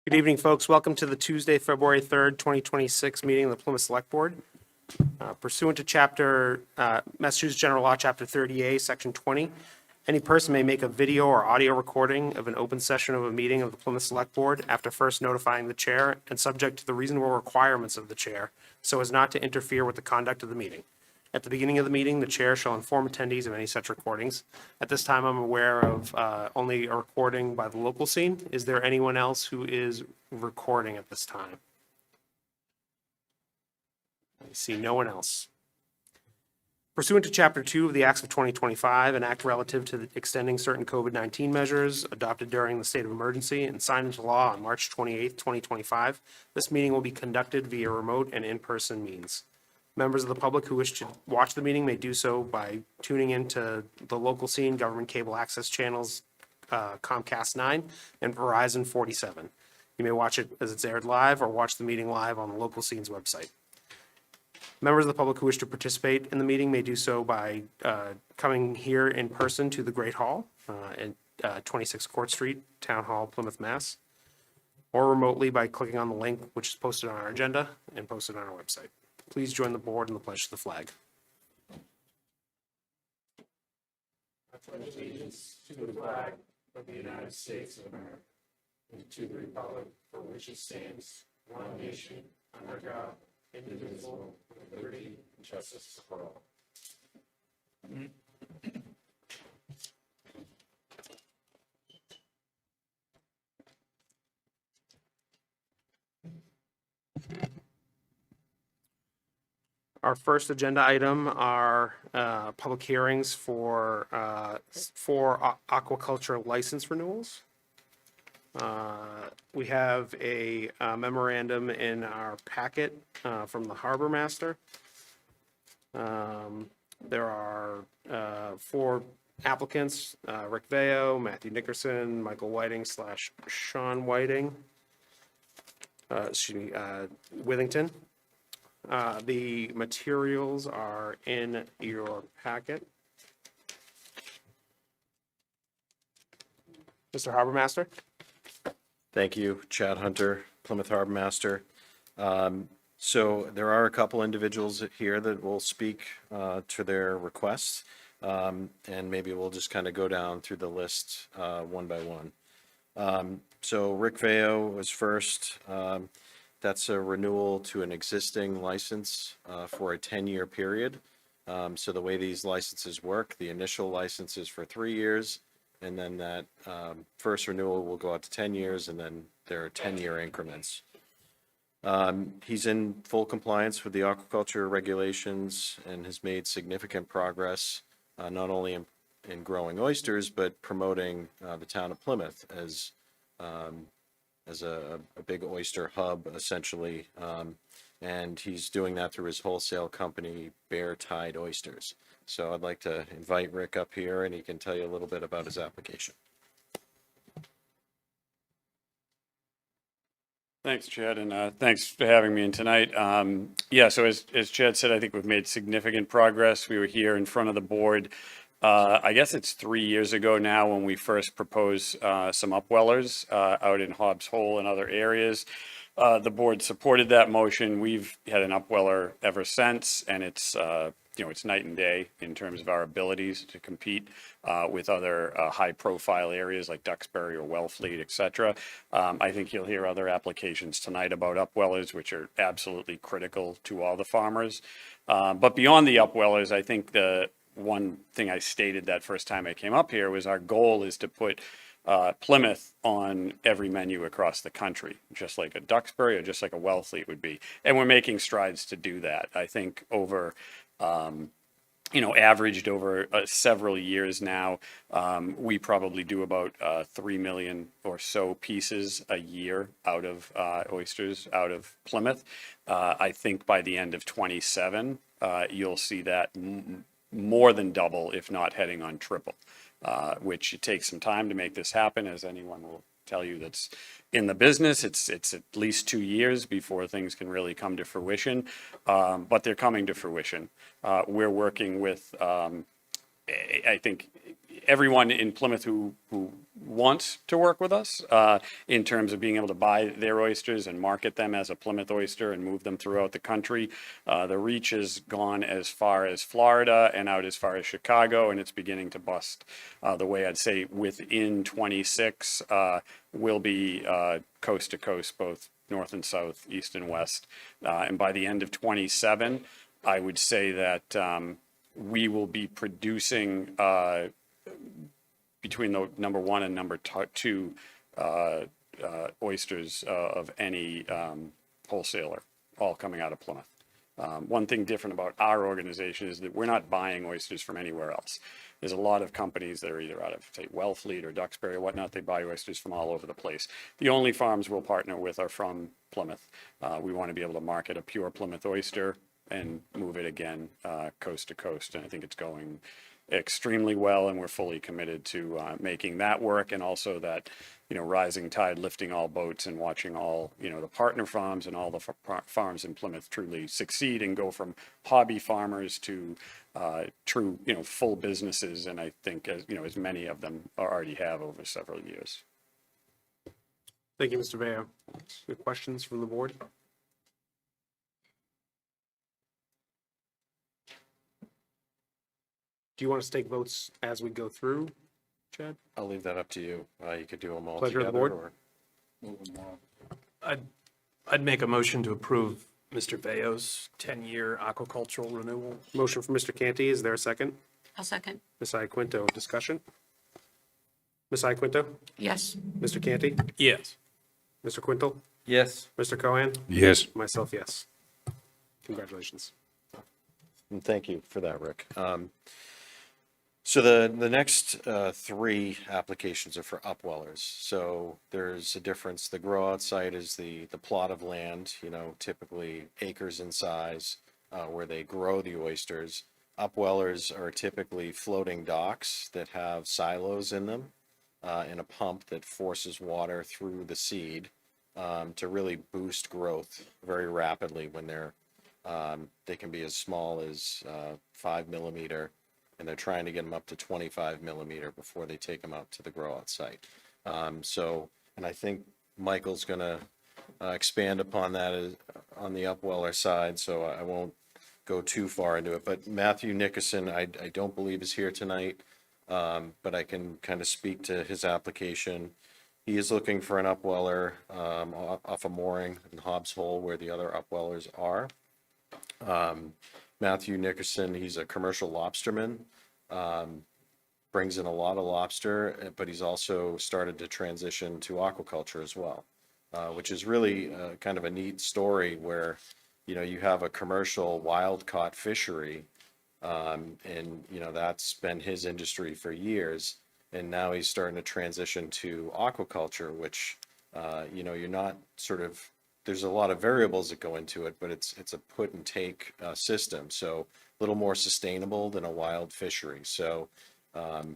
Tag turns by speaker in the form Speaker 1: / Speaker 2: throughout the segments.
Speaker 1: Good evening, folks. Welcome to the Tuesday, February 3rd, 2026 meeting of the Plymouth Select Board. Pursuant to Massachusetts General Law, Chapter 30A, Section 20, any person may make a video or audio recording of an open session of a meeting of the Plymouth Select Board after first notifying the chair and subject to the reasonable requirements of the chair so as not to interfere with the conduct of the meeting. At the beginning of the meeting, the chair shall inform attendees of any such recordings. At this time, I'm aware of only a recording by the local scene. Is there anyone else who is recording at this time? I see no one else. Pursuant to Chapter 2 of the Acts of 2025, an act relative to extending certain COVID-19 measures adopted during the state of emergency and signed into law on March 28, 2025, this meeting will be conducted via remote and in-person means. Members of the public who wish to watch the meeting may do so by tuning into the local scene, government cable access channels, Comcast 9 and Verizon 47. You may watch it as it's aired live or watch the meeting live on the local scene's website. Members of the public who wish to participate in the meeting may do so by coming here in person to the Great Hall at 26 Court Street, Town Hall, Plymouth, Mass., or remotely by clicking on the link which is posted on our agenda and posted on our website. Please join the board in the pledge to the flag. I pledge allegiance to the flag of the United States of America and to the republic for which it stands, one nation, under God, indivisible, with liberty and justice for all. Our first agenda item are public hearings for aquaculture license renewals. We have a memorandum in our packet from the harbor master. There are four applicants, Rick Veo, Matthew Nickerson, Michael Whiting / Sean Whiting, Withington. The materials are in your packet. Mr. Harbor Master.
Speaker 2: Thank you, Chad Hunter, Plymouth Harbor Master. So there are a couple individuals here that will speak to their requests, and maybe we'll just kind of go down through the list one by one. So Rick Veo was first. That's a renewal to an existing license for a 10-year period. So the way these licenses work, the initial license is for 3 years, and then that first renewal will go out to 10 years, and then there are 10-year increments. He's in full compliance with the aquaculture regulations and has made significant progress, not only in growing oysters, but promoting the town of Plymouth as a big oyster hub, essentially, and he's doing that through his wholesale company, Bear Tide Oysters. So I'd like to invite Rick up here, and he can tell you a little bit about his application.
Speaker 3: Thanks, Chad, and thanks for having me in tonight. So as Chad said, I think we've made significant progress. We were here in front of the board. I guess it's 3 years ago now when we first proposed some upwellers out in Hobbs Hole and other areas. The board supported that motion. We've had an upweller ever since, and it's it's night and day in terms of our abilities to compete with other high-profile areas like Duxbury or Wellfleet, et cetera. I think you'll hear other applications tonight about upwellers, which are absolutely critical to all the farmers. But beyond the upwellers, I think the one thing I stated that first time I came up here was our goal is to put Plymouth on every menu across the country, just like a Duxbury or just like a Wellfleet would be. And we're making strides to do that. I think over, averaged over several years now, we probably do about 3 million or so pieces a year out of oysters out of Plymouth. I think by the end of 27, you'll see that more than double, if not heading on triple, which it takes some time to make this happen, as anyone will tell you that's in the business. It's at least 2 years before things can really come to fruition, but they're coming to fruition. We're working with, I think everyone in Plymouth who wants to work with us in terms of being able to buy their oysters and market them as a Plymouth oyster and move them throughout the country. The reach has gone as far as Florida and out as far as Chicago, and it's beginning to bust the way. I'd say within 26 will be coast to coast, both north and south, east and west. And by the end of 27, I would say that we will be producing between the number one and number two oysters of any wholesaler, all coming out of Plymouth. One thing different about our organization is that we're not buying oysters from anywhere else. There's a lot of companies that are either out of, say, Wellfleet or Duxbury or whatnot. They buy oysters from all over the place. The only farms we'll partner with are from Plymouth. We want to be able to market a pure Plymouth oyster and move it again coast to coast. And I think it's going extremely well, and we're fully committed to making that work, and also that, rising tide lifting all boats, and watching all, the partner farms and all the farms in Plymouth truly succeed and go from hobby farmers to true, full businesses. And I think, as many of them already have over several years.
Speaker 1: Thank you, Mr. Veo. Any questions from the board? Do you want us to take votes as we go through, Chad?
Speaker 2: I'll leave that up to you. You could do them all
Speaker 1: Pleasure of the
Speaker 2: together.
Speaker 1: board.
Speaker 4: I'd make a motion to approve Mr. Veo's 10-year aquacultural renewal.
Speaker 1: Motion for Mr. Canty. Is there a second?
Speaker 5: I'll second.
Speaker 1: Ms. Iaquinto, discussion? Ms. Iaquinto?
Speaker 5: Yes.
Speaker 1: Mr. Canty?
Speaker 4: Yes.
Speaker 1: Mr. Quintal?
Speaker 6: Yes.
Speaker 1: Mr. Cohen?
Speaker 6: Yes.
Speaker 1: Myself, yes. Congratulations.
Speaker 2: And thank you for that, Rick. So the next three applications are for upwellers. So there's a difference. The grow out site is the plot of land, typically acres in size, where they grow the oysters. Upwellers are typically floating docks that have silos in them, and a pump that forces water through the seed to really boost growth very rapidly when they can be as small as 5 millimeter, and they're trying to get them up to 25 millimeter before they take them out to the grow out site. And I think Michael's going to expand upon that on the upweller side, so I won't go too far into it. But Matthew Nickerson, I don't believe is here tonight, but I can kind of speak to his application. He is looking for an upweller off a mooring in Hobbs Hole where the other upwellers are. Matthew Nickerson, he's a commercial lobsterman, brings in a lot of lobster, but he's also started to transition to aquaculture as well, which is really kind of a neat story where, you have a commercial wild caught fishery, and, that's been his industry for years. And now he's starting to transition to aquaculture, which, you're not there's a lot of variables that go into it, but it's a put and take system. So a little more sustainable than a wild fishery. So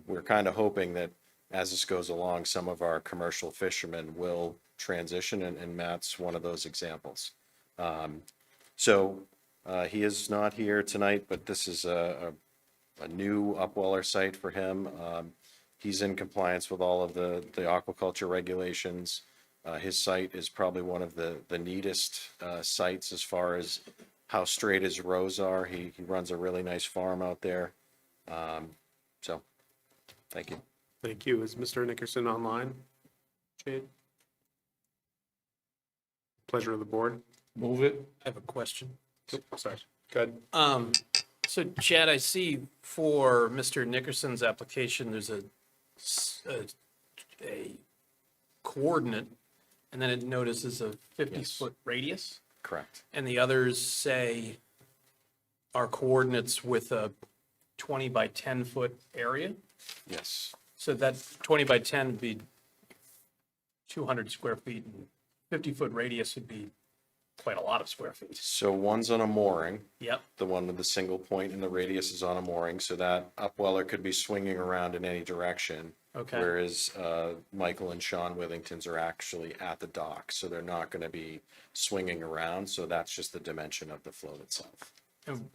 Speaker 2: we're kind of hoping that as this goes along, some of our commercial fishermen will transition, and Matt's one of those examples. So he is not here tonight, but this is a new upweller site for him. He's in compliance with all of the aquaculture regulations. His site is probably one of the neatest sites as far as how straight his rows are. He runs a really nice farm out there. So, thank you.
Speaker 1: Thank you. Is Mr. Nickerson online? Jade? Pleasure of the board.
Speaker 4: Move it. I have a question.
Speaker 1: Sorry. Go ahead.
Speaker 4: So Chad, I see for Mr. Nickerson's application, there's a coordinate, and then it notices a 50-foot radius,
Speaker 2: Correct.
Speaker 4: and the others say are coordinates with a 20 by 10 foot area.
Speaker 2: Yes.
Speaker 4: So that 20 by 10 would be 200 square feet, and 50-foot radius would be quite a lot of square feet.
Speaker 2: So one's on a mooring.
Speaker 4: Yep.
Speaker 2: The one with the single point and the radius is on a mooring, so that upweller could be swinging around in any direction.
Speaker 4: Okay.
Speaker 2: Whereas Michael and Sean Withington's are actually at the dock, so they're not going to be swinging around. So that's just the dimension of the float itself.
Speaker 4: And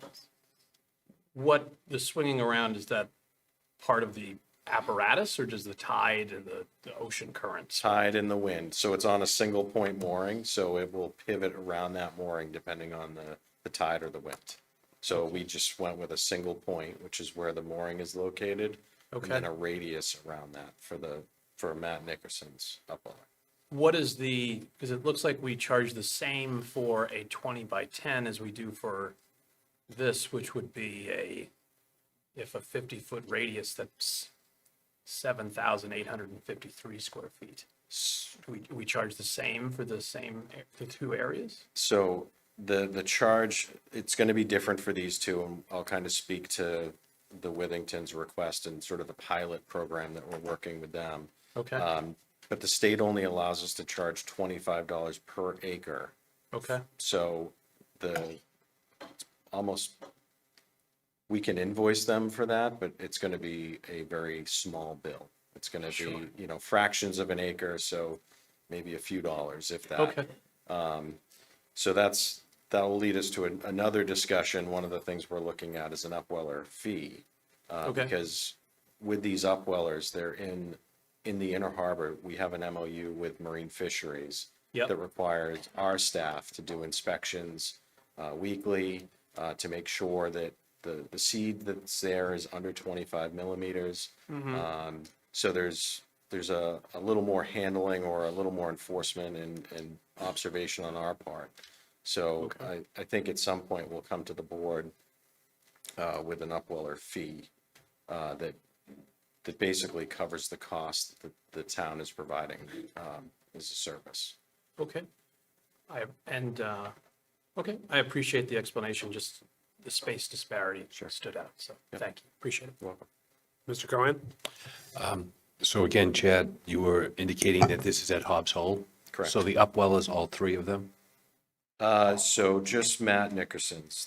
Speaker 4: what the swinging around, is that part of the apparatus, or does the tide and the ocean currents?
Speaker 2: Tide and the wind. So it's on a single point mooring, so it will pivot around that mooring depending on the tide or the wind. So we just went with a single point, which is where the mooring is located. And
Speaker 4: Okay.
Speaker 2: then a radius around that for Matt Nickerson's upwelling.
Speaker 4: What is because it looks like we charge the same for a 20 by 10 as we do for this, which would be if a 50-foot radius, that's 7,853 square feet. We charge the same for the two areas?
Speaker 2: So the charge, it's going to be different for these two, and I'll kind of speak to the Withington's request and sort of the pilot program that we're working with them.
Speaker 4: Okay,
Speaker 2: But the state only allows us to charge $25 per acre.
Speaker 4: okay,
Speaker 2: So we can invoice them for that, but it's going to be a very small bill. It's going to be, fractions of an acre, so maybe a few dollars, if that.
Speaker 4: okay,
Speaker 2: So that'll lead us to another discussion. One of the things we're looking at is an upweller fee.
Speaker 4: Okay.
Speaker 2: Because with these upwellers, they're in the inner harbor. We have an MOU with Marine Fisheries
Speaker 4: Yep.
Speaker 2: that requires our staff to do inspections weekly to make sure that the seed that's there is under 25 millimeters. So there's a little more handling or a little more enforcement and observation on our part. So I think at some point we'll come to the board with an upweller fee that basically covers the cost that the town is providing as a service.
Speaker 4: okay. Okay, I appreciate the explanation, just the space disparity stood out, so thank you, appreciate it.
Speaker 2: You're welcome.
Speaker 1: Mr. Cohen?
Speaker 5: So again, Chad, you were indicating that this is at Hobbs Hole?
Speaker 2: Correct.
Speaker 5: So the upwell is all three of them?
Speaker 2: So just Matt Nickerson's,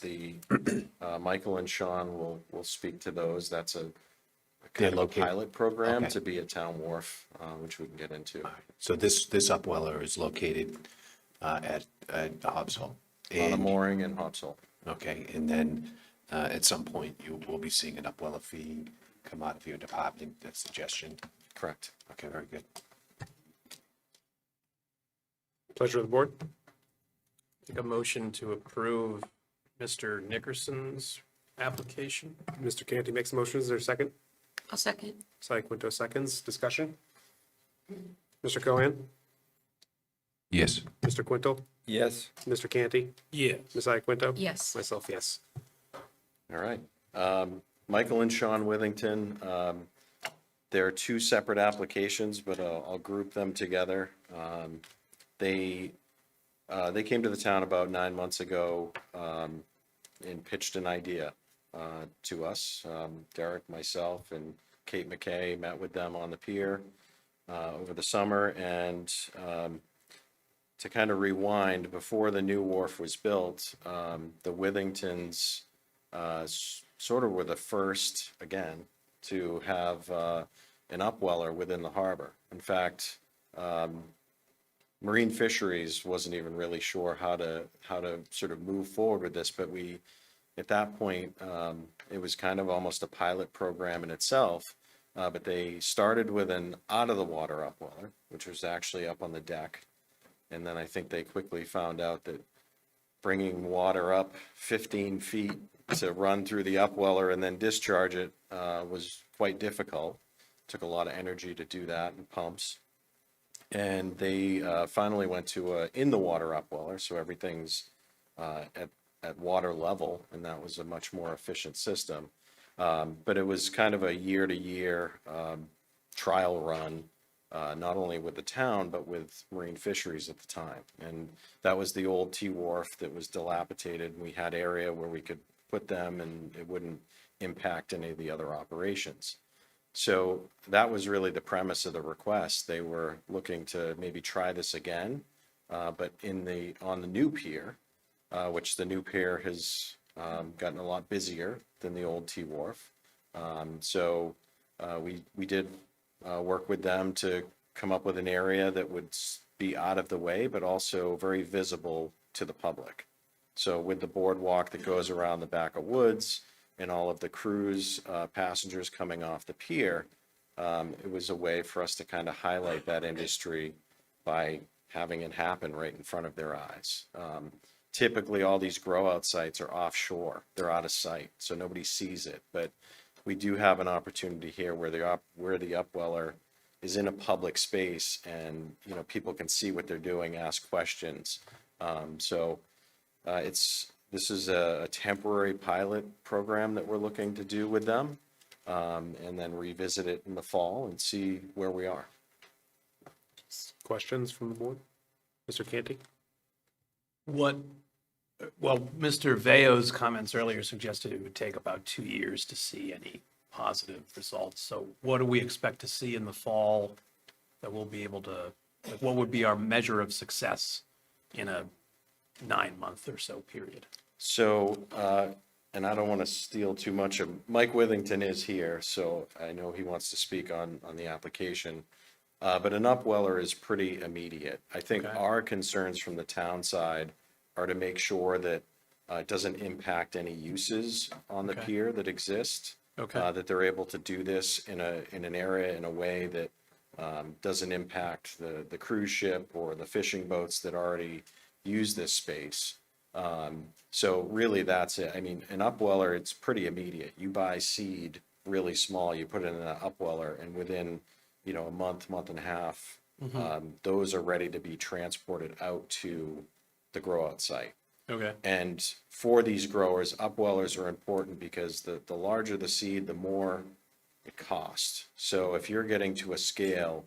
Speaker 2: Michael and Sean will speak to those. That's a kind of a
Speaker 5: located-
Speaker 2: pilot program
Speaker 5: okay.
Speaker 2: to be at Town Wharf, which we can get into.
Speaker 5: So this upweller is located at Hobbs Hole?
Speaker 2: On a
Speaker 5: And-
Speaker 2: mooring in Hobbs Hole.
Speaker 5: Okay, and then at some point, you will be seeing an upweller fee come out of your department, that suggestion?
Speaker 2: Correct.
Speaker 5: Okay, very good.
Speaker 1: Pleasure of the board.
Speaker 4: Take a motion to approve Mr. Nickerson's application.
Speaker 1: Mr. Canty makes a motion. Is there a second?
Speaker 6: I'll second.
Speaker 1: Cy Quinto seconds. Discussion? Mr. Cohen?
Speaker 5: Yes.
Speaker 1: Mr. Quinto?
Speaker 7: Yes.
Speaker 1: Mr. Canty?
Speaker 4: Yeah.
Speaker 1: Ms. Iaquinto?
Speaker 6: Yes.
Speaker 1: Myself, yes.
Speaker 2: All right. Michael and Sean Withington, there are two separate applications, but I'll group them together. They came to the town about 9 months ago and pitched an idea to us. Derek, myself, and Kate McKay met with them on the pier over the summer, and to kind of rewind, before the new wharf was built, the Withingtons sort of were the first, again, to have an upweller within the harbor. In fact, Marine Fisheries wasn't even really sure how to sort of move forward with this, but at that point, it was kind of almost a pilot program in itself. But they started with an out-of-the-water upweller, which was actually up on the deck. And then I think they quickly found out that bringing water up 15 feet to run through the upweller and then discharge it was quite difficult. Took a lot of energy to do that and pumps. And they finally went to a in-the-water upweller, so everything's at water level, and that was a much more efficient system. But it was kind of a year-to-year trial run, not only with the town, but with Marine Fisheries at the time. And that was the old T-Wharf that was dilapidated. We had area where we could put them and it wouldn't impact any of the other operations. So that was really the premise of the request. They were looking to maybe try this again, but on the new pier, which the new pier has gotten a lot busier than the old T-Wharf. So we did work with them to come up with an area that would be out of the way, but also very visible to the public. So with the boardwalk that goes around the back of Woods and all of the cruise passengers coming off the pier, it was a way for us to kind of highlight that industry by having it happen right in front of their eyes. Typically, all these grow out sites are offshore. They're out of sight, so nobody sees it. But we do have an opportunity here where the upweller is in a public space and, you know, people can see what they're doing, ask questions. This is a temporary pilot program that we're looking to do with them, and then revisit it in the fall and see where we are.
Speaker 1: Questions from the board? Mr. Canty?
Speaker 4: Well, Mr. Veo's comments earlier suggested it would take about 2 years to see any positive results. So what do we expect to see in the fall that we'll be able to, like, what would be our measure of success in a 9-month or so period?
Speaker 2: So, and I don't want to steal too much of, Mike Withington is here, so I know he wants to speak on the application. But an upweller is pretty immediate. I think
Speaker 4: Okay.
Speaker 2: our concerns from the town side are to make sure that it doesn't impact any uses on the
Speaker 4: Okay.
Speaker 2: pier that exist.
Speaker 4: Okay.
Speaker 2: That they're able to do this in an area in a way that doesn't impact the cruise ship or the fishing boats that already use this space. So really that's it. I mean, an upweller, it's pretty immediate. You buy seed really small, you put it in an upweller, and within, you know, a month and a half, those are ready to be transported out to the grow out site.
Speaker 4: Okay.
Speaker 2: And for these growers, upwellers are important because the larger the seed, the more it costs. So if you're getting to a scale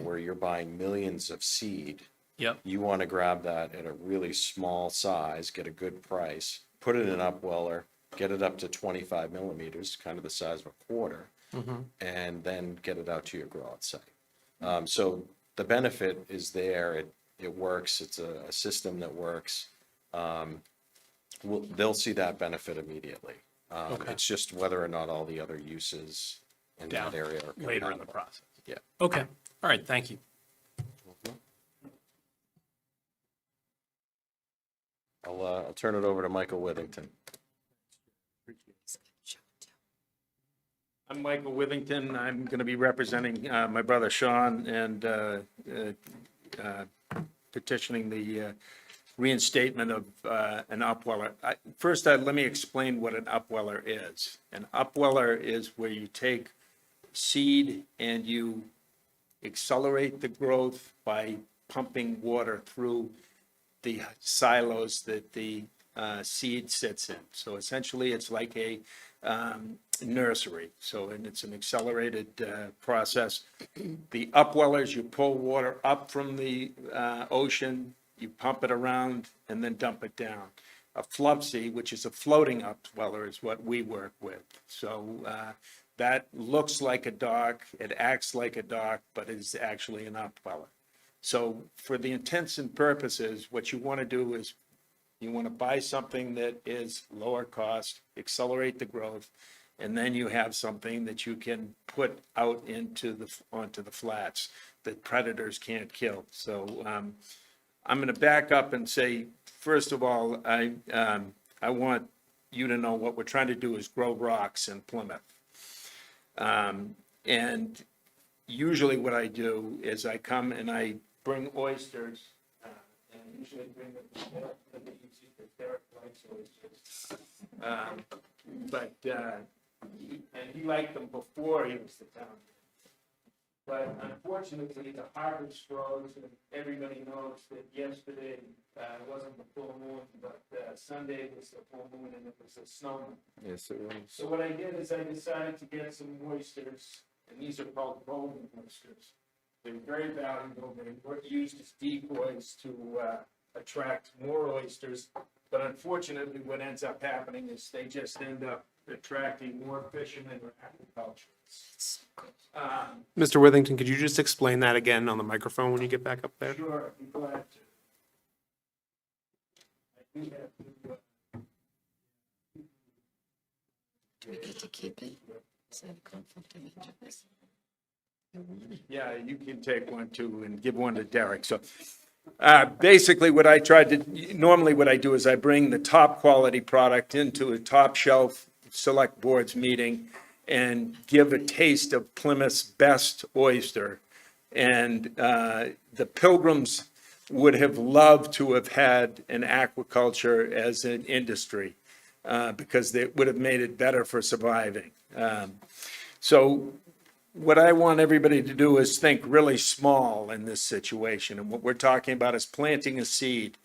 Speaker 2: where you're buying millions of seed,
Speaker 4: Yep.
Speaker 2: you want to grab that at a really small size, get a good price, put it in an upweller, get it up to 25 millimeters, kind of the size of a quarter, and then get it out to your grow out site. So the benefit is there. It works. It's a system that works. They'll see that benefit immediately.
Speaker 4: Okay.
Speaker 2: It's just whether or not all the other uses in
Speaker 4: Down
Speaker 2: that area are
Speaker 4: later in the
Speaker 2: compatible.
Speaker 4: process.
Speaker 2: Yeah.
Speaker 4: Okay. All right. Thank you.
Speaker 2: I'll turn it over to Michael Withington.
Speaker 6: I'm Michael Withington. I'm going to be representing my brother Sean and petitioning the reinstatement of an upweller. First, let me explain what an upweller is. An upweller is where you take seed and you accelerate the growth by pumping water through the silos that the seed sits in. So essentially, it's like a nursery. So, and it's an accelerated process. The upwellers, you pull water up from the ocean, you pump it around, and then dump it down. A flubsy, which is a floating upweller, is what we work with. So that looks like a dock, it acts like a dock, but is actually an upweller. So for the intents and purposes, what you want to do is you want to buy something that is lower cost, accelerate the growth, and then you have something that you can put out onto the flats that predators can't kill. So I'm going to back up and say, first of all, I want you to know what we're trying to do is grow rocks in Plymouth. And usually what I do is I come and I bring oysters, and I usually bring them to Derek likes oysters. And he liked them before he was the town. But unfortunately, the harvest froze, and everybody knows that yesterday wasn't the full moon, but Sunday was the full moon, and it was a snow.
Speaker 2: Yes, it was.
Speaker 6: So what I did is I decided to get some oysters, and these are called golden oysters. They're very valuable. They were used as decoys to attract more oysters. But unfortunately, what ends up happening is they just end up attracting more fishermen or aquaculturists.
Speaker 1: Mr. Withington, could you just explain that again on the microphone when you get back up there?
Speaker 6: Sure, I'd be glad to. I do have to,
Speaker 7: Do we get to keep it? Is that a conflict of interest? I want it.
Speaker 6: yeah, you can take one too and give one to Derek. So basically what I normally what I do is I bring the top quality product into a top shelf select boards meeting, and give a taste of Plymouth's best oyster. And the Pilgrims would have loved to have had an aquaculture as an industry because it would have made it better for surviving. So what I want everybody to do is think really small in this situation. And what we're talking about is planting a seed,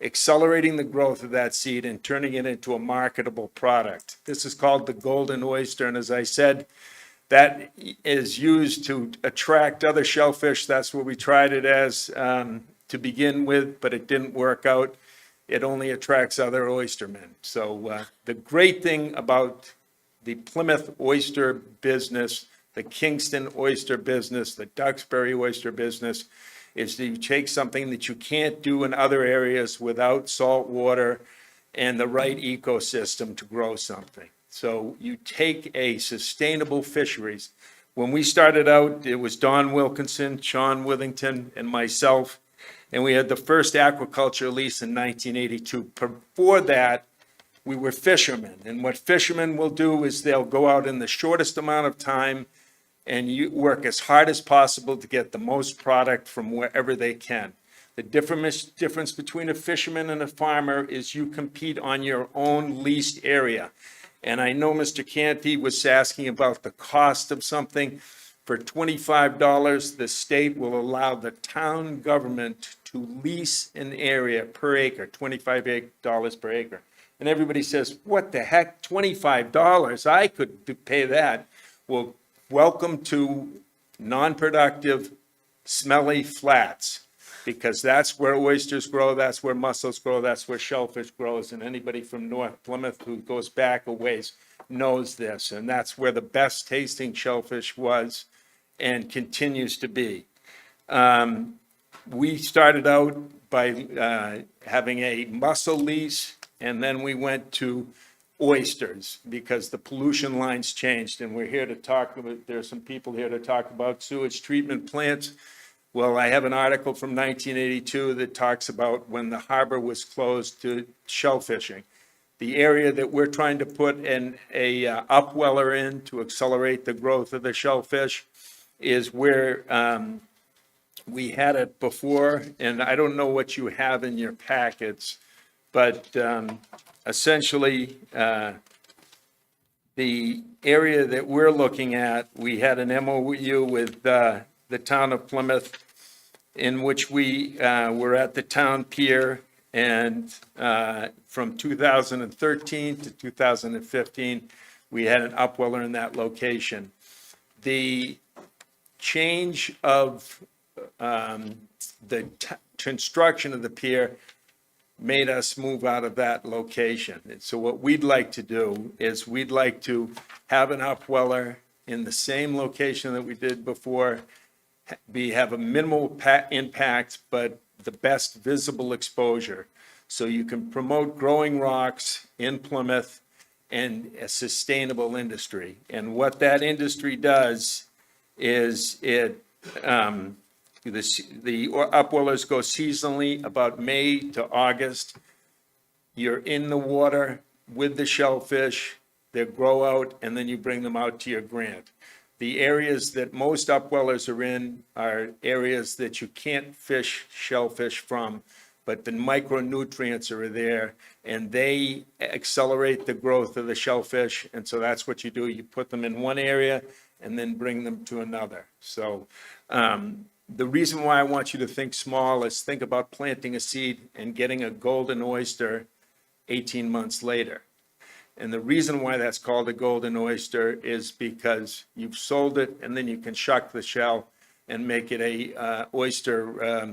Speaker 6: accelerating the growth of that seed and turning it into a marketable product. This is called the golden oyster. And as I said, that is used to attract other shellfish. That's what we tried it as to begin with, but it didn't work out. It only attracts other oystermen. So the great thing about the Plymouth oyster business, the Kingston oyster business, the Duxbury oyster business, is that you take something that you can't do in other areas without salt water and the right ecosystem to grow something. So you take a sustainable fisheries. When we started out, it was Don Wilkinson, Sean Withington, and myself, and we had the first aquaculture lease in 1982. Before that, we were fishermen, and what fishermen will do is they'll go out in the shortest amount of time and you work as hard as possible to get the most product from wherever they can. The difference between a fisherman and a farmer is you compete on your own leased area. And I know Mr. Canty was asking about the cost of something. For $25, the state will allow the town government to lease an area per acre, $25 per acre. And everybody says, what the heck, $25? I could pay that. Well, welcome to non-productive, smelly flats, because that's where oysters grow, that's where mussels grow, that's where shellfish grows, and anybody from North Plymouth who goes back a ways knows this, and that's where the best tasting shellfish was and continues to be. We started out by having a mussel lease, and then we went to oysters because the pollution lines changed, and we're here to talk about, there's some people here to talk about sewage treatment plants. Well, I have an article from 1982 that talks about when the harbor was closed to shellfishing. The area that we're trying to put a upweller in to accelerate the growth of the shellfish is where we had it before, and I don't know what you have in your packets, but essentially, the area that we're looking at, we had an MOU with the town of Plymouth in which we were at the town pier, and from 2013 to 2015, we had an upweller in that location. The change of the construction of the pier made us move out of that location. And so what we'd like to do is we'd like to have an upweller in the same location that we did before, have a minimal impact, but the best visible exposure. So you can promote growing rocks in Plymouth and a sustainable industry. And what that industry does is it, the upwellers go seasonally about May to August. You're in the water with the shellfish, they grow out, and then you bring them out to your grant. The areas that most upwellers are in are areas that you can't fish shellfish from, but the micronutrients are there, and they accelerate the growth of the shellfish, and so that's what you do. You put them in one area and then bring them to another. So the reason why I want you to think small is think about planting a seed and getting a golden oyster 18 months later. And the reason why that's called a golden oyster is because you've sold it and then you can shuck the shell and make it a oyster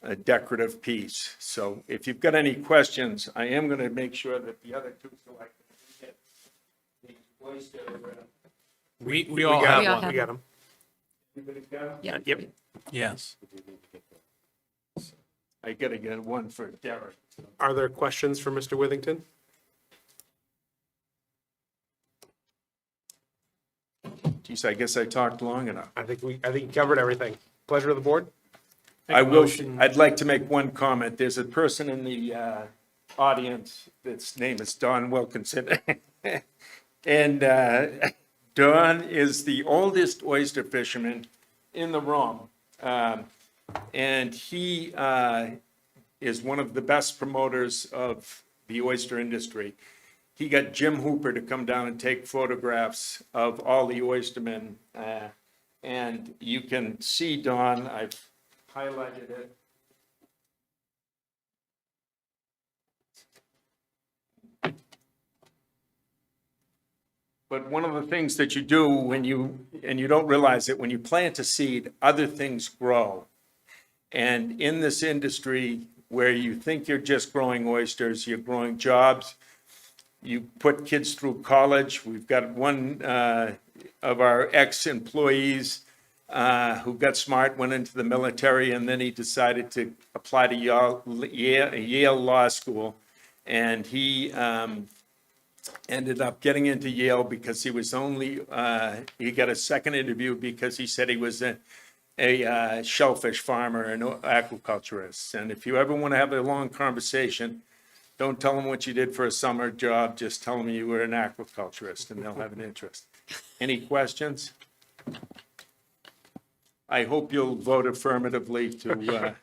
Speaker 6: a decorative piece. So if you've got any questions, I am going to make sure that the other two selectors get the oyster.
Speaker 4: We all have one.
Speaker 1: We got them.
Speaker 6: Everybody got it?
Speaker 7: Yeah.
Speaker 1: Yep.
Speaker 4: Yes.
Speaker 6: I got to get one for Derek.
Speaker 1: Are there questions for Mr. Withington?
Speaker 6: Geez, I guess I talked long enough.
Speaker 1: I think you covered everything. Pleasure of the board.
Speaker 6: I will, I'd like to make one comment. There's a person in the audience, its name is Don Wilkinson. And Don is the oldest oyster fisherman in the room. And he is one of the best promoters of the oyster industry. He got Jim Hooper to come down and take photographs of all the oystermen. And you can see, Don, I've highlighted it. But one of the things that you do when and you don't realize it, when you plant a seed, other things grow. And in this industry where you think you're just growing oysters, you're growing jobs, you put kids through college. We've got one of our ex-employees who got smart, went into the military, and then he decided to apply to Yale Law School. And he ended up getting into Yale because he was only, he got a second interview because he said he was a shellfish farmer and aquaculturist. And if you ever want to have a long conversation, don't tell them what you did for a summer job, just tell them you were an aquaculturist and they'll have an interest. Any questions? I hope you'll vote affirmatively to put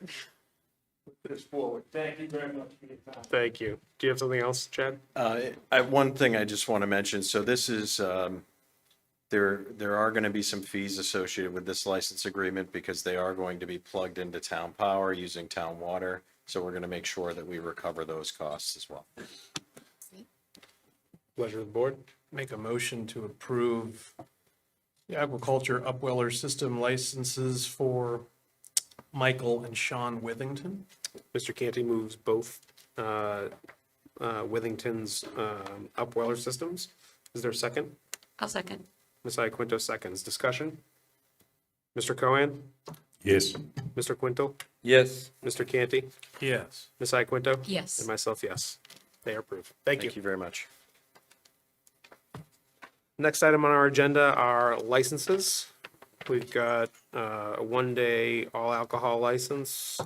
Speaker 6: this forward. Thank you very much for your time.
Speaker 1: Thank you. Do you have something else, Chad?
Speaker 2: One thing I just want to mention, so this is, there are going to be some fees associated with this license agreement because they are going to be plugged into town power using town water. So we're going to make sure that we recover those costs as well.
Speaker 1: Pleasure of the board.
Speaker 4: Make a motion to approve the aquaculture upweller system licenses for Michael and Sean Withington.
Speaker 1: Mr. Canty moves both Withington's upweller systems. Is there a second?
Speaker 7: I'll second.
Speaker 1: Ms. Iaquinto seconds. Discussion? Mr. Cohen?
Speaker 5: Yes.
Speaker 1: Mr. Quinto?
Speaker 8: Yes.
Speaker 1: Mr. Canty?
Speaker 4: Yes.
Speaker 1: Ms. Iaquinto?
Speaker 7: Yes.
Speaker 1: And myself, yes. They are approved. Thank you.
Speaker 2: Thank you very much.
Speaker 1: Next item on our agenda are licenses. We've got a one-day all alcohol license.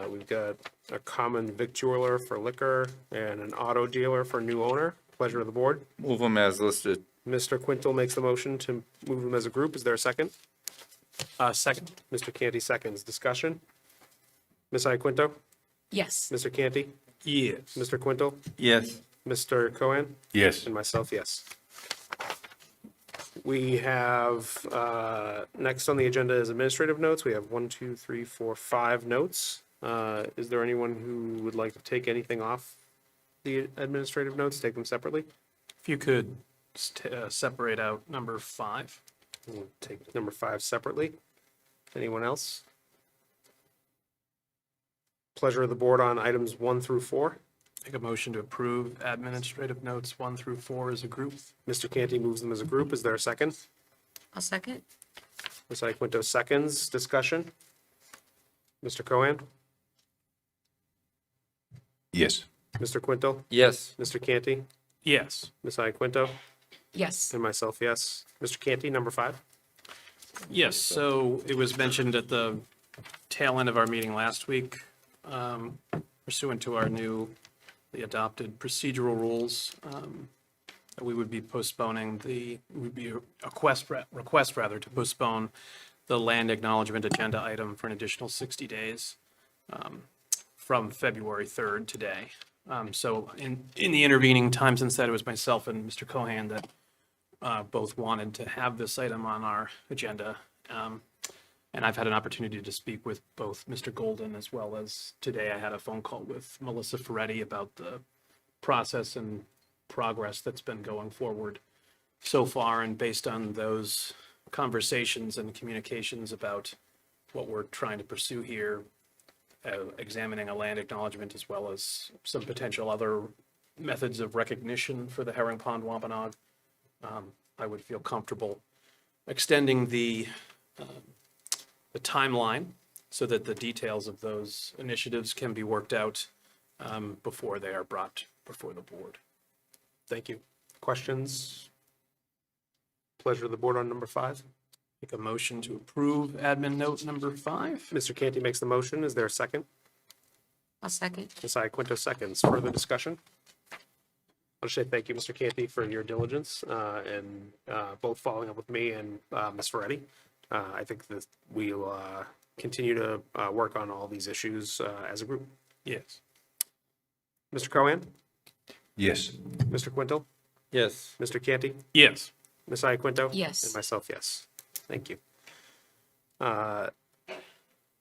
Speaker 1: We've got a common victualler for liquor and an auto dealer for new owner. Pleasure of the board.
Speaker 8: Move them as listed.
Speaker 1: Mr. Quintal makes the motion to move them as a group. Is there a second?
Speaker 4: Second.
Speaker 1: Mr. Canty seconds. Discussion? Ms. Iaquinto?
Speaker 7: Yes.
Speaker 1: Mr. Canty?
Speaker 4: Yes.
Speaker 1: Mr. Quintal?
Speaker 8: Yes.
Speaker 1: Mr. Cohen?
Speaker 5: Yes.
Speaker 1: And myself, yes. We have, next on the agenda is administrative notes. We have 5 notes. Is there anyone who would like to take anything off the administrative notes, take them separately?
Speaker 4: If you could separate out number 5.
Speaker 1: We'll take number 5 separately. Anyone else? Pleasure of the board on items 1 through 4.
Speaker 4: Make a motion to approve administrative notes 1 through 4 as a group.
Speaker 1: Mr. Canty moves them as a group. Is there a second?
Speaker 7: I'll second.
Speaker 1: Ms. Iaquinto seconds. Discussion? Mr. Cohen?
Speaker 5: Yes.
Speaker 1: Mr. Quintal?
Speaker 8: Yes.
Speaker 1: Mr. Canty?
Speaker 4: Yes.
Speaker 1: Ms. Iaquinto?
Speaker 7: Yes.
Speaker 1: And myself, yes. Mr. Canty, number 5.
Speaker 4: Yes, so it was mentioned at the tail end of our meeting last week, pursuant to our the adopted procedural rules, that we would be postponing would be a request rather to postpone the land acknowledgement agenda item for an additional 60 days from February 3rd today. So in the intervening time since that, it was myself and Mr. Cohan that both wanted to have this item on our agenda. And I've had an opportunity to speak with both Mr. Golden as well as today I had a phone call with Melissa Ferretti about the process and progress that's been going forward so far. And based on those conversations and communications about what we're trying to pursue here, examining a land acknowledgement as well as some potential other methods of recognition for the Herring Pond Wampanoag, I would feel comfortable extending the timeline so that the details of those initiatives can be worked out before they are brought before the board.
Speaker 1: Thank you. Questions? Pleasure of the board on number 5.
Speaker 4: Make a motion to approve admin note number 5.
Speaker 1: Mr. Canty makes the motion. Is there a second?
Speaker 7: I'll second.
Speaker 1: Ms. Iaquinto seconds. Further discussion? I'll just say thank you, Mr. Canty, for your diligence and both following up with me and Ms. Ferretti. I think that we'll continue to work on all these issues as a group.
Speaker 4: Yes.
Speaker 1: Mr. Cohen,
Speaker 8: Yes.
Speaker 1: Mr. Quintel,
Speaker 8: Yes.
Speaker 1: Mr. Canty,
Speaker 4: Yes.
Speaker 1: Ms. Iaquinto?
Speaker 7: Yes.
Speaker 1: And myself, yes. Thank you.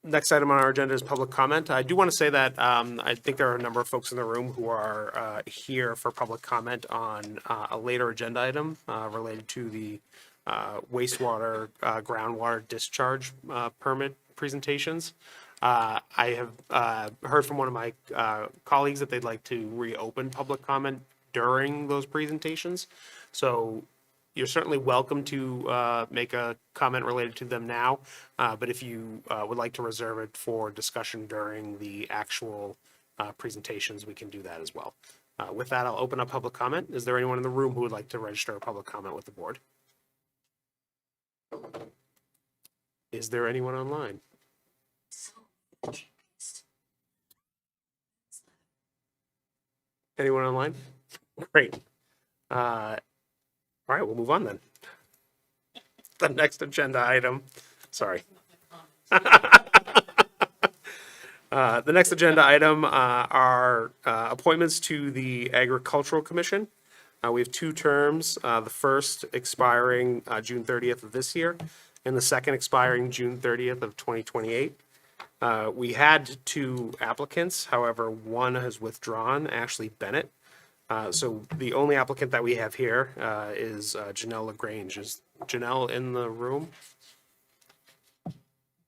Speaker 1: Next item on our agenda is public comment. I do want to say that I think there are a number of folks in the room who are here for public comment on a later agenda item related to the wastewater, groundwater discharge permit presentations. I have heard from one of my colleagues that they'd like to reopen public comment during those presentations. So you're certainly welcome to make a comment related to them now, but if you would like to reserve it for discussion during the actual presentations, we can do that as well. With that, I'll open up public comment. Is there anyone in the room who would like to register a public comment with the board? Is there anyone online? Anyone online? Great. All right, we'll move on then. The next agenda item, sorry. The next agenda item are appointments to the Agricultural Commission. We have two terms, the first expiring June 30th of this year, and the second expiring June 30th of 2028. We had two applicants, however, one has withdrawn, Ashley Bennett. So the only applicant that we have here is Janelle LaGrange. Is Janelle in the room?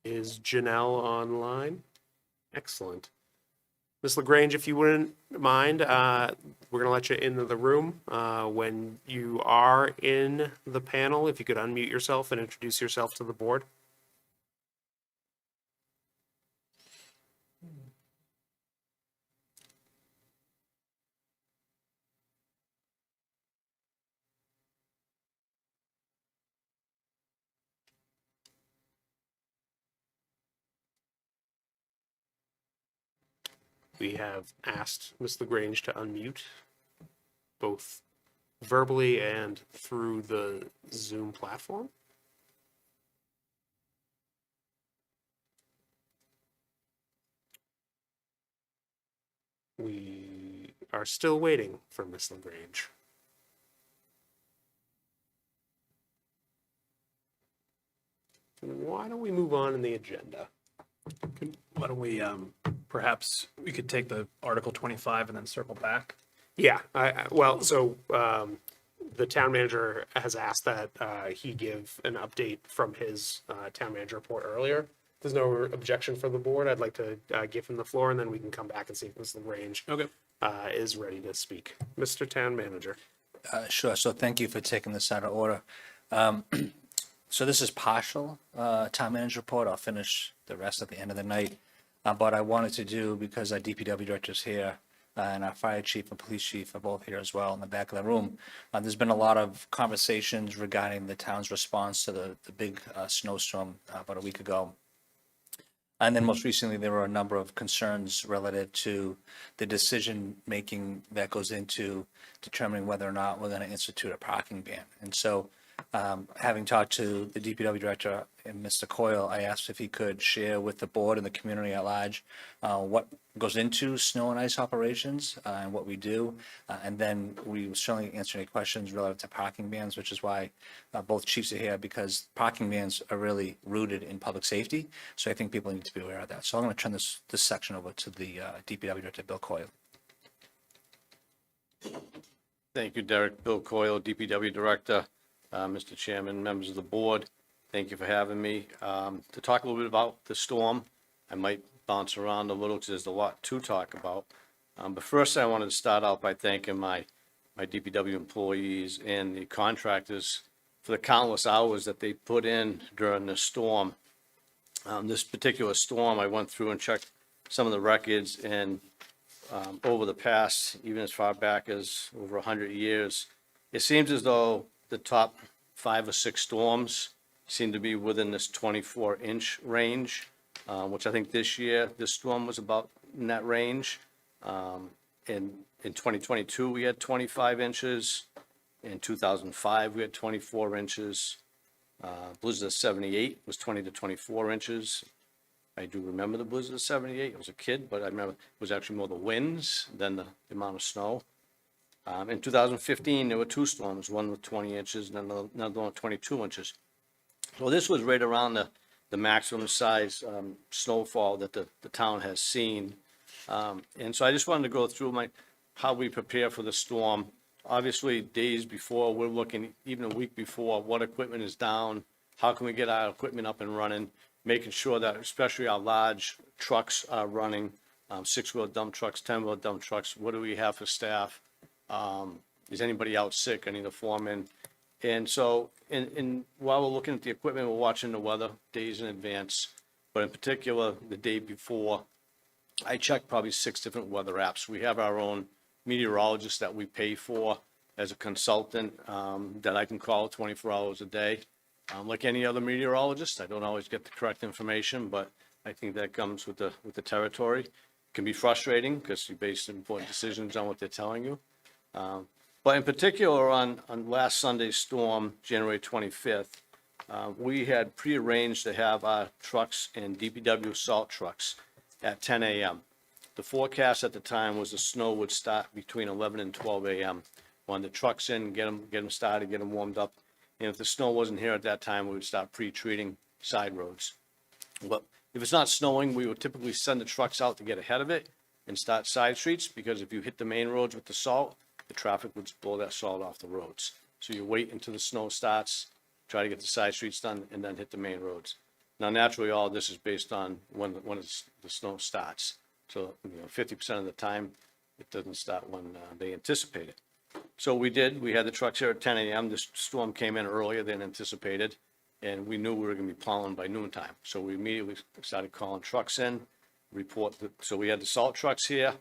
Speaker 1: Is Janelle online? Excellent. Ms. LaGrange, if you wouldn't mind, we're going to let you into the room. When you are in the panel, if you could unmute yourself and introduce yourself to the board. We have asked Ms. LaGrange to unmute, both verbally and through the Zoom platform. We are still waiting for Ms. LaGrange. Why don't we move on in the agenda?
Speaker 4: Why don't we, perhaps we could take the Article 25 and then circle back?
Speaker 1: Yeah, well, so the town manager has asked that he give an update from his town manager report earlier. If there's no objection from the board, I'd like to give him the floor, and then we can come back and see if Ms. LaGrange
Speaker 4: Okay.
Speaker 1: is ready to speak. Mr. Town Manager.
Speaker 9: Sure. So thank you for taking this out of order. So this is partial town manager report. I'll finish the rest at the end of the night. But I wanted to do, because our DPW director's here and our fire chief and police chief are both here as well in the back of the room. There's been a lot of conversations regarding the town's response to the big snowstorm about a week ago. And then most recently, there were a number of concerns relative to the decision-making that goes into determining whether or not we're going to institute a parking ban. And so, having talked to the DPW director and Mr. Coyle, I asked if he could share with the board and the community at large what goes into snow and ice operations and what we do. And then we will certainly answer any questions relative to parking bans, which is why both chiefs are here, because parking bans are really rooted in public safety. So I think people need to be aware of that. So I'm going to turn this section over to the DPW director, Bill Coyle.
Speaker 10: Thank you, Derek. Bill Coyle, DPW Director. Mr. Chairman, members of the board, thank you for having me. To talk a little bit about the storm, I might bounce around a little because there's a lot to talk about. But first, I wanted to start out by thanking my DPW employees and the contractors for the countless hours that they put in during the storm. This particular storm, I went through and checked some of the records, and over the past, even as far back as over 100 years, it seems as though the top 5 or 6 storms seem to be within this 24-inch range, which I think this year, this storm was about in that range. And In 2022, we had 25 inches. In 2005, we had 24 inches. Blizzard of 78 was 20 to 24 inches. I do remember the blizzard of 78. I was a kid, but I remember it was actually more the winds than the amount of snow. In 2015, there were 2 storms, one with 20 inches and another one with 22 inches. So this was right around the maximum size snowfall that the town has seen. And so I just wanted to go through how we prepare for the storm. Obviously, days before, we're looking, even a week before, what equipment is down, how can we get our equipment up and running, making sure that especially our large trucks are running, 6-wheel dump trucks, 10-wheel dump trucks, what do we have for staff? Is anybody out sick? I need a foreman. And so, while we're looking at the equipment, we're watching the weather days in advance. But in particular, the day before, I checked probably 6 different weather apps. We have our own meteorologist that we pay for as a consultant, that I can call 24 hours a day. Like any other meteorologist, I don't always get the correct information, but I think that comes with the territory. It can be frustrating because you base important decisions on what they're telling you. But in particular, on last Sunday's storm, January 25th, we had prearranged to have our trucks and DPW salt trucks at 10 a.m. The forecast at the time was the snow would start between 11 and 12 a.m. Wanted the trucks in, get them started, get them warmed up. And if the snow wasn't here at that time, we would start pre-treating side roads. But if it's not snowing, we would typically send the trucks out to get ahead of it and start side streets, because if you hit the main roads with the salt, the traffic would blow that salt off the roads. So you wait until the snow starts, try to get the side streets done, and then hit the main roads. Now, naturally, all this is based on when the snow starts. So, 50% of the time, it doesn't start when they anticipate it. So we did. We had the trucks here at 10 a.m. This storm came in earlier than anticipated, and we knew we were going to be plowing by noontime. So we immediately started calling trucks in, so we had the salt trucks here.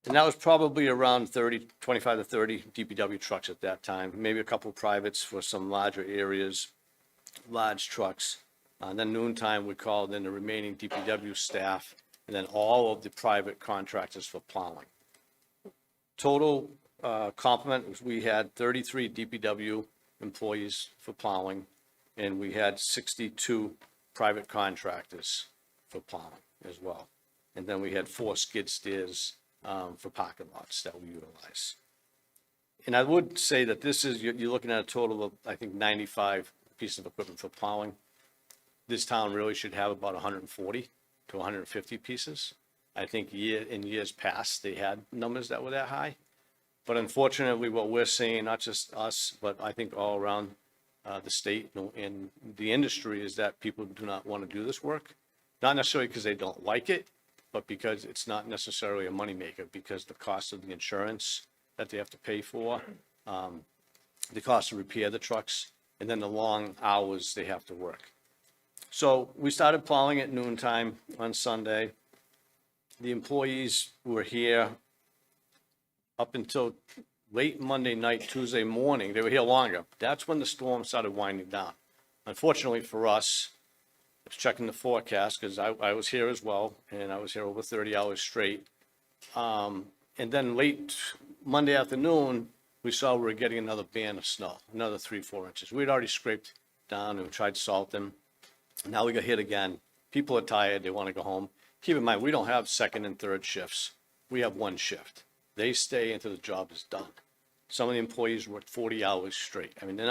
Speaker 10: And that was probably around 25 to 30 DPW trucks at that time, maybe a couple privates for some larger areas, large trucks. Then noontime, we called in the remaining DPW staff, and then all of the private contractors for plowing. Total complement was we had 33 DPW employees for plowing, and we had 62 private contractors for plowing as well. And then we had 4 skid steers for parking lots that we utilize. And I would say that this is, you're looking at a total of, I think, 95 pieces of equipment for plowing. This town really should have about 140 to 150 pieces. I think in years past, they had numbers that were that high. But unfortunately, what we're seeing, not just us, but I think all around the state and the industry, is that people do not want to do this work. Not necessarily because they don't like it, but because it's not necessarily a moneymaker, because the cost of the insurance that they have to pay for, the cost to repair the trucks, and then the long hours they have to work. So we started plowing at noontime on Sunday. The employees were here up until late Monday night, Tuesday morning. They were here longer. That's when the storm started winding down. Unfortunately for us, I was checking the forecast because I was here as well, and I was here over 30 hours straight. And then late Monday afternoon, we saw we were getting another band of snow, another 3-4 inches. We'd already scraped down and tried to salt them. Now we got hit again. People are tired. They want to go home. Keep in mind, we don't have second and third shifts. We have one shift. They stay until the job is done. Some of the employees work 40 hours straight. I mean, they're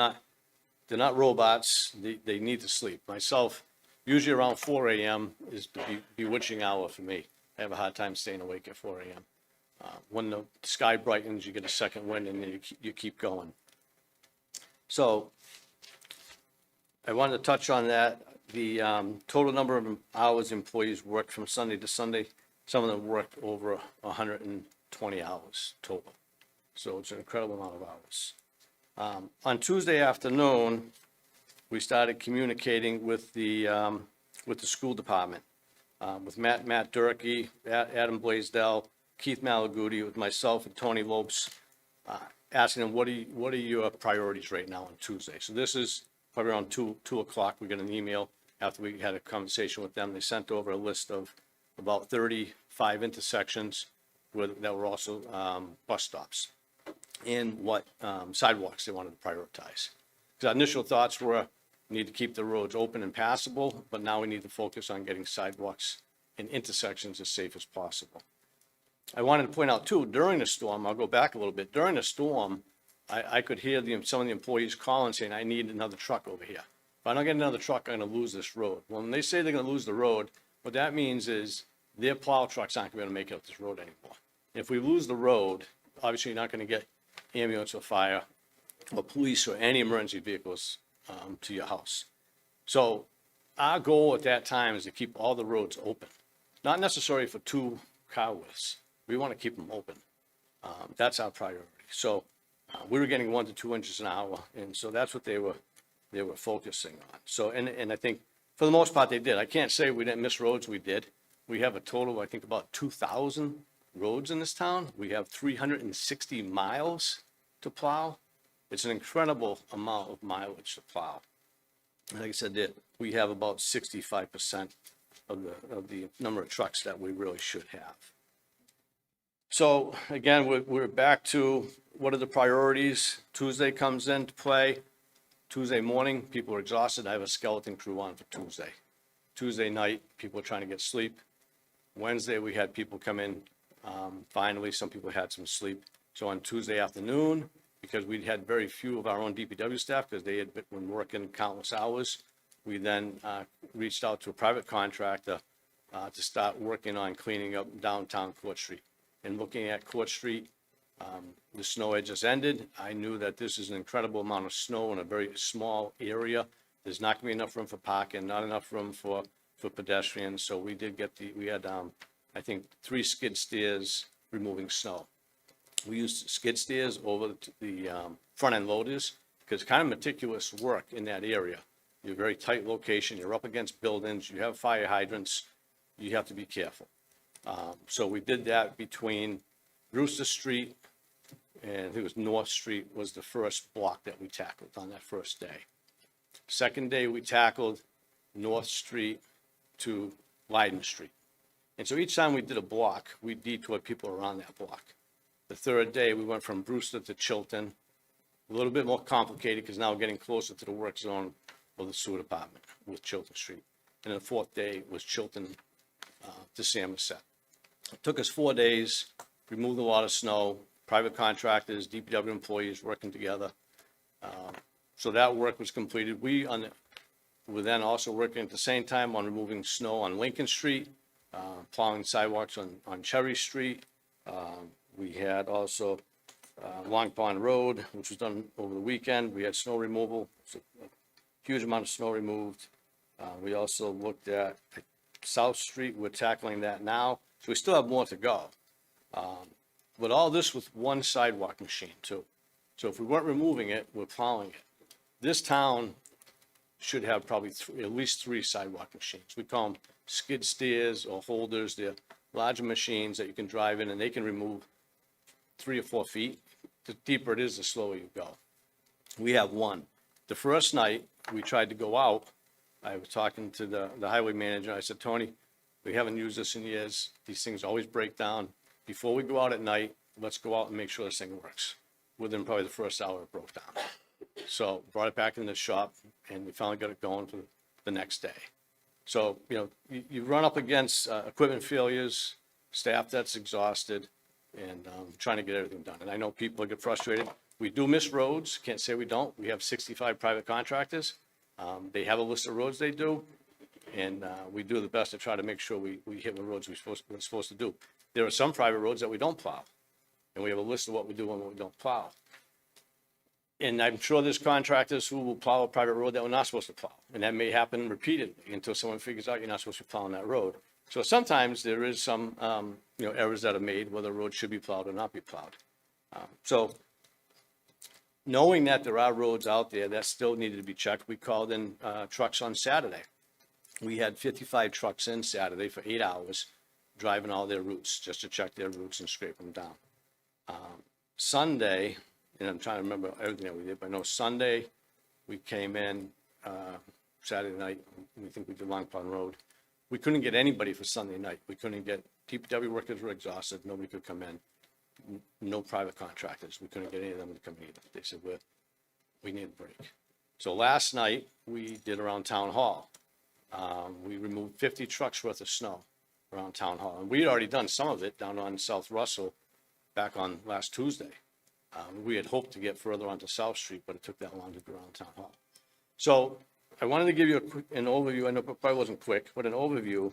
Speaker 10: not robots. They need to sleep. Myself, usually around 4 a.m. is the bewitching hour for me. I have a hard time staying awake at 4 a.m. When the sky brightens, you get a second wind, and then you keep going. So I wanted to touch on that. The total number of hours employees worked from Sunday to Sunday, some of them worked over 120 hours total. So it's an incredible amount of hours. On Tuesday afternoon, we started communicating with the school department, with Matt Durkee, Adam Blaisdell, Keith Malaguti, with myself and Tony Lopes, asking them, what are your priorities right now on Tuesday? So this is probably around 2 o'clock. We got an email after we had a conversation with them. They sent over a list of about 35 intersections that were also bus stops, and what sidewalks they wanted to prioritize. Because our initial thoughts were, we need to keep the roads open and passable, but now we need to focus on getting sidewalks and intersections as safe as possible. I wanted to point out too, during the storm, I'll go back a little bit, during the storm, I could hear some of the employees calling saying, I need another truck over here. If I don't get another truck, I'm gonna lose this road. Well, when they say they're gonna lose the road, what that means is their plow trucks aren't gonna be able to make it up this road anymore. If we lose the road, obviously you're not gonna get ambulance or fire or police or any emergency vehicles to your house. So our goal at that time is to keep all the roads open, not necessarily for 2 car widths. We want to keep them open. That's our priority. So we were getting 1 to 2 inches an hour, and so that's what they were focusing on. So, and I think for the most part they did. I can't say we didn't miss roads. We did. We have a total, I think, about 2,000 roads in this town. We have 360 miles to plow. It's an incredible amount of mileage to plow. And like I said, we have about 65% of the number of trucks that we really should have. So again, we're back to what are the priorities? Tuesday comes into play. Tuesday morning, people are exhausted. I have a skeleton crew on for Tuesday. Tuesday night, people are trying to get sleep. Wednesday, we had people come in. Finally, some people had some sleep. So on Tuesday afternoon, because we had very few of our own DPW staff because they had been working countless hours, we then reached out to a private contractor to start working on cleaning up downtown Court Street. And looking at Court Street, the snow had just ended. I knew that this is an incredible amount of snow in a very small area. There's not gonna be enough room for parking, not enough room for pedestrians. So we did get we had, I think, 3 skid steers removing snow. We used skid steers over the front end loaders because it's kind of meticulous work in that area. You're a very tight location. You're up against buildings. You have fire hydrants. You have to be careful. So we did that between Brewster Street and I think it was North Street was the first block that we tackled on that first day. Second day, we tackled North Street to Leiden Street. And so each time we did a block, we detoured people around that block. The third day, we went from Brewster to Chilton, a little bit more complicated because now we're getting closer to the work zone of the sewer department with Chilton Street. And then the fourth day was Chilton to Samoset. It took us 4 days, removed a lot of snow, private contractors, DPW employees working together. So that work was completed. We were then also working at the same time on removing snow on Lincoln Street, plowing sidewalks on Cherry Street. We had also Long Pond Road, which was done over the weekend. We had snow removal, so a huge amount of snow removed. We also looked at South Street. We're tackling that now. So we still have more to go. But all this with one sidewalk machine too. So if we weren't removing it, we're plowing it. This town should have probably at least 3 sidewalk machines. We call them skid steers or holders. They're larger machines that you can drive in and they can remove 3 or 4 feet. The deeper it is, the slower you go. We have one. The first night we tried to go out, I was talking to the highway manager. I said, Tony, we haven't used this in years. These things always break down. Before we go out at night, let's go out and make sure this thing works. Within probably the first hour, it broke down. So brought it back in the shop and we finally got it going for the next day. So, you know, you run up against equipment failures, staff that's exhausted, and trying to get everything done. And I know people get frustrated. We do miss roads. Can't say we don't. We have 65 private contractors. They have a list of roads they do, and we do the best to try to make sure we hit the roads we're supposed to do. There are some private roads that we don't plow, and we have a list of what we do and what we don't plow. And I'm sure there's contractors who will plow a private road that we're not supposed to plow, and that may happen repeatedly until someone figures out you're not supposed to be plowing that road. So sometimes there is some, errors that are made whether a road should be plowed or not be plowed. So knowing that there are roads out there that still needed to be checked, we called in trucks on Saturday. We had 55 trucks in Saturday for 8 hours, driving all their routes just to check their routes and scrape them down. Sunday, and I'm trying to remember everything that we did, but I know Sunday we came in, Saturday night, we think we did Long Pond Road. we couldn't get anybody for Sunday night. We couldn't get, DPW workers were exhausted, nobody could come in. No private contractors, we couldn't get any of them to come either. They said, we need a break. So last night, we did around Town Hall. We removed 50 trucks worth of snow around Town Hall. And we had already done some of it down on South Russell back on last Tuesday. We had hoped to get further onto South Street, but it took that long to go around Town Hall. So I wanted to give you an overview. I know it probably wasn't quick, but an overview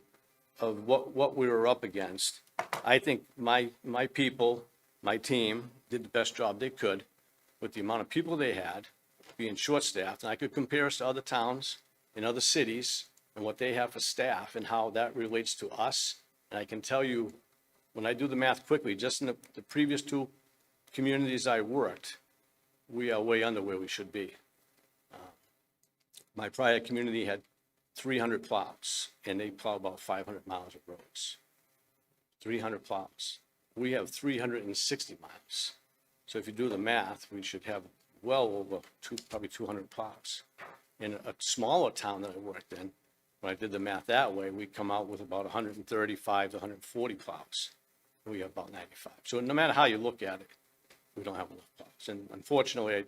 Speaker 10: of what we were up against. I think my people, my team, did the best job they could with the amount of people they had, being short-staffed. And I could compare us to other towns in other cities and what they have for staff and how that relates to us. And I can tell you, when I do the math quickly, just in the previous 2 communities I worked, we are way under where we should be. My prior community had 300 plows, and they plow about 500 miles of roads. 300 plows. We have 360 miles. So if you do the math, we should have well over probably 200 plows. In a smaller town that I worked in, when I did the math that way, we come out with about 135 to 140 plows. We have about 95. So no matter how you look at it, we don't have enough plows. And unfortunately,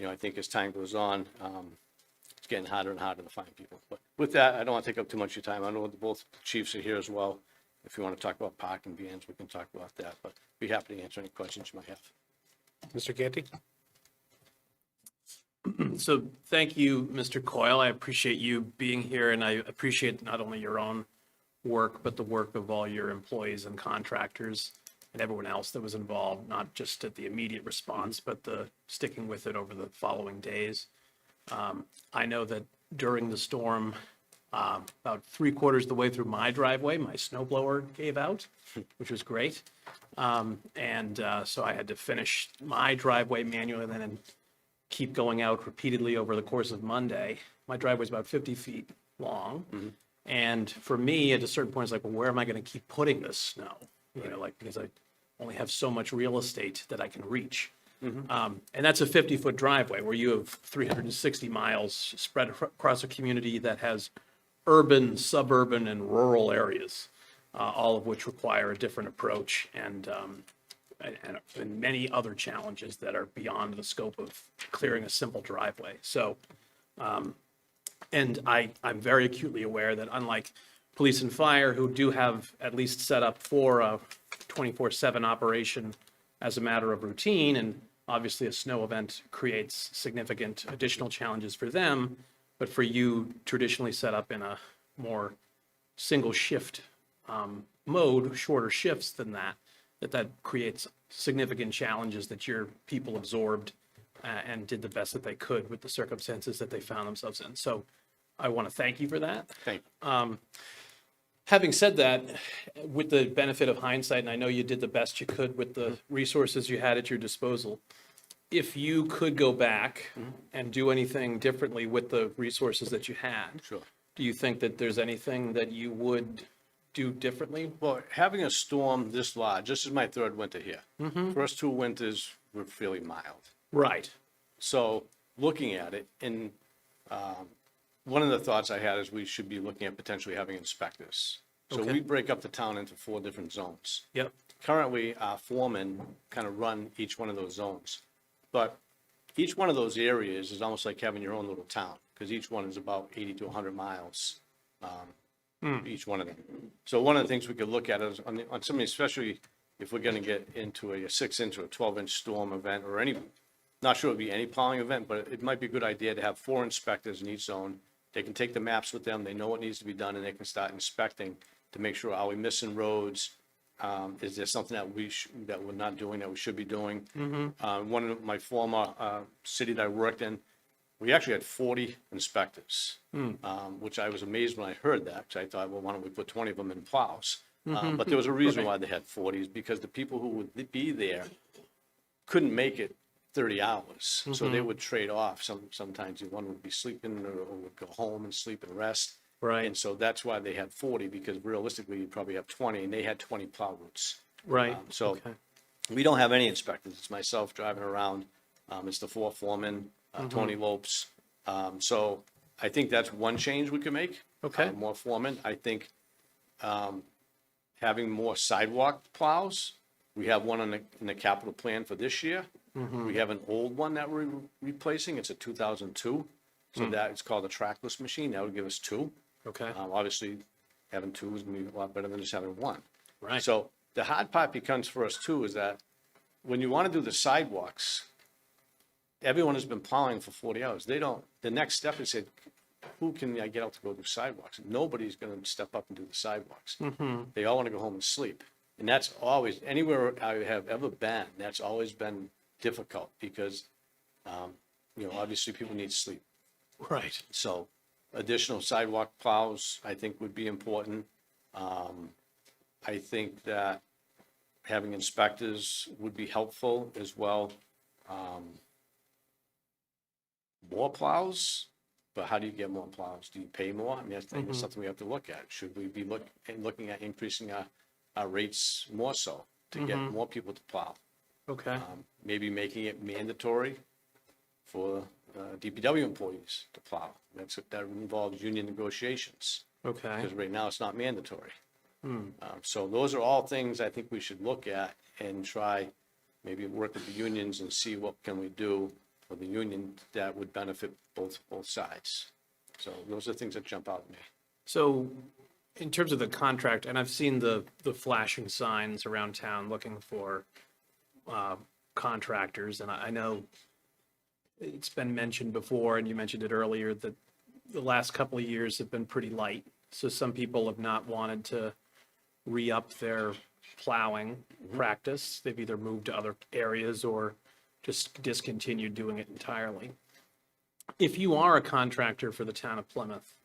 Speaker 10: I think as time goes on, it's getting harder and harder to find people. But with that, I don't want to take up too much of your time. I know that both chiefs are here as well. If you want to talk about parking bans, we can talk about that, but be happy to answer any questions you might have.
Speaker 1: Mr. Canty?
Speaker 4: So thank you, Mr. Coyle. I appreciate you being here, and I appreciate not only your own work, but the work of all your employees and contractors and everyone else that was involved, not just at the immediate response, but the sticking with it over the following days. I know that during the storm, about 3/4 of the way through my driveway, my snowblower gave out, which was great. So I had to finish my driveway manually and then keep going out repeatedly over the course of Monday. My driveway is about 50 feet long. And for me, at a certain point, it's like, well, where am I going to keep putting this snow? Because I only have so much real estate that I can reach. And that's a 50-foot driveway where you have 360 miles spread across a community that has urban, suburban, and rural areas, all of which require a different approach and many other challenges that are beyond the scope of clearing a simple driveway. So, and I'm very acutely aware that unlike police and fire, who do have at least set up for a 24/7 operation as a matter of routine, and obviously a snow event creates significant additional challenges for them, but for you traditionally set up in a more single shift mode, shorter shifts than that creates significant challenges that your people absorbed and did the best that they could with the circumstances that they found themselves in. So I want to thank you for that.
Speaker 10: Thank you.
Speaker 4: Having said that, with the benefit of hindsight, and I know you did the best you could with the resources you had at your disposal, if you could go back and do anything differently with the resources that you had,
Speaker 10: Sure.
Speaker 4: do you think that there's anything that you would do differently?
Speaker 10: Well, having a storm this large, this is my 3rd winter here. First 2 winters were fairly mild.
Speaker 4: Right.
Speaker 10: So looking at it, and one of the thoughts I had is we should be looking at potentially having inspectors. So
Speaker 4: Okay.
Speaker 10: we break up the town into 4 different zones.
Speaker 4: Yep.
Speaker 10: Currently, our foremen kind of run each one of those zones. But each one of those areas is almost like having your own little town, because each one is about 80 to 100 miles, each one of them. So one of the things we could look at is on something, especially if we're going to get into a 6-inch or a 12-inch storm event or any, not sure it would be any plowing event, but it might be a good idea to have 4 inspectors in each zone. They can take the maps with them, they know what needs to be done, and they can start inspecting to make sure, are we missing roads? Is there something that we're not doing that we should be doing? One of my former city that I worked in, we actually had 40 inspectors, which I was amazed when I heard that, because I thought, well, why don't we put 20 of them in plows? But there was a reason why they had 40, is because the people who would be there couldn't make it 30 hours. So they would trade off. Sometimes one would be sleeping or would go home and sleep and rest.
Speaker 4: Right.
Speaker 10: And so that's why they had 40, because realistically, you probably have 20, and they had 20 plow routes.
Speaker 4: Right.
Speaker 10: So
Speaker 4: Okay.
Speaker 10: we don't have any inspectors. It's myself driving around. It's the 4 foremen, Tony Lopes. So I think that's one change we could make.
Speaker 4: Okay.
Speaker 10: More foremen. I think having more sidewalk plows. We have one in the capital plan for this year. We have an old one that we're replacing. It's a 2002. So that it's called a trackless machine. That would give us two.
Speaker 4: Okay,
Speaker 10: Obviously, having two is going to be a lot better than just having one.
Speaker 4: right.
Speaker 10: So the hard part becomes for us too is that when you want to do the sidewalks, everyone has been plowing for 40 hours. The next step is, who can I get out to go do sidewalks? Nobody's going to step up and do the sidewalks. They all want to go home and sleep. And that's always, anywhere I have ever been, that's always been difficult because, obviously people need sleep.
Speaker 4: Right.
Speaker 10: So additional sidewalk plows, I think, would be important. I think that having inspectors would be helpful as well. More plows, but how do you get more plows? Do you pay more? I mean, I think that's something we have to look at. Should we be looking at increasing our rates more so to get more people to plow?
Speaker 4: Okay,
Speaker 10: Maybe making it mandatory for DPW employees to plow. That involves union negotiations,
Speaker 4: okay,
Speaker 10: because right now it's not mandatory. So those are all things I think we should look at and try, maybe work with the unions and see what can we do for the union that would benefit both sides. So those are things that jump out at me.
Speaker 4: so in terms of the contract, and I've seen the flashing signs around town looking for contractors, and I know it's been mentioned before, and you mentioned it earlier, that the last couple of years have been pretty light. So some people have not wanted to re-up their plowing practice. They've either moved to other areas or just discontinued doing it entirely. If you are a contractor for the town of Plymouth,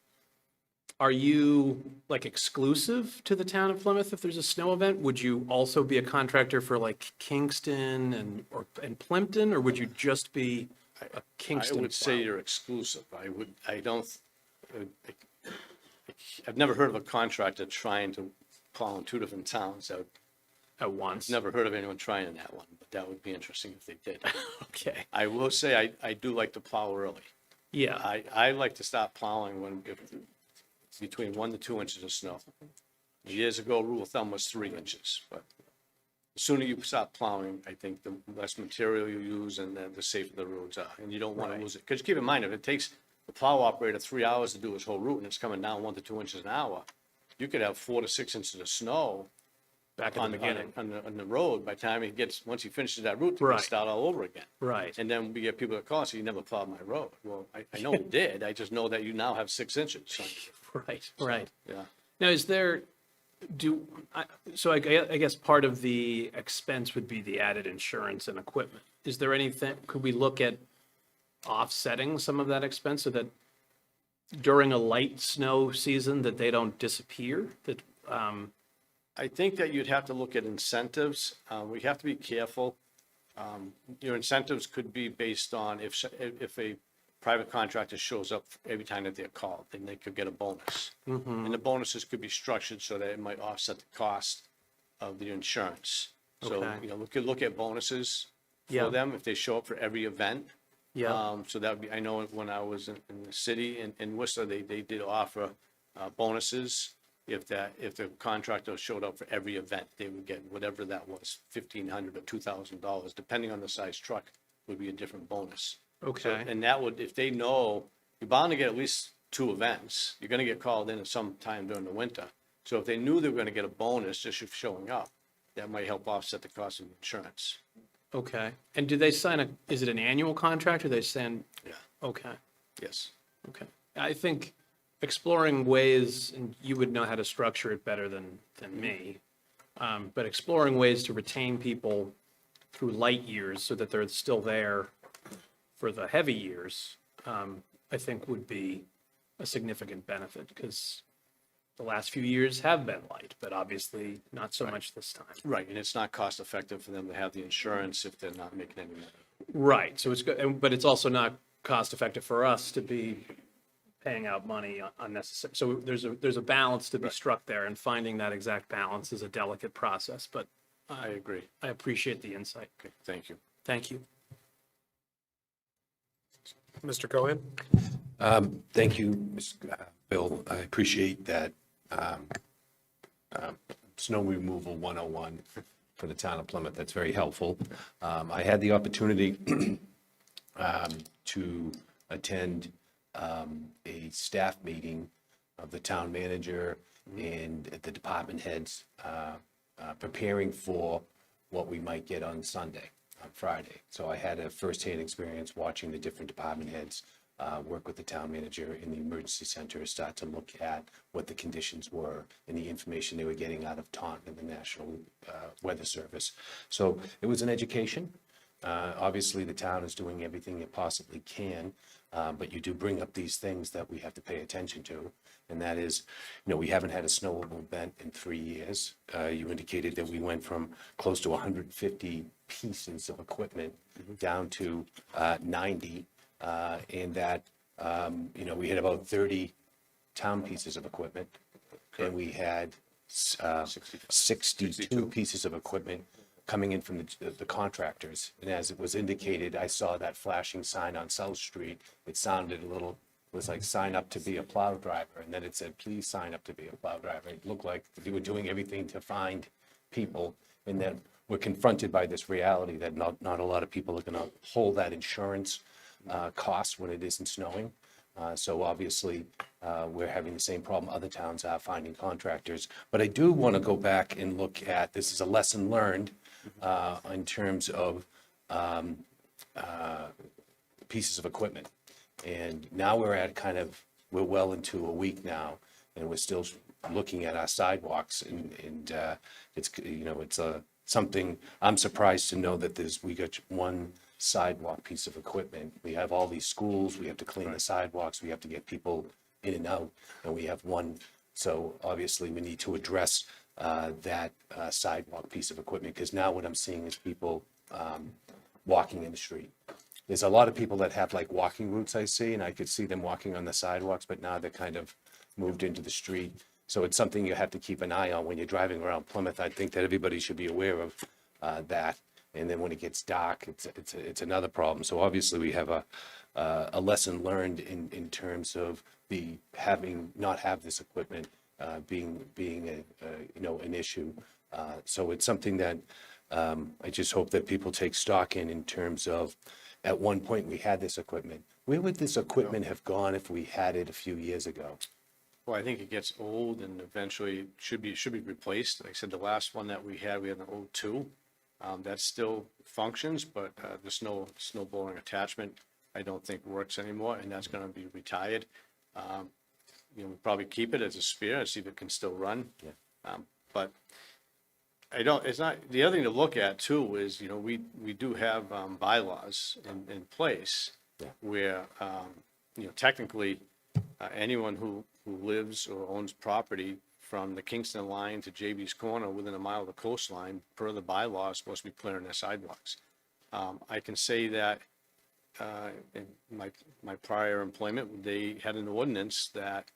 Speaker 4: are you like exclusive to the town of Plymouth if there's a snow event? Would you also be a contractor for like Kingston and Plimpton, or would you just be a Kingston?
Speaker 10: I would say
Speaker 4: plow?
Speaker 10: you're exclusive. I've never heard of a contractor trying to plow in two different towns.
Speaker 4: At once.
Speaker 10: Never heard of anyone trying in that one, but that would be interesting if they did.
Speaker 4: Okay.
Speaker 10: I will say I do like to plow early.
Speaker 4: Yeah.
Speaker 10: I like to stop plowing between 1 to 2 inches of snow. Years ago, rule of thumb was 3 inches, but the sooner you stop plowing, I think the less material you use and the safer the roads are. And you don't want to lose it. Because keep in mind, if it takes the plow operator 3 hours to do his whole route and it's coming down 1 to 2 inches an hour, you could have 4 to 6 inches of snow
Speaker 4: Back at the beginning.
Speaker 10: on the road. By the time once he finishes that route, he
Speaker 4: Right.
Speaker 10: can start all over again.
Speaker 4: Right.
Speaker 10: And then we get people that call, so you never plowed my road. Well, I know we did. I just know that you now have 6 inches.
Speaker 4: Right. Right.
Speaker 10: Yeah.
Speaker 4: Now, is there, I guess part of the expense would be the added insurance and equipment. Is there anything, could we look at offsetting some of that expense so that during a light snow season that they don't disappear? That,
Speaker 10: I think that you'd have to look at incentives. We have to be careful. Your incentives could be based on if a private contractor shows up every time that they're called, then they could get a bonus. And the bonuses could be structured so that it might offset the cost of the insurance. So,
Speaker 4: Okay.
Speaker 10: we could look at bonuses
Speaker 4: Yeah.
Speaker 10: for them if they show up for every event.
Speaker 4: yeah,
Speaker 10: So that would be, I know when I was in the city in Worcester, they did offer bonuses. If the contractor showed up for every event, they would get whatever that was, $1,500 or $2,000, depending on the size truck, would be a different bonus. So,
Speaker 4: okay,
Speaker 10: and that would, if they know, you're bound to get at least 2 events, you're gonna get called in at some time during the winter. So if they knew they were gonna get a bonus just for showing up, that might help offset the cost of the insurance.
Speaker 4: okay. And do they sign is it an annual contract or they send?
Speaker 10: Yeah.
Speaker 4: Okay.
Speaker 10: Yes.
Speaker 4: Okay. I think exploring ways, and you would know how to structure it better than me, but exploring ways to retain people through light years so that they're still there for the heavy years, I think would be a significant benefit because the last few years have been light, but obviously not so much this time.
Speaker 10: Right, and it's not cost effective for them to have the insurance if they're not making any money.
Speaker 4: Right. So it's good, but it's also not cost effective for us to be paying out money unnecessary. So there's a balance to be struck there, and finding that exact balance is a delicate process, but
Speaker 10: I agree.
Speaker 4: I appreciate the insight.
Speaker 10: Okay, thank you.
Speaker 4: Thank you.
Speaker 1: Mr. Cohen?
Speaker 5: Thank you, Bill. I appreciate that Snow Removal 101 for the town of Plymouth. That's very helpful. I had the opportunity to attend a staff meeting of the town manager and the department heads preparing for what we might get on Sunday, on Friday. So I had a firsthand experience watching the different department heads work with the town manager in the emergency center, start to look at what the conditions were and the information they were getting out of Taunton and the National Weather Service. So it was an education. Obviously, the town is doing everything it possibly can, but you do bring up these things that we have to pay attention to. And that is, we haven't had a snowmobile event in 3 years. You indicated that we went from close to 150 pieces of equipment down to 90, and that, we had about 30 town pieces of equipment, and we had 62 pieces of equipment coming in from the contractors. And as it was indicated, I saw that flashing sign on South Street. It sounded a little, it was like, sign up to be a plow driver. And then it said, please sign up to be a plow driver. It looked like they were doing everything to find people. And then we're confronted by this reality that not a lot of people are going to hold that insurance cost when it isn't snowing. So obviously, we're having the same problem other towns are finding contractors. But I do want to go back and look at, this is a lesson learned in terms of pieces of equipment. And now we're at we're well into a week now, and we're still looking at our sidewalks. And it's, it's something, I'm surprised to know that we got one sidewalk piece of equipment. We have all these schools, we have to clean the sidewalks, we have to get people in and out, and we have one. So obviously we need to address that sidewalk piece of equipment, because now what I'm seeing is people walking in the street. There's a lot of people that have like walking routes I see, and I could see them walking on the sidewalks, but now they're kind of moved into the street. So it's something you have to keep an eye on when you're driving around Plymouth. I think that everybody should be aware of that. And then when it gets dark, it's another problem. So obviously we have a lesson learned in terms of not have this equipment being an issue. So it's something that I just hope that people take stock in terms of, at one point we had this equipment. Where would this equipment have gone if we had it a few years ago?
Speaker 10: Well, I think it gets old and eventually should be replaced. Like I said, the last one that we had an 02. That still functions, but the snow blowing attachment, I don't think works anymore, and that's going to be retired. We'll probably keep it as a spare and see if it can still run.
Speaker 5: Yeah.
Speaker 10: But it's not, the other thing to look at too is, we do have bylaws in place where, technically anyone who lives or owns property from the Kingston line to JB's Corner within a mile of the coastline, per the bylaw, is supposed to be clearing their sidewalks. I can say that in my prior employment, they had an ordinance that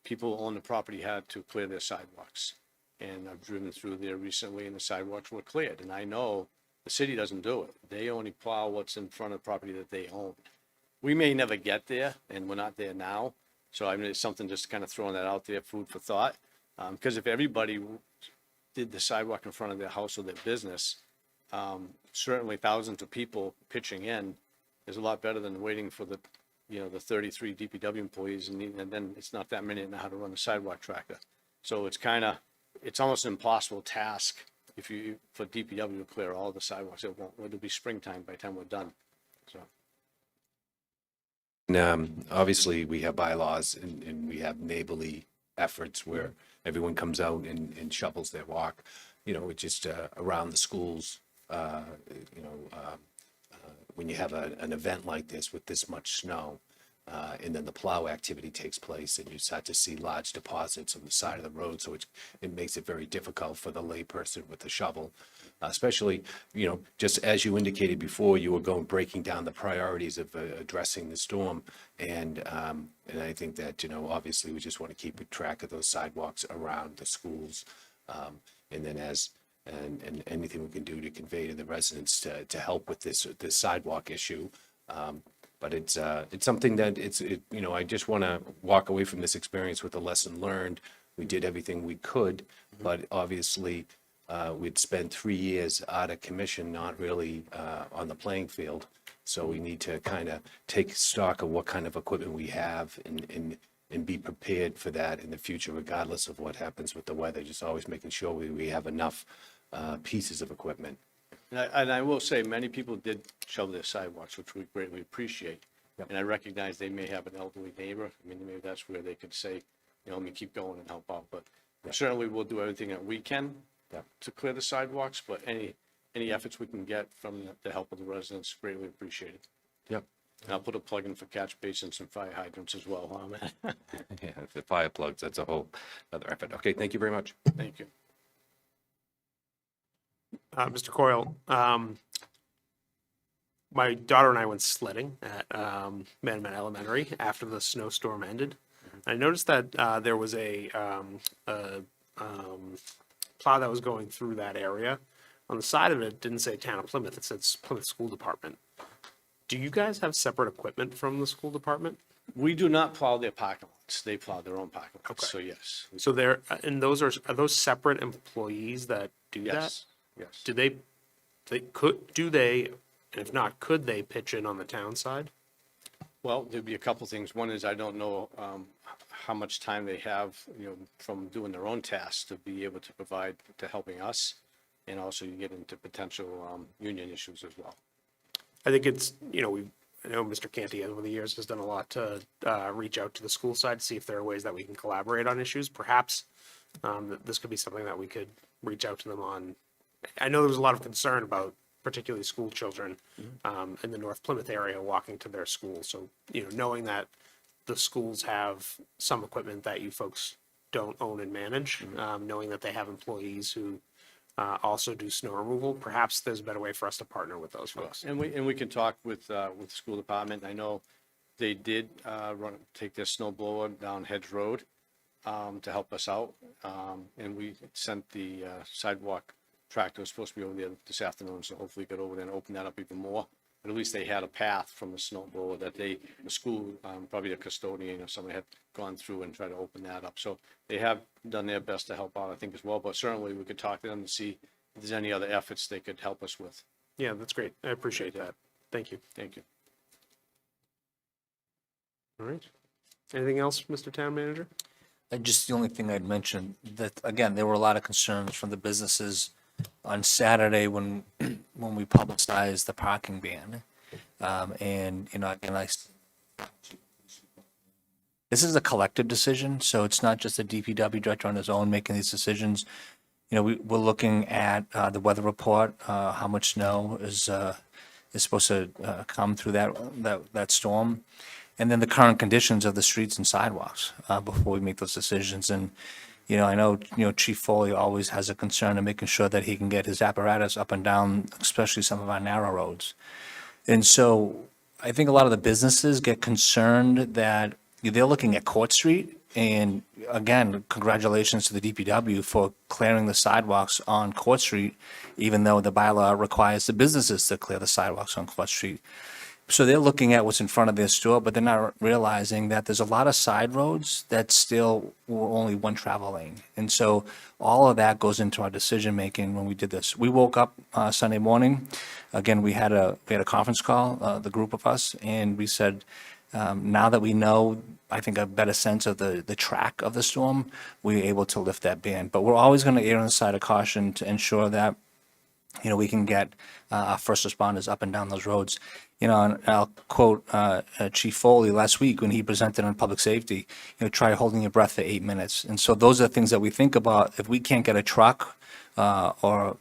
Speaker 10: people who own the property had to clear their sidewalks. And I've driven through there recently, and the sidewalks were cleared. And I know the city doesn't do it. They only plow what's in front of the property that they own. We may never get there, and we're not there now. So it's something just kind of throwing that out there, food for thought. Because if everybody did the sidewalk in front of their house or their business, certainly thousands of people pitching in is a lot better than waiting for the 33 DPW employees, and then it's not that many that know how to run the sidewalk tractor. So it's almost an impossible task for DPW to clear all the sidewalks. It'll be springtime by the time we're done. So.
Speaker 5: Obviously, we have bylaws and we have neighborly efforts where everyone comes out and shovels their walk. It's just around the schools, when you have an event like this with this much snow, and then the plow activity takes place and you start to see large deposits on the side of the road. So it makes it very difficult for the layperson with the shovel, especially, just as you indicated before, you were breaking down the priorities of addressing the storm. And I think that, obviously we just want to keep track of those sidewalks around the schools. And then and anything we can do to convey to the residents to help with this sidewalk issue. But it's something that I just want to walk away from this experience with a lesson learned We did everything we could, but obviously, we'd spent 3 years out of commission, not really on the playing field. So we need to kind of take stock of what kind of equipment we have and be prepared for that in the future, regardless of what happens with the weather. Just always making sure we have enough pieces of equipment.
Speaker 10: And I will say, many people did shovel their sidewalks, which we greatly appreciate. And I recognize they may have an elderly neighbor. I mean, maybe that's where they could say, you know, let me keep going and help out. But certainly we'll do everything that we can to clear the sidewalks, but any efforts we can get from the help of the residents, greatly appreciated.
Speaker 5: Yep.
Speaker 10: And I'll put a plug in for catch basins and fire hydrants as well, huh, man?
Speaker 5: Yeah, the fire plugs, that's a whole other effort. Okay, thank you very much.
Speaker 10: Thank you.
Speaker 1: Mr. Coyle, my daughter and I went sledding at Manman Elementary after the snowstorm ended. I noticed that there was a plow that was going through that area. On the side of it, it didn't say Town of Plymouth, it said Plymouth School Department. Do you guys have separate equipment from the school department?
Speaker 10: We do not plow their parking lots. They plow their own parking lots.
Speaker 1: Okay.
Speaker 10: So yes,
Speaker 1: So there, and those are those separate employees that do that?
Speaker 10: yes, yes.
Speaker 1: Do and if not, could they pitch in on the town side?
Speaker 10: Well, there'd be a couple things. One is I don't know how much time they have, you know, from doing their own tasks to be able to provide to helping us. And also you get into potential union issues as well.
Speaker 1: I think it's, you know, I know Mr. Canty over the years has done a lot to reach out to the school side to see if there are ways that we can collaborate on issues. Perhaps this could be something that we could reach out to them on. I know there was a lot of concern about particularly school children in the North Plymouth area walking to their school. So, you know, knowing that the schools have some equipment that you folks don't own and manage, knowing that they have employees who also do snow removal, perhaps there's a better way for us to partner with those folks.
Speaker 10: And we can talk with the school department. I know they did take their snow blower down Hedge Road to help us out. And we sent the sidewalk tractor, was supposed to be over there this afternoon, so hopefully get over there and open that up even more. But at least they had a path from the snow blower that the school, probably a custodian or somebody had gone through and tried to open that up. So they have done their best to help out, I think, as well. But certainly we could talk to them to see if there's any other efforts they could help us with.
Speaker 1: Yeah, that's great. I appreciate that. Thank you.
Speaker 10: Thank you.
Speaker 1: All right. Anything else, Mr. Town Manager?
Speaker 9: Just the only thing I'd mention that, again, there were a lot of concerns from the businesses on Saturday when we publicized the parking ban. And, you know, again, this is a collective decision, so it's not just the DPW director on his own making these decisions. You know, we're looking at the weather report, how much snow is supposed to come through that storm, and then the current conditions of the streets and sidewalks before we make those decisions. And you know, I know, you know, Chief Foley always has a concern of making sure that he can get his apparatus up and down, especially some of our narrow roads. And so I think a lot of the businesses get concerned that they're looking at Court Street. And again, congratulations to the DPW for clearing the sidewalks on Court Street, even though the bylaw requires the businesses to clear the sidewalks on Court Street. So they're looking at what's in front of their store, but they're not realizing that there's a lot of side roads that still were only one travel lane. And so all of that goes into our decision-making when we did this. We woke up Sunday morning. Again, we had a conference call, the group of us, and we said, now that we know, I think, a better sense of the track of the storm, we're able to lift that ban. But we're always going to err on the side of caution to ensure that, you know, we can get our first responders up and down those roads. You know, and I'll quote Chief Foley last week when he presented on public safety, you know, try holding your breath for 8 minutes. And so those are things that we think about. If we can't get a truck or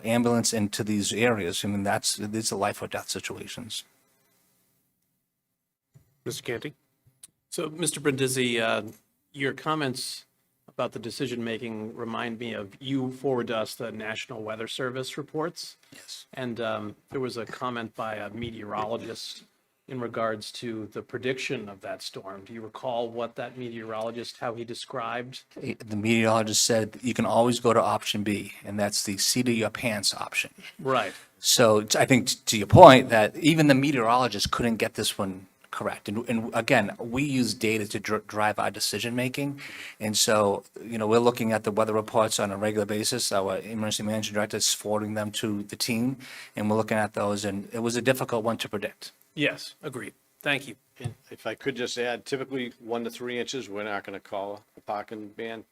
Speaker 9: ambulance into these areas, I mean, these are life or death situations.
Speaker 1: Mr. Canty?
Speaker 4: So, Mr. Brindisi, your comments about the decision-making remind me of, you forward to us the National Weather Service reports.
Speaker 9: Yes.
Speaker 4: And there was a comment by a meteorologist in regards to the prediction of that storm. Do you recall what that meteorologist, how he described?
Speaker 9: The meteorologist said you can always go to option B, and that's the seat of your pants option.
Speaker 4: Right.
Speaker 9: So I think to your point that even the meteorologist couldn't get this one Correct. And again, we use data to drive our decision-making. And so, we're looking at the weather reports on a regular basis. Our emergency management director is forwarding them to the team, and we're looking at those, and it was a difficult one to predict.
Speaker 4: Yes, agreed. Thank you.
Speaker 10: And if I could just add, typically 1 to 3 inches, we're not going to call a parking ban.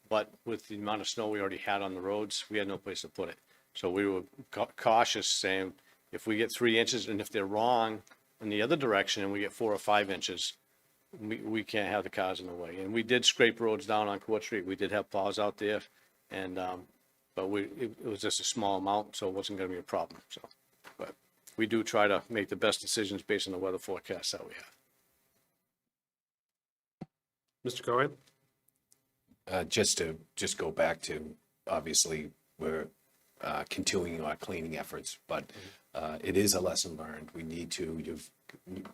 Speaker 10: But with the amount of snow we already had on the roads, we had no place to put it. So we were cautious, saying if we get 3 inches and if they're wrong in the other direction and we get 4 or 5 inches, we can't have the cars in the way. And we did scrape roads down on Court Street. We did have plows out there, and but it was just a small amount, so it wasn't going to be a problem. So, but we do try to make the best decisions based on the weather forecast that we have.
Speaker 1: Mr. Cohen?
Speaker 5: Just go back to, obviously, we're continuing our cleaning efforts, but it is a lesson learned. We need to, you've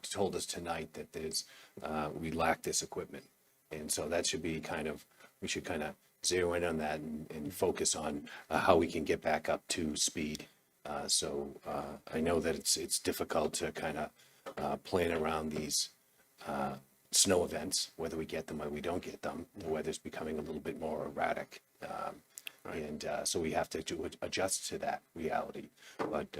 Speaker 5: told us tonight that we lack this equipment. And so that should be we should kind of zero in on that and focus on how we can get back up to speed. So I know that it's difficult to kind of plan around these snow events, whether we get them or we don't get them. The weather's becoming a little bit more erratic. And so we have to adjust to that reality. But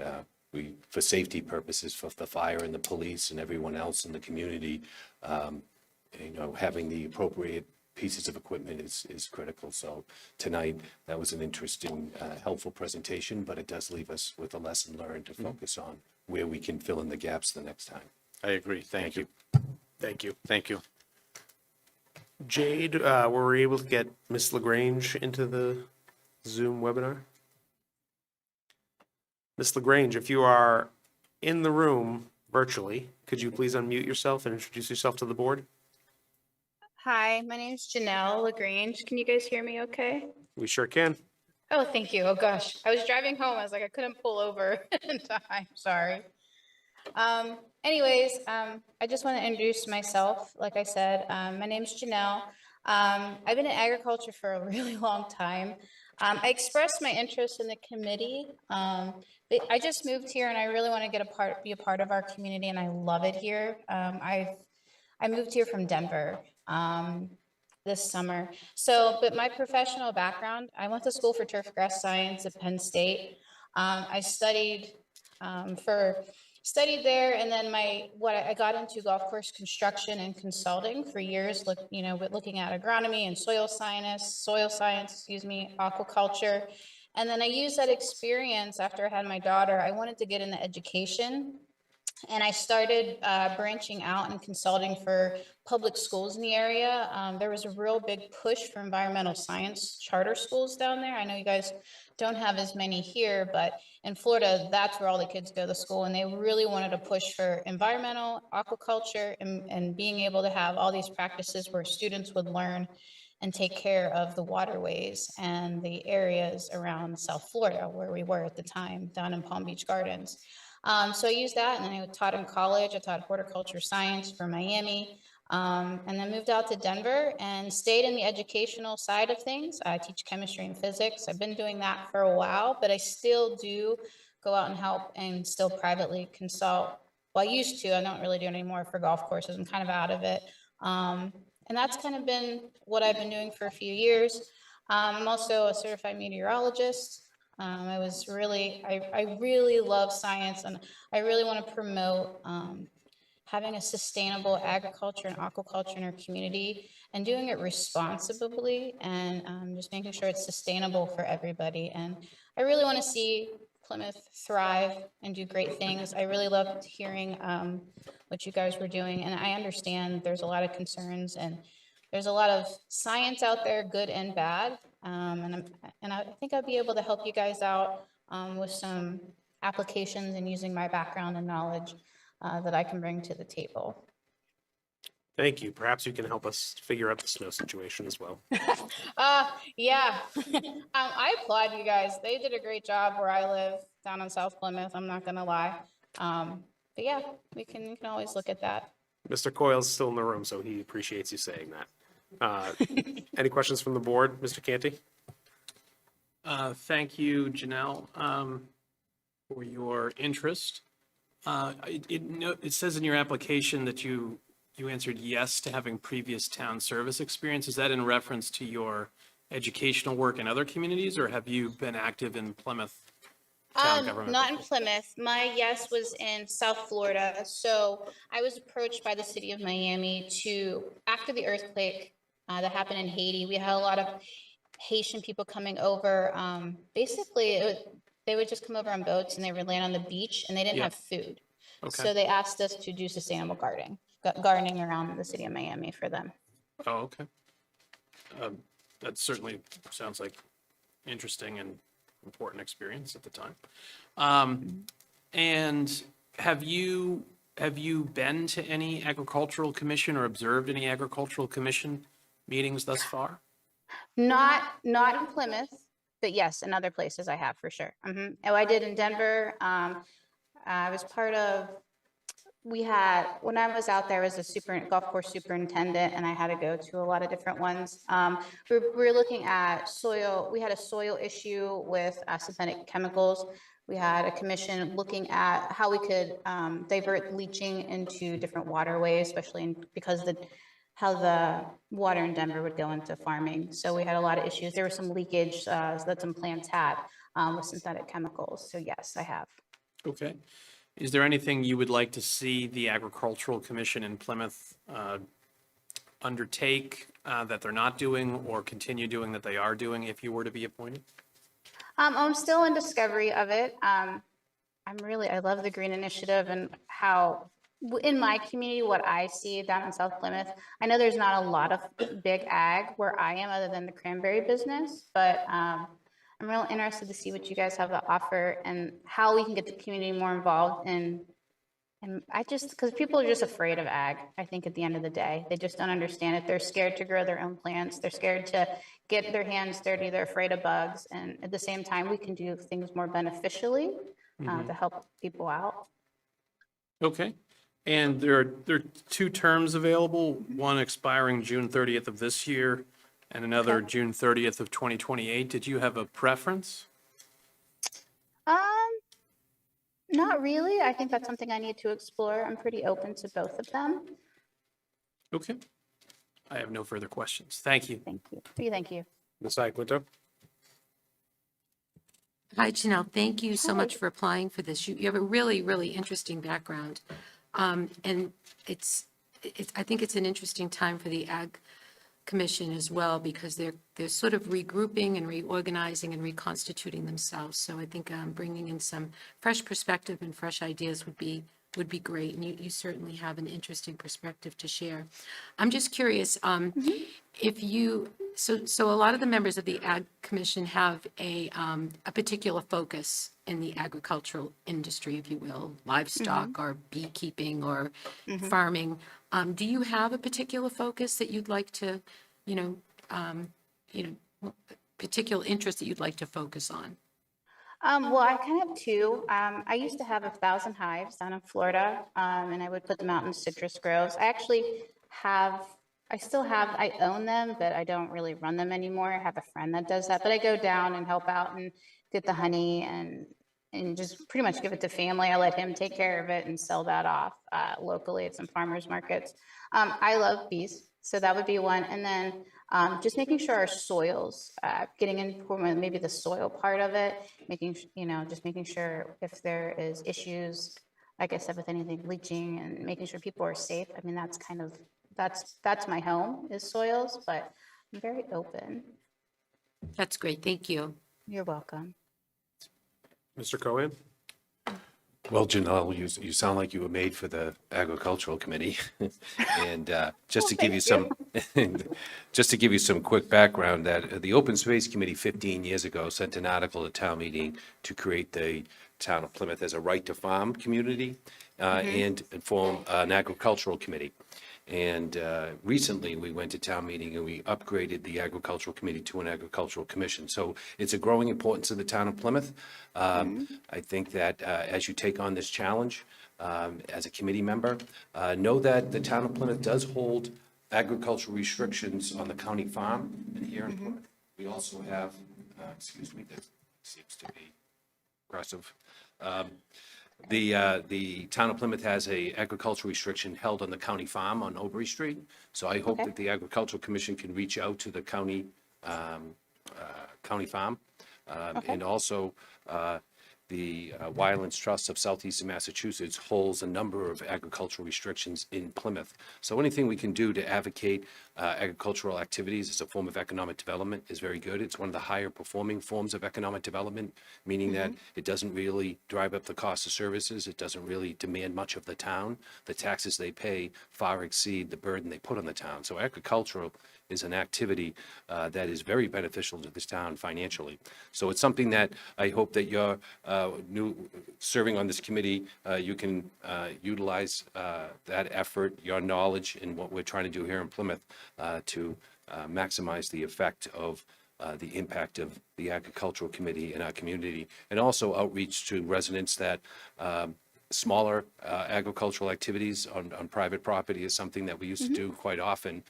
Speaker 5: for safety purposes, for the fire and the police and everyone else in the community, having the appropriate pieces of equipment is critical. So tonight, that was an interesting, helpful presentation, but it does leave us with a lesson learned to focus on where we can fill in the gaps the next time.
Speaker 10: I agree. Thank you.
Speaker 1: Thank you.
Speaker 10: Thank you.
Speaker 1: Jade, were we able to get Ms. LaGrange into the Zoom webinar? Ms. LaGrange, if you are in the room virtually, could you please unmute yourself and introduce yourself to the board?
Speaker 11: Hi, my name is Janelle LaGrange. Can you guys hear me okay?
Speaker 1: We sure can.
Speaker 11: Oh, thank you. Oh, gosh. I was driving home. I was like, I couldn't pull over in time. Sorry. I just want to introduce myself. Like I said, my name is Janelle. I've been in agriculture for a really long time. I expressed my interest in the committee. I just moved here and I really want to be a part of our community, and I love it here. I moved here from Denver this summer. But my professional background, I went to school for turf grass science at Penn State. I studied there, and then I got into golf course construction and consulting for years, looking at agronomy and soil science, aquaculture. And then I used that experience after I had my daughter. I wanted to get into education, and I started branching out and consulting for public schools in the area. There was a real big push for environmental science charter schools down there. I know you guys don't have as many here, but in Florida, that's where all the kids go to school. And they really wanted to push for environmental, aquaculture, and being able to have all these practices where students would learn and take care of the waterways and the areas around South Florida, where we were at the time, down in Palm Beach Gardens. So I used that, and then I taught in college. I taught horticulture science for Miami, and then moved out to Denver and stayed in the educational side of things. I teach chemistry and physics. I've been doing that for a while, but I still do go out and help and still privately consult. Well, I used to. I don't really do it anymore for golf courses. I'm kind of out of it. And that's kind of been what I've been doing for a few years. I'm also a certified meteorologist. I really love science, and I really want to promote having a sustainable agriculture and aquaculture in our community, and doing it responsibly, and just making sure it's sustainable for everybody. And I really want to see Plymouth thrive and do great things. I really loved hearing what you guys were doing, and I understand there's a lot of concerns, and there's a lot of science out there, good and bad. And I think I'd be able to help you guys out with some applications and using my background and knowledge that I can bring to the table.
Speaker 1: Thank you. Perhaps you can help us figure out the snow situation as well.
Speaker 11: Yeah. I applaud you guys. They did a great job where I live down in South Plymouth. I'm not gonna lie. But yeah, you can always look at that.
Speaker 1: Mr. Coyle's still in the room, so he appreciates you saying that. Any questions from the board? Mr. Canty?
Speaker 4: Thank you, Janelle, for your interest. It says in your application that you answered yes to having previous town service experience. Is that in reference to your educational work in other communities, or have you been active in Plymouth town government?
Speaker 11: Not in Plymouth. My yes was in South Florida. So I was approached by the city of Miami after the earthquake that happened in Haiti, we had a lot of Haitian people coming over. They would just come over on boats and they would land on the beach and they didn't
Speaker 4: Yeah.
Speaker 11: have food.
Speaker 4: Okay.
Speaker 11: So they asked us to do sustainable gardening around the city of Miami for them.
Speaker 4: Oh, okay. That certainly sounds like interesting and important experience at the time. And have you been to any agricultural commission or observed any agricultural commission meetings thus far?
Speaker 11: Not in Plymouth, but yes, in other places I have for sure. Oh, I did in Denver. I was part of, when I was out there, I was a golf course superintendent and I had to go to a lot of different ones. We were looking at soil. We had a soil issue with synthetic chemicals. We had a commission looking at how we could divert leaching into different waterways, especially because how the water in Denver would go into farming. So we had a lot of issues. There was some leakage that some plants had with synthetic chemicals. So yes, I have.
Speaker 4: Okay. Is there anything you would like to see the Agricultural Commission in Plymouth undertake that they're not doing or continue doing that they are doing if you were to be appointed?
Speaker 11: I'm still in discovery of it. I love the Green Initiative and how, in my community, what I see down in South Plymouth, I know there's not a lot of big ag where I am other than the cranberry business, but I'm real interested to see what you guys have to offer and how we can get the community more involved and because people are just afraid of ag, I think at the end of the day, they just don't understand it. They're scared to grow their own plants. They're scared to get their hands dirty. They're afraid of bugs. And at the same time, we can do things more beneficially to help people out.
Speaker 4: Okay. And there are 2 terms available, one expiring June 30th of this year and another
Speaker 11: Okay.
Speaker 4: June 30th of 2028. Did you have a preference?
Speaker 11: Not really. I think that's something I need to explore. I'm pretty open to both of them.
Speaker 4: Okay. I have no further questions. Thank you.
Speaker 11: Thank you. Thank you.
Speaker 1: Ms. Iaquinto?
Speaker 7: Hi, Janelle. Thank you so much for applying for this. You have a really, really interesting background. And I think it's an interesting time for the Ag Commission as well, because they're sort of regrouping and reorganizing and reconstituting themselves. So I think bringing in some fresh perspective and fresh ideas would be great. And you certainly have an interesting perspective to share. I'm just curious, if you, so a lot of the members of the Ag Commission have a particular focus in the agricultural industry, if you will, livestock or beekeeping or farming. Do you have a particular focus that you'd like to, particular interest that you'd like to focus on?
Speaker 11: Well, I kind of have 2. I used to have 1,000 hives down in Florida, and I would put them out in citrus groves. I own them, but I don't really run them anymore. I have a friend that does that, but I go down and help out and get the honey and just pretty much give it to family. I let him take care of it and sell that off locally at some farmers markets. I love bees, so that would be one. And then just making sure our soils, getting into maybe the soil part of it, just making sure if there is issues, like I said, with anything leaching and making sure people are safe. I mean, that's my home is soils, but I'm very open.
Speaker 7: That's great. Thank you.
Speaker 11: You're welcome.
Speaker 1: Mr. Cohen?
Speaker 5: Well, Janelle, you sound like you were made for the agricultural committee. And just to give you some, just to give you some quick background, that the Open Space Committee 15 years ago sent an article to town meeting to create the town of Plymouth as a right to farm community and form an agricultural committee. And recently, we went to town meeting and we upgraded the agricultural committee to an agricultural commission. So it's a growing importance to the town of Plymouth. I think that as you take on this challenge as a committee member, know that the town of Plymouth does hold agricultural restrictions on the county farm and here in Plymouth. We also have, excuse me, that seems to be aggressive. The town of Plymouth has a agricultural restriction held on the county farm on Obery Street. So I hope
Speaker 11: Okay.
Speaker 5: that the agricultural commission can reach out to the county, county farm.
Speaker 11: Okay.
Speaker 5: And also, the Wylands Trust of Southeastern Massachusetts holds a number of agricultural restrictions in Plymouth. So anything we can do to advocate agricultural activities as a form of economic development is very good. It's one of the higher performing forms of economic development, meaning that it doesn't really drive up the cost of services. It doesn't really demand much of the town. The taxes they pay far exceed the burden they put on the town. So agricultural is an activity that is very beneficial to this town financially. So it's something that I hope that you're serving on this committee, you can utilize that effort, your knowledge in what we're trying to do here in Plymouth to maximize the effect of the impact of the agricultural committee in our community, and also outreach to residents that smaller agricultural activities on private property is something that we used to do quite often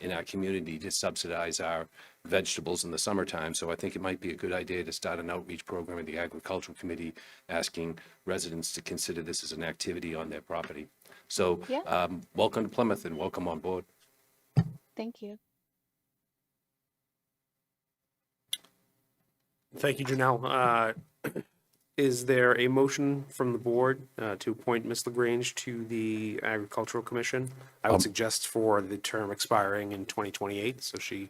Speaker 5: in our community to subsidize our vegetables in the summertime. So I think it might be a good idea to start an outreach program in the agricultural committee, asking residents to consider this as an activity on their property. So
Speaker 11: Yeah.
Speaker 5: welcome to Plymouth and welcome on board.
Speaker 11: Thank you.
Speaker 1: Thank you, Janelle. Is there a motion from the board to appoint Ms. LaGrange to the Agricultural Commission? I would suggest for the term expiring in 2028, so she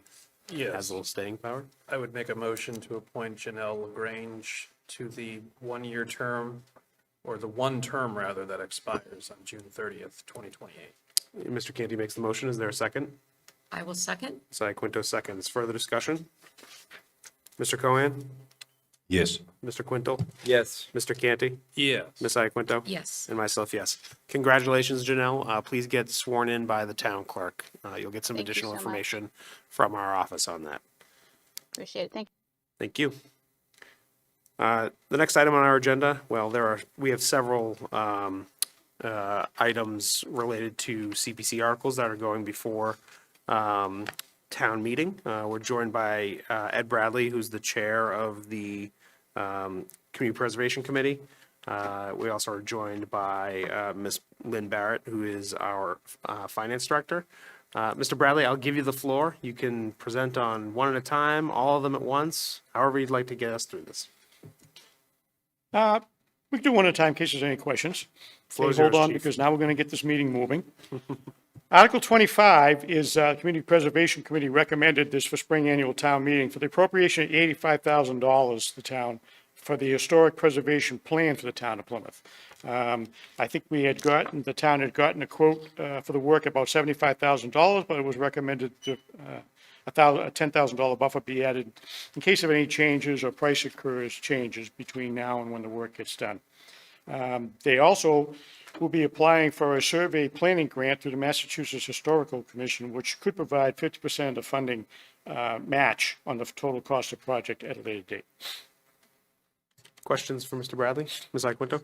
Speaker 1: has
Speaker 4: Yes,
Speaker 1: a little staying power.
Speaker 4: I would make a motion to appoint Janelle LaGrange to the one-year term, or the one term rather, that expires on June 30th, 2028.
Speaker 1: Mr. Canty makes the motion. Is there a second?
Speaker 7: I will second.
Speaker 1: Cy Quinto seconds. Further discussion? Mr. Cohen?
Speaker 8: Yes.
Speaker 1: Mr. Quinto?
Speaker 6: Yes.
Speaker 1: Mr. Canty?
Speaker 4: Yes.
Speaker 1: Ms. Iaquinto?
Speaker 7: Yes.
Speaker 1: And myself, yes. Congratulations, Janelle. Please get sworn in by the town clerk. You'll get some
Speaker 11: Thank you
Speaker 1: additional
Speaker 11: so much.
Speaker 1: information from our office on that.
Speaker 11: Appreciate it. Thank you.
Speaker 1: Thank you. The next item on our agenda, well, we have several items related to CPC articles that are going before town meeting. We're joined by Ed Bradley, who's the chair of the Community Preservation Committee. We also are joined by Ms. Lynn Barrett, who is our finance director. Mr. Bradley, I'll give you the floor. You can present on one at a time, all of them at once, however you'd like to get us through this.
Speaker 12: We can do one at a time in case there's any questions.
Speaker 1: Floor is
Speaker 12: Hold
Speaker 1: yours,
Speaker 12: on,
Speaker 1: Chief.
Speaker 12: because now we're going to get this meeting moving. Article 25 is Community Preservation Committee recommended this for spring annual town meeting for the appropriation of $85,000 to the town for the historic preservation plan for the town of Plymouth. I think the town had gotten a quote for the work about $75,000, but it was recommended to a $10,000 buffer be added in case of any changes or price occurs changes between now and when the work gets done. They also will be applying for a survey planning grant through the Massachusetts Historical Commission, which could provide 50% of the funding match on the total cost of the project at a later date.
Speaker 1: Questions for Mr. Bradley? Ms. Iaquinto?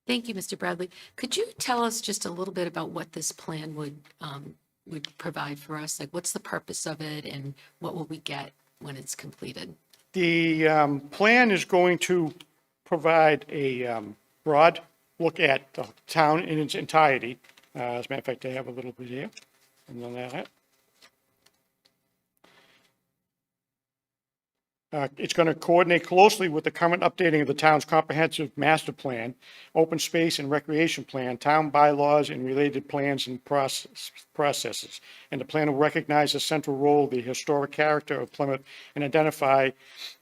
Speaker 7: Thank you, Mr. Bradley. Could you tell us just a little bit about what this plan would provide for us? Like, what's the purpose of it and what will we get when it's completed?
Speaker 12: The plan is going to provide a broad look at the town in its entirety. As a matter of fact, I have a little bit here. And then that. It's going to coordinate closely with the current updating of the town's comprehensive master plan, open space and recreation plan, town bylaws and related plans and processes. And the plan will recognize the central role of the historic character of Plymouth and identify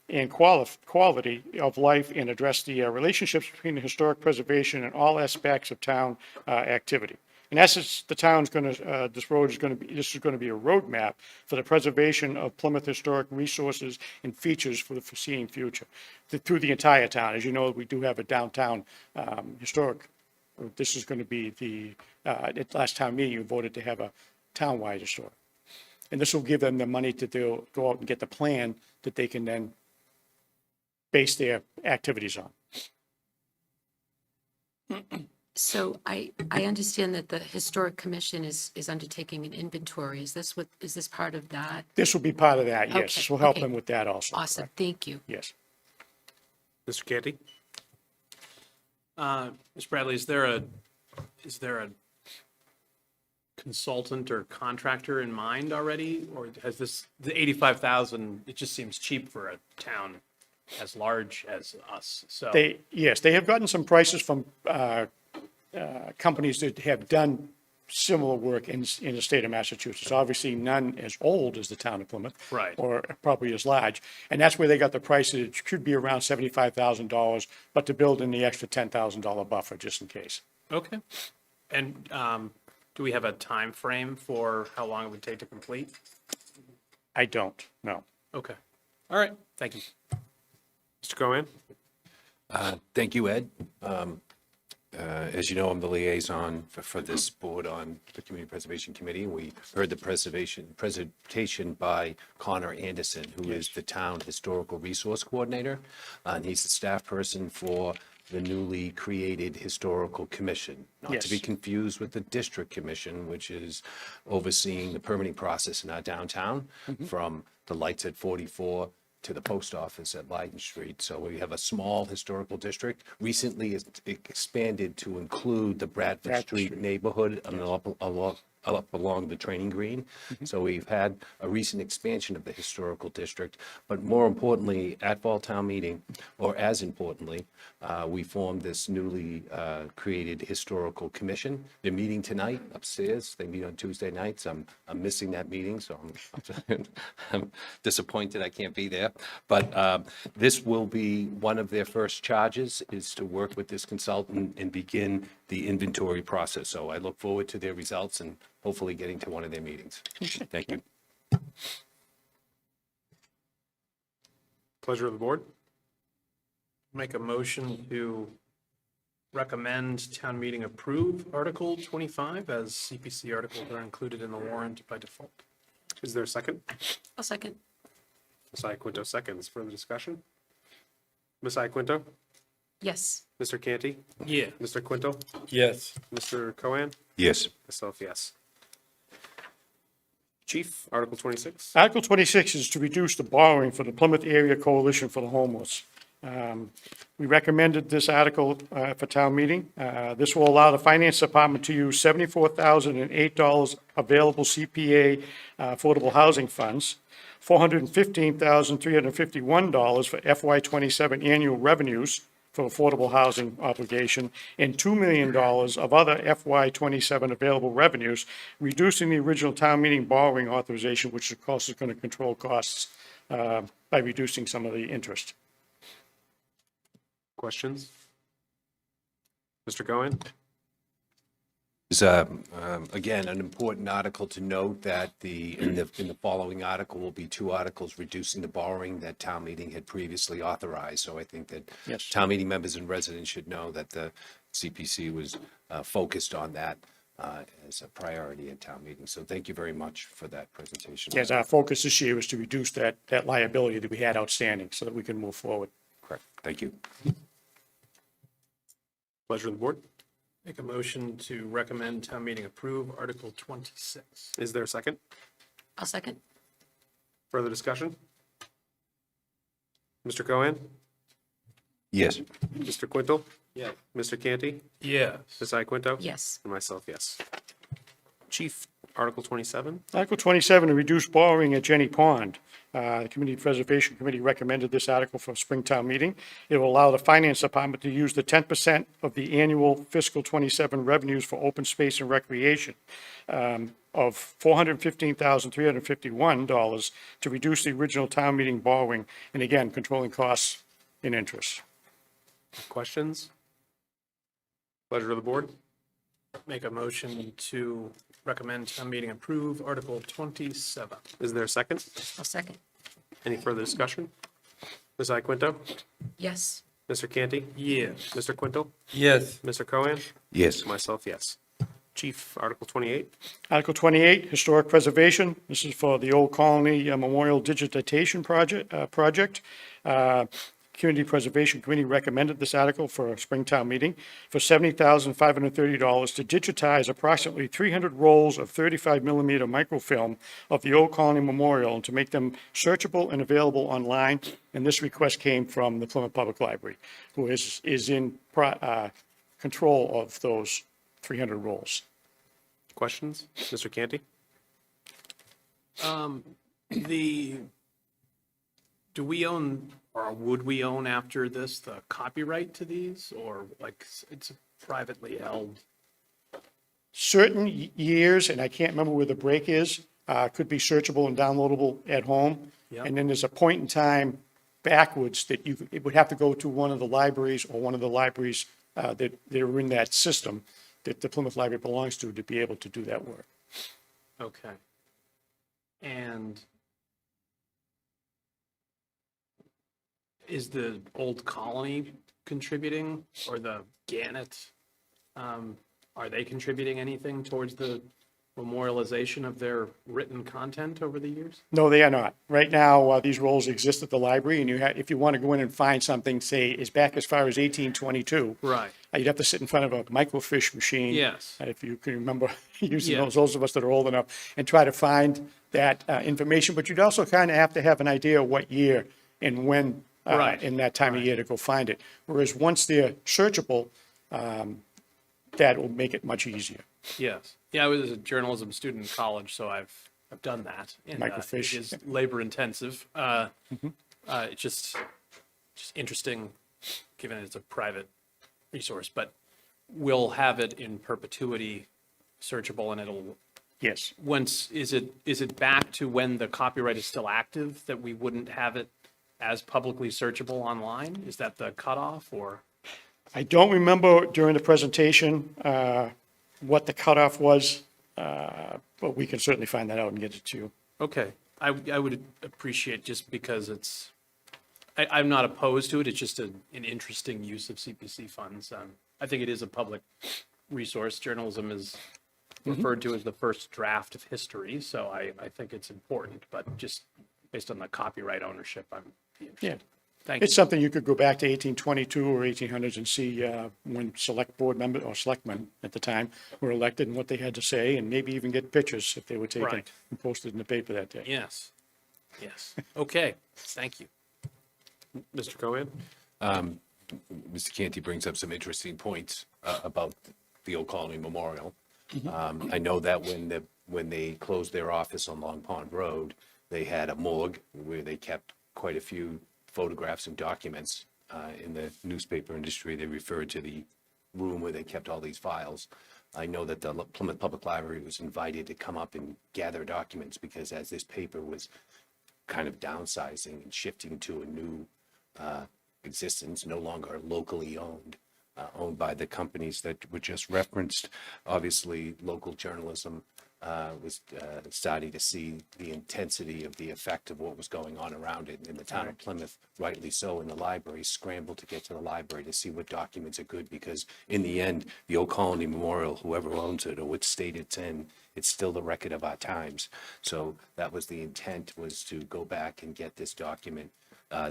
Speaker 12: and quality of life and address the relationships between the historic preservation and all aspects of town activity. In essence, this is going to be a roadmap for the preservation of Plymouth historic resources and features for the foreseen future through the entire town. As you know, we do have a downtown historic. This is going to be at last town meeting, you voted to have a townwide historic. And this will give them the money to go out and get the plan that they can then base their activities on.
Speaker 7: So I understand that the Historic Commission is undertaking an inventory. Is this part of that?
Speaker 12: This will be part of that, yes.
Speaker 7: Okay,
Speaker 12: This will help
Speaker 7: okay.
Speaker 12: them with that also.
Speaker 7: Awesome,
Speaker 12: correct.
Speaker 7: thank you.
Speaker 12: Yes.
Speaker 1: Mr. Canty?
Speaker 4: Mr. Bradley, is there a consultant or contractor in mind already? Or has the 85,000, it just seems cheap for a town as large as us, so.
Speaker 12: Yes, they have gotten some prices from companies that have done similar work in the state of Massachusetts. Obviously, none as old as the town of Plymouth.
Speaker 4: Right.
Speaker 12: Or probably as large. And that's where they got the prices. It should be around $75,000, but to build in the extra $10,000 buffer just in case.
Speaker 4: Okay. And do we have a time frame for how long it would take to complete?
Speaker 12: I don't, no.
Speaker 4: Okay. All right. Thank you.
Speaker 1: Mr. Cohen?
Speaker 5: Thank you, Ed. As you know, I'm the liaison for this board on the Community Preservation Committee. We heard the presentation by Connor Anderson, who is the Town Historical Resource Coordinator. And he's the staff person for the newly created Historical Commission, not to be
Speaker 12: Yes.
Speaker 5: confused with the District Commission, which is overseeing the permitting process in our downtown, from the lights at 44 to the post office at Leiden Street. So we have a small historical district. Recently, it's expanded to include the Bradford Street neighborhood and up along the training green. So we've had a recent expansion of the historical district, but more importantly, at Fall Town Meeting, or as importantly, we formed this newly created historical commission. They're meeting tonight upstairs. They meet on Tuesday nights. I'm missing that meeting, so I'm disappointed I can't be there. But this will be one of their first charges, is to work with this consultant and begin the inventory process. So I look forward to their results and hopefully getting to one of their meetings. Thank you.
Speaker 1: Pleasure of the board.
Speaker 4: Make a motion to recommend town meeting approve Article 25 as CPC articles are included in the warrant by default.
Speaker 1: Is there a second?
Speaker 7: I'll second.
Speaker 1: Ms. Iaquinto seconds. Further discussion? Ms. Iaquinto?
Speaker 7: Yes.
Speaker 1: Mr. Canty?
Speaker 4: Yeah.
Speaker 1: Mr. Quinto?
Speaker 8: Yes.
Speaker 1: Mr. Cohen?
Speaker 5: Yes.
Speaker 1: Myself, yes. Chief, Article 26.
Speaker 12: Article 26 is to reduce the borrowing for the Plymouth Area Coalition for the Homeless. We recommended this article for town meeting. This will allow the Finance Department to use $74,008 available CPA affordable housing funds, $415,351 for FY27 annual revenues for affordable housing obligation, and $2 million of other FY27 available revenues, reducing the original town meeting borrowing authorization, which of course is going to control costs by reducing some of the interest.
Speaker 1: Questions? Mr. Cohen?
Speaker 5: Is again, an important article to note that in the following article will be two articles reducing the borrowing that town meeting had previously authorized. So I think that
Speaker 12: Yes.
Speaker 5: town meeting members and residents should know that the CPC was focused on that as a priority at town meeting. So thank you very much for that presentation.
Speaker 12: Yes, our focus this year was to reduce that liability that we had outstanding so that we can move forward.
Speaker 5: Correct. Thank you.
Speaker 1: Pleasure of the board.
Speaker 4: Make a motion to recommend town meeting approve Article 26.
Speaker 1: Is there a second?
Speaker 7: I'll second.
Speaker 1: Further discussion? Mr. Cohen?
Speaker 5: Yes.
Speaker 1: Mr. Quinto?
Speaker 4: Yeah.
Speaker 1: Mr. Canty?
Speaker 4: Yes.
Speaker 1: Ms. Iaquinto?
Speaker 7: Yes.
Speaker 1: And myself, yes. Chief, Article 27.
Speaker 12: Article 27, to reduce borrowing at Jenny Pond. The Community Preservation Committee recommended this article for Springtown meeting. It will allow the Finance Department to use the 10% of the annual fiscal 27 revenues for open space and recreation of $415,351 to reduce the original town meeting borrowing, and again, controlling costs and interest.
Speaker 1: Questions? Pleasure of the board.
Speaker 4: Make a motion to recommend town meeting approve Article 27.
Speaker 1: Is there a second?
Speaker 7: I'll second.
Speaker 1: Any further discussion? Ms. Iaquinto?
Speaker 7: Yes.
Speaker 1: Mr. Canty?
Speaker 4: Yes.
Speaker 1: Mr. Quinto?
Speaker 8: Yes.
Speaker 1: Mr. Cohen?
Speaker 5: Yes.
Speaker 1: Myself, yes. Chief, Article 28.
Speaker 12: Article 28, Historic Preservation. This is for the Old Colony Memorial Digitization Project. Community Preservation Committee recommended this article for a Springtown meeting for $70,530 to digitize approximately 300 rolls of 35 millimeter microfilm of the Old Colony Memorial and to make them searchable and available online. And this request came from the Plymouth Public Library, who is in control of those 300 rolls.
Speaker 1: Questions? Mr. Canty?
Speaker 4: Do we own, or would we own after this, the copyright to these, or like, it's privately held?
Speaker 12: Certain years, and I can't remember where the break is, could be searchable and downloadable at home.
Speaker 4: Yep.
Speaker 12: And then there's a point in time backwards that it would have to go to one of the libraries or one of the libraries that are in that system that the Plymouth Library belongs to be able to do that work.
Speaker 4: Okay. And is the Old Colony contributing, or the Gannett? Are they contributing anything towards the memorialization of their written content over the years?
Speaker 12: No, they are not. Right now, these rolls exist at the library, and if you want to go in and find something, say, as back as far as 1822,
Speaker 4: Right.
Speaker 12: you'd have to sit in front of a microfiche machine.
Speaker 4: Yes.
Speaker 12: If you can remember using
Speaker 4: Yeah.
Speaker 12: those of us that are old enough, and try to find that information. But you'd also kind of have to have an idea of what year and when
Speaker 4: Right.
Speaker 12: in that time of year to go find it. Whereas once they're searchable, that will make it much easier.
Speaker 4: Yes. Yeah, I was a journalism student in college, so I've done that. And,
Speaker 12: Microfiche.
Speaker 4: it is labor intensive. It's just interesting, given it's a private resource, but we'll have it in perpetuity searchable, and it'll,
Speaker 12: Yes.
Speaker 4: is it back to when the copyright is still active that we wouldn't have it as publicly searchable online? Is that the cutoff, or?
Speaker 12: I don't remember during the presentation what the cutoff was, but we can certainly find that out and get it to you.
Speaker 4: Okay, I would appreciate, just because I'm not opposed to it, it's just an interesting use of CPC funds. I think it is a public resource. Journalism is referred to as the first draft of history, so I think it's important, but just based on the copyright ownership, I'm interested. Thank you.
Speaker 12: It's something you could go back to 1822 or 1800s and see when select board members or selectmen at the time were elected and what they had to say, and maybe even get pictures if they were taken
Speaker 4: Right.
Speaker 12: and posted in the paper that day.
Speaker 4: Yes, yes. Okay, thank you.
Speaker 1: Mr. Cohen?
Speaker 5: Mr. Canty brings up some interesting points about the Old Colony Memorial. I know that when they closed their office on Long Pond Road, they had a morgue where they kept quite a few photographs and documents. In the newspaper industry, they referred to the room where they kept all these files. I know that the Plymouth Public Library was invited to come up and gather documents, because as this paper was kind of downsizing and shifting to a new existence, no longer locally owned by the companies that were just referenced. Obviously, local journalism was starting to see the intensity of the effect of what was going on around it. In the town of Plymouth, rightly so, and the library scrambled to get to the library to see what documents are good, because in the end, the Old Colony Memorial, whoever owns it or what state it's in, it's still the record of our times. So that was the intent, was to go back and get this document,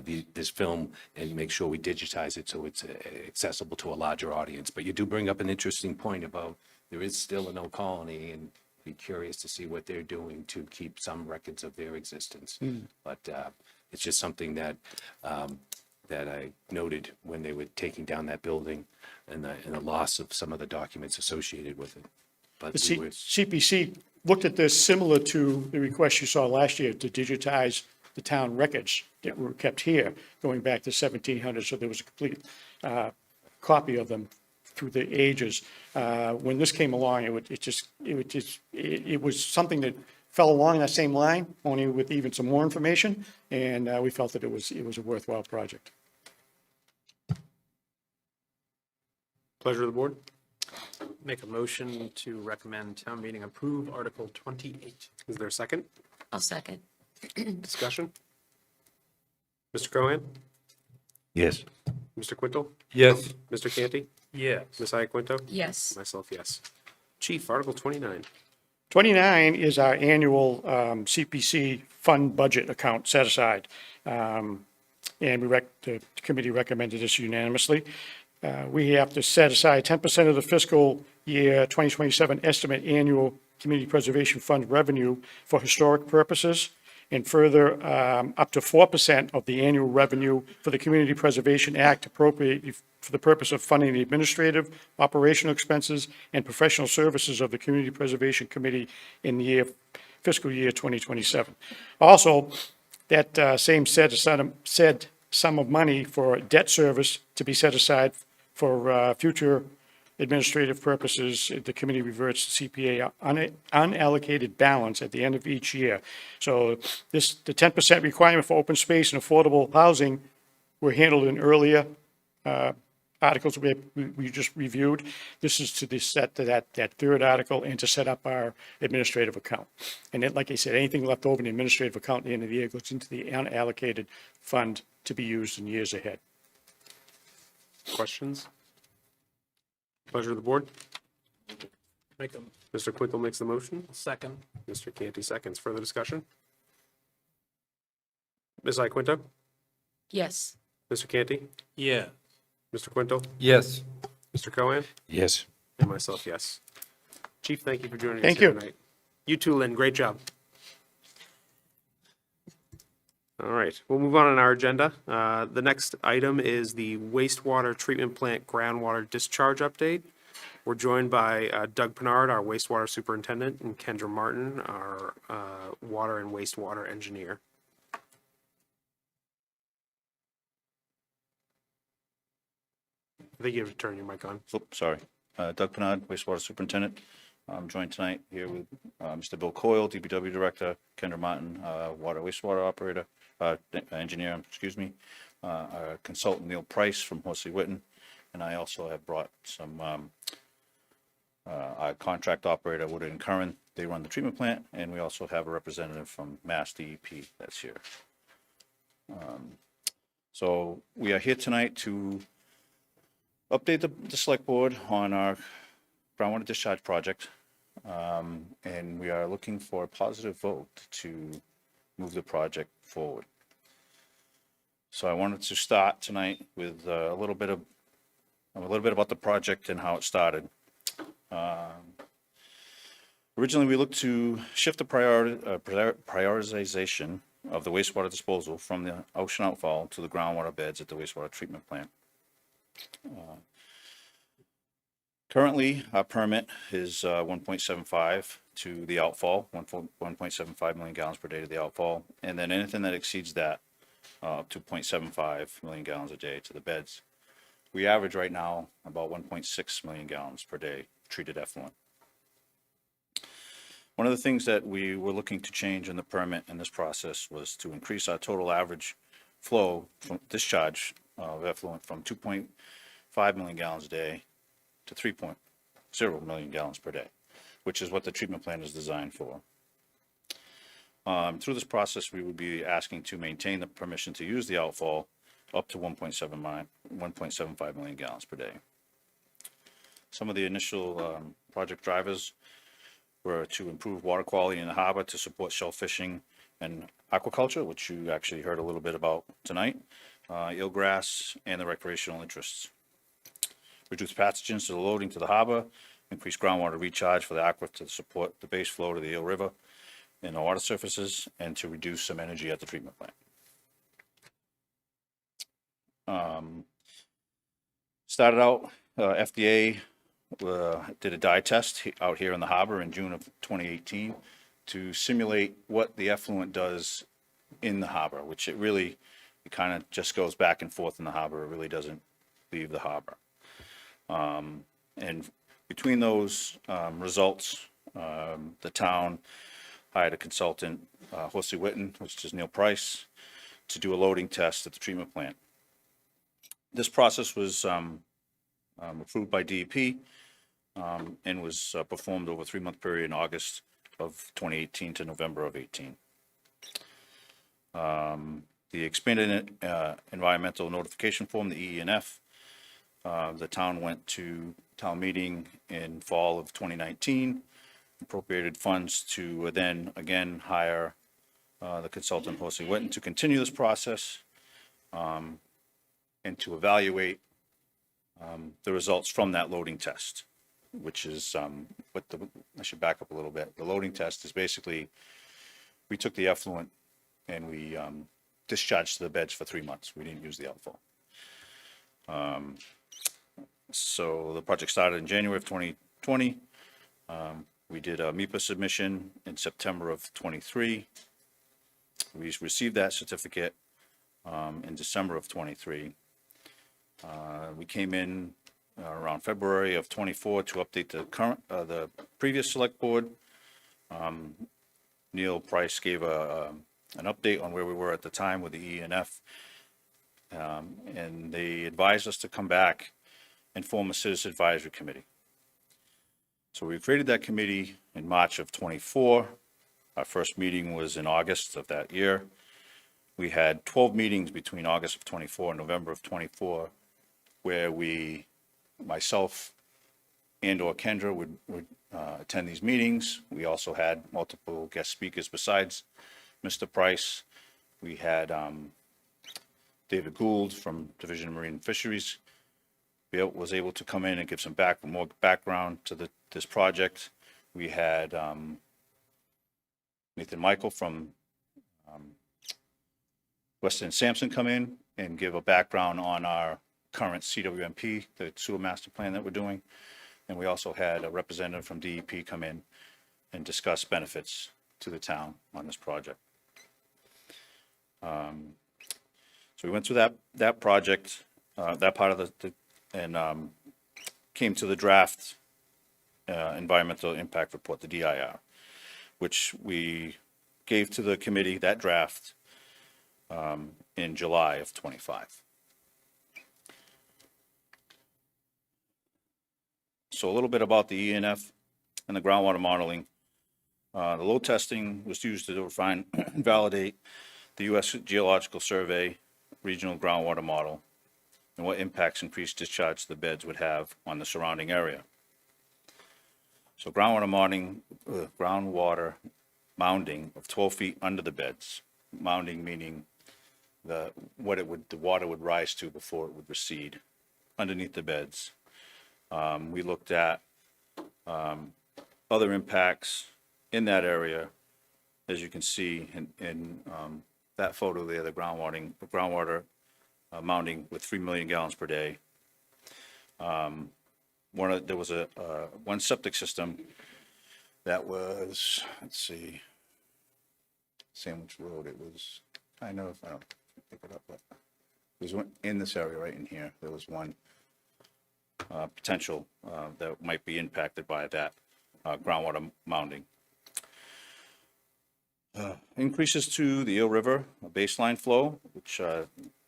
Speaker 5: this film, and make sure we digitize it so it's accessible to a larger audience. But you do bring up an interesting point about there is still an Old Colony, and be curious to see what they're doing to keep some records of their existence. But it's just something that that I noted when they were taking down that building, and the loss of some of the documents associated with it. But
Speaker 12: The
Speaker 5: we were,
Speaker 12: CPC looked at this similar to the request you saw last year to digitize the town records that were kept here, going back to 1700, so there was a complete copy of them through the ages. When this came along, it was something that fell along that same line, only with even some more information, and we felt that it was a worthwhile project.
Speaker 1: Pleasure of the board?
Speaker 4: Make a motion to recommend town meeting approve Article 28.
Speaker 1: Is there a second?
Speaker 7: I'll second.
Speaker 1: Discussion? Mr. Cohen?
Speaker 8: Yes.
Speaker 1: Mr. Quintal?
Speaker 8: Yes.
Speaker 1: Mr. Canty?
Speaker 4: Yes.
Speaker 1: Ms. Iaquinto?
Speaker 7: Yes.
Speaker 1: Myself, yes. Chief, Article 29.
Speaker 12: 29 is our annual CPC fund budget account set aside. And the committee recommended this unanimously. We have to set aside 10% of the fiscal year 2027 estimate annual community preservation fund revenue for historic purposes. and further, up to 4% of the annual revenue for the Community Preservation Act appropriate for the purpose of funding the administrative, operational expenses, and professional services of the Community Preservation Committee in the fiscal year 2027. Also, that same said sum of money for debt service to be set aside for future administrative purposes. The committee reverts to CPA unallocated balance at the end of each year. So the 10% requirement for open space and affordable housing were handled in earlier articles we just reviewed. This is to set that third article and to set up our administrative account. And then, like I said, anything left over in the administrative account at the end of the year goes into the unallocated fund to be used in years ahead.
Speaker 1: Questions? Pleasure of the board.
Speaker 4: Make a
Speaker 1: Mr. Quintel makes the motion.
Speaker 4: second.
Speaker 1: Mr. Canty seconds. Further discussion? Ms. Iaquinto?
Speaker 7: Yes.
Speaker 1: Mr. Canty?
Speaker 4: Yeah.
Speaker 1: Mr. Quintel?
Speaker 8: Yes.
Speaker 1: Mr. Cohen?
Speaker 8: Yes.
Speaker 1: And myself, yes. Chief, thank you for joining us
Speaker 12: Thank
Speaker 1: here
Speaker 12: you.
Speaker 1: tonight. You too, Lynn. Great job. All right, we'll move on our agenda. The next item is the wastewater treatment plant groundwater discharge update. We're joined by Doug Pinard, our wastewater superintendent, and Kendra Martin, our water and wastewater engineer. I think you have to turn your mic on.
Speaker 13: Oops, sorry. Doug Pinard, wastewater superintendent. I'm joined tonight here with Mr. Bill Coyle, DPW director, Kendra Martin, water wastewater operator, engineer, excuse me, our consultant Neil Price from Horsey Witten, and I also have brought some our contract operator Woodard and Curran. They run the treatment plant, and we also have a representative from Mass DEP that's here. So we are here tonight to update the select board on our groundwater discharge project. And we are looking for a positive vote to move the project forward. So I wanted to start tonight with a little bit about the project and how it started. Originally, we looked to shift the prioritization of the wastewater disposal from the ocean outfall to the groundwater beds at the wastewater treatment plant. Currently, our permit is 1.75 to the outfall, 1.75 million gallons per day to the outfall, and then anything that exceeds that, up to 0.75 million gallons a day to the beds. We average right now about 1.6 million gallons per day treated effluent. One of the things that we were looking to change in the permit in this process was to increase our total average flow from discharge of effluent from 2.5 million gallons a day to 3.0 million gallons per day, which is what the treatment plant is designed for. Through this process, we would be asking to maintain the permission to use the outfall up to 1.75 million gallons per day. Some of the initial project drivers were to improve water quality in the harbor to support shellfishing and aquaculture, which you actually heard a little bit about tonight, eelgrass, and the recreational interests. Reduce pathogens to the loading to the harbor, increase groundwater recharge for the aquifer to support the base flow to the Eel River and the water surfaces, and to reduce some energy at the treatment plant. Started out, FDA did a dye test out here in the harbor in June of 2018 to simulate what the effluent does in the harbor, which it kind of just goes back and forth in the harbor. It really doesn't leave the harbor. And between those results, the town hired a consultant, Horsey Witten, which is Neil Price, to do a loading test at the treatment plant. This process was approved by DEP and was performed over a 3-month period in August of 2018 to November of 18. The expanded environmental notification form, the EENF, the town went to town meeting in fall of 2019, appropriated funds to then again hire the consultant Horsey Witten to continue this process and to evaluate the results from that loading test, which is I should back up a little bit. The loading test is basically, we took the effluent and we discharged to the beds for 3 months. We didn't use the outfall. So the project started in January of 2020. We did a MIPA submission in September of '23. We received that certificate in December of '23. We came in around February of '24 to update the previous select board. Neil Price gave an update on where we were at the time with the E&F. And they advised us to come back and form a citizen advisory committee. So we created that committee in March of '24. Our first meeting was in August of that year. We had 12 meetings between August of '24 and November of '24, where myself and/or Kendra would attend these meetings. We also had multiple guest speakers besides Mr. Price. We had David Gould from Division of Marine Fisheries was able to come in and give some more background to this project. We had Nathan Michael from Weston Sampson come in and give a background on our current CWMP, the sewer master plan that we're doing. And we also had a representative from DEP come in and discuss benefits to the town on this project. So we went through that project, that part of and came to the draft environmental impact report, the DIR, which we gave to the committee, that draft, in July of '25. So a little bit about the E&F and the groundwater modeling. The load testing was used to refine and validate the U.S. Geological Survey regional groundwater model and what impacts increased discharge to the beds would have on the surrounding area. So groundwater mounding of 12 feet under the beds. Mounding meaning the water would rise to before it would recede underneath the beds. We looked at other impacts in that area, as you can see in that photo there, the groundwater mounding with 3 million gallons per day. There was one septic system that was, let's see, Sandwich Road. It was, I don't pick it up, but it was in this area right in here. There was one potential that might be impacted by that groundwater mounding. Increases to the Eel River baseline flow, which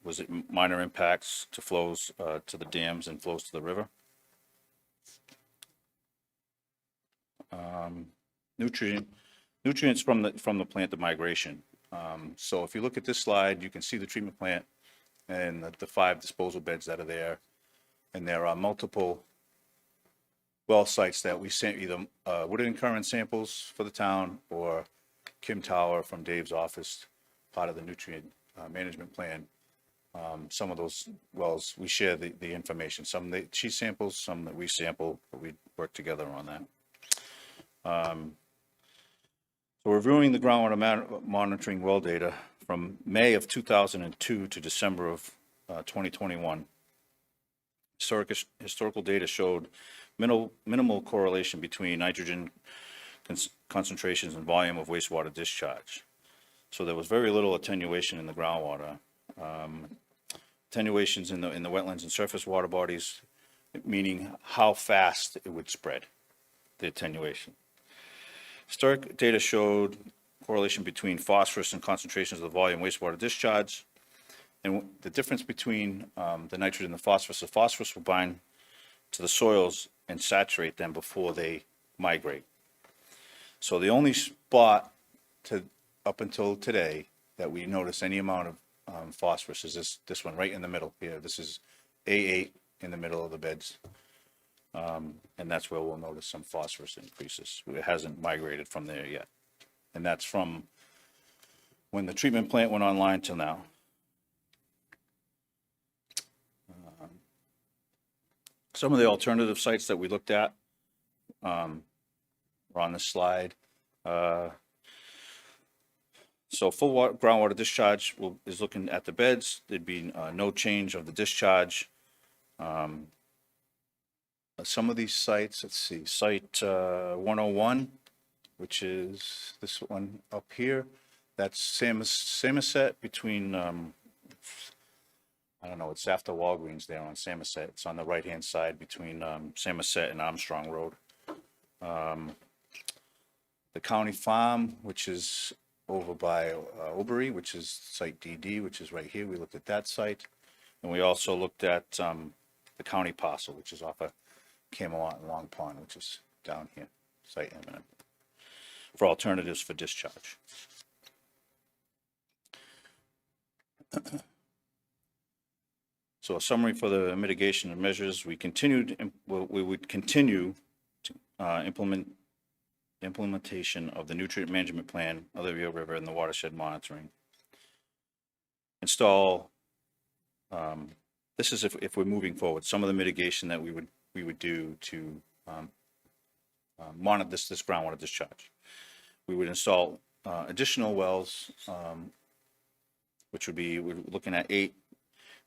Speaker 13: was minor impacts to flows to the dams and flows to the river. Nutrients from the plant of migration. So if you look at this slide, you can see the treatment plant and the 5 disposal beds that are there. And there are multiple well sites that we sent either wooded and current samples for the town or Kim Tower from Dave's office, part of the nutrient management plan. Some of those wells, we share the information. Some that she samples, some that we sample, but we work together on that. So reviewing the groundwater monitoring well data from May of 2002 to December of 2021. Historical data showed minimal correlation between nitrogen concentrations and volume of wastewater discharge. So there was very little attenuation in the groundwater. Attenuations in the wetlands and surface water bodies, meaning how fast it would spread, the attenuation. Historic data showed correlation between phosphorus and concentrations of the volume wastewater discharge. And the difference between the nitrogen and the phosphorus will bind to the soils and saturate them before they migrate. So the only spot up until today that we notice any amount of phosphorus is this one right in the middle here. This is A8 in the middle of the beds. And that's where we'll notice some phosphorus increases. It hasn't migrated from there yet. And that's from when the treatment plant went online till now. Some of the alternative sites that we looked at are on this slide. So full groundwater discharge is looking at the beds. There'd be no change of the discharge. Some of these sites, let's see, site 101, which is this one up here, that's Samoset between, I don't know, it's after Walgreens there on Samoset. It's on the right-hand side between Samoset and Armstrong Road. The county farm, which is over by Obery, which is site DD, which is right here. We looked at that site. And we also looked at the county parcel, which is off of Camelot and Long Pond, which is down here, site eminent, for alternatives for discharge. So a summary for the mitigation of measures, we would continue to implementation of the nutrient management plan of the Rio River and the watershed monitoring. Install, this is if we're moving forward, some of the mitigation that we would do to monitor this groundwater discharge. We would install additional wells, which would be, we're looking at 8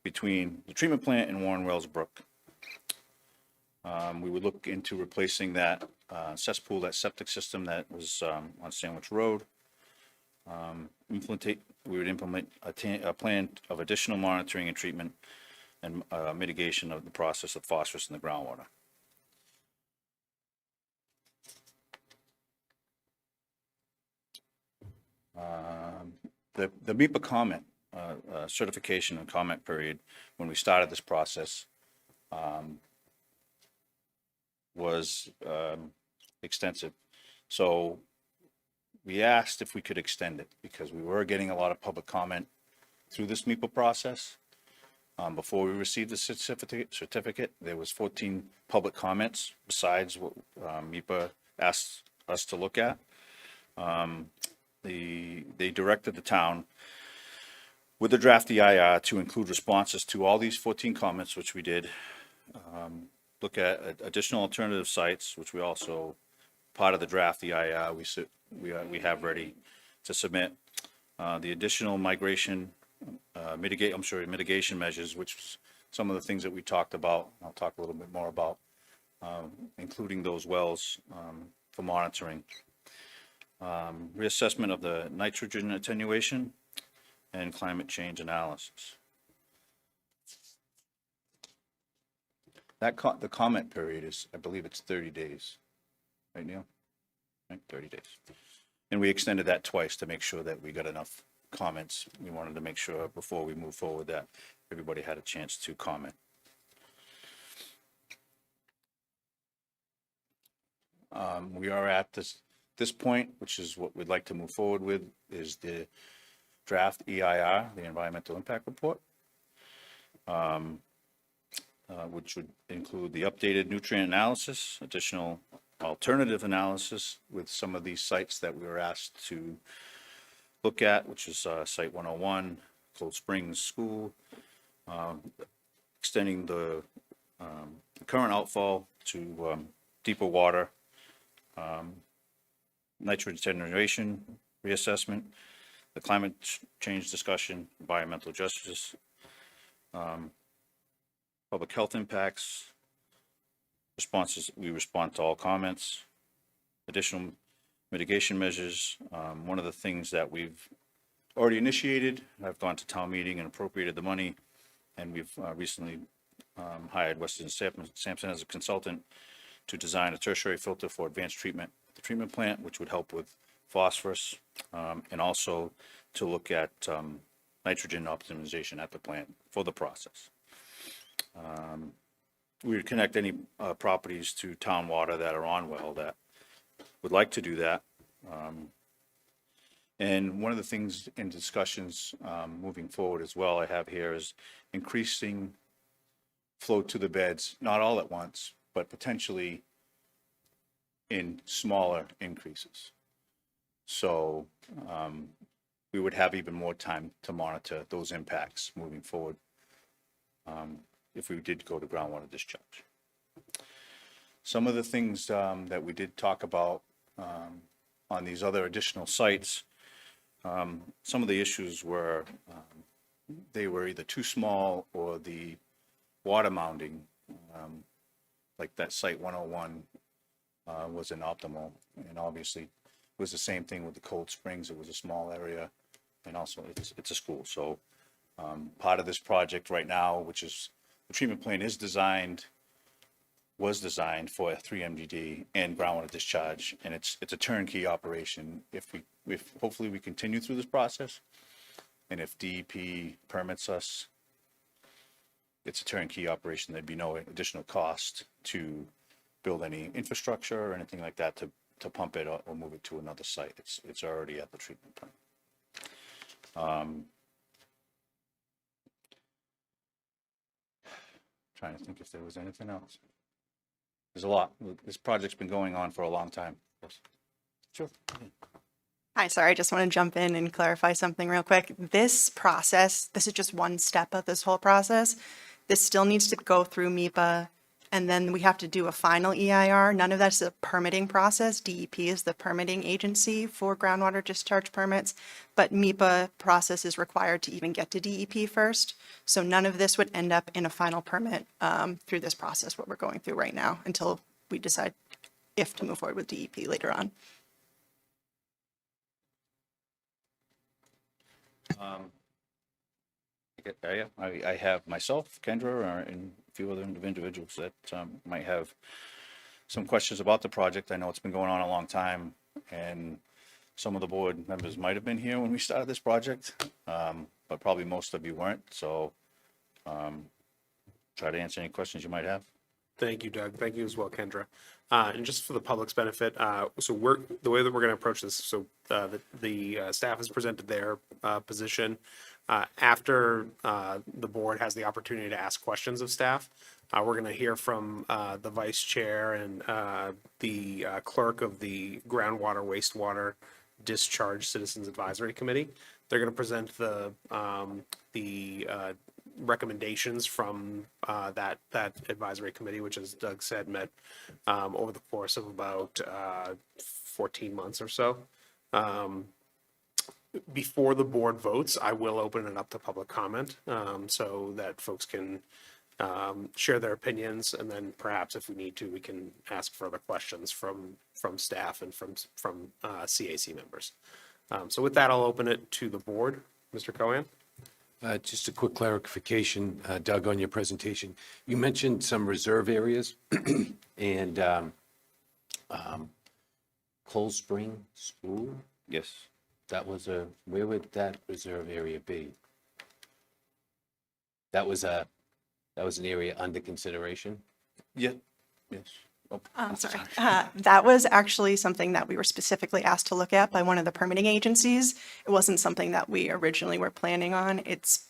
Speaker 13: between the treatment plant and Warren Wells Brook. We would look into replacing that cesspool, that septic system that was on Sandwich Road. We would implement a plan of additional monitoring and treatment and mitigation of the process of phosphorus in the groundwater. The MEPA comment, certification and comment period, when we started this process, was extensive. So we asked if we could extend it because we were getting a lot of public comment through this MEPA process. Before we received the certificate, there was 14 public comments besides what MEPA asked us to look at. They directed the town with the draft EIR to include responses to all these 14 comments, which we did. Look at additional alternative sites, which we also, part of the draft EIR, we have ready to submit. The additional mitigation measures, which was some of the things that we talked about. I'll talk a little bit more about, including those wells for monitoring. Reassessment of the nitrogen attenuation and climate change analysis. The comment period is, I believe it's 30 days. Right, Neil? Right, 30 days. And we extended that twice to make sure that we got enough comments. We wanted to make sure before we move forward that everybody had a chance to comment. We are at this point, which is what we'd like to move forward with, is the draft EIR, the Environmental Impact Report, which would include the updated nutrient analysis, additional alternative analysis with some of these sites that we were asked to look at, which is Site 101, Cold Springs School, extending the current outfall to deeper water, nitrogen attenuation reassessment, the climate change discussion, environmental justice, public health impacts, responses, we respond to all comments, additional mitigation measures. One of the things that we've already initiated, I've gone to town meeting and appropriated the money, and we've recently hired Weston Sampson as a consultant to design a tertiary filter for advanced treatment, the treatment plant, which would help with phosphorus, and also to look at nitrogen optimization at the plant for the process. We would connect any properties to town water that are on well that would like to do that. And one of the things in discussions moving forward as well I have here is increasing flow to the beds, not all at once, but potentially in smaller increases. So we would have even more time to monitor those impacts moving forward if we did go to groundwater discharge. Some of the things that we did talk about on these other additional sites, some of the issues were, they were either too small or the water mounting, like that site 101, wasn't optimal. And obviously, it was the same thing with the Cold Springs. It was a small area, and also it's a school. So part of this project right now, which is the treatment plant was designed for a 3 MGD and groundwater discharge, and it's a turnkey operation. If hopefully we continue through this process, and if DEP permits us, it's a turnkey operation. There'd be no additional cost to build any infrastructure or anything like that to pump it or move it to another site. It's already at the treatment plant. Trying to think if there was anything else. There's a lot. This project's been going on for a long time. Yes. Sure.
Speaker 14: Hi, sorry, I just want to jump in and clarify something real quick. This process, this is just one step of this whole process. This still needs to go through MIPA, and then we have to do a final EIR. None of that's a permitting process. DEP is the permitting agency for groundwater discharge permits, but MIPA process is required to even get to DEP first. So none of this would end up in a final permit through this process, what we're going through right now, until we decide if to move forward with DEP later on.
Speaker 13: I have myself, Kendra, and a few other individuals that might have some questions about the project. I know it's been going on a long time, and some of the board members might have been here when we started this project, but probably most of you weren't. So try to answer any questions you might have.
Speaker 1: Thank you, Doug. Thank you as well, Kendra. And just for the public's benefit, so the way that we're going to approach this, so the staff has presented their position. After the board has the opportunity to ask questions of staff, we're going to hear from the vice chair and the clerk of the Groundwater Wastewater Discharge Citizens Advisory Committee. They're going to present the recommendations from that advisory committee, which, as Doug said, met over the course of about 14 months or so. Before the board votes, I will open it up to public comment so that folks can share their opinions, and then perhaps if we need to, we can ask further questions from staff and from CAC members. So with that, I'll open it to the board. Mr. Cohen?
Speaker 8: Just a quick clarification, Doug, on your presentation. You mentioned some reserve areas and Cold Spring School.
Speaker 13: Yes.
Speaker 8: That was where would that reserve area be? That was an area under consideration?
Speaker 13: Yeah. Yes.
Speaker 14: Sorry. That was actually something that we were specifically asked to look at by one of the permitting agencies. It wasn't something that we originally were planning on. It's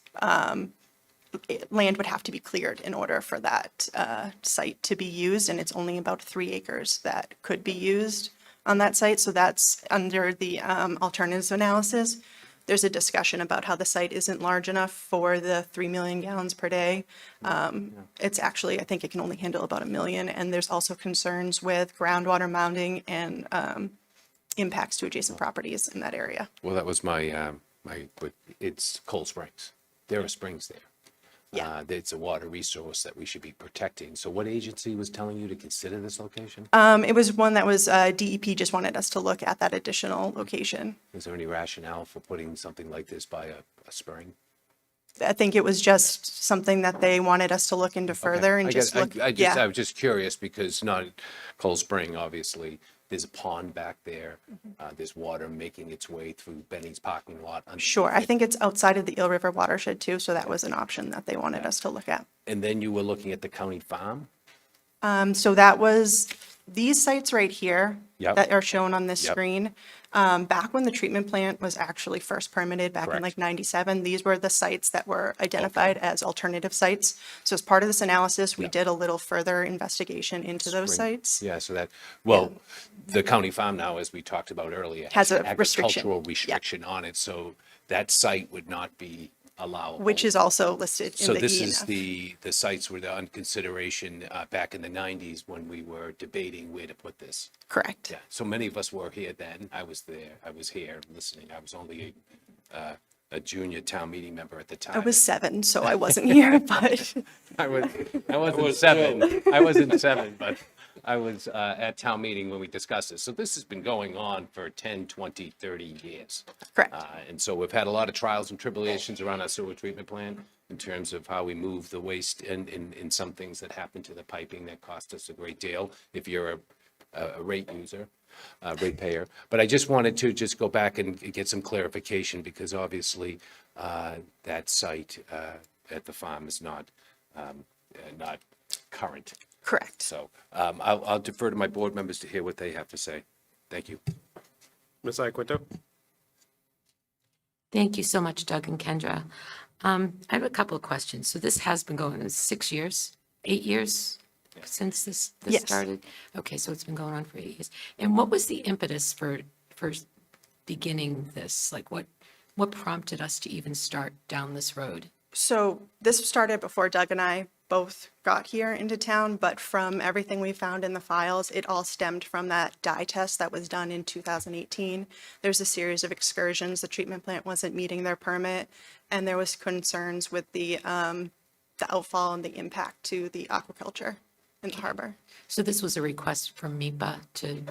Speaker 14: land would have to be cleared in order for that site to be used, and it's only about 3 acres that could be used on that site. So that's under the alternatives analysis. There's a discussion about how the site isn't large enough for the 3 million gallons per day. It's actually, I think it can only handle about 1 million. And there's also concerns with groundwater mounding and impacts to adjacent properties in that area.
Speaker 8: Well, that was it's Cold Springs. There are springs there.
Speaker 14: Yeah.
Speaker 8: It's a water resource that we should be protecting. So what agency was telling you to consider this location?
Speaker 14: It was one that was DEP just wanted us to look at that additional location.
Speaker 8: Is there any rationale for putting something like this by a spring?
Speaker 14: I think it was just something that they wanted us to look into further and just look.
Speaker 8: I
Speaker 14: Yeah.
Speaker 8: was just curious because not Cold Spring, obviously. There's a pond back there. There's water making its way through Benny's parking lot.
Speaker 14: Sure. I think it's outside of the Eel River watershed too, so that was an option that they wanted us to look at.
Speaker 8: And then you were looking at the county farm?
Speaker 14: So that was these sites right here
Speaker 8: Yep.
Speaker 14: that are shown on this
Speaker 8: Yep.
Speaker 14: screen. Back when the treatment plant was actually first permitted back in
Speaker 8: Correct.
Speaker 14: like 97, these were the sites that were identified as alternative sites. So as part of this analysis, we
Speaker 8: Yep.
Speaker 14: did a little further investigation into those
Speaker 8: Spring.
Speaker 14: sites.
Speaker 8: Yeah, so that, well, the county farm now, as we talked about earlier,
Speaker 14: Has a
Speaker 8: an
Speaker 14: restriction.
Speaker 8: agricultural
Speaker 14: Yeah.
Speaker 8: restriction on it, so that site would not be allowable.
Speaker 14: which is also listed in
Speaker 8: So
Speaker 14: the
Speaker 8: this
Speaker 14: E
Speaker 8: is
Speaker 14: and F.
Speaker 8: the sites were on consideration back in the 90s when we were debating where to put this.
Speaker 14: Correct.
Speaker 8: Yeah, so many of us were here then. I was there. I was here listening. I was only a junior town meeting member at the time.
Speaker 14: I was 7, so I wasn't here, but
Speaker 8: I wasn't seven. I wasn't seven, but I was at town meeting when we discussed this. So this has been going on for 10, 20, 30 years.
Speaker 14: correct.
Speaker 8: And so we've had a lot of trials and tribulations around our sewer treatment plant in terms of how we move the waste and in some things that happen to the piping that cost us a great deal if you're a rate user, ratepayer. But I just wanted to just go back and get some clarification because obviously that site at the farm is not current.
Speaker 14: Correct.
Speaker 8: So I'll defer to my board members to hear what they have to say. Thank you.
Speaker 1: Ms. Iaquinto?
Speaker 7: Thank you so much, Doug and Kendra. I have a couple of questions. So this has been going on 6 years, 8 years since this
Speaker 14: Yes.
Speaker 7: started? Okay, so it's been going on for 8 years. And what was the impetus for beginning this? Like what prompted us to even start down this road?
Speaker 14: So this started before Doug and I both got here into town, but from everything we found in the files, it all stemmed from that dye test that was done in 2018. There's a series of excursions. The treatment plant wasn't meeting their permit, and there was concerns with the outfall and the impact to the aquaculture in the harbor.
Speaker 7: So this was a request from MIPA to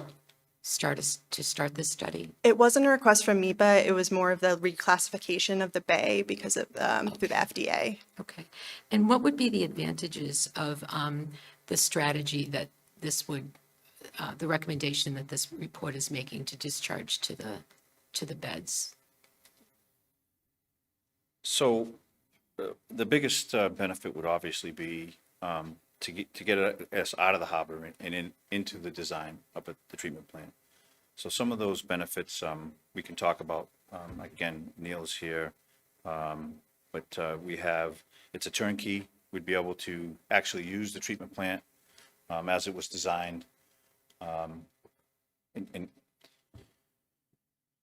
Speaker 7: start this study?
Speaker 14: It wasn't a request from MIPA. It was more of the reclassification of the bay because of through the FDA.
Speaker 7: Okay. And what would be the advantages of the strategy that this would, the recommendation that this report is making to discharge to the beds?
Speaker 13: So the biggest benefit would obviously be to get us out of the harbor and into the design up at the treatment plant. So some of those benefits we can talk about. Again, Neil's here, but it's a turnkey. We'd be able to actually use the treatment plant as it was designed. And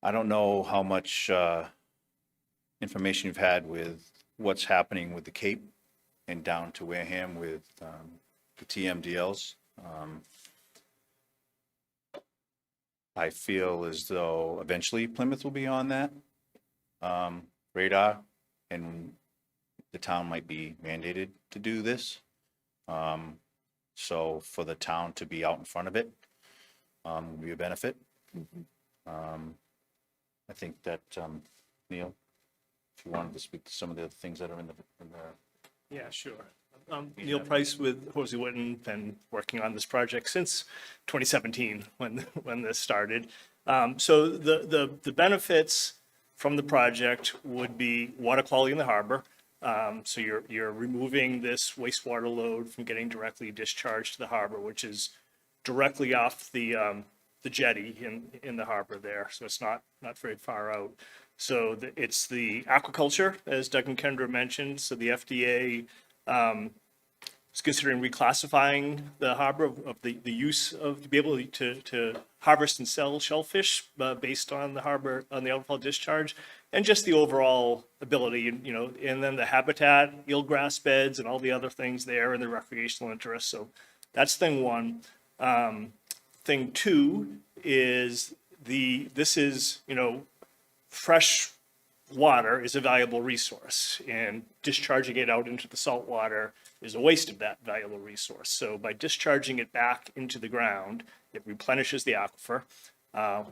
Speaker 13: I don't know how much information you've had with what's happening with the Cape and down to Wareham with the TMDLs. I feel as though eventually Plymouth will be on that radar, and the town might be mandated to do this. So for the town to be out in front of it would be a benefit. I think that, Neil, if you wanted to speak to some of the things that are in the
Speaker 15: Yeah, sure. Neil Price with Horsey Witten, been working on this project since 2017 when this started. So the benefits from the project would be water quality in the harbor. So you're removing this wastewater load from getting directly discharged to the harbor, which is directly off the jetty in the harbor there. So it's not very far out. So it's the aquaculture, as Doug and Kendra mentioned. So the FDA is considering reclassifying the harbor of the use of, to be able to harvest and sell shellfish based on the harbor, on the outfall discharge, and just the overall ability, and then the habitat, eelgrass beds, and all the other things there, and the recreational interest. So that's thing one. Thing two is this is, fresh water is a valuable resource, and discharging it out into the salt water is a waste of that valuable resource. So by discharging it back into the ground, it replenishes the aquifer,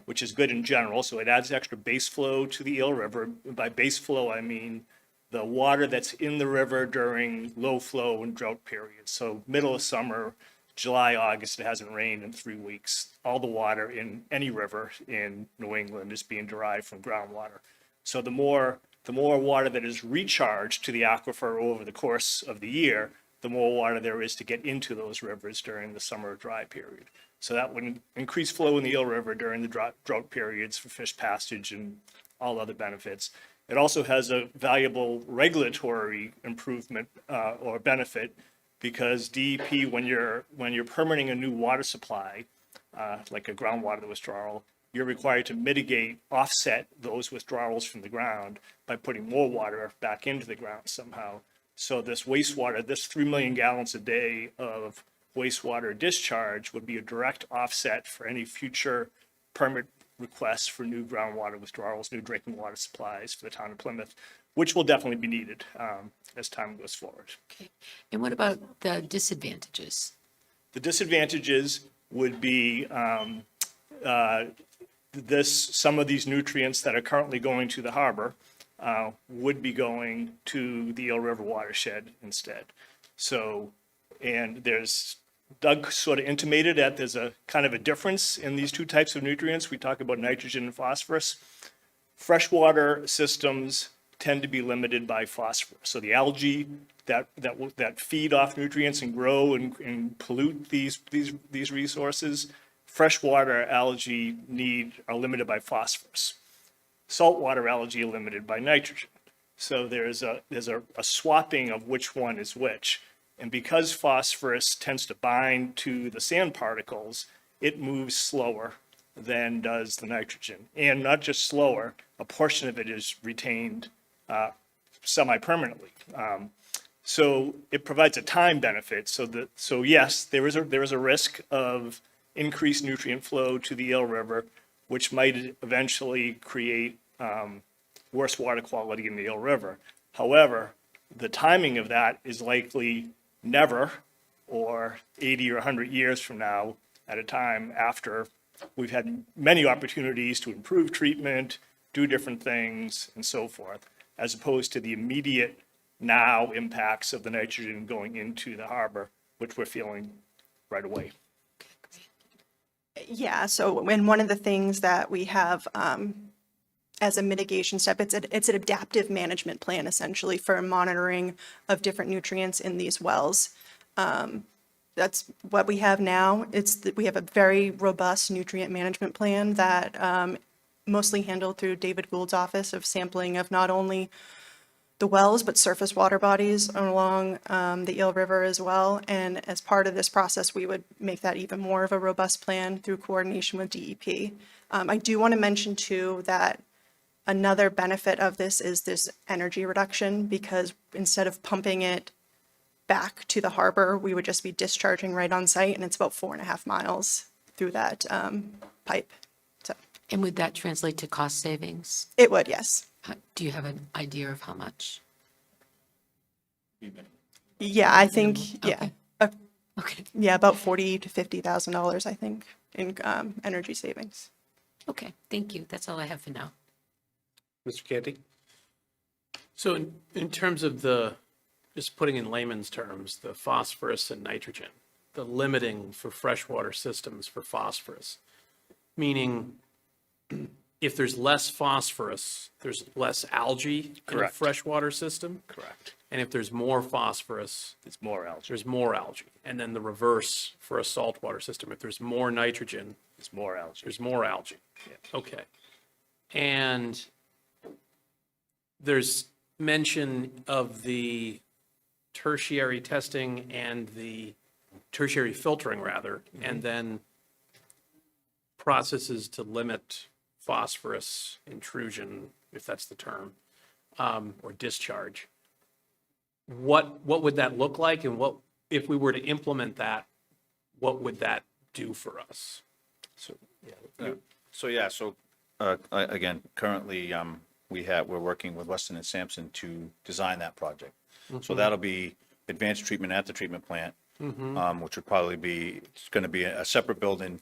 Speaker 15: which is good in general. So it adds extra base flow to the Eel River. By base flow, I mean the water that's in the river during low flow and drought periods. So middle of summer, July, August, it hasn't rained in 3 weeks. All the water in any river in New England is being derived from groundwater. So the more water that is recharged to the aquifer over the course of the year, the more water there is to get into those rivers during the summer dry period. So that would increase flow in the Eel River during the drought periods for fish passage and all other benefits. It also has a valuable regulatory improvement or benefit, because DEP, when you're permitting a new water supply, like a groundwater withdrawal, you're required to mitigate, offset those withdrawals from the ground by putting more water back into the ground somehow. So this wastewater, this 3 million gallons a day of wastewater discharge would be a direct offset for any future permit requests for new groundwater withdrawals, new drinking water supplies for the town of Plymouth, which will definitely be needed as time goes forward.
Speaker 7: Okay. And what about the disadvantages?
Speaker 15: The disadvantages would be some of these nutrients that are currently going to the harbor would be going to the Eel River watershed instead. So, and Doug sort of intimated that there's a kind of a difference in these two types of nutrients. We talk about nitrogen and phosphorus. Freshwater systems tend to be limited by phosphorus. So the algae that feed off nutrients and grow and pollute these resources, freshwater algae are limited by phosphorus. Saltwater algae are limited by nitrogen. So there's a swapping of which one is which. And because phosphorus tends to bind to the sand particles, it moves slower than does the nitrogen. And not just slower, a portion of it is retained semi-permanently. So it provides a time benefit. So yes, there is a risk of increased nutrient flow to the Eel River, which might eventually create worse water quality in the Eel River. However, the timing of that is likely never, or 80 or 100 years from now, at a time after we've had many opportunities to improve treatment, do different things, and so forth, as opposed to the immediate now impacts of the nitrogen going into the harbor, which we're feeling right away.
Speaker 14: Yeah, so, and one of the things that we have as a mitigation step, it's an adaptive management plan essentially for monitoring of different nutrients in these wells. That's what we have now. We have a very robust nutrient management plan that mostly handled through David Gould's office of sampling of not only the wells, but surface water bodies along the Eel River as well. And as part of this process, we would make that even more of a robust plan through coordination with DEP. I do want to mention too that another benefit of this is this energy reduction, because instead of pumping it back to the harbor, we would just be discharging right on site, and it's about 4.5 miles through that pipe. So
Speaker 7: And would that translate to cost savings?
Speaker 14: it would, yes.
Speaker 7: Do you have an idea of how much?
Speaker 14: Yeah, I think, yeah.
Speaker 7: Okay.
Speaker 14: Yeah, about $40,000 to $50,000, I think, in energy savings.
Speaker 7: Okay, thank you. That's all I have for now.
Speaker 1: Mr. Canty?
Speaker 4: So in terms of just putting in layman's terms, the phosphorus and nitrogen, the limiting for freshwater systems for phosphorus, meaning if there's less phosphorus, there's less algae in a
Speaker 15: Correct.
Speaker 4: freshwater system.
Speaker 15: Correct.
Speaker 4: And if there's more phosphorus,
Speaker 15: It's more algae.
Speaker 4: there's more algae. And then the reverse for a saltwater system, if there's more nitrogen,
Speaker 15: It's more algae.
Speaker 4: there's more algae. Okay. And there's mention of the tertiary testing and the tertiary filtering rather, and then processes to limit phosphorus intrusion, if that's the term, or discharge. What would that look like, and what, if we were to implement that, what would that do for us?
Speaker 13: Again, currently, we're working with Weston and Sampson to design that project. So that'll be advanced treatment at the treatment plant, which would probably be, it's going to be a separate building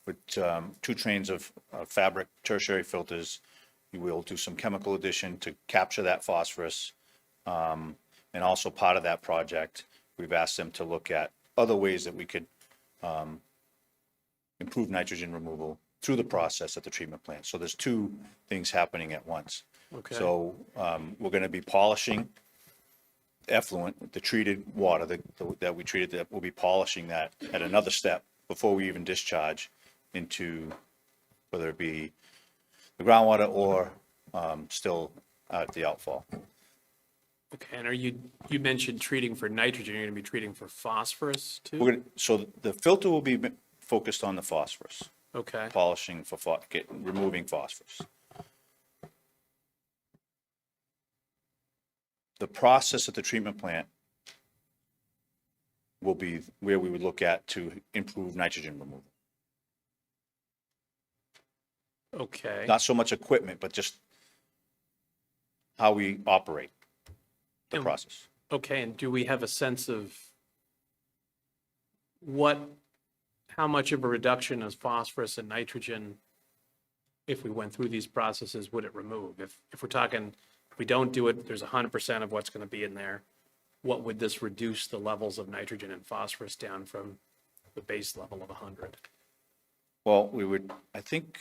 Speaker 13: with 2 trains of fabric tertiary filters. You will do some chemical addition to capture that phosphorus. And also part of that project, we've asked them to look at other ways that we could improve nitrogen removal through the process at the treatment plant. So there's 2 things happening at once.
Speaker 4: Okay.
Speaker 13: So we're going to be polishing effluent, the treated water that we treated, that we'll be polishing that at another step before we even discharge into whether it be the groundwater or still at the outfall.
Speaker 4: Okay, and you mentioned treating for nitrogen, you're gonna be treating for phosphorus too?
Speaker 13: So the filter will be focused on the phosphorus.
Speaker 4: Okay.
Speaker 13: polishing for, removing phosphorus. The process at the treatment plant will be where we would look at to improve nitrogen removal.
Speaker 4: Okay.
Speaker 13: Not so much equipment, but just how we operate the
Speaker 4: And-
Speaker 13: process.
Speaker 4: Okay, and do we have a sense of how much of a reduction of phosphorus and nitrogen, if we went through these processes, would it remove? If we're talking, if we don't do it, there's 100% of what's going to be in there. What would this reduce the levels of nitrogen and phosphorus down from the base level of 100?
Speaker 13: Well, I think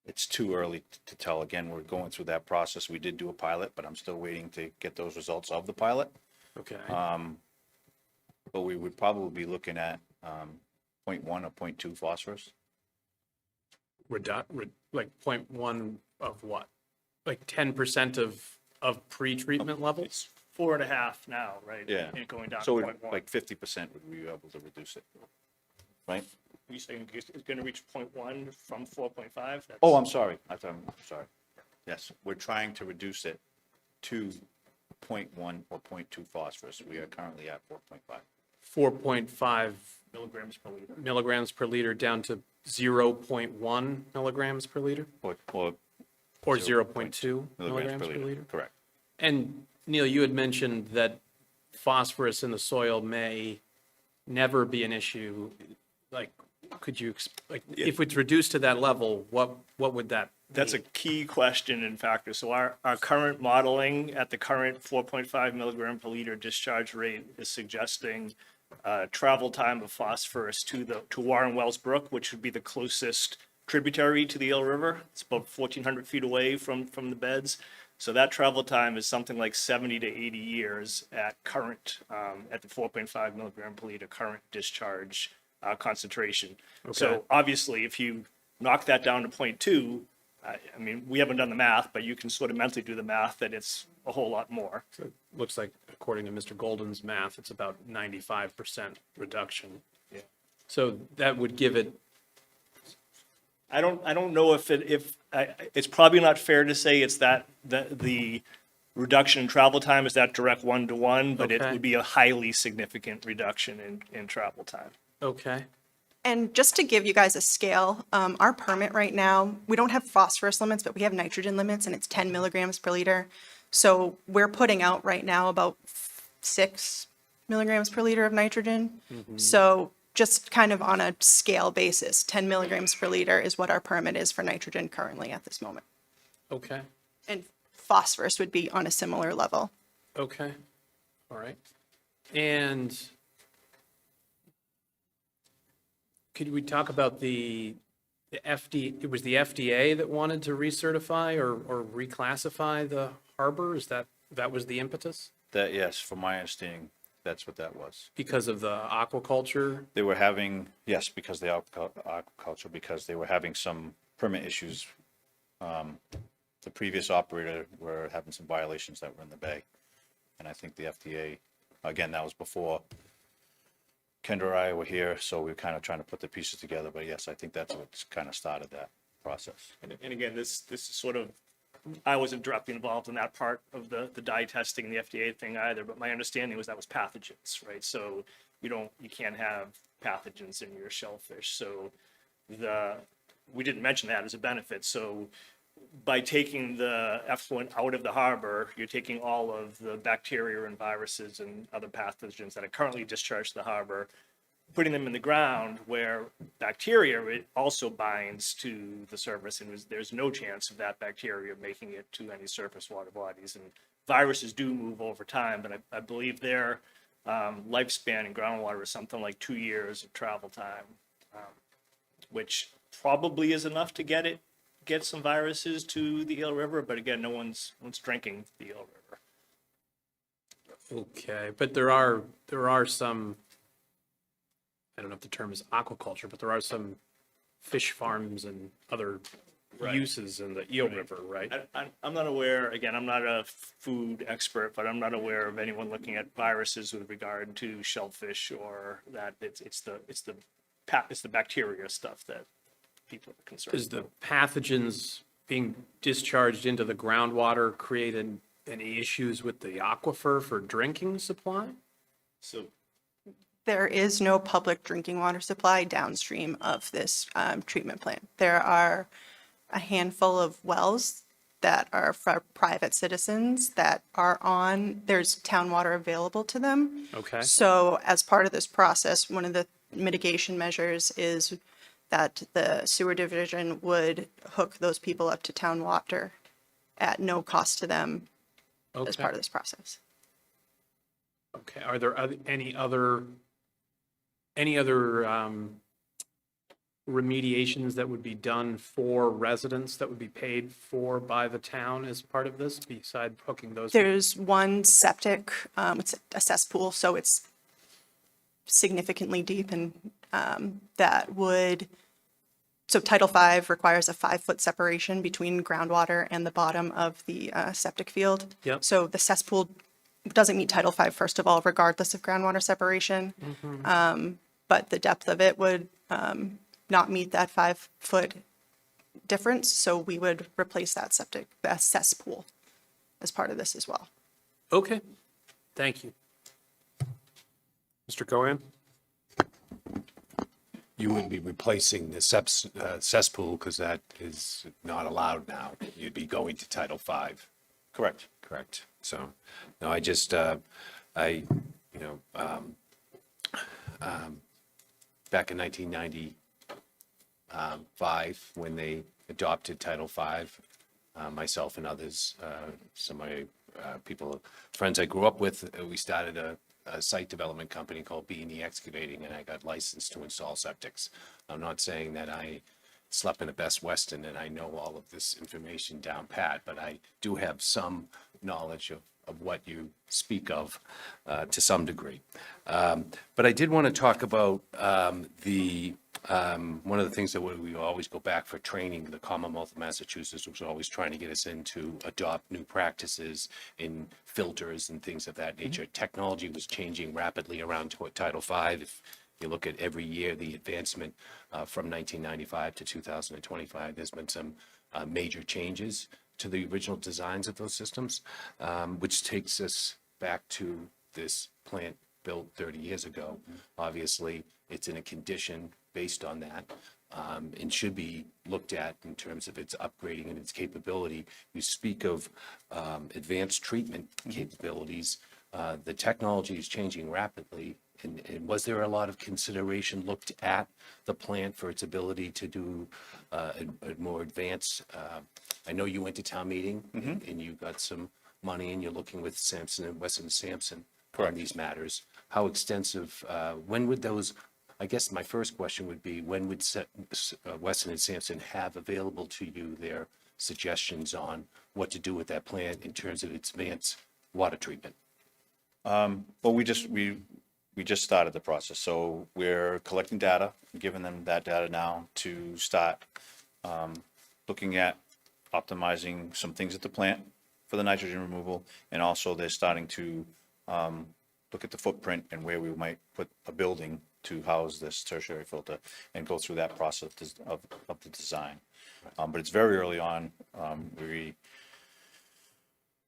Speaker 13: it's too early to tell. Again, we're going through that process. We did do a pilot, but I'm still waiting to get those results of the pilot.
Speaker 4: Okay.
Speaker 13: But we would probably be looking at 0.1 or 0.2 phosphorus.
Speaker 4: Like 0.1 of what? Like 10% of pre-treatment levels?
Speaker 15: It's 4.5 now, right?
Speaker 13: Yeah.
Speaker 15: And going down to
Speaker 13: So
Speaker 15: 0.1.
Speaker 13: like 50% would we be able to reduce it, right?
Speaker 15: You saying it's going to reach 0.1 from 4.5?
Speaker 13: Oh, I'm sorry. I'm sorry. Yes, we're trying to reduce it to 0.1 or 0.2 phosphorus. We are currently at 4.5.
Speaker 4: 4.5
Speaker 15: Milligrams per liter.
Speaker 4: milligrams per liter down to 0.1 milligrams per liter?
Speaker 13: Or
Speaker 4: Or
Speaker 13: 0.2
Speaker 4: 0.2 milligrams per liter?
Speaker 13: Correct.
Speaker 4: And Neil, you had mentioned that phosphorus in the soil may never be an issue. Like, could you, if it's reduced to that level, what would that
Speaker 15: That's a key question and factor. So our current modeling at the current 4.5 milligram per liter discharge rate is suggesting travel time of phosphorus to Warren Wells Brook, which would be the closest tributary to the Eel River. It's about 1,400 feet away from the beds. So that travel time is something like 70 to 80 years at current, at the 4.5 milligram per liter current discharge concentration. So obviously, if you knock that down to 0.2, I mean, we haven't done the math, but you can sort of mentally do the math that it's a whole lot more.
Speaker 4: So it looks like, according to Mr. Golden's math, it's about 95% reduction.
Speaker 15: Yeah.
Speaker 4: So that would give it,
Speaker 15: I don't know if it's probably not fair to say it's that the reduction in travel time is that direct 1-to-1, but it
Speaker 4: Okay.
Speaker 15: would be a highly significant reduction in travel time.
Speaker 4: okay,
Speaker 14: And just to give you guys a scale, our permit right now, we don't have phosphorus limits, but we have nitrogen limits, and it's 10 milligrams per liter. So we're putting out right now about 6 milligrams per liter of nitrogen. So just kind of on a scale basis, 10 milligrams per liter is what our permit is for nitrogen currently at this moment.
Speaker 4: okay,
Speaker 14: And phosphorus would be on a similar level.
Speaker 4: okay, all right. And could we talk about the it was the FDA that wanted to recertify or reclassify the harbor? Is that was the impetus?
Speaker 13: That, yes, from my understanding, that's what that was.
Speaker 4: Because of the aquaculture?
Speaker 13: They were having, yes, because the aquaculture, because they were having some permit issues. The previous operator were having some violations that were in the bay. And I think the FDA, again, that was before Kendra and I were here, so we were kind of trying to put the pieces together. But yes, I think that's what kind of started that process.
Speaker 15: And again, this is sort of, I wasn't directly involved in that part of the dye testing, the FDA thing either, but my understanding was that was pathogens, right? So you can't have pathogens in your shellfish. So we didn't mention that as a benefit. So by taking the effluent out of the harbor, you're taking all of the bacteria and viruses and other pathogens that are currently discharged to the harbor, putting them in the ground where bacteria, it also binds to the surface, and there's no chance of that bacteria making it to any surface water bodies. And viruses do move over time, but I believe their lifespan in groundwater is something like 2 years of travel time, which probably is enough to get some viruses to the Eel River, but again, no one's drinking the Eel River.
Speaker 4: Okay, but there are some, I don't know if the term is aquaculture, but there are some fish farms and other
Speaker 15: Right.
Speaker 4: uses in the Eel River, right?
Speaker 15: I'm not aware, again, I'm not a food expert, but I'm not aware of anyone looking at viruses with regard to shellfish or that. It's the it's the bacteria stuff that people are concerned
Speaker 4: Does the
Speaker 15: about.
Speaker 4: pathogens being discharged into the groundwater create any issues with the aquifer for drinking supply?
Speaker 15: So
Speaker 14: There is no public drinking water supply downstream of this treatment plant. There are a handful of wells that are for private citizens that are there's town water available to them.
Speaker 4: Okay.
Speaker 14: So as part of this process, one of the mitigation measures is that the sewer division would hook those people up to town water at no cost to them as
Speaker 4: Okay.
Speaker 14: part of this process.
Speaker 4: Okay, are there any other remediations that would be done for residents that would be paid for by the town as part of this, beside hooking those?
Speaker 14: There's one septic, it's a cesspool, so it's significantly deep and so Title V requires a 5-foot separation between groundwater and the bottom of the septic field.
Speaker 4: Yep.
Speaker 14: So the cesspool doesn't meet Title V, first of all, regardless of groundwater separation. But the depth of it would not meet that 5-foot difference, so we would replace that cesspool as part of this as well.
Speaker 4: Okay, thank you.
Speaker 1: Mr. Cohen?
Speaker 5: You wouldn't be replacing the cesspool because that is not allowed now. You'd be going to Title V.
Speaker 13: Correct.
Speaker 5: Correct. So, no, I just, back in 1995, when they adopted Title V, myself and others, some of my friends I grew up with, we started a site development company called B&E Excavating, and I got licensed to install septics. I'm not saying that I slept in a Best Western and I know all of this information down pat, but I do have some knowledge of what you speak of to some degree. But I did want to talk about one of the things that we always go back for training. The Commonwealth of Massachusetts was always trying to get us in to adopt new practices in filters and things of that nature. Technology was changing rapidly around Title V. If you look at every year, the advancement from 1995 to 2025, there's been some major changes to the original designs of those systems, which takes us back to this plant built 30 years ago. Obviously, it's in a condition based on that, and should be looked at in terms of its upgrading and its capability. You speak of advanced treatment capabilities. The technology is changing rapidly. And was there a lot of consideration looked at the plant for its ability to do a more advanced? I know you went to town meeting and you got some money and you're looking with Sampson and Weston and Sampson on these matters. How extensive, when would those, I guess my first question would be, when would Weston and Sampson have available to you their suggestions on what to do with that plant in terms of its advanced water treatment?
Speaker 13: Well, we just started the process, so we're collecting data, giving them that data now to start looking at optimizing some things at the plant for the nitrogen removal, and also they're starting to look at the footprint and where we might put a building to house this tertiary filter and go through that process of the design. But it's very early on. We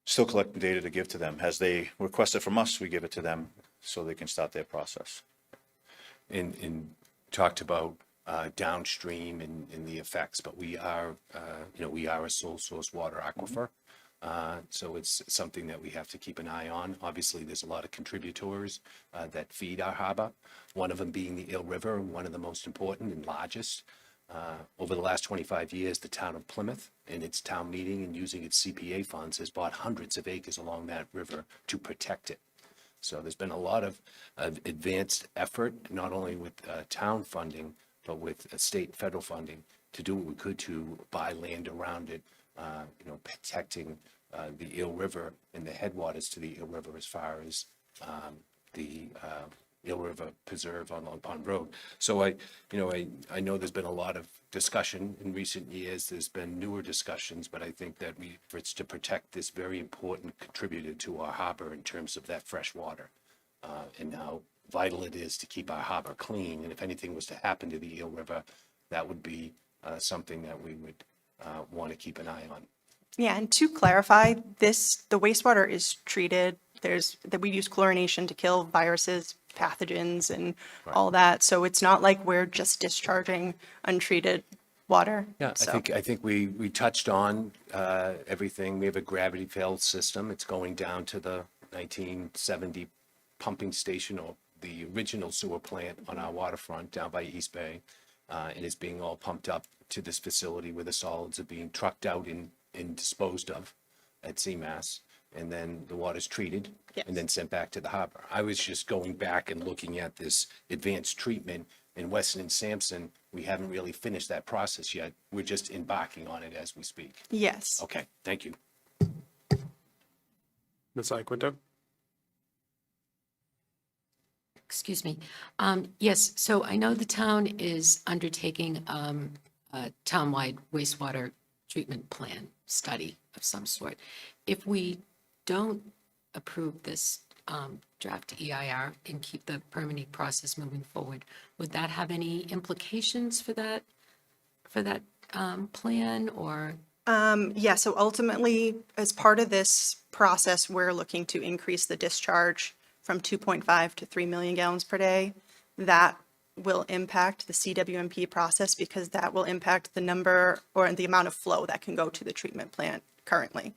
Speaker 13: still collecting data to give to them. As they request it from us, we give it to them so they can start their process.
Speaker 5: And talked about downstream and the effects, but we are a sole source water aquifer. So it's something that we have to keep an eye on. Obviously, there's a lot of contributors that feed our harbor, one of them being the Eel River, one of the most important and largest. Over the last 25 years, the town of Plymouth, in its town meeting and using its CPA funds, has bought hundreds of acres along that river to protect it. So there's been a lot of advanced effort, not only with town funding, but with state and federal funding to do what we could to buy land around it, protecting the Eel River and the headwaters to the Eel River as far as the Eel River Preserve on Long Pond Road. So I know there's been a lot of discussion in recent years. There's been newer discussions, but I think that for it's to protect this very important contributor to our harbor in terms of that fresh water. And now vital it is to keep our harbor clean. And if anything was to happen to the Eel River, that would be something that we would want to keep an eye on.
Speaker 14: Yeah, and to clarify, the wastewater is treated. That we use chlorination to kill viruses, pathogens, and all that. So it's not like we're just discharging untreated water.
Speaker 5: Yeah,
Speaker 14: So-
Speaker 5: I think we touched on everything. We have a gravity-filled system. It's going down to the 1970 pumping station, or the original sewer plant on our waterfront down by East Bay. And it's being all pumped up to this facility where the solids are being trucked out and disposed of at CMAS. And then the water's treated and then sent back to the harbor. I was just going back and looking at this advanced treatment in Weston and Sampson. We haven't really finished that process yet. We're just embarking on it as we speak.
Speaker 14: Yes.
Speaker 5: Okay, thank you.
Speaker 1: Ms. Iaquinto?
Speaker 7: Excuse me. Yes, so I know the town is undertaking a townwide wastewater treatment plan study of some sort. If we don't approve this draft EIR and keep the permitting process moving forward, would that have any implications for that plan, or?
Speaker 14: Yeah, so ultimately, as part of this process, we're looking to increase the discharge from 2.5 to 3 million gallons per day. That will impact the CWMP process because that will impact the number or the amount of flow that can go to the treatment plant currently.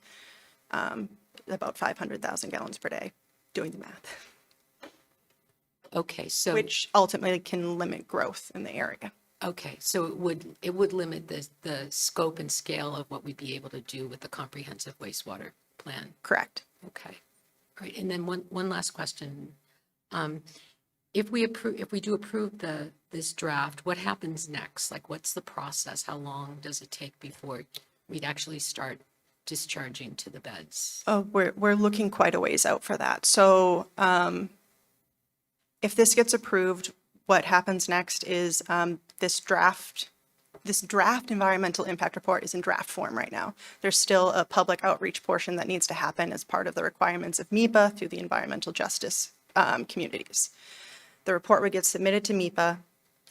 Speaker 14: About 500,000 gallons per day, doing the math,
Speaker 7: Okay, so.
Speaker 14: which ultimately can limit growth in the area.
Speaker 7: Okay, so it would limit the scope and scale of what we'd be able to do with the comprehensive wastewater plan.
Speaker 14: Correct.
Speaker 7: Okay, all right, and then one last question. If we do approve this draft, what happens next? Like, what's the process? How long does it take before we'd actually start discharging to the beds?
Speaker 14: Oh, we're looking quite a ways out for that. So if this gets approved, what happens next is this draft environmental impact report is in draft form right now. There's still a public outreach portion that needs to happen as part of the requirements of MEPA through the environmental justice communities. The report would get submitted to MEPA.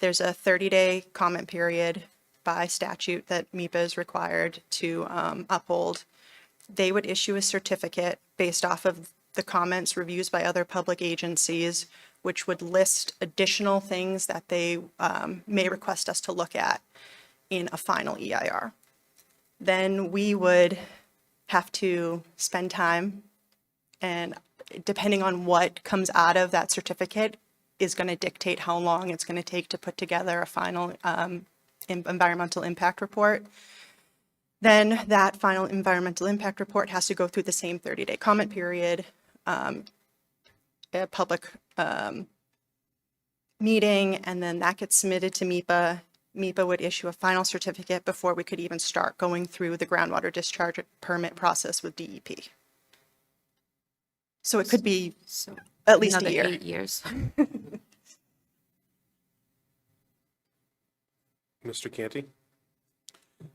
Speaker 14: There's a 30-day comment period by statute that MEPA is required to uphold. They would issue a certificate based off of the comments, reviews by other public agencies, which would list additional things that they may request us to look at in a final EIR. Then we would have to spend time, and depending on what comes out of that certificate is going to dictate how long it's going to take to put together a final environmental impact report. Then that final environmental impact report has to go through the same 30-day comment period, a public meeting, and then that gets submitted to MEPA. MEPA would issue a final certificate before we could even start going through the groundwater discharge permit process with DEP. So it could be
Speaker 7: So
Speaker 14: at least a
Speaker 7: another
Speaker 14: year.
Speaker 7: 8 years.
Speaker 1: Mr. Canty?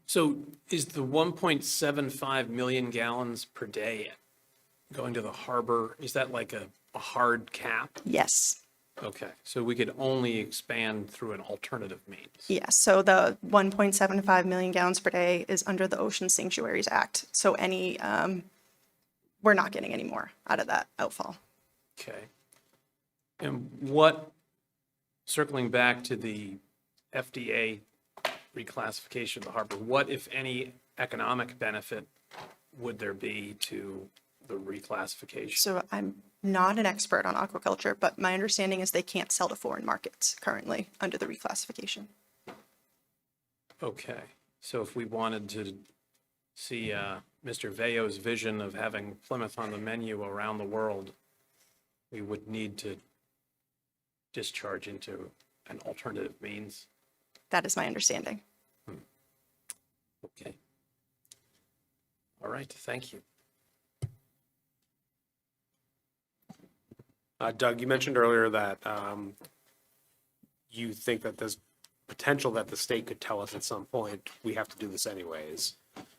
Speaker 4: So is the 1.75 million gallons per day going to the harbor, is that like a hard cap?
Speaker 14: Yes.
Speaker 4: Okay, so we could only expand through an alternative means?
Speaker 14: Yes, so the 1.75 million gallons per day is under the Ocean Sanctuaries Act. So we're not getting any more out of that outfall.
Speaker 4: Okay. And what, circling back to the FDA reclassification of the harbor, what, if any, economic benefit would there be to the reclassification?
Speaker 14: So I'm not an expert on aquaculture, but my understanding is they can't sell to foreign markets currently under the reclassification.
Speaker 4: Okay, so if we wanted to see Mr. Veo's vision of having Plymouth on the menu around the world, we would need to discharge into an alternative means?
Speaker 14: That is my understanding.
Speaker 4: Okay. All right, thank you.
Speaker 1: Doug, you mentioned earlier that you think that there's potential that the state could tell us at some point, we have to do this anyways.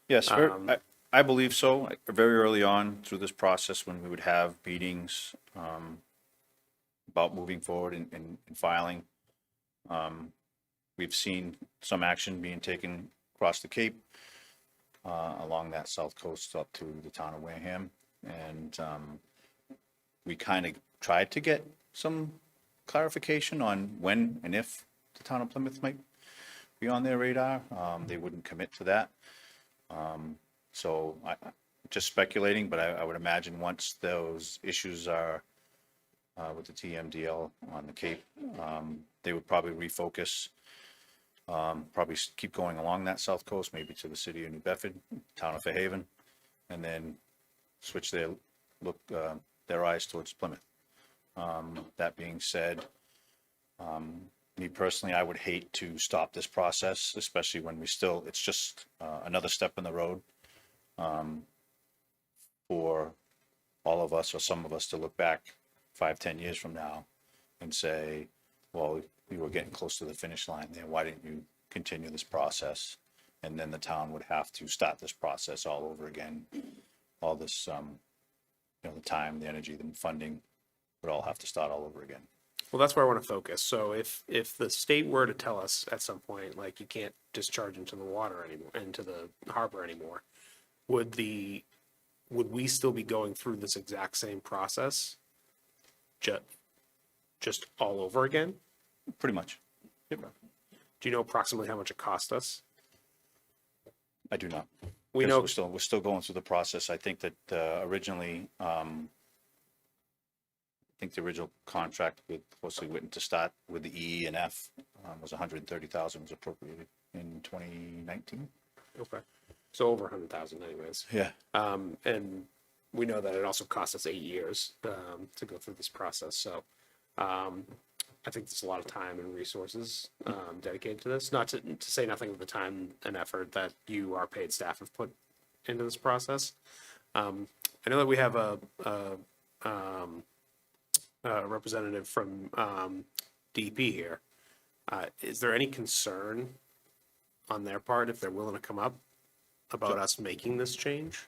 Speaker 13: Yes, I believe so. Very early on through this process, when we would have meetings, about moving forward and filing. We've seen some action being taken across the Cape, along that south coast up to the town of Wareham. And we kind of tried to get some clarification on when and if the town of Plymouth might be on their radar. They wouldn't commit to that. So just speculating, but I would imagine once those issues are with the TMDL on the Cape, they would probably refocus, probably keep going along that south coast, maybe to the city of New Bedford, town of Fairhaven, and then switch their eyes towards Plymouth. That being said, me personally, I would hate to stop this process, especially when it's just another step in the road for all of us or some of us to look back 5-10 years from now and say, well, we were getting close to the finish line there. Why didn't you continue this process? And then the town would have to start this process all over again. All this, the time, the energy, the funding would all have to start all over again.
Speaker 1: Well, that's where I want to focus. So if the state were to tell us at some point, like, you can't discharge into the water anymore, into the harbor anymore, would we still be going through this exact same process? Just all over again?
Speaker 13: Pretty much.
Speaker 1: Do you know approximately how much it cost us?
Speaker 13: I do not.
Speaker 1: We
Speaker 13: Because
Speaker 1: know,
Speaker 13: we're still going through the process. I think that originally, I think the original contract with Horsley Witten to start with the E and F was $130,000 was appropriated in 2019.
Speaker 1: okay, so over 100,000 anyways.
Speaker 13: Yeah.
Speaker 1: And we know that it also cost us 8 years to go through this process. So I think there's a lot of time and resources dedicated to this. Not to say nothing of the time and effort that you, our paid staff, have put into this process. I know that we have a representative from DEP here. Is there any concern on their part, if they're willing to come up, about us making this change?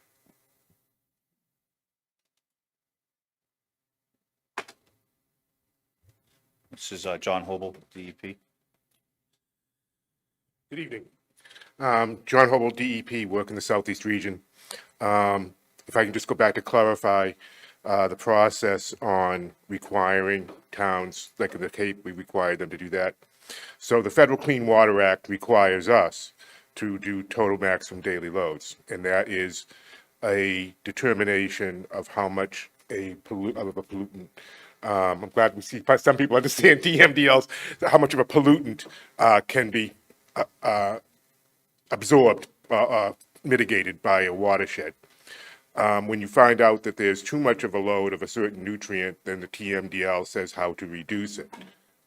Speaker 13: This is John Hobel, DEP.
Speaker 16: Good evening. John Hobel, DEP, work in the Southeast region. If I can just go back to clarify the process on requiring towns, like in the Cape, we require them to do that. So the Federal Clean Water Act requires us to do total maximum daily loads, and that is a determination of how much of a pollutant. I'm glad we see some people understand TMDLs, how much of a pollutant can be absorbed, mitigated by a watershed. When you find out that there's too much of a load of a certain nutrient, then the TMDL says how to reduce it.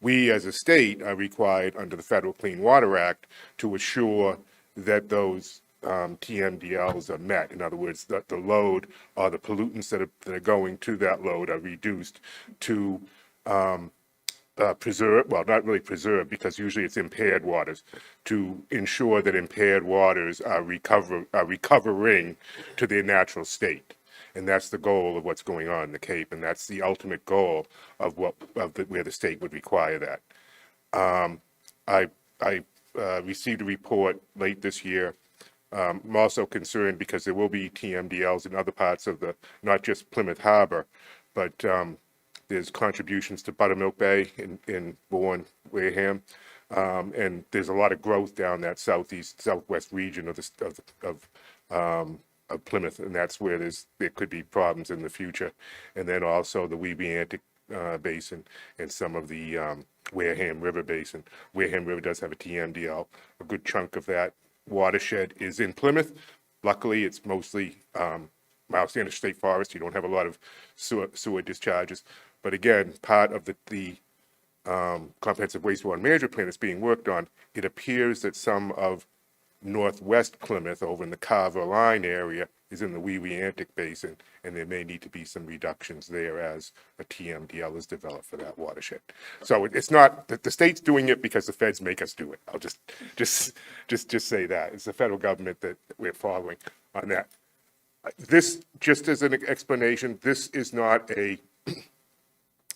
Speaker 16: We, as a state, are required under the Federal Clean Water Act to assure that those TMDLs are met. In other words, that the load or the pollutants that are going to that load are reduced to preserve, well, not really preserve, because usually it's impaired waters, to ensure that impaired waters are recovering to their natural state. And that's the goal of what's going on in the Cape, and that's the ultimate goal of where the state would require that. I received a report late this year. I'm also concerned because there will be TMDLs in other parts of not just Plymouth Harbor, but there's contributions to Buttermilk Bay in Bourne, Wareham, and there's a lot of growth down that southwest region of Plymouth, and that's where there could be problems in the future. And then also the Weebiantic Basin and some of the Wareham River Basin. Wareham River does have a TMDL. A good chunk of that watershed is in Plymouth. Luckily, it's mostly Miles Sanders State Forest. You don't have a lot of sewer discharges. But again, part of the comprehensive wastewater management plan that's being worked on, it appears that some of northwest Plymouth over in the Carver Line area is in the Weebiantic Basin, and there may need to be some reductions there as a TMDL is developed for that watershed. So it's not that the state's doing it because the feds make us do it. I'll just say that. It's the federal government that we're following on that. This, just as an explanation, this is not a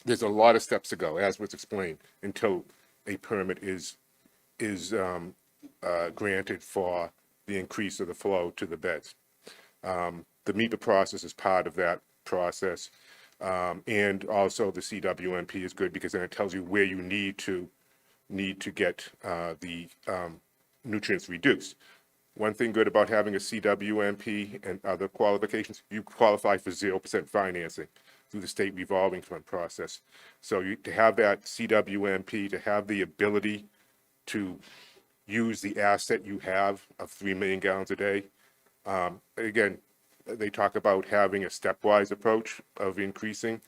Speaker 16: there's a lot of steps to go, as was explained, until a permit is granted for the increase of the flow to the beds. The MEPA process is part of that process. And also the CWMP is good because then it tells you where you need to get the nutrients reduced. One thing good about having a CWMP and other qualifications, you qualify for 0% financing through the state revolving fund process. So to have that CWMP, to have the ability to use the asset you have of 3 million gallons a day. Again, they talk about having a stepwise approach of increasing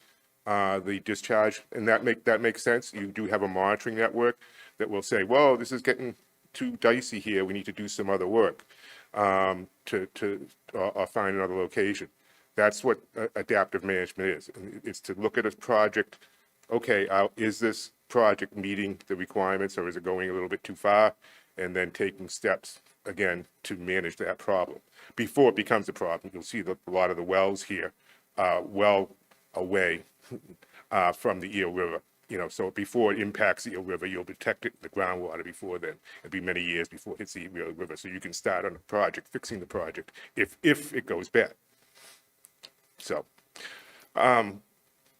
Speaker 16: the discharge, and that makes sense. You do have a monitoring network that will say, "Whoa, this is getting too dicey here. We need to do some other work or find another location." That's what adaptive management is. It's to look at a project. Okay, is this project meeting the requirements, or is it going a little bit too far? And then taking steps again to manage that problem before it becomes a problem. You'll see a lot of the wells here, well away from the Eel River. So before it impacts the Eel River, you'll detect it in the groundwater before then. It'll be many years before it hits the Eel River. So you can start on a project, fixing the project, if it goes bad. So,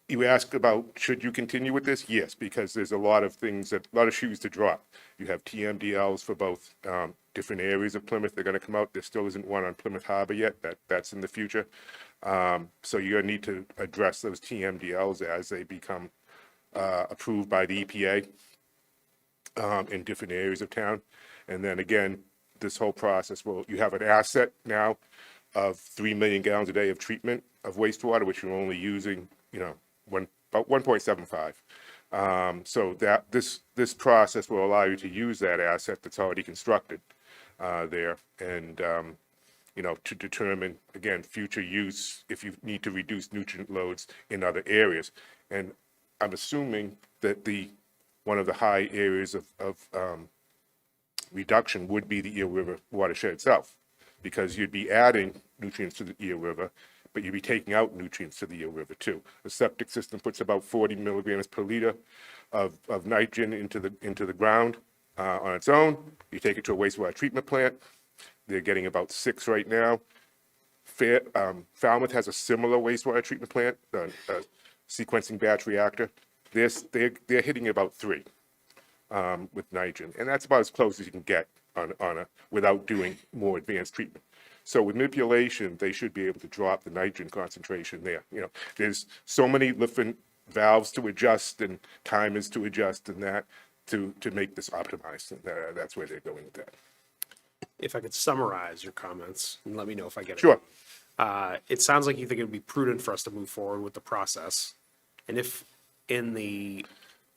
Speaker 16: you asked about, should you continue with this? Yes, because there's a lot of shoes to drop. You have TMDLs for both different areas of Plymouth. They're going to come out. There still isn't one on Plymouth Harbor yet. That's in the future. So you're going to need to address those TMDLs as they become approved by the EPA in different areas of town. And then again, this whole process you have an asset now of 3 million gallons a day of treatment of wastewater, which you're only using, about 1.75. So that this process will allow you to use that asset that's already constructed there, and to determine again future use if you need to reduce nutrient loads in other areas. And I'm assuming that one of the high areas of reduction would be the Eel River watershed itself, because you'd be adding nutrients to the Eel River, but you'd be taking out nutrients to the Eel River too. The septic system puts about 40 milligrams per liter of nitrogen into the ground on its own. You take it to a wastewater treatment plant. They're getting about 6 right now. Falmouth has a similar wastewater treatment plant, a sequencing batch reactor. They're hitting about 3 with nitrogen, and that's about as close as you can get without doing more advanced treatment. So with manipulation, they should be able to drop the nitrogen concentration there. There's so many different valves to adjust and timers to adjust and that to make this optimized. And that's where they're going with that.
Speaker 1: If I could summarize your comments and let me know if I get it.
Speaker 16: Sure.
Speaker 1: It sounds like you think it would be prudent for us to move forward with the process. And if in the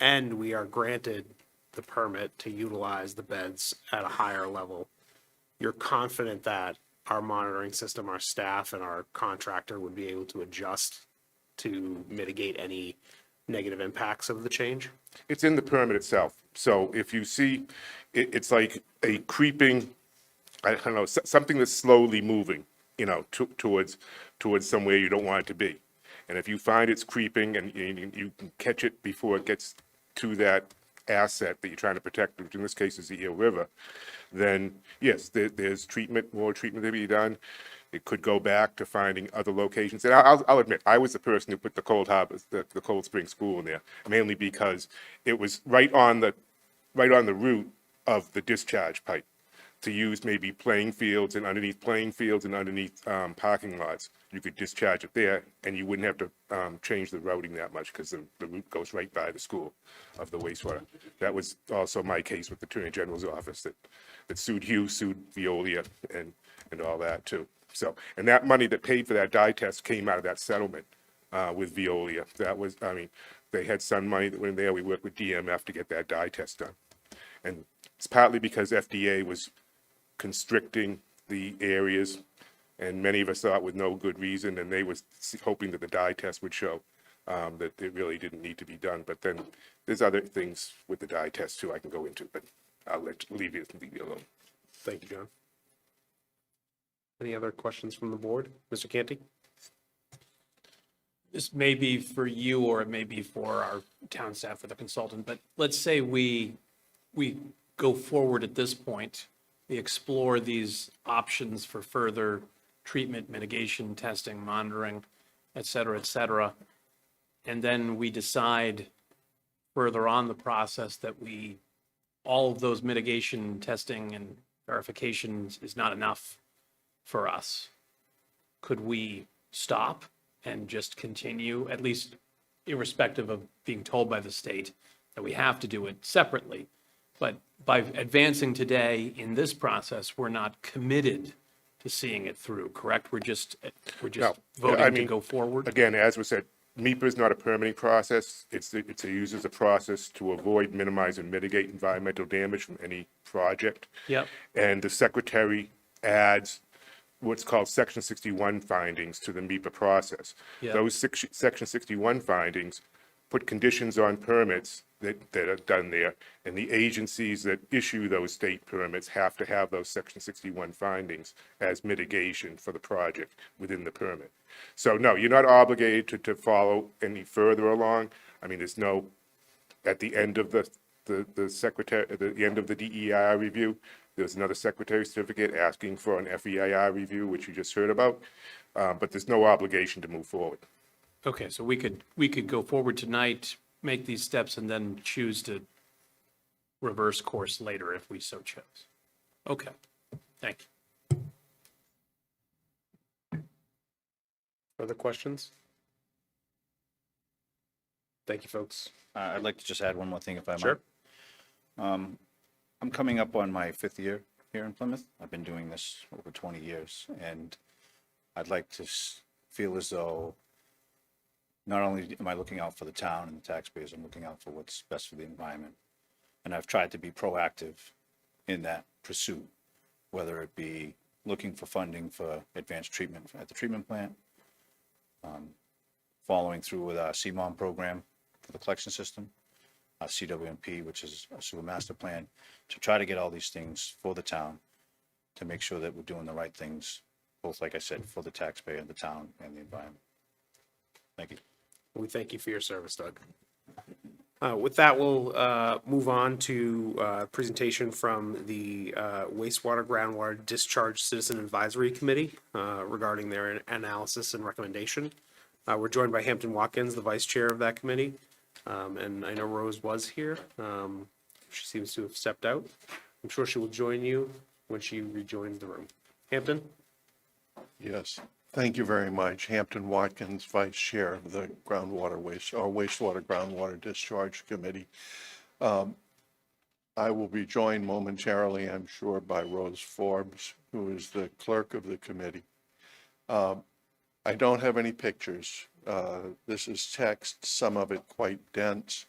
Speaker 1: end we are granted the permit to utilize the beds at a higher level, you're confident that our monitoring system, our staff, and our contractor would be able to adjust to mitigate any negative impacts of the change?
Speaker 16: It's in the permit itself. So if you see, it's like a creeping, I don't know, something that's slowly moving, towards somewhere you don't want it to be. And if you find it's creeping and you can catch it before it gets to that asset that you're trying to protect, which in this case is the Eel River, then yes, there's more treatment to be done. It could go back to finding other locations. And I'll admit, I was the person who put the the Cold Spring School in there, mainly because it was right on the route of the discharge pipe, to use maybe playing fields and underneath parking lots. You could discharge it there, and you wouldn't have to change the routing that much because the route goes right by the school of the wastewater. That was also my case with the Attorney General's office that sued Hughes, sued Veolia, and all that too. So, and that money that paid for that dye test came out of that settlement with Veolia. That was, they had some money that went in there. We worked with DMF to get that dye test done. And it's partly because FDA was constricting the areas, and many of us thought with no good reason, and they was hoping that the dye test would show that it really didn't need to be done. But then there's other things with the dye test too I can go into, but I'll leave you alone.
Speaker 1: Thank you, John. Any other questions from the board? Mr. Canty?
Speaker 4: this may be for you or it may be for our town staff or the consultant, but let's say we go forward at this point, we explore these options for further treatment, mitigation, testing, monitoring, et cetera, and then we decide further on the process that all of those mitigation, testing, and verifications is not enough for us. Could we stop and just continue, at least irrespective of being told by the state that we have to do it separately? But by advancing today in this process, we're not committed to seeing it through, correct? We're just
Speaker 16: No, I
Speaker 4: voting to
Speaker 16: mean,
Speaker 4: go forward?
Speaker 16: Again, as was said, MEPA is not a permitting process. It's used as a process to avoid, minimize, and mitigate environmental damage from any project.
Speaker 4: Yep.
Speaker 16: And the secretary adds what's called Section 61 findings to the MEPA process.
Speaker 4: Yep.
Speaker 16: Those Section 61 findings put conditions on permits that are done there, and the agencies that issue those state permits have to have those Section 61 findings as mitigation for the project within the permit. So no, you're not obligated to follow any further along. I mean, there's no, at the end of the secretary, at the end of the DEIR review, there's another secretary certificate asking for an FEIR review, which you just heard about, but there's no obligation to move forward.
Speaker 4: Okay, so we could go forward tonight, make these steps, and then choose to reverse course later if we so chose. Okay, thank you.
Speaker 1: Further questions? Thank you, folks.
Speaker 13: I'd like to just add one more thing, if I might.
Speaker 1: Sure.
Speaker 13: I'm coming up on my 5th year here in Plymouth. I've been doing this over 20 years, and I'd like to feel as though not only am I looking out for the town and the taxpayers, I'm looking out for what's best for the environment. And I've tried to be proactive in that pursuit, whether it be looking for funding for advanced treatment at the treatment plant, following through with our CMOM program for the collection system, our CWMP, which is a sewer master plan, to try to get all these things for the town, to make sure that we're doing the right things, both, like I said, for the taxpayer, the town, and the environment. Thank you.
Speaker 1: We thank you for your service, Doug. With that, we'll move on to presentation from the wastewater groundwater discharge citizen advisory committee regarding their analysis and recommendation. We're joined by Hampton Watkins, the vice chair of that committee, and I know Rose was here. She seems to have stepped out. I'm sure she will join you when she rejoins the room. Hampton?
Speaker 17: Yes, thank you very much. Hampton Watkins, Vice Chair of the Wastewater Groundwater Discharge Committee. I will be joined momentarily, I'm sure, by Rose Forbes, who is the clerk of the committee. I don't have any pictures. This is text, some of it quite dense.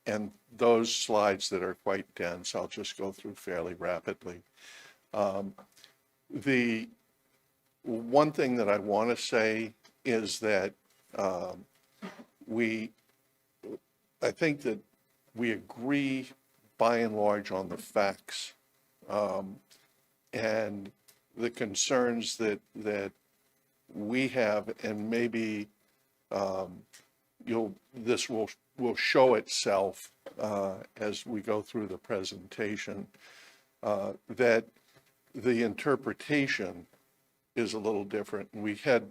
Speaker 17: And those slides that are quite dense, I'll just go through fairly rapidly. The one thing that I want to say is that I think that we agree by and large on the facts and the concerns that we have, and maybe this will show itself as we go through the presentation, that the interpretation is a little different. We had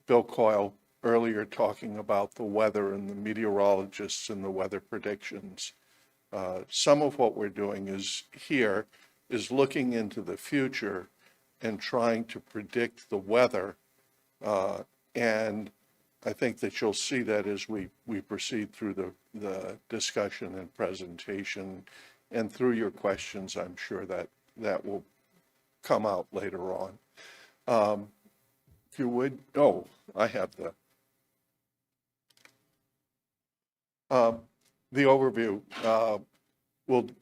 Speaker 17: Bill Coyle earlier talking about the weather and the meteorologists and the weather predictions. Some of what we're doing is looking into the future and trying to predict the weather. And I think that you'll see that as we proceed through the discussion and presentation, and through your questions, I'm sure that will come out later on. If you would, I have the overview.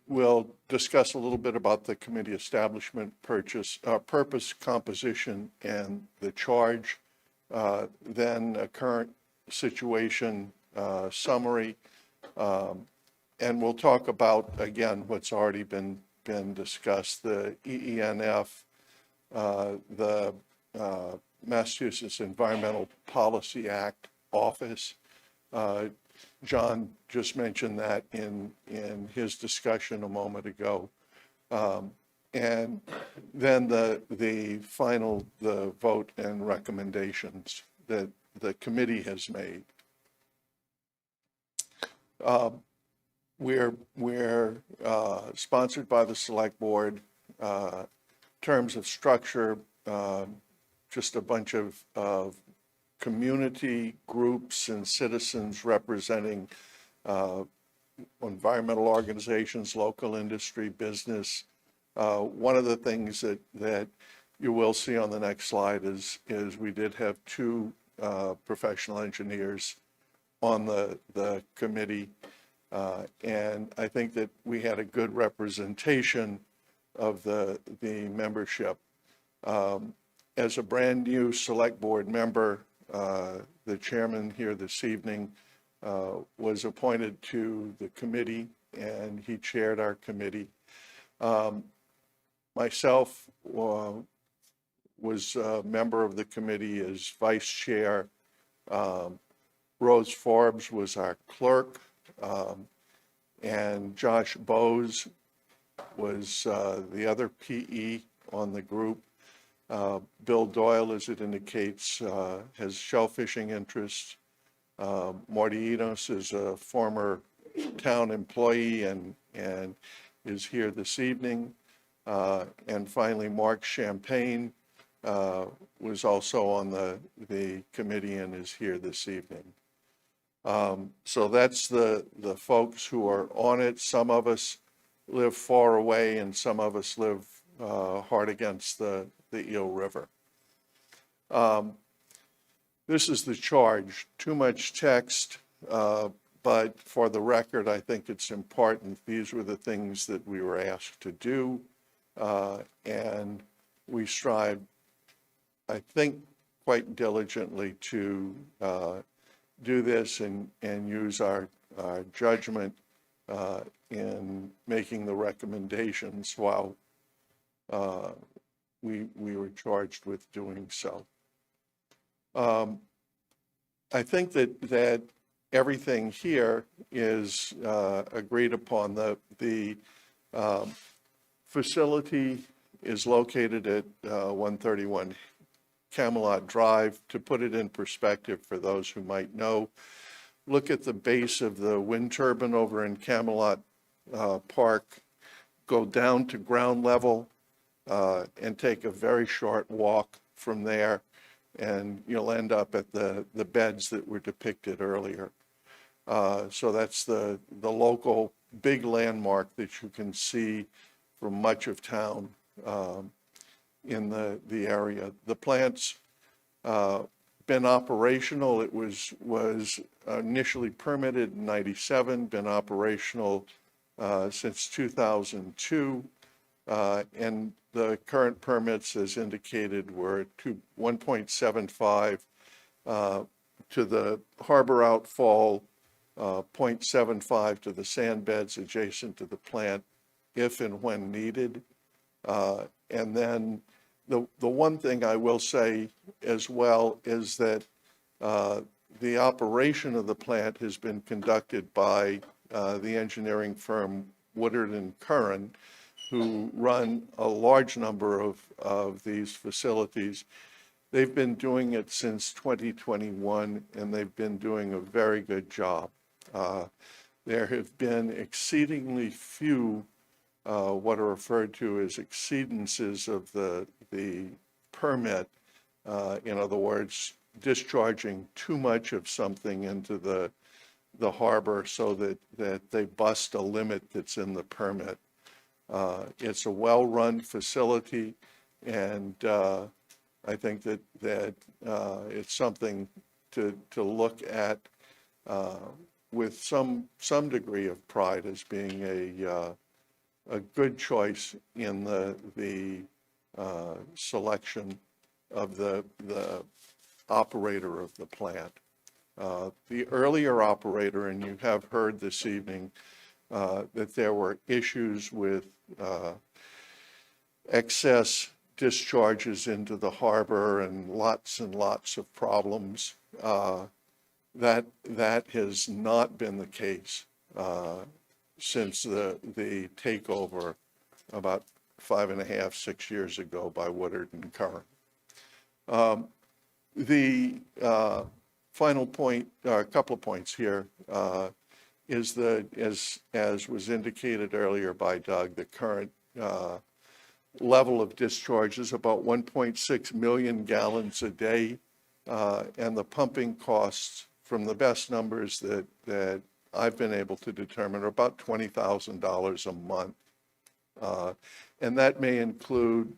Speaker 17: We'll discuss a little bit about the committee establishment, purpose, composition, and the charge. Then a current situation summary, and we'll talk about, again, what's already been discussed, the EENF, the Massachusetts Environmental Policy Act office. John just mentioned that in his discussion a moment ago. And then the final, the vote and recommendations that the committee has made. We're sponsored by the Select Board. Terms of structure, just a bunch of community groups and citizens representing environmental organizations, local industry, business. One of the things that you will see on the next slide is we did have two professional engineers on the committee. And I think that we had a good representation of the membership. As a brand new select board member, the chairman here this evening was appointed to the committee, and he chaired our committee. Myself was a member of the committee as vice chair. Rose Forbes was our clerk, and Josh Bowes was the other PE on the group. Bill Doyle, as it indicates, has shellfishing interests. Marty Enos is a former town employee and is here this evening. And finally, Mark Champagne was also on the committee and is here this evening. So that's the folks who are on it. Some of us live far away and some of us live hard against the Eel River. This is the charge. Too much text, but for the record, I think it's important. These were the things that we were asked to do, and we strived, I think, quite diligently to do this and use our judgment in making the recommendations while we were charged with doing so. I think that everything here is agreed upon. The facility is located at 131 Camelot Drive. To put it in perspective for those who might know, look at the base of the wind turbine over in Camelot Park, go down to ground level and take a very short walk from there, and you'll end up at the beds that were depicted earlier. So that's the local big landmark that you can see from much of town in the area. The plant's been operational. It was initially permitted in '97, been operational since 2002, and the current permits, as indicated, were 1.75 to the harbor outfall, 0.75 to the sand beds adjacent to the plant, if and when needed. And then the one thing I will say as well is that the operation of the plant has been conducted by the engineering firm Woodard and Curran, who run a large number of these facilities. They've been doing it since 2021, and they've been doing a very good job. There have been exceedingly few what are referred to as exceedances of the permit. In other words, discharging too much of something into the harbor so that they bust a limit that's in the permit. It's a well-run facility, and I think that it's something to look at with some degree of pride as being a good choice in the selection of the operator of the plant. The earlier operator, and you have heard this evening that there were issues with excess discharges into the harbor and lots of problems. That has not been the case since the takeover about 5.5, 6 years ago by Woodard and Curran. The final point, a couple of points here, is that, as was indicated earlier by Doug, the current level of discharge is about 1.6 million gallons a day, and the pumping costs, from the best numbers that I've been able to determine, are about $20,000 a month. And that may include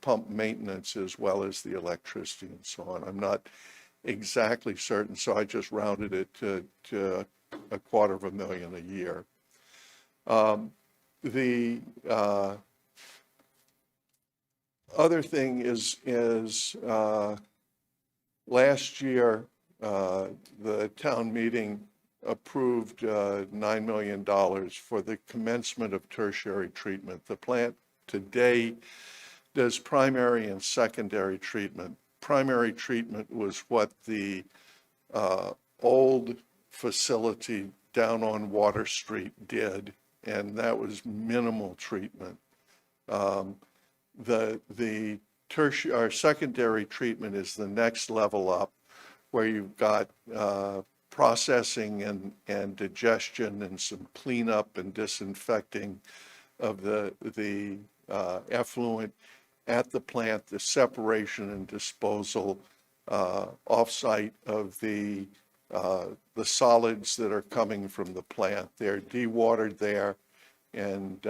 Speaker 17: pump maintenance as well as the electricity and so on. I'm not exactly certain, so I just rounded it to $250,000 a year. The other thing is last year, the town meeting approved $9 million for the commencement of tertiary treatment. The plant today does primary and secondary treatment. Primary treatment was what the old facility down on Water Street did, and that was minimal treatment. The tertiary or secondary treatment is the next level up, where you've got processing and digestion and some cleanup and disinfecting of the effluent at the plant, the separation and disposal offsite of the solids that are coming from the plant. They're dewatered there, and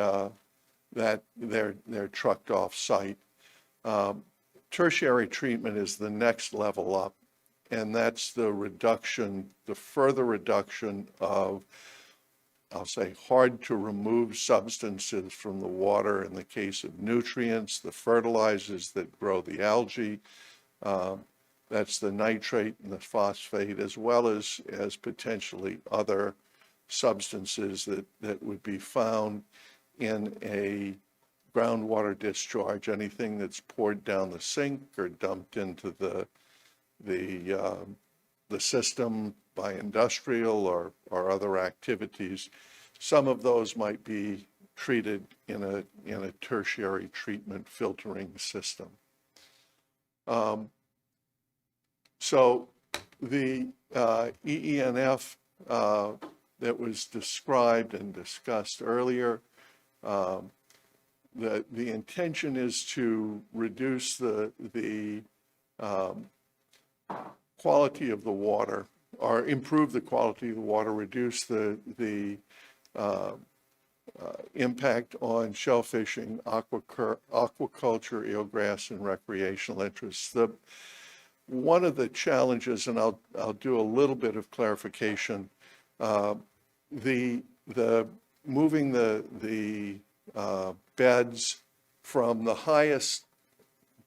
Speaker 17: that they're trucked off site. Tertiary treatment is the next level up, and that's the reduction, the further reduction of, I'll say, hard to remove substances from the water in the case of nutrients, the fertilizers that grow the algae. That's the nitrate and the phosphate, as well as potentially other substances that would be found in a groundwater discharge, anything that's poured down the sink or dumped into the system by industrial or other activities. Some of those might be treated in a tertiary treatment filtering system. So the EENF that was described and discussed earlier, the intention is to reduce the quality of the water, or improve the quality of the water, reduce the impact on shellfishing, aquaculture, eelgrass, and recreational interests. One of the challenges, and I'll do a little bit of clarification, the moving the beds from the highest,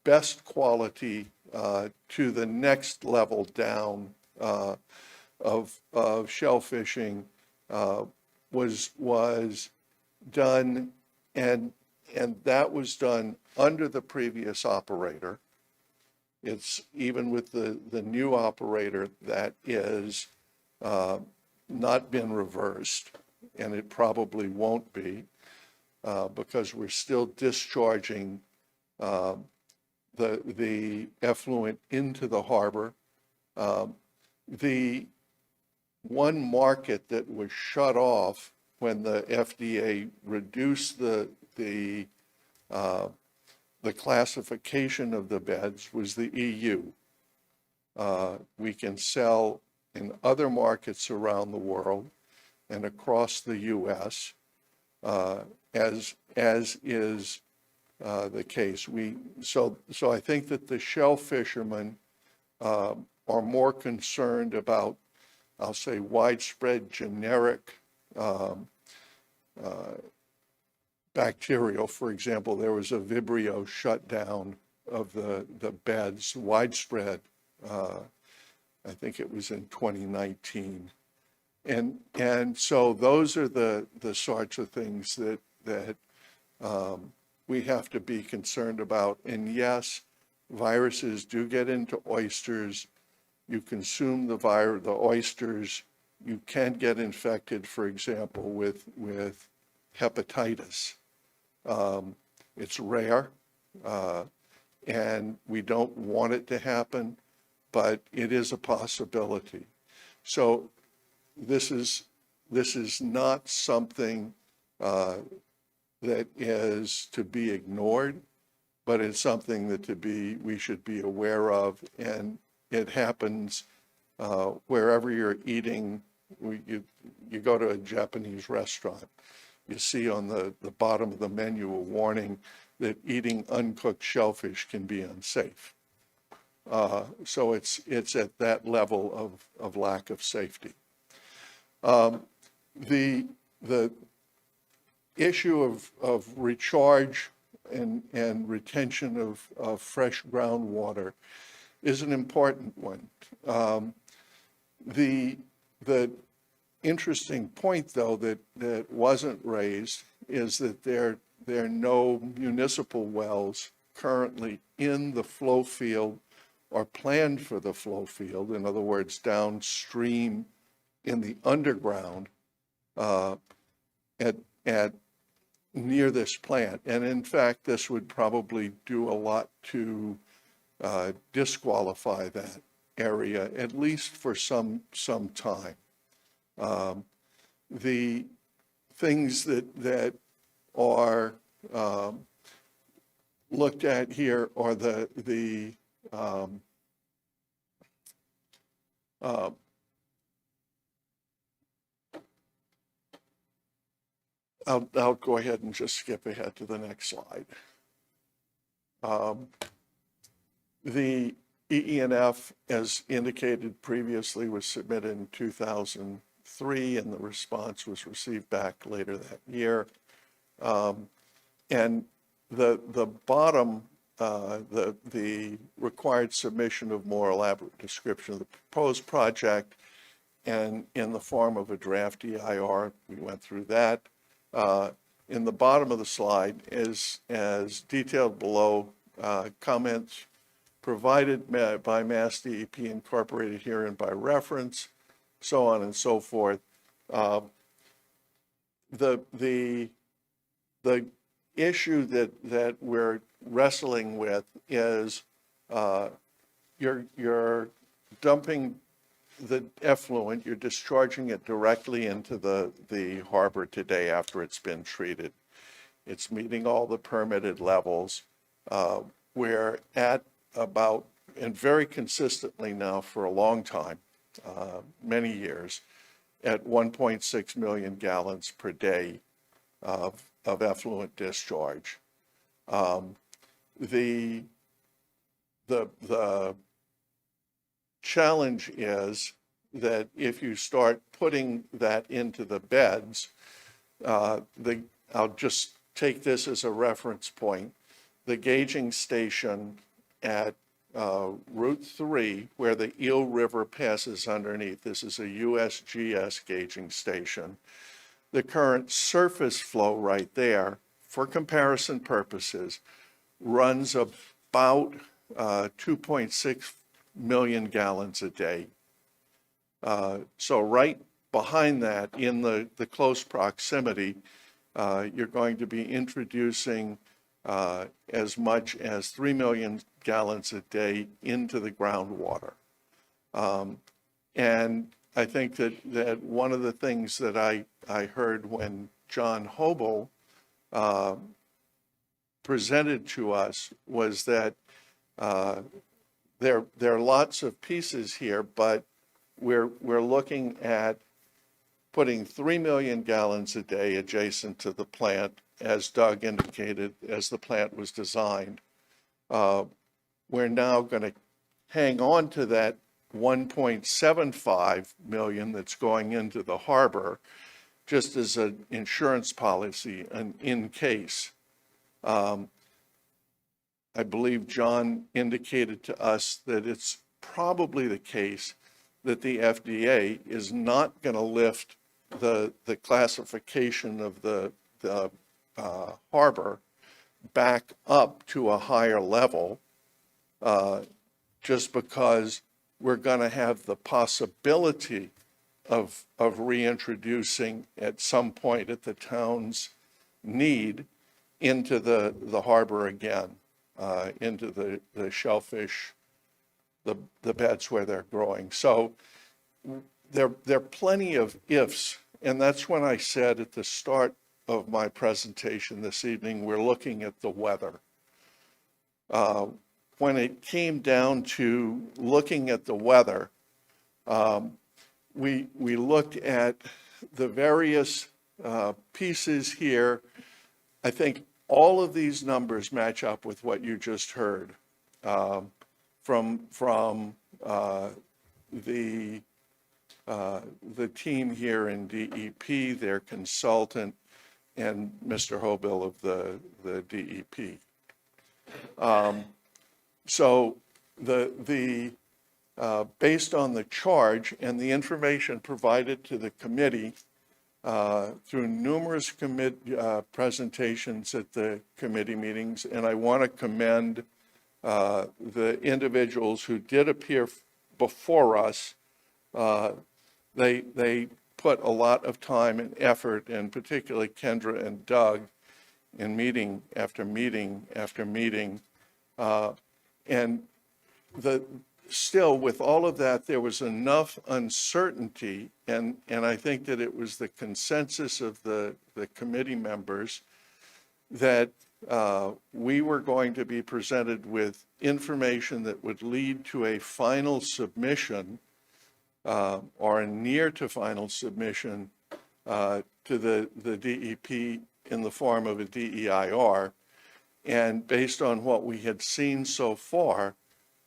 Speaker 17: best quality to the next level down of shellfishing was done, and that was done under the previous operator. It's even with the new operator that is not been reversed, and it probably won't be, because we're still discharging the effluent into the harbor. The one market that was shut off when the FDA reduced the classification of the beds was the EU. We can sell in other markets around the world and across the U.S. As is the case. So I think that the shell fishermen are more concerned about, I'll say, widespread generic bacterial. For example, there was a Vibrio shutdown of the beds, widespread. I think it was in 2019. And so those are the sorts of things that we have to be concerned about. And yes, viruses do get into oysters. You consume the oysters, you can get infected, for example, with hepatitis. It's rare, and we don't want it to happen, but it is a possibility. So this is not something that is to be ignored, but it's something that we should be aware of, and it happens wherever you're eating. You go to a Japanese restaurant, you see on the bottom of the menu a warning that eating uncooked shellfish can be unsafe. So it's at that level of lack of safety. The issue of recharge and retention of fresh groundwater is an important one. The interesting point, though, that wasn't raised is that there are no municipal wells currently in the flow field or planned for the flow field. In other words, downstream in the underground at near this plant. And in fact, this would probably do a lot to disqualify that area, at least for some time. The things that are looked at here are I'll go ahead and just skip ahead to the next slide. The EENF, as indicated previously, was submitted in 2003, and the response was received back later that year. And the bottom, the required submission of more elaborate description of the proposed project, and in the form of a draft EIR, we went through that. In the bottom of the slide is as detailed below, comments provided by Mass DEP incorporated herein by reference, so on and so forth. The issue that we're wrestling with is you're dumping the effluent, you're discharging it directly into the harbor today after it's been treated. It's meeting all the permitted levels. We're at about, and very consistently now for a long time, many years, at 1.6 million gallons per day of effluent discharge. The challenge is that if you start putting that into the beds, I'll just take this as a reference point. The gauging station at Route 3, where the Eel River passes underneath, this is a USGS gauging station. The current surface flow right there, for comparison purposes, runs about 2.6 million gallons a day. So right behind that, in the close proximity, you're going to be introducing as much as 3 million gallons a day into the groundwater. And I think that one of the things that I heard when John Hobel presented to us was that there are lots of pieces here, but we're looking at putting 3 million gallons a day adjacent to the plant, as Doug indicated, as the plant was designed. We're now going to hang on to that 1.75 million that's going into the harbor, just as an insurance policy, and in case. I believe John indicated to us that it's probably the case that the FDA is not going to lift the classification of the harbor back up to a higher level, just because we're going to have the possibility of reintroducing at some point at the town's need into the harbor again, into the shellfish, the beds where they're growing. So there are plenty of ifs, and that's when I said at the start of my presentation this evening, we're looking at the weather. When it came down to looking at the weather, we looked at the various pieces here. I think all of these numbers match up with what you just heard from the team here in DEP, their consultant, and Mr. Hobill of the DEP. So based on the charge and the information provided to the committee through numerous presentations at the committee meetings, and I want to commend the individuals who did appear before us. They put a lot of time and effort, and particularly Kendra and Doug, in meeting after meeting after meeting. And still, with all of that, there was enough uncertainty, and I think that it was the consensus of the committee members that we were going to be presented with information that would lead to a final submission or a near to final submission to the DEP in the form of a DEIR. And based on what we had seen so far,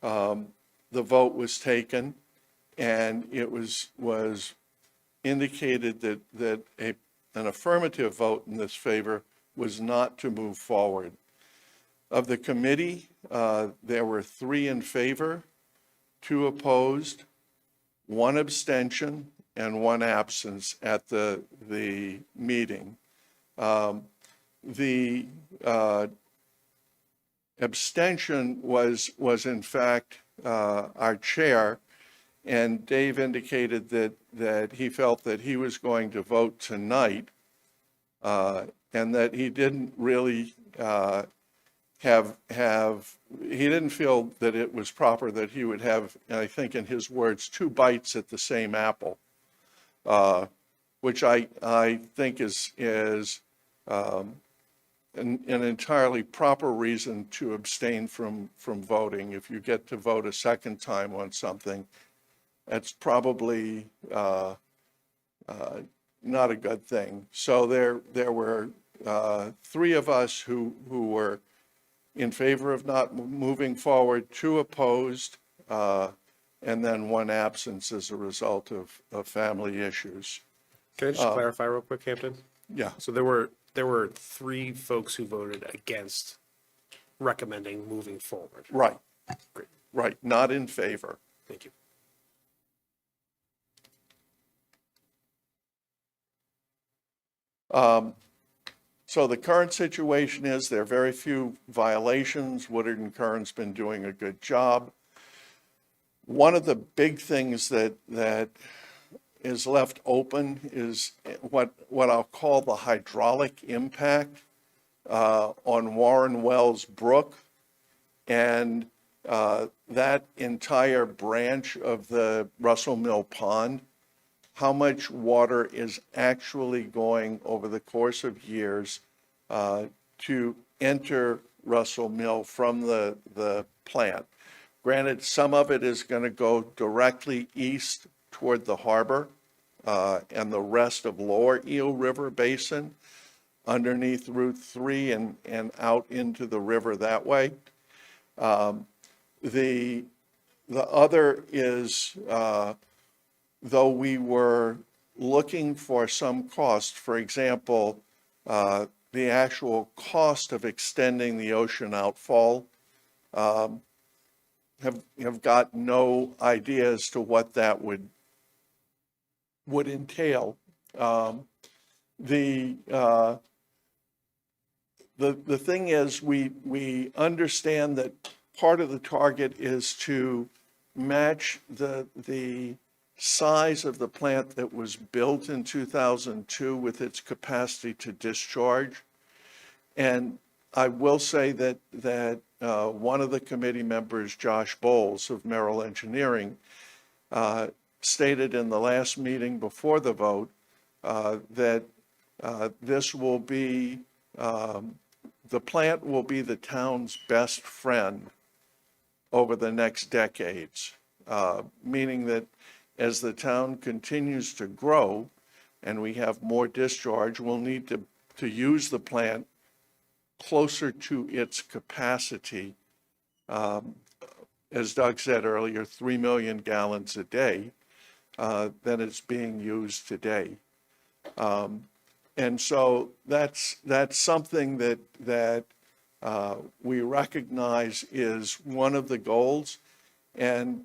Speaker 17: the vote was taken, and it was indicated that an affirmative vote in this favor was not to move forward. Of the committee, there were 3 in favor, 2 opposed, 1 abstention, and 1 absence at the meeting. The abstention was in fact our chair, and Dave indicated that he felt that he was going to vote tonight, and that he didn't really he didn't feel that it was proper that he would have, I think in his words, 2 bites at the same apple, which I think is an entirely proper reason to abstain from voting. If you get to vote a second time on something, that's probably not a good thing. So there were 3 of us who were in favor of not moving forward, 2 opposed, and then 1 absence as a result of family issues.
Speaker 1: Can I just clarify real quick, Hampton?
Speaker 17: Yeah.
Speaker 1: So there were 3 folks who voted against recommending moving forward.
Speaker 17: Right.
Speaker 1: Great.
Speaker 17: Right, not in favor.
Speaker 1: Thank you.
Speaker 17: So the current situation is there are very few violations. Woodard and Kern's been doing a good job. One of the big things that is left open is what I'll call the hydraulic impact on Warren Wells Brook, and that entire branch of the Russell Mill Pond. How much water is actually going over the course of years to enter Russell Mill from the plant. Granted, some of it is going to go directly east toward the harbor and the rest of Lower Eel River Basin underneath Route 3 and out into the river that way. The other is, though we were looking for some cost, for example, the actual cost of extending the ocean outfall, have got no idea as to what that would entail. The thing is, we understand that part of the target is to match the size of the plant that was built in 2002 with its capacity to discharge. And I will say that one of the committee members, Josh Bowles of Merrill Engineering, stated in the last meeting before the vote that this will be, the plant will be the town's best friend over the next decades, meaning that as the town continues to grow and we have more discharge, we'll need to use the plant closer to its capacity. As Doug said earlier, 3 million gallons a day than it's being used today. And so that's something that we recognize is one of the goals. And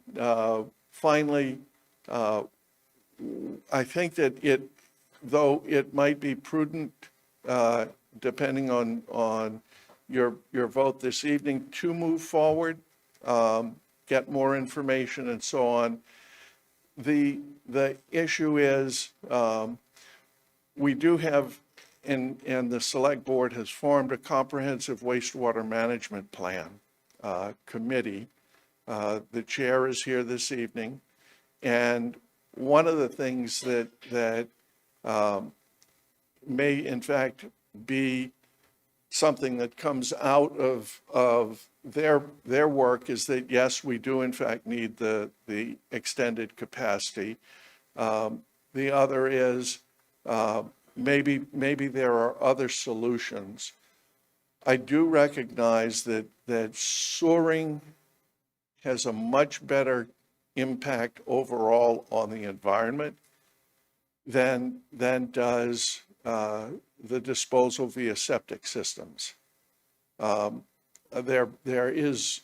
Speaker 17: finally, I think that though it might be prudent, depending on your vote this evening, to move forward, get more information and so on. The issue is we do have, and the select board has formed a comprehensive wastewater management plan committee. The chair is here this evening. And one of the things that may in fact be something that comes out of their work is that, yes, we do in fact need the extended capacity. The other is maybe there are other solutions. I do recognize that soaring has a much better impact overall on the environment than does the disposal via septic systems. There is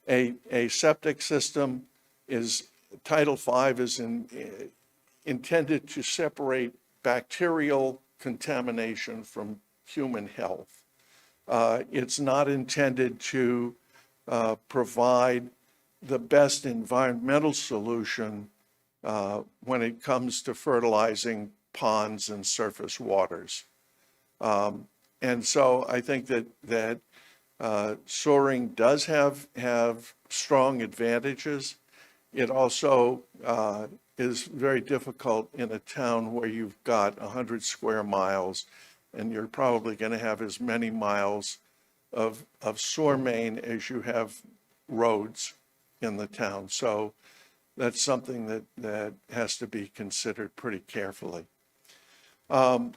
Speaker 17: a septic system is, Title V is intended to separate bacterial contamination from human health. It's not intended to provide the best environmental solution when it comes to fertilizing ponds and surface waters. And so I think that soaring does have strong advantages. It also is very difficult in a town where you've got 100 square miles and you're probably going to have as many miles of sewer main as you have roads in the town. So that's something that has to be considered pretty carefully. The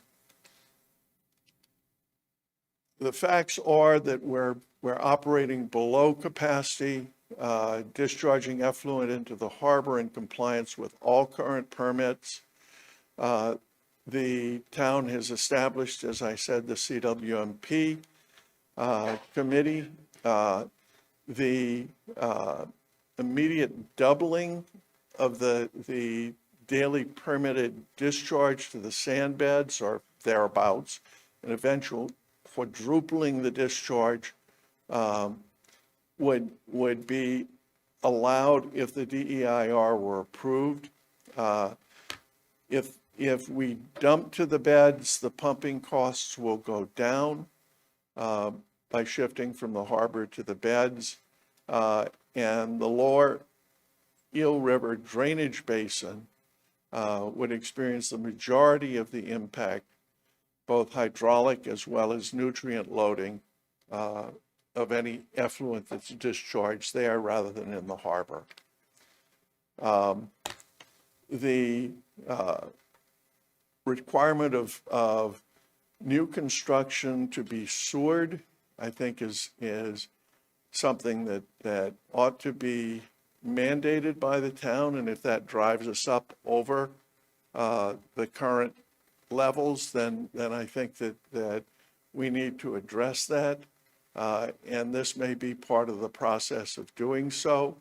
Speaker 17: facts are that we're operating below capacity, discharging effluent into the harbor in compliance with all current permits. The town has established, as I said, the CWMP committee. The immediate doubling of the daily permitted discharge to the sand beds or thereabouts, and eventual quadrupling the discharge would be allowed if the DEIR were approved. If we dump to the beds, the pumping costs will go down by shifting from the harbor to the beds. And the lower Eel River drainage basin would experience the majority of the impact, both hydraulic as well as nutrient loading of any effluent that's discharged there rather than in the harbor. The requirement of new construction to be sewered, I think is something that ought to be mandated by the town, and if that drives us up over the current levels, then I think that we need to address that, and this may be part of the process of doing so.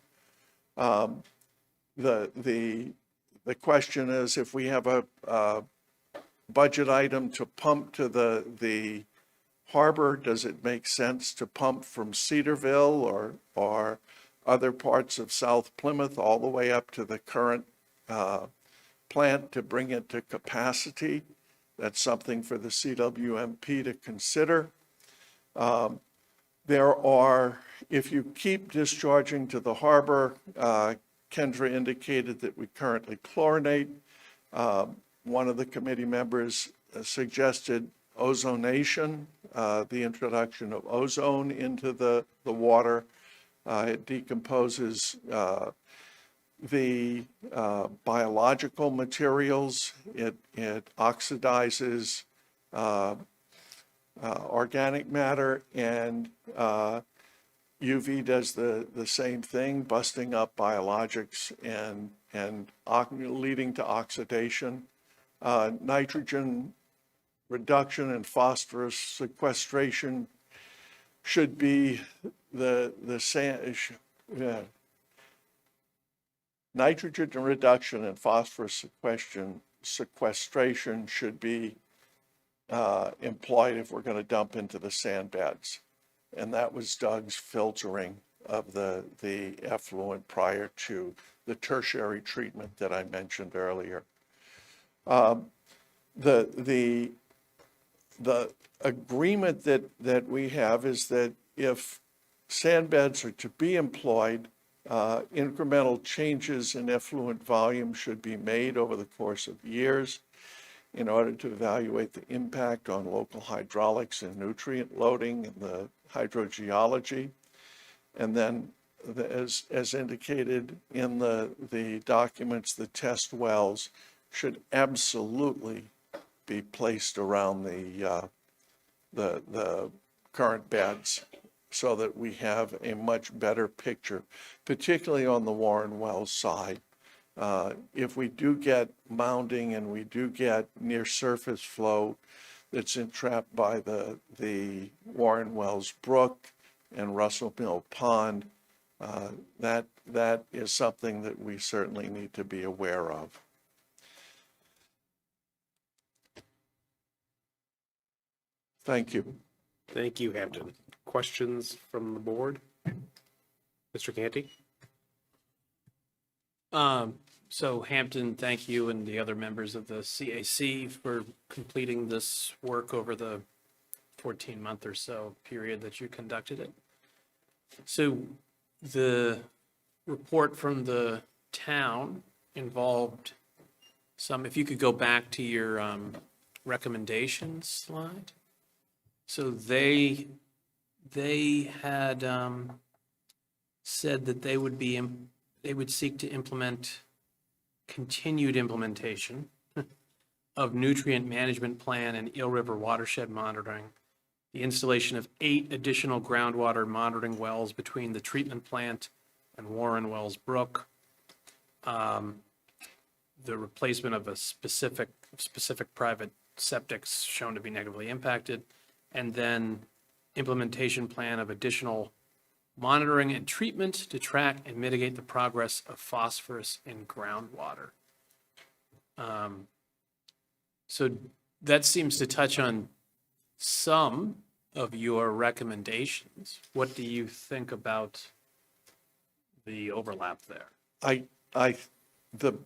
Speaker 17: The question is, if we have a budget item to pump to the harbor, does it make sense to pump from Cedarville or other parts of South Plymouth all the way up to the current plant to bring it to capacity? That's something for the CWMP to consider. There are, if you keep discharging to the harbor, Kendra indicated that we currently chlorinate. One of the committee members suggested ozonation, the introduction of ozone into the water. It decomposes the biological materials. It oxidizes organic matter, and UV does the same thing, busting up biologics and leading to oxidation. Nitrogen reduction and phosphorus sequestration should be the same. Nitrogen reduction and phosphorus sequestration should be employed if we're going to dump into the sand beds. And that was Doug's filtering of the effluent prior to the tertiary treatment that I mentioned earlier. The agreement that we have is that if sand beds are to be employed, incremental changes in effluent volume should be made over the course of years in order to evaluate the impact on local hydraulics and nutrient loading and the hydrogeology. And then, as indicated in the documents, the test wells should absolutely be placed around the current beds so that we have a much better picture, particularly on the Warren Wells side. If we do get mounding and we do get near surface flow that's entrapped by the Warren Wells Brook and Russell Mill Pond, that is something that we certainly need to be aware of. Thank you.
Speaker 1: Thank you, Hampton. Questions from the board? Mr. Canty?
Speaker 4: So Hampton, thank you and the other members of the CAC for completing this work over the 14-month or so period that you conducted it. So the report from the town involved some, if you could go back to your recommendations slide. So they had said that they would seek to implement continued implementation of nutrient management plan and Eel River watershed monitoring, the installation of 8 additional groundwater monitoring wells between the treatment plant and Warren Wells Brook, the replacement of a specific private septics shown to be negatively impacted, and then implementation plan of additional monitoring and treatment to track and mitigate the progress of phosphorus in groundwater. So that seems to touch on some of your recommendations. What do you think about the overlap there?
Speaker 17: The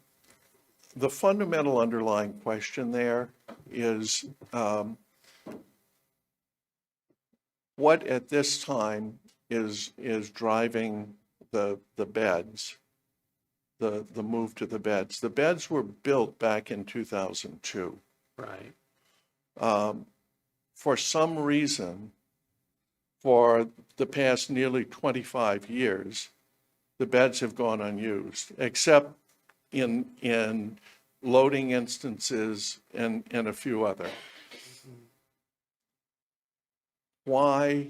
Speaker 17: fundamental underlying question there is what at this time is driving the beds, the move to the beds. The beds were built back in 2002.
Speaker 4: Right.
Speaker 17: For some reason, for the past nearly 25 years, the beds have gone unused, except in loading instances and a few other. Why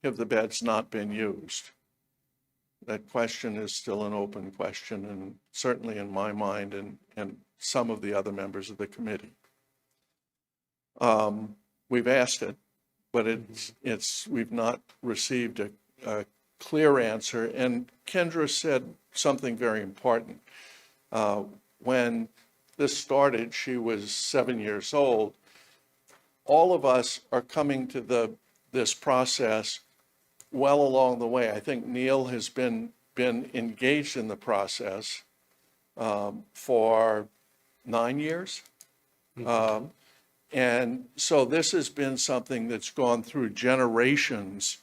Speaker 17: have the beds not been used? That question is still an open question, and certainly in my mind and some of the other members of the committee. We've asked it, but we've not received a clear answer. And Kendra said something very important. When this started, she was 7 years old. All of us are coming to the this process well along the way. I think Neil has been engaged in the process for 9 years. And so this has been something that's gone through generations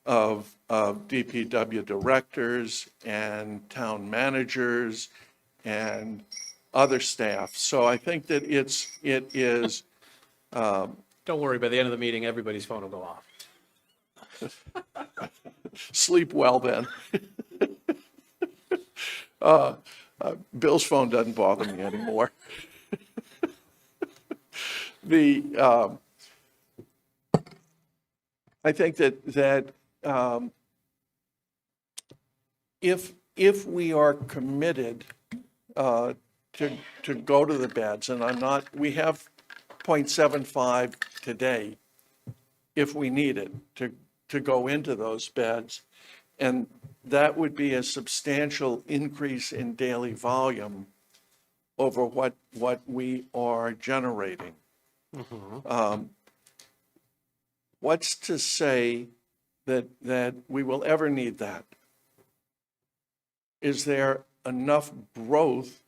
Speaker 17: of DPW directors and town managers and other staff. So I think that it is,
Speaker 4: Don't worry, by the end of the meeting, everybody's phone will go off.
Speaker 17: sleep well then. Bill's phone doesn't bother me anymore. I think that if we are committed to go to the beds, and we have 0.75 today, if we need it, to go into those beds, and that would be a substantial increase in daily volume over what we are generating. What's to say that we will ever need that? Is there enough growth?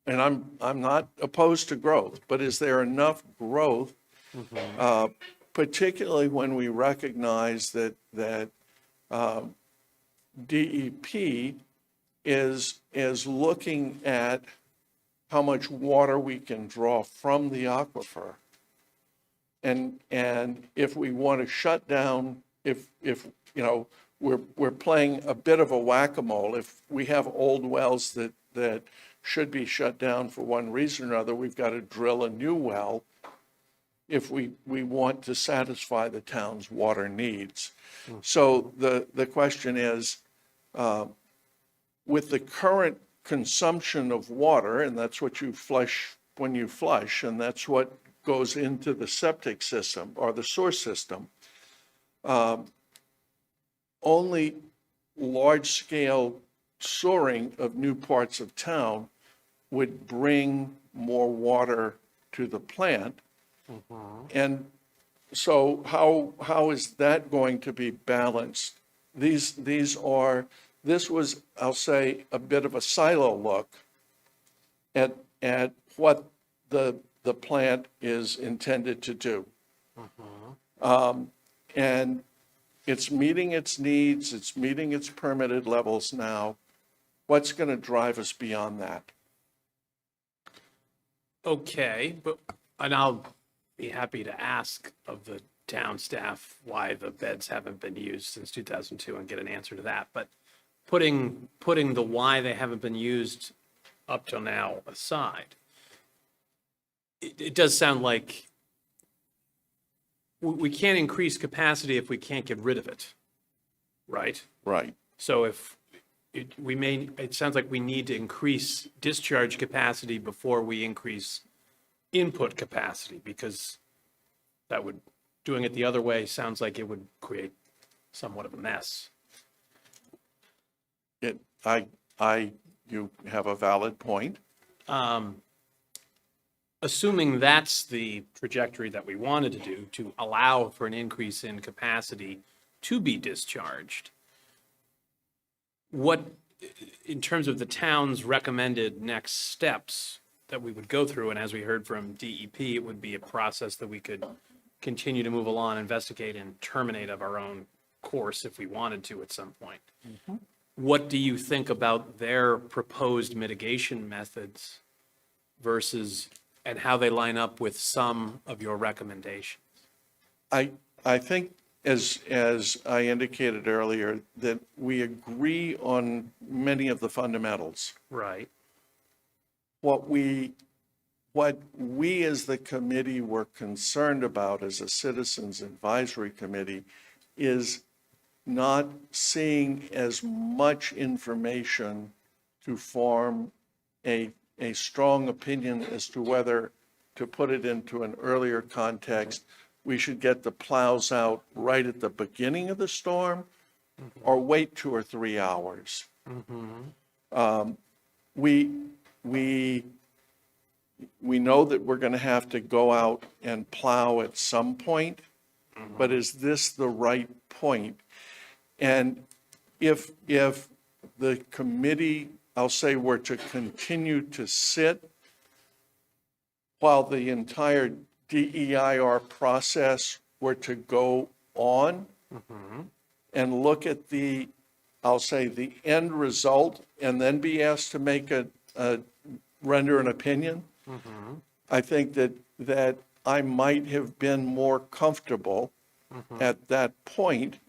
Speaker 17: And I'm not opposed to growth, but is there enough growth, particularly when we recognize that DEP is looking at how much water we can draw from the aquifer. And if we want to shut down, if we're playing a bit of a whack-a-mole, if we have old wells that should be shut down for one reason or another, we've got to drill a new well if we want to satisfy the town's water needs. So the question is, with the current consumption of water, and that's what you flush when you flush, and that's what goes into the septic system or the source system, only large-scale soaring of new parts of town would bring more water to the plant. And so how is that going to be balanced? This was, I'll say, a bit of a silo look at what the plant is intended to do. And it's meeting its needs, it's meeting its permitted levels now. What's going to drive us beyond that?
Speaker 4: Okay, and I'll be happy to ask of the town staff why the beds haven't been used since 2002 and get an answer to that. But putting the why they haven't been used up till now aside, it does sound like we can't increase capacity if we can't get rid of it, right?
Speaker 17: Right.
Speaker 4: So it sounds like we need to increase discharge capacity before we increase input capacity, because doing it the other way sounds like it would create somewhat of a mess.
Speaker 17: You have a valid point.
Speaker 4: Assuming that's the trajectory that we wanted to do, to allow for an increase in capacity to be discharged, what, in terms of the town's recommended next steps that we would go through, and as we heard from DEP, it would be a process that we could continue to move along, investigate, and terminate of our own course if we wanted to at some point. What do you think about their proposed mitigation methods versus, and how they line up with some of your recommendations?
Speaker 17: I think, as I indicated earlier, that we agree on many of the fundamentals.
Speaker 4: Right.
Speaker 17: What we as the committee were concerned about as a citizens advisory committee is not seeing as much information to form a strong opinion as to whether, to put it into an earlier context, we should get the plows out right at the beginning of the storm or wait 2 or 3 hours. We know that we're going to have to go out and plow at some point. but is this the right point? And if the committee, I'll say, were to continue to sit while the entire DEIR process were to go on and look at the, I'll say, the end result, and then be asked to make render an opinion, I think that I might have been more comfortable at that point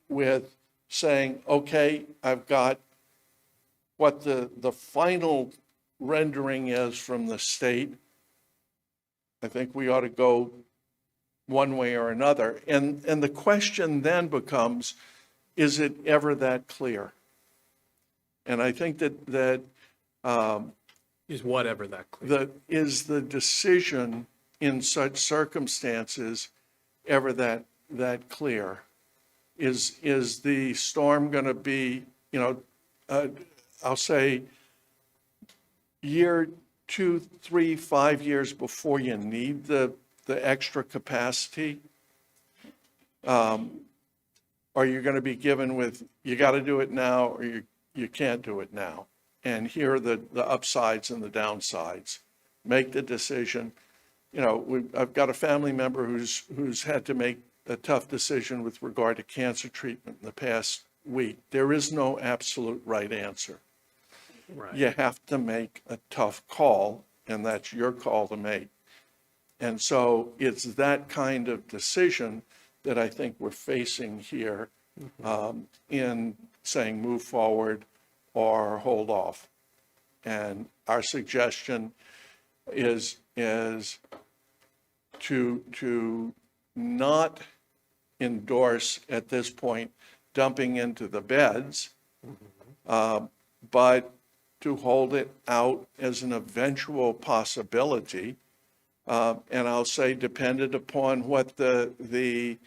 Speaker 17: with saying, okay, I've got what the final rendering is from the state. I think we ought to go one way or another. And the question then becomes, is it ever that clear? And I think that
Speaker 4: Is whatever that clear.
Speaker 17: is the decision in such circumstances ever that clear? Is the storm going to be, I'll say, year 2, 3, 5 years before you need the extra capacity? Are you going to be given with, you got to do it now, or you can't do it now? And here are the upsides and the downsides. Make the decision. I've got a family member who's had to make a tough decision with regard to cancer treatment in the past week. There is no absolute right answer.
Speaker 4: Right.
Speaker 17: You have to make a tough call, and that's your call to make. And so it's that kind of decision that I think we're facing here in saying move forward or hold off. And our suggestion is to not endorse at this point dumping into the beds, but to hold it out as an eventual possibility. And I'll say dependent upon what the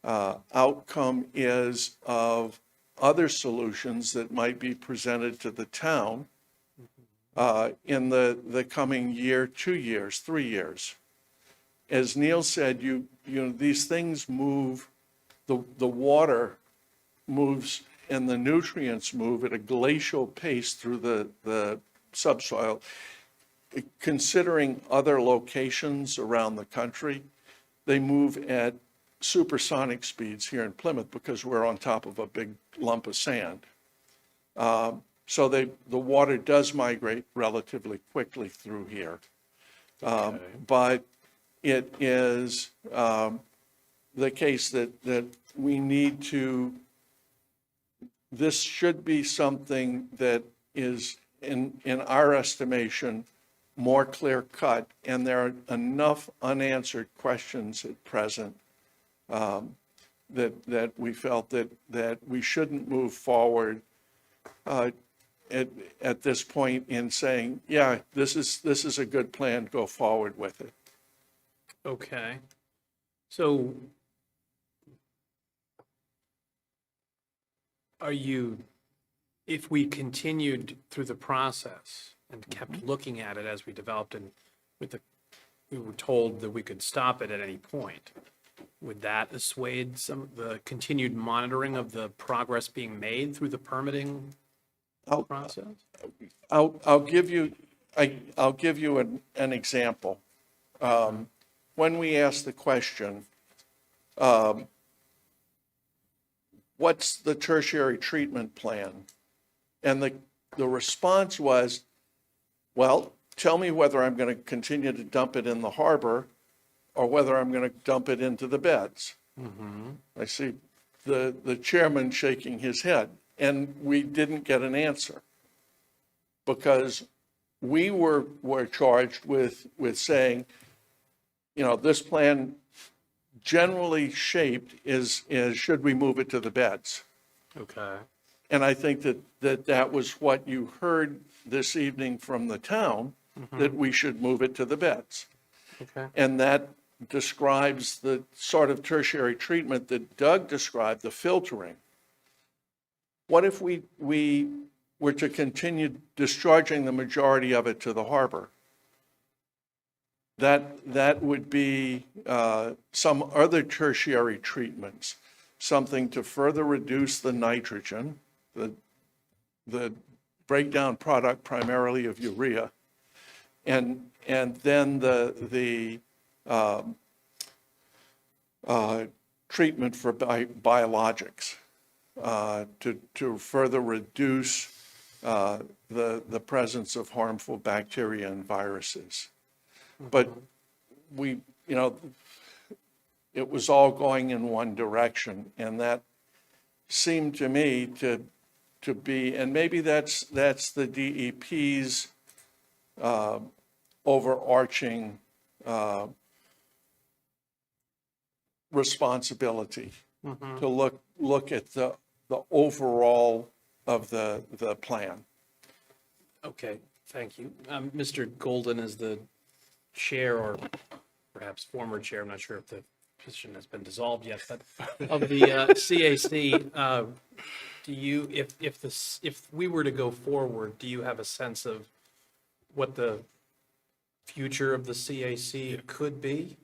Speaker 17: outcome is of other solutions that might be presented to the town in the coming year, 2 years, 3 years. As Neil said, these things move, the water moves and the nutrients move at a glacial pace through the subsoil. Considering other locations around the country, they move at supersonic speeds here in Plymouth because we're on top of a big lump of sand. So the water does migrate relatively quickly through here. But it is the case that we need to, this should be something that is, in our estimation, more clear cut, and there are enough unanswered questions at present that we felt that we shouldn't move forward at this point in saying, yeah, this is a good plan, go forward with it.
Speaker 4: Okay. So if we continued through the process and kept looking at it as we developed and we were told that we could stop it at any point, would that assuage some of the continued monitoring of the progress being made through the permitting process?
Speaker 17: I'll give you an example. When we asked the question, what's the tertiary treatment plan? And the response was, well, tell me whether I'm going to continue to dump it in the harbor or whether I'm going to dump it into the beds. I see the chairman shaking his head, and we didn't get an answer because we were charged with saying, this plan generally shaped is should we move it to the beds?
Speaker 4: Okay.
Speaker 17: And I think that was what you heard this evening from the town, that we should move it to the beds.
Speaker 4: Okay.
Speaker 17: And that describes the sort of tertiary treatment that Doug described, the filtering. What if we were to continue discharging the majority of it to the harbor? that would be some other tertiary treatments, something to further reduce the nitrogen, the breakdown product primarily of urea, and then the treatment for biologics to further reduce the presence of harmful bacteria and viruses. But it was all going in one direction, and that seemed to me to be, and maybe that's the DEP's overarching responsibility to look at the overall of the plan.
Speaker 4: Okay, thank you. Mr. Golden is the chair, or perhaps former chair, I'm not sure if the position has been dissolved yet, but of the CAC, do you, if we were to go forward, do you have a sense of what the future of the CAC could be?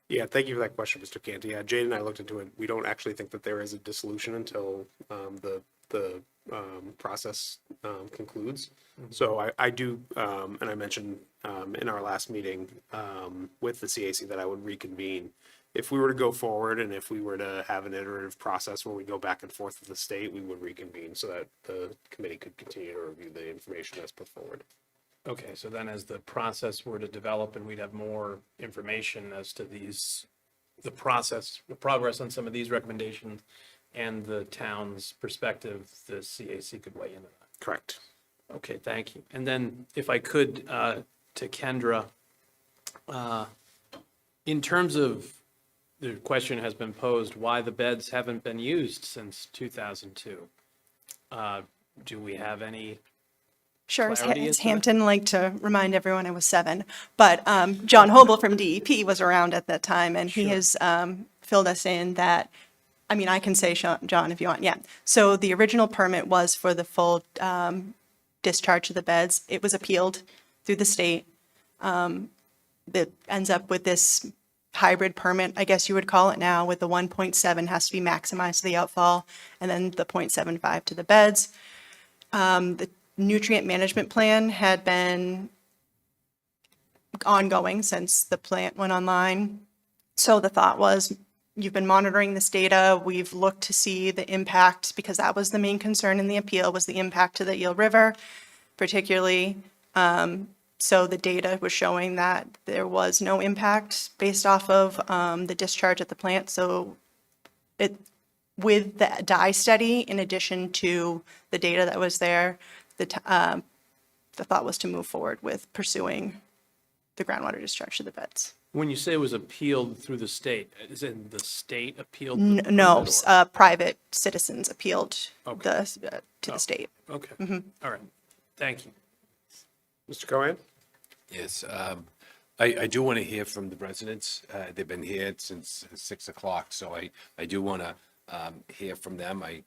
Speaker 1: Yeah, thank you for that question, Mr. Canty. Yeah, Jade and I looked into it. We don't actually think that there is a dissolution until the process concludes. So I do, and I mentioned in our last meeting with the CAC that I would reconvene. If we were to go forward and if we were to have an iterative process where we go back and forth with the state, we would reconvene so that the committee could continue to review the information that's put forward.
Speaker 4: Okay, so then as the process were to develop and we'd have more information as to the progress on some of these recommendations and the town's perspective, the CAC could weigh in on that.
Speaker 1: Correct.
Speaker 4: Okay, thank you. And then if I could, to Kendra, in terms of, the question has been posed, why the beds haven't been used since 2002. Do we have any?
Speaker 14: Sure,
Speaker 4: clarity
Speaker 14: as
Speaker 4: as to that?
Speaker 14: Hampton liked to remind everyone I was 7, but John Hobel from DEP was around at that time, and he has filled us in that, I mean, I can say, John, if you want, yeah. So the original permit was for the full discharge of the beds. It was appealed through the state. That ends up with this hybrid permit, I guess you would call it now, with the 1.7 has to be maximized to the outfall, and then the 0.75 to the beds. The nutrient management plan had been ongoing since the plant went online. So the thought was, you've been monitoring this data. We've looked to see the impact, because that was the main concern in the appeal, was the impact to the Eel River, particularly. So the data was showing that there was no impact based off of the discharge at the plant. So with the dye study, in addition to the data that was there, the thought was to move forward with pursuing the groundwater discharge to the beds.
Speaker 4: When you say it was appealed through the state, is it the state appealed?
Speaker 14: No, private citizens appealed
Speaker 4: Okay.
Speaker 14: to the state.
Speaker 4: Okay, all right, thank you.
Speaker 1: Mr. Cohen?
Speaker 8: Yes, I do want to hear from the residents. They've been here since 6 o'clock, so I do want to hear from them. I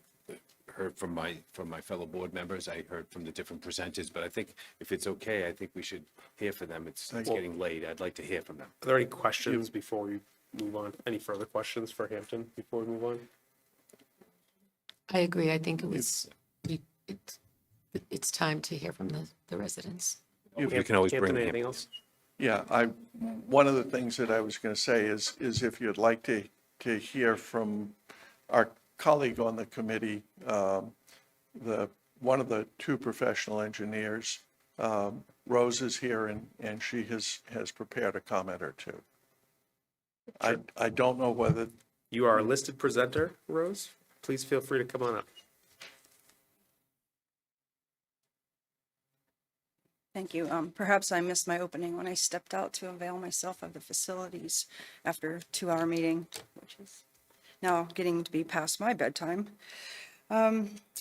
Speaker 8: heard from my fellow board members. I heard from the different presenters, but I think if it's okay, I think we should hear from them. It's getting late. I'd like to hear from them.
Speaker 1: Are there any questions before we move on? Any further questions for Hampton before we move on?
Speaker 7: I agree. I think it's time to hear from the residents.
Speaker 8: You can always bring
Speaker 1: Hampton,
Speaker 8: him.
Speaker 1: anything else?
Speaker 17: Yeah, one of the things that I was going to say is if you'd like to hear from our colleague on the committee, one of the 2 professional engineers, Rose is here, and she has prepared a comment or 2. I don't know whether.
Speaker 1: You are a listed presenter, Rose. Please feel free to come on up.
Speaker 18: Thank you. Perhaps I missed my opening when I stepped out to avail myself of the facilities after a 2-hour meeting, which is now getting to be past my bedtime.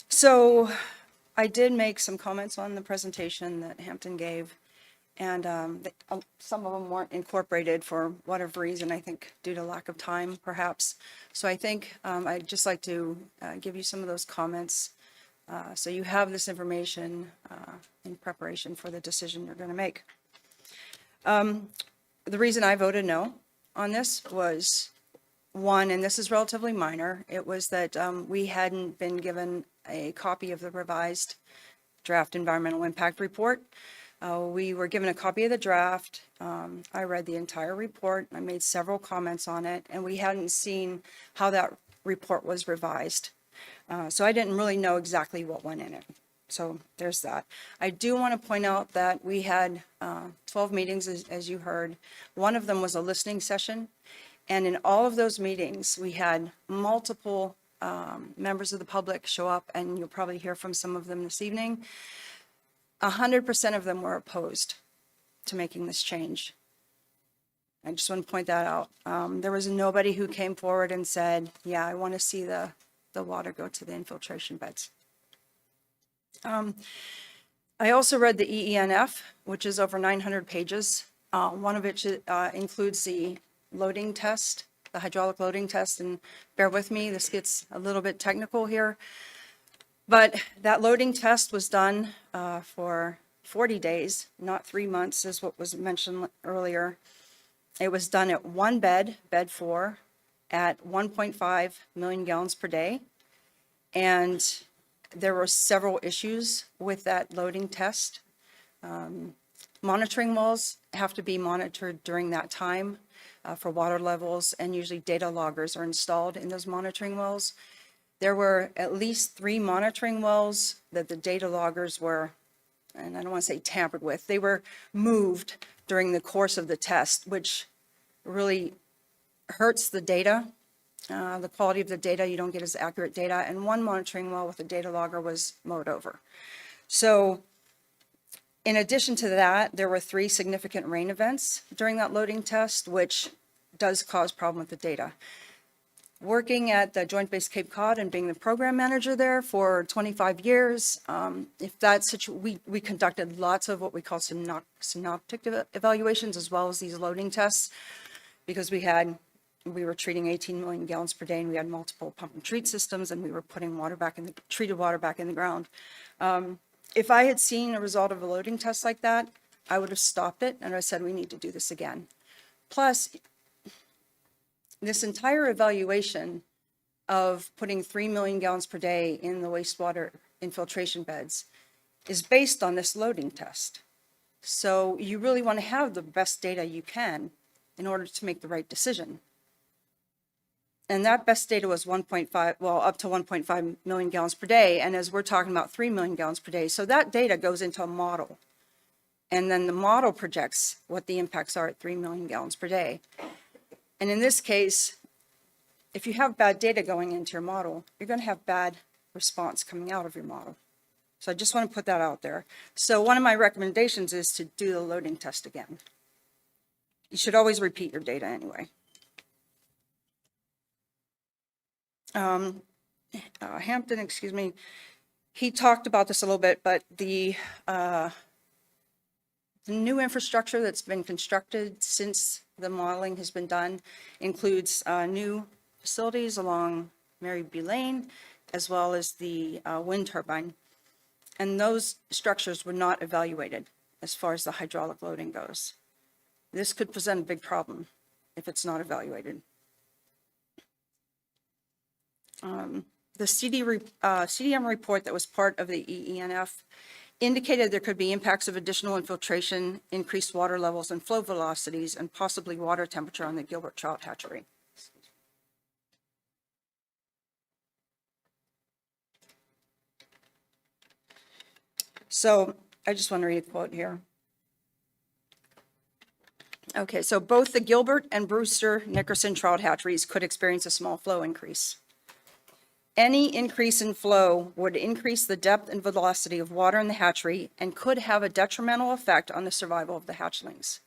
Speaker 18: So I did make some comments on the presentation that Hampton gave, and some of them weren't incorporated for whatever reason, I think due to lack of time, perhaps. So I think I'd just like to give you some of those comments so you have this information in preparation for the decision you're going to make. The reason I voted no on this was, one, and this is relatively minor, it was that we hadn't been given a copy of the revised draft environmental impact report. We were given a copy of the draft. I read the entire report. I made several comments on it, and we hadn't seen how that report was revised. So I didn't really know exactly what went in it. So there's that. I do want to point out that we had 12 meetings, as you heard. One of them was a listening session. And in all of those meetings, we had multiple members of the public show up, and you'll probably hear from some of them this evening. 100% of them were opposed to making this change. I just want to point that out. There was nobody who came forward and said, yeah, I want to see the water go to the infiltration beds. I also read the EENF, which is over 900 pages. One of which includes the loading test, the hydraulic loading test, and bear with me, this gets a little bit technical here. But that loading test was done for 40 days, not 3 months, is what was mentioned earlier. It was done at one bed, bed 4, at 1.5 million gallons per day. And there were several issues with that loading test. Monitoring wells have to be monitored during that time for water levels, and usually data loggers are installed in those monitoring wells. There were at least 3 monitoring wells that the data loggers were, and I don't want to say tampered with, they were moved during the course of the test, which really hurts the data, the quality of the data. You don't get as accurate data. And one monitoring well with a data logger was mowed over. So in addition to that, there were 3 significant rain events during that loading test, which does cause problem with the data. Working at the Joint Base Cape Cod and being the program manager there for 25 years, we conducted lots of what we call synoptic evaluations, as well as these loading tests, because we were treating 18 million gallons per day, and we had multiple pump and treat systems, and we were putting treated water back in the ground. If I had seen a result of a loading test like that, I would have stopped it, and I said, we need to do this again. Plus, this entire evaluation of putting 3 million gallons per day in the wastewater infiltration beds is based on this loading test. So you really want to have the best data you can in order to make the right decision. And that best data was up to 1.5 million gallons per day. And as we're talking about 3 million gallons per day. So that data goes into a model. And then the model projects what the impacts are at 3 million gallons per day. And in this case, if you have bad data going into your model, you're going to have bad response coming out of your model. So I just want to put that out there. So one of my recommendations is to do the loading test again. You should always repeat your data anyway. Hampton, he talked about this a little bit, but the new infrastructure that's been constructed since the modeling has been done includes new facilities along Mary B. Lane, as well as the wind turbine. And those structures were not evaluated as far as the hydraulic loading goes. This could present a big problem if it's not evaluated. The CDM report that was part of the EENF indicated there could be impacts of additional infiltration, increased water levels and flow velocities, and possibly water temperature on the Gilbert trout hatchery. So I just want to read a quote here. Okay, so both the Gilbert and Brewster Nickerson trout hatcheries could experience a small flow increase. Any increase in flow would increase the depth and velocity of water in the hatchery and could have a detrimental effect on the survival of the hatchlings.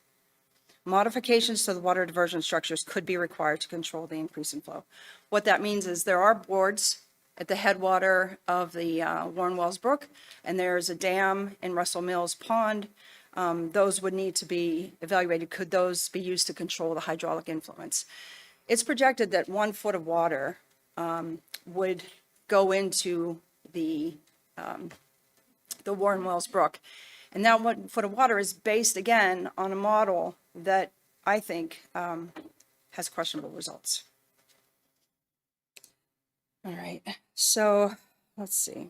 Speaker 18: Modifications to the water diversion structures could be required to control the increase in flow. What that means is there are boards at the headwater of the Warren Wells Brook, and there's a dam in Russell Mills Pond. Those would need to be evaluated. Could those be used to control the hydraulic influence? It's projected that 1 foot of water would go into the Warren Wells Brook. And that 1 foot of water is based, again, on a model that I think, has questionable results. All right, so let's see.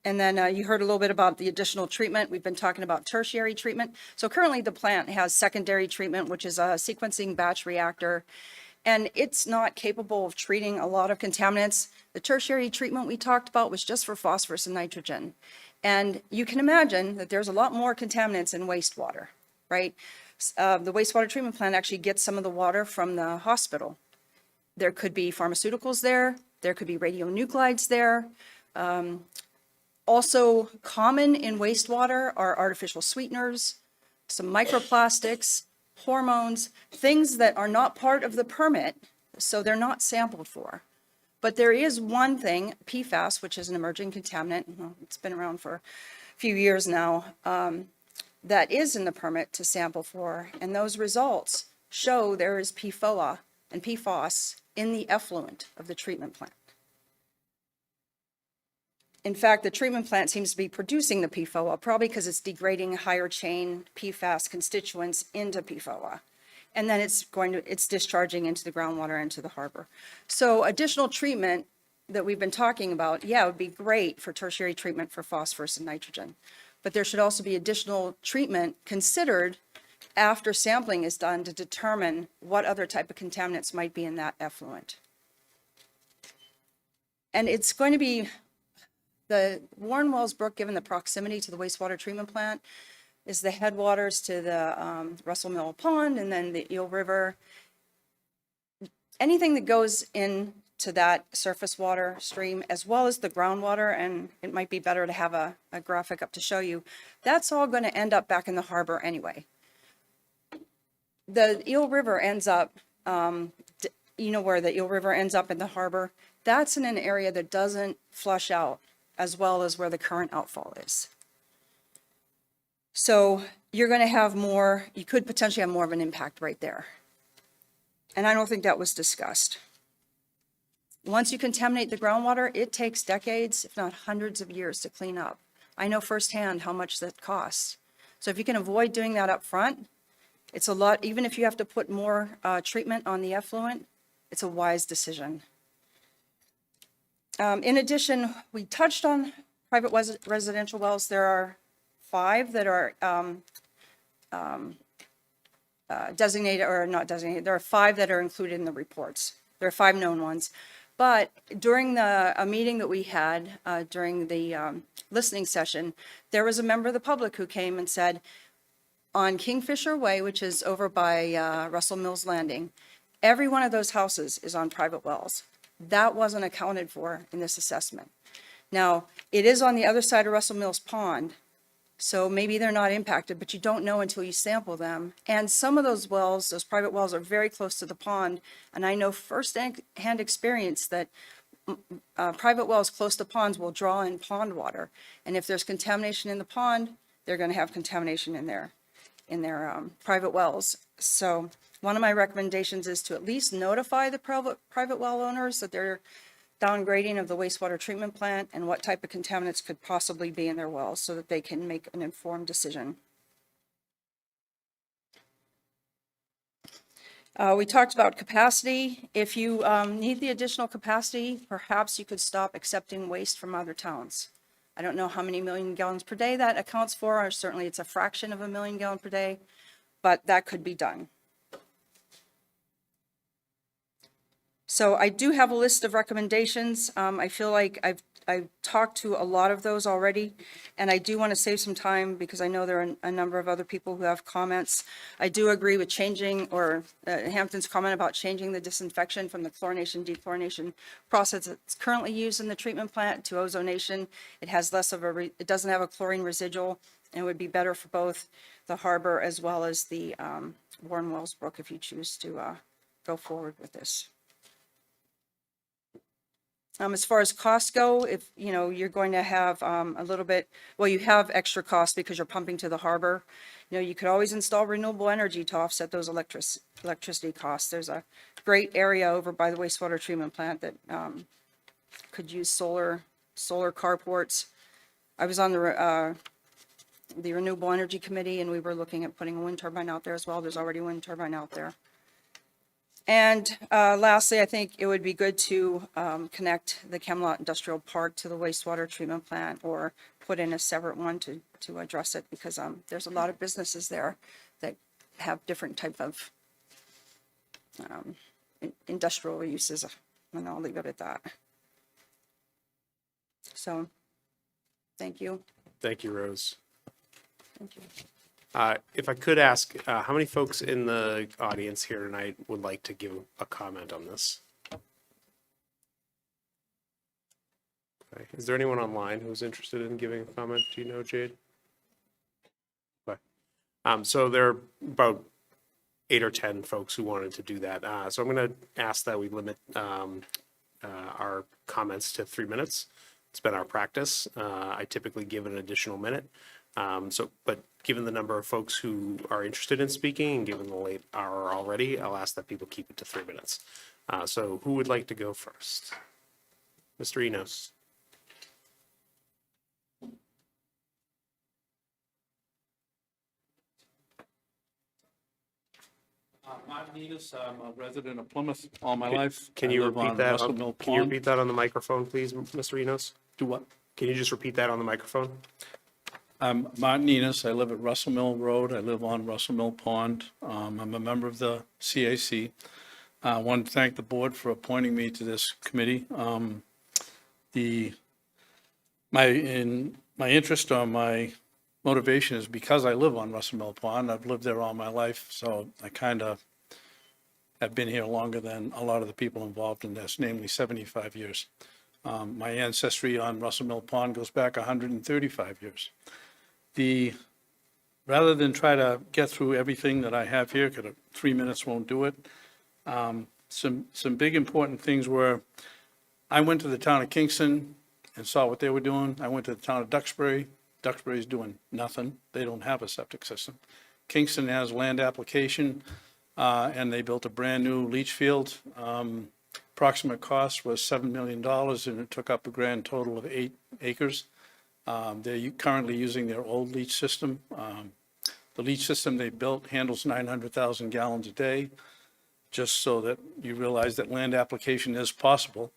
Speaker 18: And then you heard a little bit about the additional treatment. We've been talking about tertiary treatment. So currently the plant has secondary treatment, which is a sequencing batch reactor, and it's not capable of treating a lot of contaminants. The tertiary treatment we talked about was just for phosphorus and nitrogen. And you can imagine that there's a lot more contaminants in wastewater, right? The wastewater treatment plant actually gets some of the water from the hospital. There could be pharmaceuticals there. There could be radionuclides there. Also common in wastewater are artificial sweeteners, some microplastics, hormones, things that are not part of the permit, so they're not sampled for. But there is one thing, PFAS, which is an emerging contaminant, well, it's been around for a few years now, that is in the permit to sample for, and those results show there is PFOA and PFOS in the effluent of the treatment plant. In fact, the treatment plant seems to be producing the PFOA, probably because it's degrading higher chain PFAS constituents into PFOA. And then it's discharging into the groundwater, into the harbor. So additional treatment that we've been talking about, yeah, would be great for tertiary treatment for phosphorus and nitrogen. But there should also be additional treatment considered after sampling is done to determine what other type of contaminants might be in that effluent. And it's going to be the Warren Wells Brook, given the proximity to the wastewater treatment plant, is the headwaters to the Russell Mill Pond and then the Eel River. Anything that goes into that surface water stream, as well as the groundwater, and it might be better to have a graphic up to show you, that's all going to end up back in the harbor anyway. The Eel River ends up, you know where the Eel River ends up in the harbor? That's in an area that doesn't flush out as well as where the current outfall is. So you're going to have more, you could potentially have more of an impact right there. And I don't think that was discussed. Once you contaminate the groundwater, it takes decades, if not hundreds of years to clean up. I know firsthand how much that costs. So if you can avoid doing that up front, it's a lot, even if you have to put more treatment on the effluent, it's a wise decision. In addition, we touched on private residential wells. There are 5 that are designated, or not designated. There are 5 that are included in the reports. There are 5 known ones. But during a meeting that we had during the listening session, there was a member of the public who came and said, on Kingfisher Way, which is over by Russell Mills Landing, every one of those houses is on private wells. That wasn't accounted for in this assessment. Now, it is on the other side of Russell Mills Pond, so maybe they're not impacted, but you don't know until you sample them. And some of those wells, those private wells, are very close to the pond, and I know firsthand experience that private wells close to ponds will draw in pond water. And if there's contamination in the pond, they're going to have contamination in their private wells. So one of my recommendations is to at least notify the private well owners that they're downgrading of the wastewater treatment plant and what type of contaminants could possibly be in their wells so that they can make an informed decision. We talked about capacity. If you need the additional capacity, perhaps you could stop accepting waste from other towns. I don't know how many million gallons per day that accounts for, or certainly it's a fraction of a million gallons per day, but that could be done. So I do have a list of recommendations. I feel like I've talked to a lot of those already, and I do want to save some time because I know there are a number of other people who have comments. I do agree with changing, or Hampton's comment about changing the disinfection from the chlorination dechlorination process that's currently used in the treatment plant to ozonation. It has less of it doesn't have a chlorine residual, and it would be better for both the harbor as well as the Warren Wells Brook if you choose to go forward with this. As far as costs go, if you're going to have a little bit, well, you have extra costs because you're pumping to the harbor. You could always install renewable energy to offset those electricity costs. There's a great area over by the wastewater treatment plant that could use solar carports. I was on the the Renewable Energy Committee, and we were looking at putting a wind turbine out there as well. There's already a wind turbine out there. And lastly, I think it would be good to connect the Camelot Industrial Park to the wastewater treatment plant, or put in a separate one to address it, because there's a lot of businesses there that have different type of industrial uses, and I'll leave it at that. So, thank you.
Speaker 1: Thank you, Rose.
Speaker 18: Thank you.
Speaker 1: If I could ask, how many folks in the audience here tonight would like to give a comment on this? Okay. Is there anyone online who's interested in giving a comment? Do you know, Jade? Okay. So there are about 8 or 10 folks who wanted to do that. So I'm going to ask that we limit our comments to 3 minutes. It's been our practice. I typically give an additional minute. But given the number of folks who are interested in speaking, and given the late hour already, I'll ask that people keep it to 3 minutes. So who would like to go first? Mr. Enos.
Speaker 19: Martin Enos, I'm a resident of Plymouth all my life.
Speaker 1: Can
Speaker 19: I
Speaker 1: you
Speaker 19: live
Speaker 1: repeat
Speaker 19: on
Speaker 1: that?
Speaker 19: Russell Mill
Speaker 1: Can you
Speaker 19: Pond.
Speaker 1: repeat that on the microphone, please, Mr. Enos?
Speaker 19: Do what?
Speaker 1: Can you just repeat that on the microphone?
Speaker 19: I'm Martin Enos. I live at Russell Mill Road. I live on Russell Mill Pond. I'm a member of the CAC. I want to thank the board for appointing me to this committee. My interest or my motivation is because I live on Russell Mill Pond. I've lived there all my life, so I kind of have been here longer than a lot of the people involved in this, namely 75 years. My ancestry on Russell Mill Pond goes back 135 years. Rather than try to get through everything that I have here, because 3 minutes won't do it, some big important things were, I went to the town of Kingston and saw what they were doing. I went to the town of Duxbury. Duxbury's doing nothing. They don't have a septic system. Kingston has land application, and they built a brand-new leach field. Approximate cost was $7 million, and it took up a grand total of 8 acres. They're currently using their old leach system. The leach system they built handles 900,000 gallons a day, just so that you realize that land application is possible.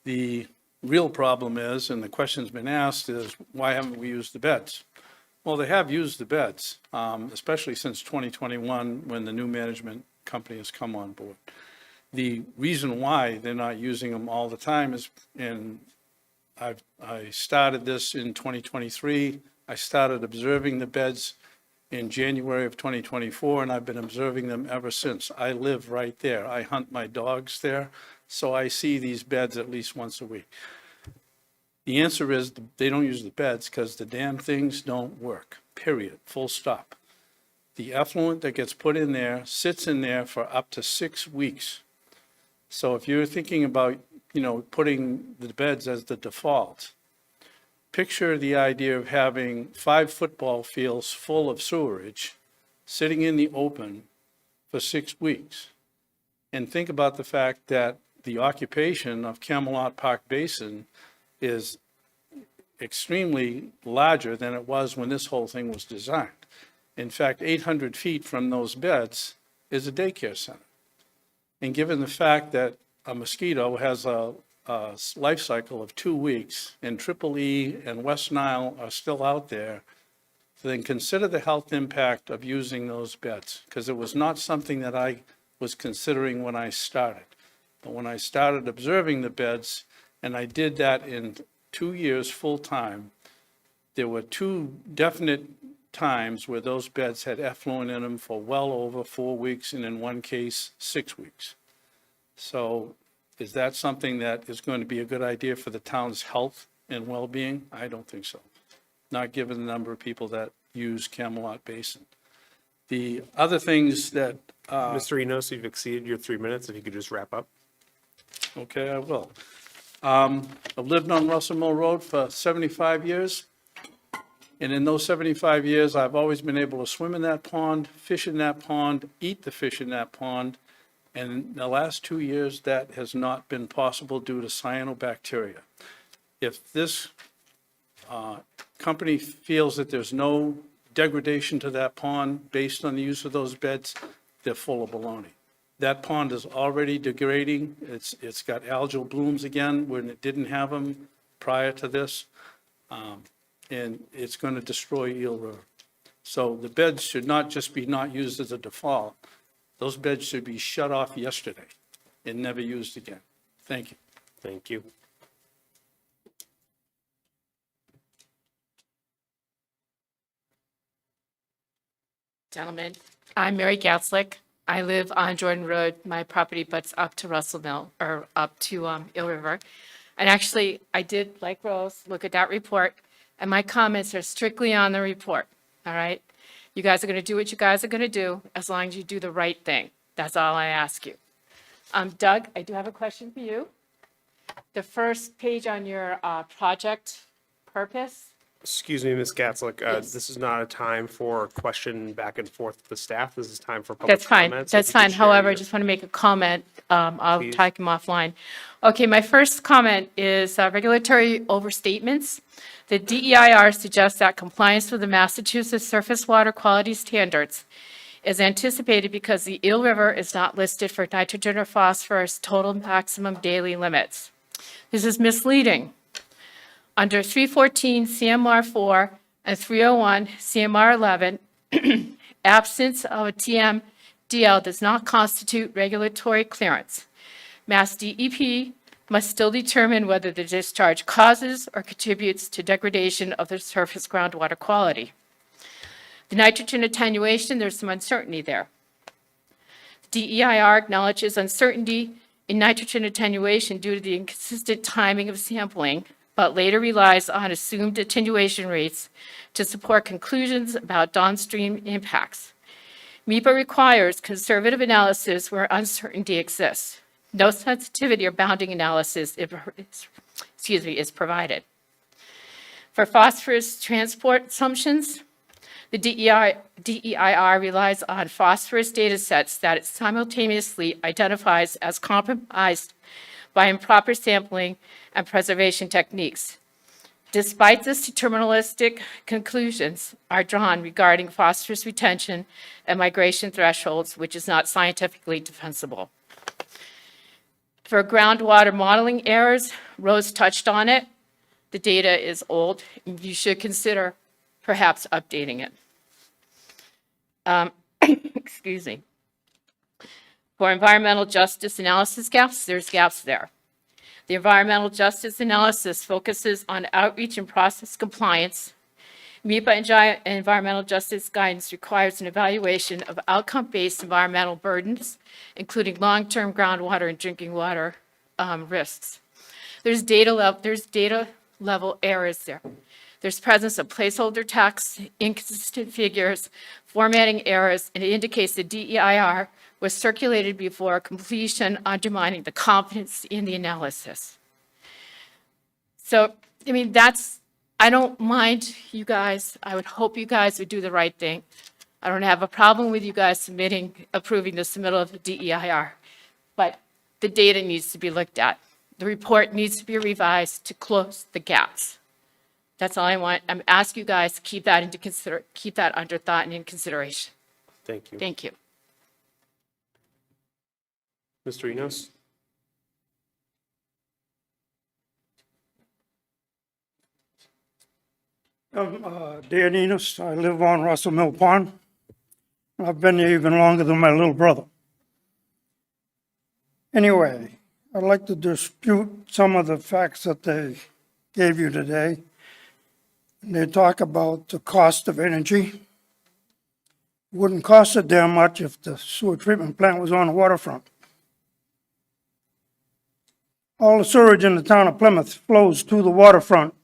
Speaker 19: The real problem is, and the question's been asked, is why haven't we used the beds? Well, they have used the beds, especially since 2021, when the new management company has come on board. The reason why they're not using them all the time is, and I started this in 2023. I started observing the beds in January of 2024, and I've been observing them ever since. I live right there. I hunt my dogs there, so I see these beds at least once a week. The answer is they don't use the beds because the damn things don't work, period, full stop. The effluent that gets put in there sits in there for up to 6 weeks. So if you're thinking about, putting the beds as the default, picture the idea of having 5 football fields full of sewerage sitting in the open for 6 weeks. And think about the fact that the occupation of Camelot Park Basin is extremely larger than it was when this whole thing was designed. In fact, 800 feet from those beds is a daycare center. And given the fact that a mosquito has a life cycle of 2 weeks, and Triple E and West Nile are still out there, then consider the health impact of using those beds, because it was not something that I was considering when I started. But when I started observing the beds, and I did that in 2 years full-time, there were 2 definite times where those beds had effluent in them for well over 4 weeks, and in one case, 6 weeks. So is that something that is going to be a good idea for the town's health and well-being? I don't think so, not given the number of people that use Camelot Basin. The other things that...
Speaker 1: Mr. Enos, you've exceeded your 3 minutes. If you could just wrap up.
Speaker 19: Okay, I will. I've lived on Russell Mill Road for 75 years. And in those 75 years, I've always been able to swim in that pond, fish in that pond, eat the fish in that pond. And in the last 2 years, that has not been possible due to cyanobacteria. If this company feels that there's no degradation to that pond based on the use of those beds, they're full of baloney. That pond is already degrading. It's got algal blooms again when it didn't have them prior to this. And it's going to destroy Eel River. So the beds should not just be not used as a default. Those beds should be shut off yesterday and never used again. Thank you.
Speaker 1: Thank you.
Speaker 20: Gentlemen, I'm Mary Gatzlick. I live on Jordan Road. My property butts up to Russell Mill, or up to Eel River. And actually, I did, like Rose, look at that report, and my comments are strictly on the report, all right? You guys are going to do what you guys are going to do, as long as you do the right thing. That's all I ask you. Doug, I do have a question for you. The first page on your project purpose,
Speaker 1: Excuse me, Ms. Gatzlick,
Speaker 20: Yes.
Speaker 1: this is not a time for question back and forth with the staff. This is time for public
Speaker 20: that's fine,
Speaker 1: comments.
Speaker 20: that's
Speaker 1: If you could
Speaker 20: fine.
Speaker 1: share
Speaker 20: However, I
Speaker 1: your-
Speaker 20: just want to make a comment. I'll
Speaker 1: Please.
Speaker 20: talk him offline. Okay, my first comment is regulatory overstatements. The DEIR suggests that compliance with the Massachusetts surface water quality standards is anticipated because the Eel River is not listed for nitrogen or phosphorus total maximum daily limits. This is misleading. Under 314 CMR 4 and 301 CMR 11, absence of a TMDL does not constitute regulatory clearance. Mass DEP must still determine whether the discharge causes or contributes to degradation of the surface groundwater quality. The nitrogen attenuation, there's some uncertainty there. DEIR acknowledges uncertainty in nitrogen attenuation due to the inconsistent timing of sampling, but later relies on assumed attenuation rates to support conclusions about downstream impacts. MEPA requires conservative analysis where uncertainty exists. No sensitivity or bounding analysis is provided. For phosphorus transport assumptions, the DEIR relies on phosphorus data sets that it simultaneously identifies as compromised by improper sampling and preservation techniques. Despite this, deterministic conclusions are drawn regarding phosphorus retention and migration thresholds, which is not scientifically defensible. For groundwater modeling errors, Rose touched on it. The data is old. You should consider perhaps updating it. Excuse me. For environmental justice analysis gaps, there's gaps there. The environmental justice analysis focuses on outreach and process compliance. MEPA and environmental justice guidance requires an evaluation of outcome-based environmental burdens, including long-term groundwater and drinking water risks. There's data level errors there. There's presence of placeholder text, inconsistent figures, formatting errors, and it indicates the DEIR was circulated before completion, undermining the confidence in the analysis. So, I mean, I don't mind you guys. I would hope you guys would do the right thing. I don't have a problem with you guys approving the submittal of the DEIR, but the data needs to be looked at. The report needs to be revised to close the gaps. That's all I want. I'm asking you guys to keep that under thought and in consideration.
Speaker 1: Thank you.
Speaker 20: Thank you.
Speaker 1: Mr. Enos?
Speaker 12: Dan Enos, I live on Russell Mill Pond. I've been there even longer than my little brother. Anyway, I'd like to dispute some of the facts that they gave you today. They talk about the cost of energy. Wouldn't cost a damn much if the sewer treatment plant was on the waterfront. All the sewage in the town of Plymouth flows to the waterfront.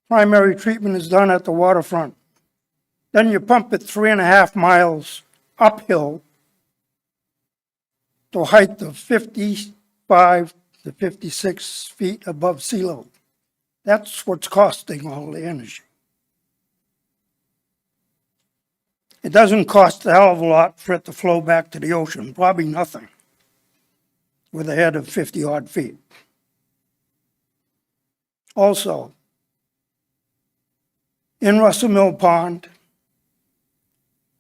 Speaker 12: Primary treatment is done at the waterfront. Then you pump it 3.5 miles uphill to a height of 55 to 56 feet above sea level. That's what's costing all the energy. It doesn't cost a hell of a lot for it to flow back to the ocean, probably nothing, with a head of 50-odd feet. Also, In Russell Mill Pond,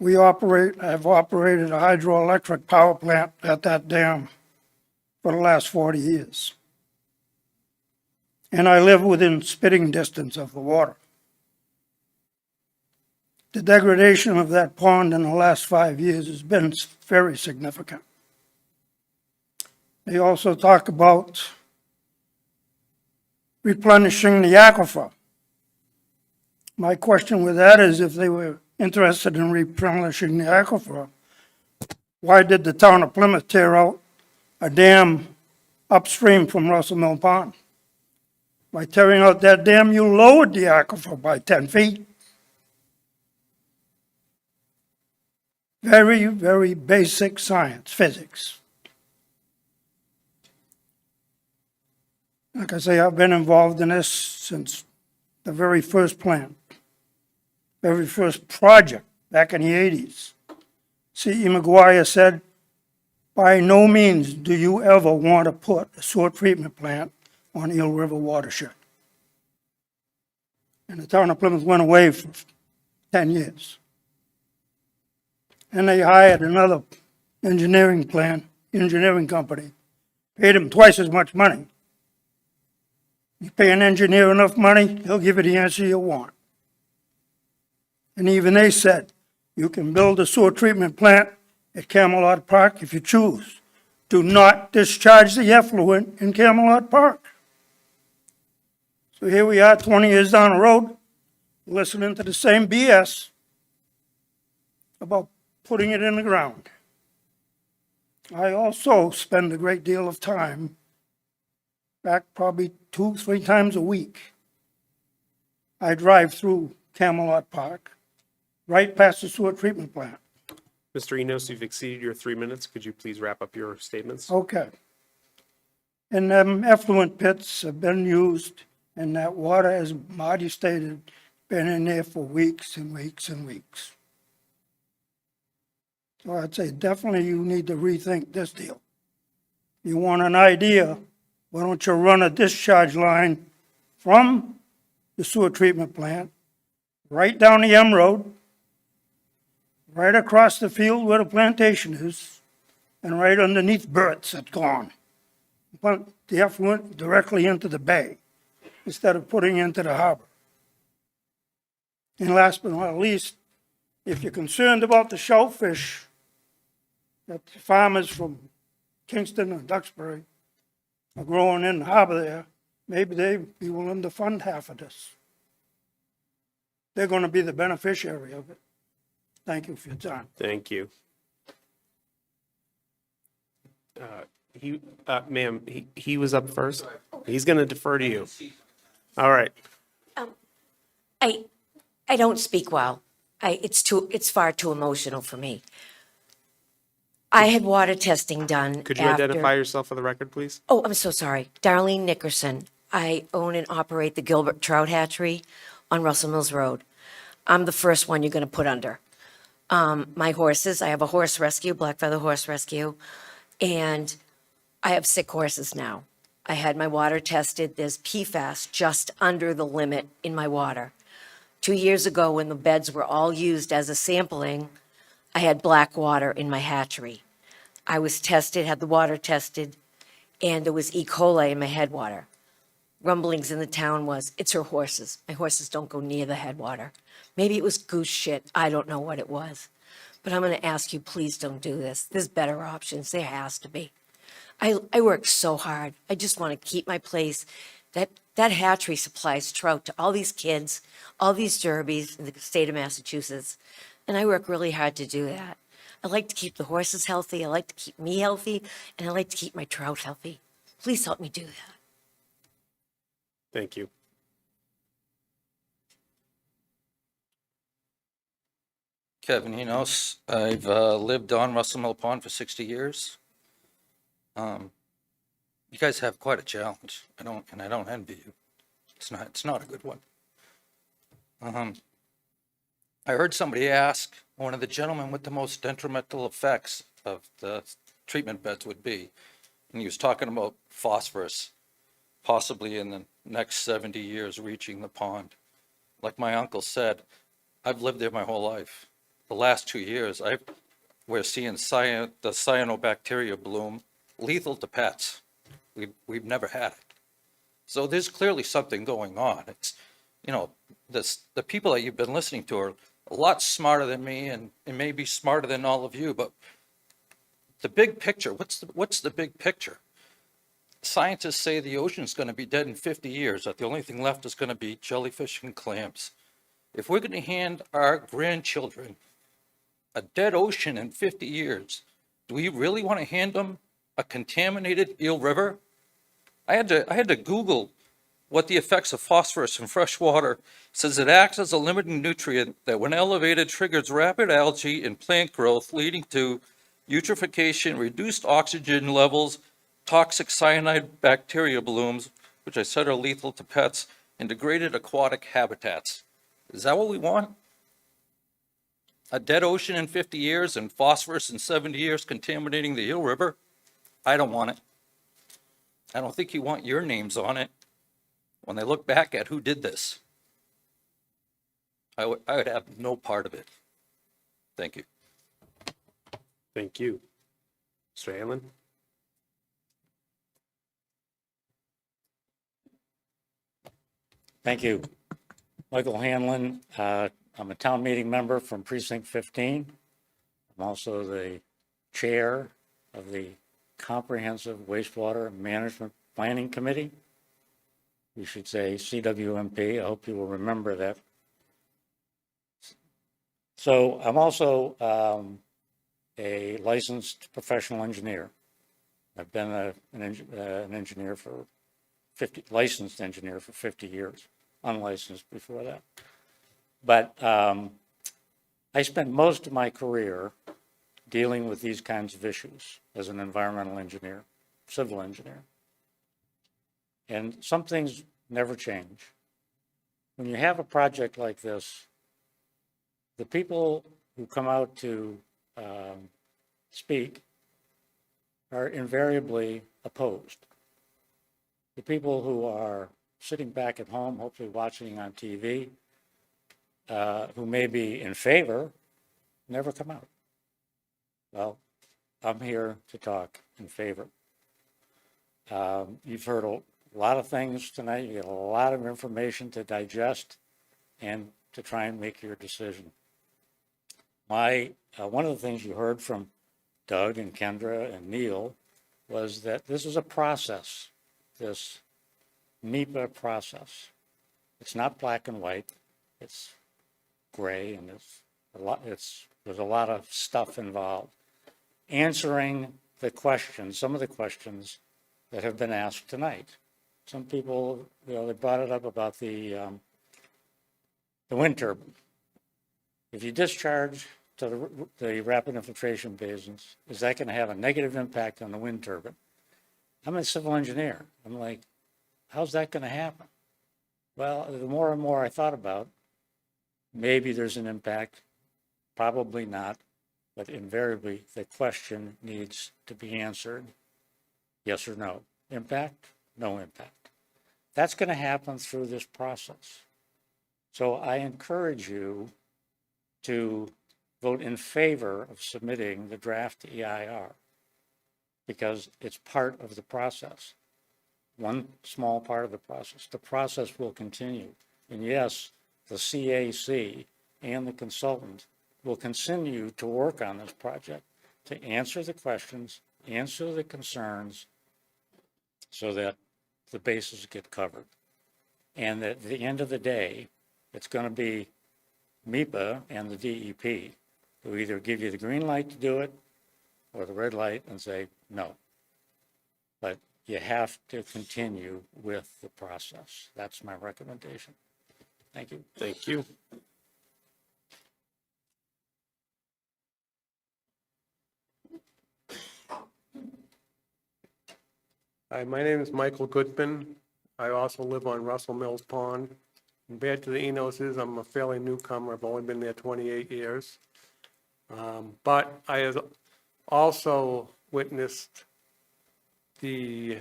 Speaker 12: I've operated a hydroelectric power plant at that dam for the last 40 years. And I live within spitting distance of the water. The degradation of that pond in the last 5 years has been very significant. They also talk about replenishing the aquifer. My question with that is, if they were interested in replenishing the aquifer, why did the town of Plymouth tear out a dam upstream from Russell Mill Pond? By tearing out that dam, you lowered the aquifer by 10 feet. Very, very basic science, physics. Like I say, I've been involved in this since the very first plant, very first project back in the 80s. C.E. McGuire said, by no means do you ever want to put a sewer treatment plant on Eel River watershed. And the town of Plymouth went away for 10 years. And they hired another engineering company, paid him twice as much money. You pay an engineer enough money, he'll give you the answer you want. And even they said, you can build a sewer treatment plant at Camelot Park if you choose. Do not discharge the effluent in Camelot Park. So here we are 20 years down the road, listening to the same BS about putting it in the ground. I also spend a great deal of time, back probably 2-3 times a week. I drive through Camelot Park, right past the sewer treatment plant.
Speaker 1: Mr. Enos, you've exceeded your 3 minutes. Could you please wrap up your statements?
Speaker 12: Okay. And effluent pits have been used, and that water, as Marty stated, been in there for weeks and weeks and weeks. So I'd say definitely you need to rethink this deal. You want an idea, why don't you run a discharge line from the sewer treatment plant, right down the M Road, right across the field where the plantation is, and right underneath Burt's at Gone. Pump the effluent directly into the bay instead of putting it into the harbor. And last but not least, if you're concerned about the shellfish that the farmers from Kingston and Duxbury are growing in the harbor there, maybe they'd be willing to fund half of this. They're going to be the beneficiary of it. Thank you for your time.
Speaker 1: Thank you. Ma'am, he was up first. He's going to defer to you. All right.
Speaker 21: I don't speak well. It's far too emotional for me. I had water testing done.
Speaker 1: Could you identify yourself for the record, please?
Speaker 21: Oh, I'm so sorry. Darlene Nickerson. I own and operate the Gilbert Trout Hatchery on Russell Mills Road. I'm the first one you're going to put under. My horses, I have a horse rescue, Black Feather Horse Rescue, and I have sick horses now. I had my water tested. There's PFAS just under the limit in my water. 2 years ago, when the beds were all used as a sampling, I had black water in my hatchery. I was tested, had the water tested, and there was E. coli in my headwater. Rumblings in the town was, it's her horses. My horses don't go near the headwater. Maybe it was goose shit. I don't know what it was. But I'm going to ask you, please don't do this. There's better options. There has to be. I work so hard. I just want to keep my place. That hatchery supplies trout to all these kids, all these derbies in the state of Massachusetts. And I work really hard to do that. I like to keep the horses healthy. I like to keep me healthy. And I like to keep my trout healthy. Please help me do that.
Speaker 1: Thank you.
Speaker 22: Kevin Enos. I've lived on Russell Mill Pond for 60 years. You guys have quite a challenge. I don't envy you. It's not a good one. I heard somebody ask one of the gentlemen what the most detrimental effects of the treatment beds would be. And he was talking about phosphorus, possibly in the next 70 years reaching the pond. like my uncle said, I've lived there my whole life. The last 2 years, we're seeing the cyanobacteria bloom, lethal to pets. We've never had it. So there's clearly something going on. It's, the people that you've been listening to are a lot smarter than me and maybe smarter than all of you, but the big picture, what's the big picture? Scientists say the ocean's going to be dead in 50 years, that the only thing left is going to be jellyfish and clams. If we're going to hand our grandchildren a dead ocean in 50 years, do we really want to hand them a contaminated Eel River? I had to Google what the effects of phosphorus in fresh water. It says it acts as a limiting nutrient that when elevated triggers rapid algae and plant growth, leading to eutrophication, reduced oxygen levels, toxic cyanide bacteria blooms, which I said are lethal to pets, and degraded aquatic habitats. Is that what we want? A dead ocean in 50 years and phosphorus in 70 years contaminating the Eel River? I don't want it. I don't think you want your names on it when they look back at who did this. I would have no part of it. Thank you.
Speaker 1: Thank you. Mr. Hanlon?
Speaker 2: Thank you. Michael Hanlon. I'm a town meeting member from Precinct 15. I'm also the chair of the Comprehensive Wastewater Management Planning Committee. You should say CWMP. I hope you will remember that. So I'm also a licensed professional engineer. I've been an engineer for licensed engineer for 50 years, unlicensed before that. But I spent most of my career dealing with these kinds of issues as an environmental engineer, civil engineer. And some things never change. When you have a project like this, the people who come out to speak are invariably opposed. The people who are sitting back at home, hopefully watching on TV, who may be in favor, never come out. Well, I'm here to talk in favor. You've heard a lot of things tonight. You get a lot of information to digest and to try and make your decision. One of the things you heard from Doug and Kendra and Neil was that this is a process, this NEPA process. It's not black and white. It's gray, and there's a lot of stuff involved. Answering the questions, some of the questions that have been asked tonight. Some people, they brought it up about the wind turbine. If you discharge to the rapid infiltration basins, is that going to have a negative impact on the wind turbine? I'm a civil engineer. I'm like, how's that going to happen? Well, the more and more I thought about, maybe there's an impact, probably not, but invariably the question needs to be answered, yes or no. Impact, no impact. That's going to happen through this process. So I encourage you to vote in favor of submitting the draft EIR because it's part of the process. One small part of the process. The process will continue. And yes, the CAC and the consultant will continue to work on this project to answer the questions, answer the concerns, so that the bases get covered. And at the end of the day, it's going to be MEPA and the DEP who either give you the green light to do it or the red light and say no. But you have to continue with the process. That's my recommendation. Thank you.
Speaker 1: Thank you. Hi, my name is Michael Goodman. I also live on Russell Mills Pond. Compared to the Enoses, I'm a fairly newcomer. I've only been there 28 years. But I have also witnessed the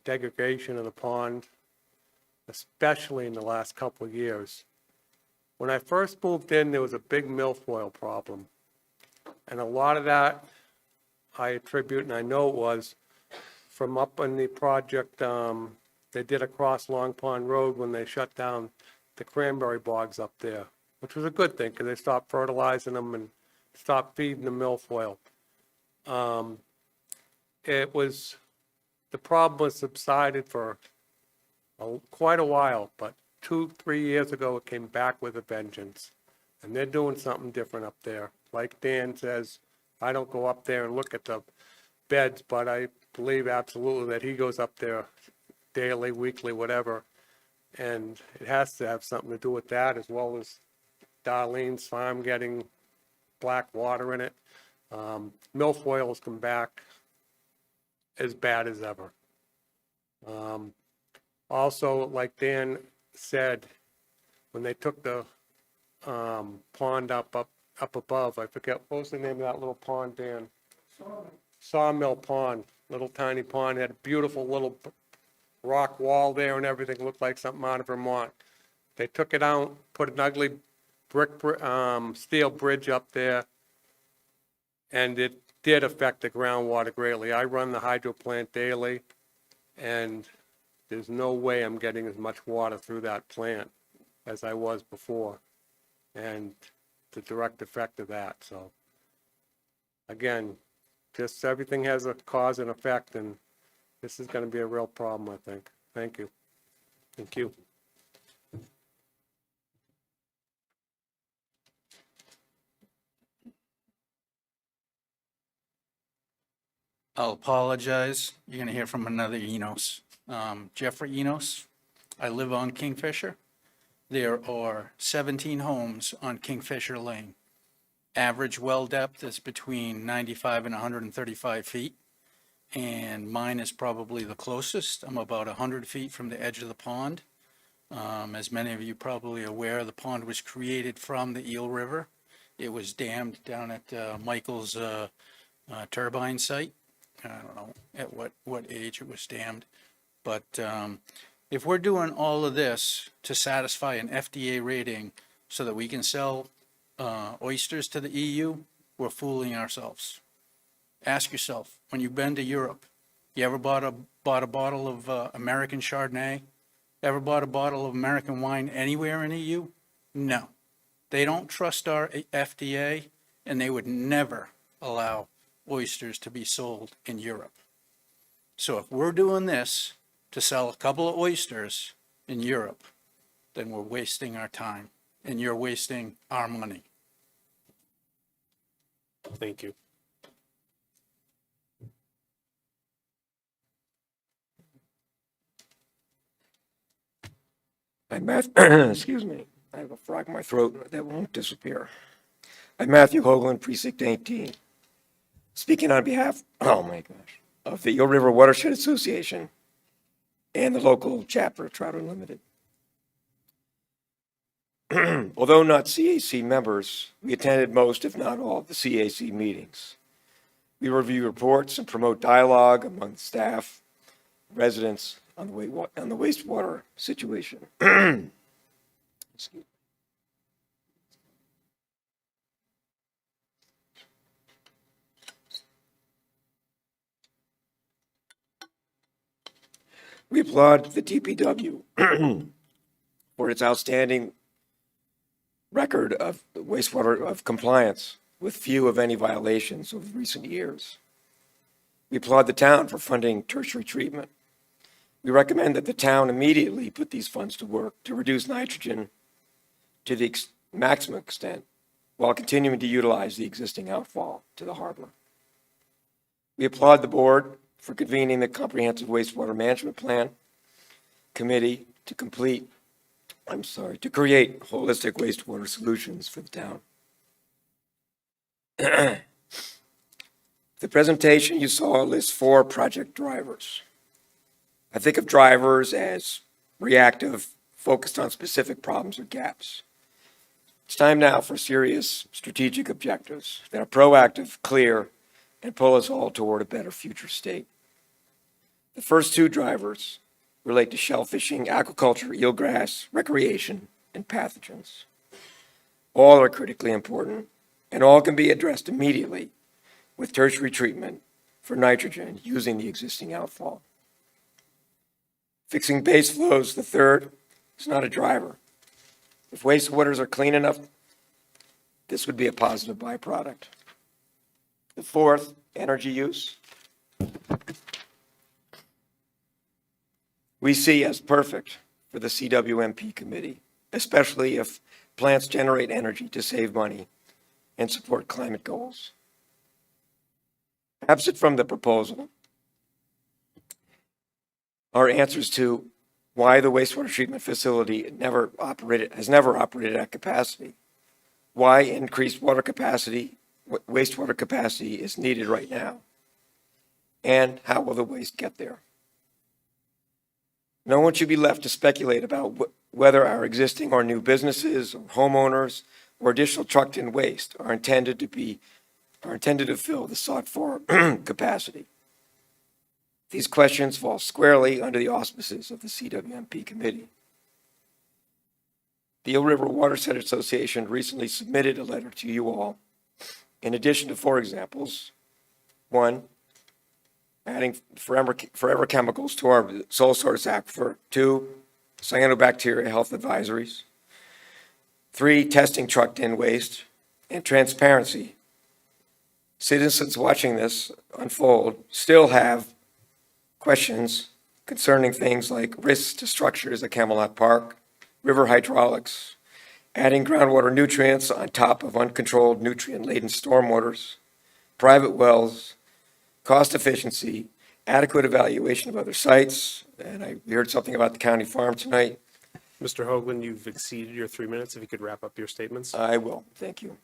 Speaker 1: degradation of the pond, especially in the last couple of years.
Speaker 3: When I first moved in, there was a big milfoil problem. And a lot of that I attribute, and I know it was, from up on the project, they did across Long Pond Road when they shut down the cranberry bogs up there, which was a good thing, because they stopped fertilizing them and stopped feeding the milfoil. The problem was subsided for quite a while, but 2-3 years ago, it came back with a vengeance. And they're doing something different up there. Like Dan says, I don't go up there and look at the beds, but I believe absolutely that he goes up there daily, weekly, whatever. And it has to have something to do with that, as well as Darlene's farm getting black water in it. Milfoils come back as bad as ever. Also, like Dan said, when they took the pond up above, I forget, what was the name of that little pond, Dan? Sawmill Pond, little tiny pond, had a beautiful little rock wall there and everything, looked like something out of Vermont. They took it out, put an ugly steel bridge up there, and it did affect the groundwater greatly. I run the hydro plant daily, and there's no way I'm getting as much water through that plant as I was before, and the direct effect of that. So again, just everything has a cause and effect, and this is going to be a real problem, I think. Thank you. Thank you.
Speaker 19: I'll apologize. You're going to hear from another Enos. Jeffrey Enos. I live on Kingfisher. There are 17 homes on Kingfisher Lane. Average well depth is between 95 and 135 feet, and mine is probably the closest. I'm about 100 feet from the edge of the pond. As many of you probably are aware, the pond was created from the Eel River. It was dammed down at Michael's turbine site. I don't know at what age it was dammed, but if we're doing all of this to satisfy an FDA rating so that we can sell oysters to the EU, we're fooling ourselves. Ask yourself, when you've been to Europe, you ever bought a bottle of American Chardonnay? Ever bought a bottle of American wine anywhere in EU? No. They don't trust our FDA, and they would never allow oysters to be sold in Europe. So if we're doing this to sell a couple of oysters in Europe, then we're wasting our time, and you're wasting our money.
Speaker 3: Thank you.
Speaker 9: Excuse me, I have a frog in my throat that won't disappear. I'm Matthew Hoagland, Precinct 18. Speaking on behalf, oh my gosh, of the Eel River Watershed Association and the local chapter of Trout Unlimited. Although not CAC members, we attended most, if not all, of the CAC meetings. We review reports and promote dialogue among staff, residents on the wastewater situation. Excuse me. We applaud the DPW for its outstanding record of wastewater of compliance with few of any violations over recent years. We applaud the town for funding tertiary treatment. We recommend that the town immediately put these funds to work to reduce nitrogen to the maximum extent while continuing to utilize the existing outfall to the harbor. We applaud the board for convening the Comprehensive Wastewater Management Plan Committee to create holistic wastewater solutions for the town. The presentation you saw lists 4 project drivers. I think of drivers as reactive, focused on specific problems or gaps. It's time now for serious strategic objectives that are proactive, clear, and pull us all toward a better future state. The first 2 drivers relate to shellfishing, aquaculture, eelgrass, recreation, and pathogens. All are critically important, and all can be addressed immediately with tertiary treatment for nitrogen using the existing outfall. Fixing base flows, the third, is not a driver. If wastewaters are clean enough, this would be a positive byproduct. The fourth, energy use, we see as perfect for the CWMP committee, especially if plants generate energy to save money and support climate goals. Absent from the proposal are answers to why the wastewater treatment facility has never operated at capacity, why increased wastewater capacity is needed right now, and how will the waste get there. No one should be left to speculate about whether our existing or new businesses, or homeowners, or additional trucked-in waste are intended to fill the sought-for capacity. These questions fall squarely under the auspices of the CWMP committee. The Eel River Watershed Association recently submitted a letter to you all. In addition to 4 examples, 1, adding forever chemicals to our sole source aquifer. 2, cyanobacteria health advisories. 3, testing trucked-in waste. And transparency. Citizens watching this unfold still have questions concerning things like risks to structures at Camelot Park, river hydraulics, adding groundwater nutrients on top of uncontrolled nutrient-laden stormwaters, private wells, cost efficiency, adequate evaluation of other sites, and we heard something about the county farm tonight.
Speaker 1: Mr. Hoagland, you've exceeded your 3 minutes. If you could wrap up your statements.
Speaker 9: I will, thank you.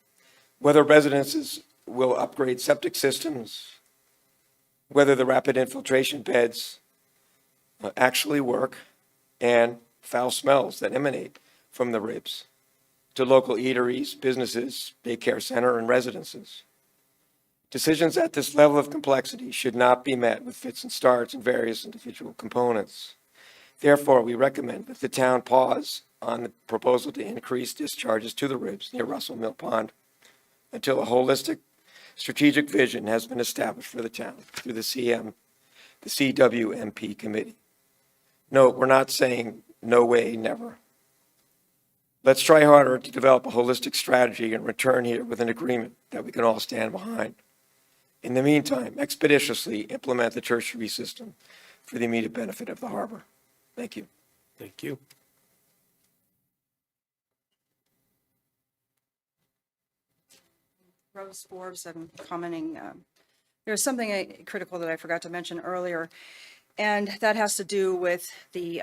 Speaker 9: Whether residences will upgrade septic systems, whether the rapid infiltration beds actually work, and foul smells that emanate from the ribs to local eateries, businesses, daycare center, and residences. Decisions at this level of complexity should not be met with fits and starts in various individual components. Therefore, we recommend that the town pause on the proposal to increase discharges to the ribs near Russell Mill Pond until a holistic strategic vision has been established for the town through the CWMP committee. No, we're not saying no way, never. Let's try harder to develop a holistic strategy and return here with an agreement that we can all stand behind. In the meantime, expeditiously implement the tertiary system for the immediate benefit of the harbor. Thank you.
Speaker 1: Thank you.
Speaker 18: Rose Forbes, I'm commenting. There's something critical that I forgot to mention earlier, and that has to do with the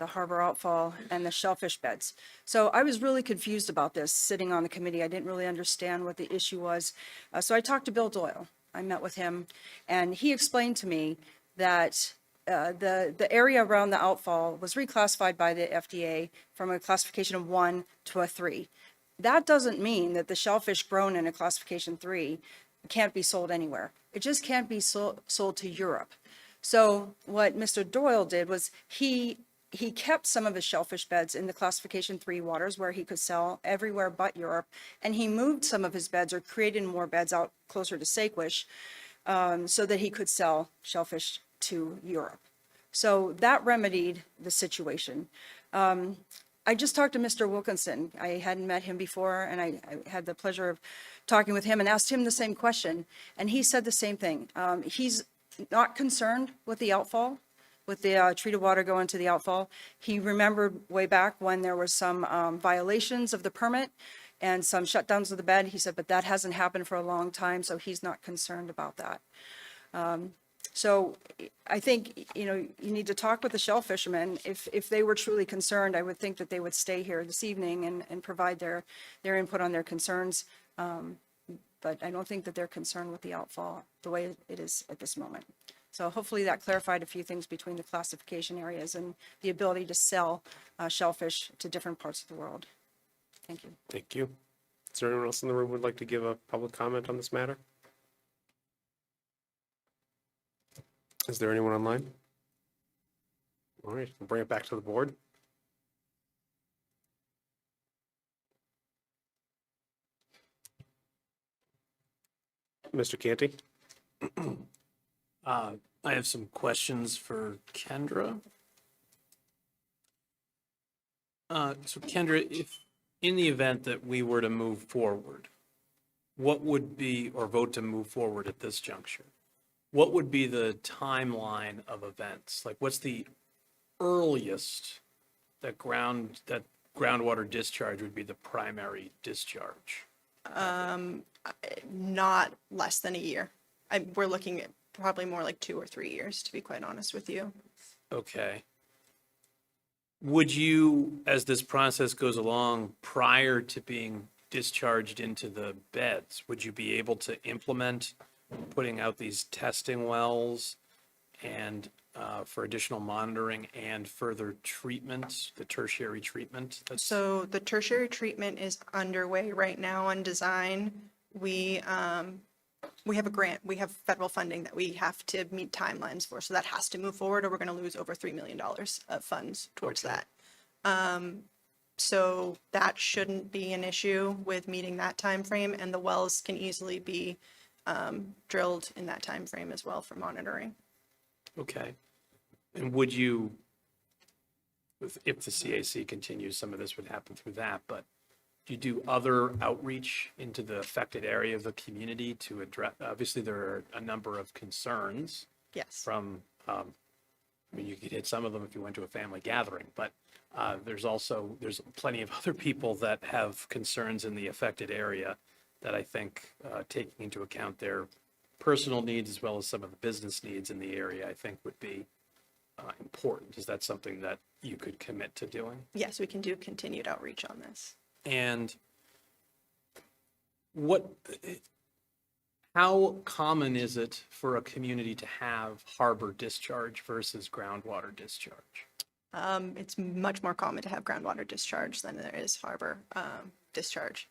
Speaker 18: harbor outfall and the shellfish beds. So I was really confused about this sitting on the committee. I didn't really understand what the issue was. So I talked to Bill Doyle. I met with him, and he explained to me that the area around the outfall was reclassified by the FDA from a classification of 1 to a 3. That doesn't mean that the shellfish grown in a classification 3 can't be sold anywhere. It just can't be sold to Europe. So what Mr. Doyle did was he kept some of his shellfish beds in the classification 3 waters where he could sell everywhere but Europe, and he moved some of his beds or created more beds out closer to Saquesh so that he could sell shellfish to Europe. So that remedied the situation. I just talked to Mr. Wilkinson. I hadn't met him before, and I had the pleasure of talking with him and asked him the same question, and he said the same thing. He's not concerned with the outfall, with the treated water going to the outfall. He remembered way back when there were some violations of the permit and some shutdowns of the bed. He said, but that hasn't happened for a long time, so he's not concerned about that. So I think, you need to talk with the shell fishermen. If they were truly concerned, I would think that they would stay here this evening and provide their input on their concerns. But I don't think that they're concerned with the outfall the way it is at this moment. So hopefully that clarified a few things between the classification areas and the ability to sell shellfish to different parts of the world. Thank you.
Speaker 1: Thank you. Is there anyone else in the room who would like to give a public comment on this matter? Is there anyone online? All right, we'll bring it back to the board. Mr. Canty?
Speaker 4: I have some questions for Kendra. So Kendra, if, in the event that we were to move forward, what would be, or vote to move forward at this juncture, what would be the timeline of events? Like, what's the earliest that groundwater discharge would be the primary discharge?
Speaker 14: Not less than a year. We're looking at probably more like 2 or 3 years, to be quite honest with you.
Speaker 4: Okay. Would you, as this process goes along, prior to being discharged into the beds, would you be able to implement putting out these testing wells and for additional monitoring and further treatment, the tertiary treatment?
Speaker 14: So the tertiary treatment is underway right now on design. We have a grant, we have federal funding that we have to meet timelines for, so that has to move forward or we're going to lose over $3 million of funds towards that. So that shouldn't be an issue with meeting that time frame, and the wells can easily be drilled in that time frame as well for monitoring.
Speaker 4: Okay. And would you, if the CAC continues, some of this would happen through that, but do you do other outreach into the affected area of the community to address, obviously there are a number of concerns
Speaker 14: Yes.
Speaker 4: from, I mean, you could hit some of them if you went to a family gathering, but there's plenty of other people that have concerns in the affected area that I think, taking into account their personal needs as well as some of the business needs in the area, I think would be important. Is that something that you could commit to doing?
Speaker 14: Yes, we can do continued outreach on this.
Speaker 4: And how common is it for a community to have harbor discharge versus groundwater discharge?
Speaker 14: It's much more common to have groundwater discharge than there is harbor discharge.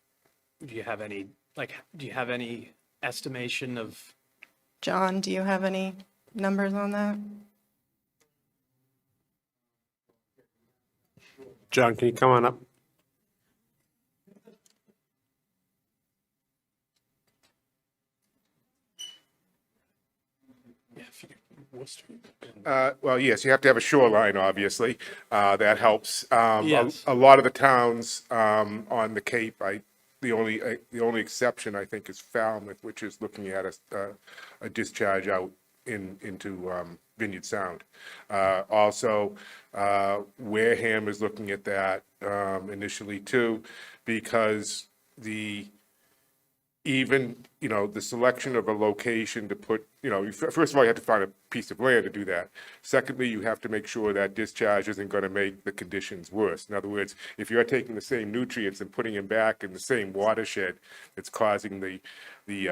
Speaker 4: Do you have any estimation of?
Speaker 14: John, do you have any numbers on that?
Speaker 1: John, can you come on up?
Speaker 16: Well, yes, you have to have a shoreline, obviously. That helps.
Speaker 4: Yes.
Speaker 16: A lot of the towns on the Cape, the only exception, I think, is Falmouth, which is looking at a discharge out into Vineyard Sound. Also, Wareham is looking at that initially too, because the selection of a location to put, first of all, you have to find a piece of land to do that. Secondly, you have to make sure that discharge isn't going to make the conditions worse. In other words, if you're taking the same nutrients and putting them back in the same watershed, it's causing the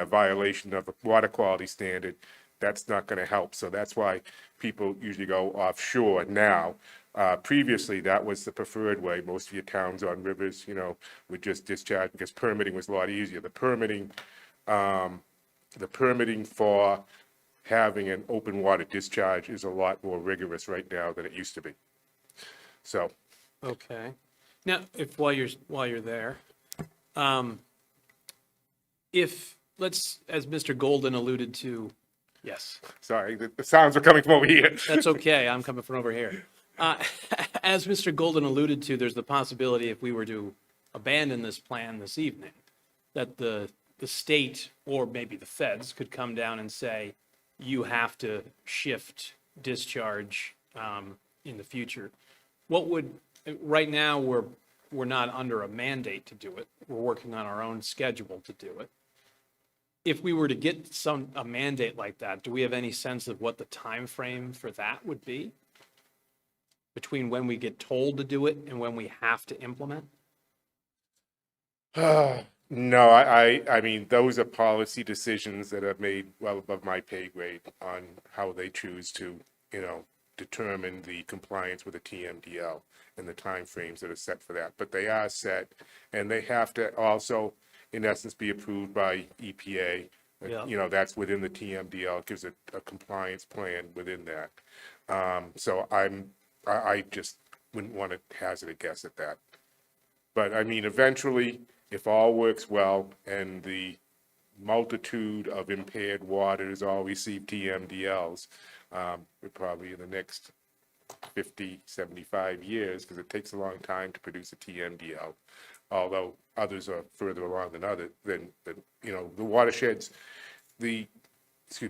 Speaker 16: violation of a water quality standard. That's not going to help. So that's why people usually go offshore now. Previously, that was the preferred way. Most of your towns on rivers, would just discharge because permitting was a lot easier. The permitting for having an open water discharge is a lot more rigorous right now than it used to be. So.
Speaker 4: Okay. Now, while you're there, as Mr. Golden alluded to, yes.
Speaker 16: Sorry, the sounds are coming from over here.
Speaker 4: That's okay. I'm coming from over here. As Mr. Golden alluded to, there's the possibility if we were to abandon this plan this evening, that the state or maybe the feds could come down and say, you have to shift discharge in the future. Right now, we're not under a mandate to do it. We're working on our own schedule to do it. If we were to get a mandate like that, do we have any sense of what the time frame for that would be? Between when we get told to do it and when we have to implement?
Speaker 16: No, I mean, those are policy decisions that are made well above my pay grade on how they choose to, determine the compliance with the TMDL and the timeframes that are set for that. But they are set, and they have to also, in essence, be approved by EPA.
Speaker 4: Yeah.
Speaker 16: That's within the TMDL. It gives a compliance plan within that. So I just wouldn't want to hazard a guess at that. But I mean, eventually, if all works well and the multitude of impaired waters all receive TMDLs. Probably in the next 50, 75 years, because it takes a long time to produce a TMDL, although others are further along than the watersheds,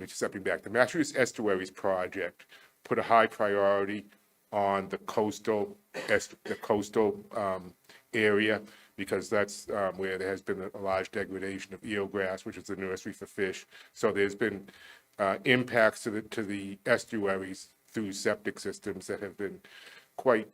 Speaker 16: stepping back, the Massachusetts Estuaries Project put a high priority on the coastal area, because that's where there has been a large degradation of eelgrass, which is the nursery for fish. So there's been impacts to the estuaries through septic systems that have been quite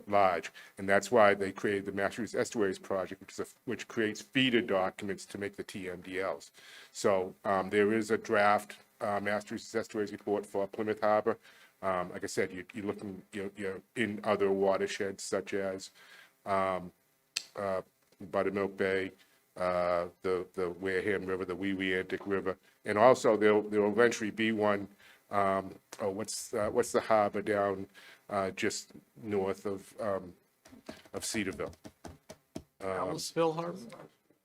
Speaker 16: large, and that's why they created the Massachusetts Estuaries Project, which creates feeder documents to make the TMDLs. So there is a draft Massachusetts Estuaries report for Plymouth Harbor. Like I said, you're looking, you're in other watersheds such as Buttermilk Bay, the Wareham River, the Weweantic River, and also there'll eventually be one. What's the harbor down just north of Cedarville?
Speaker 4: Ellisville Harbor?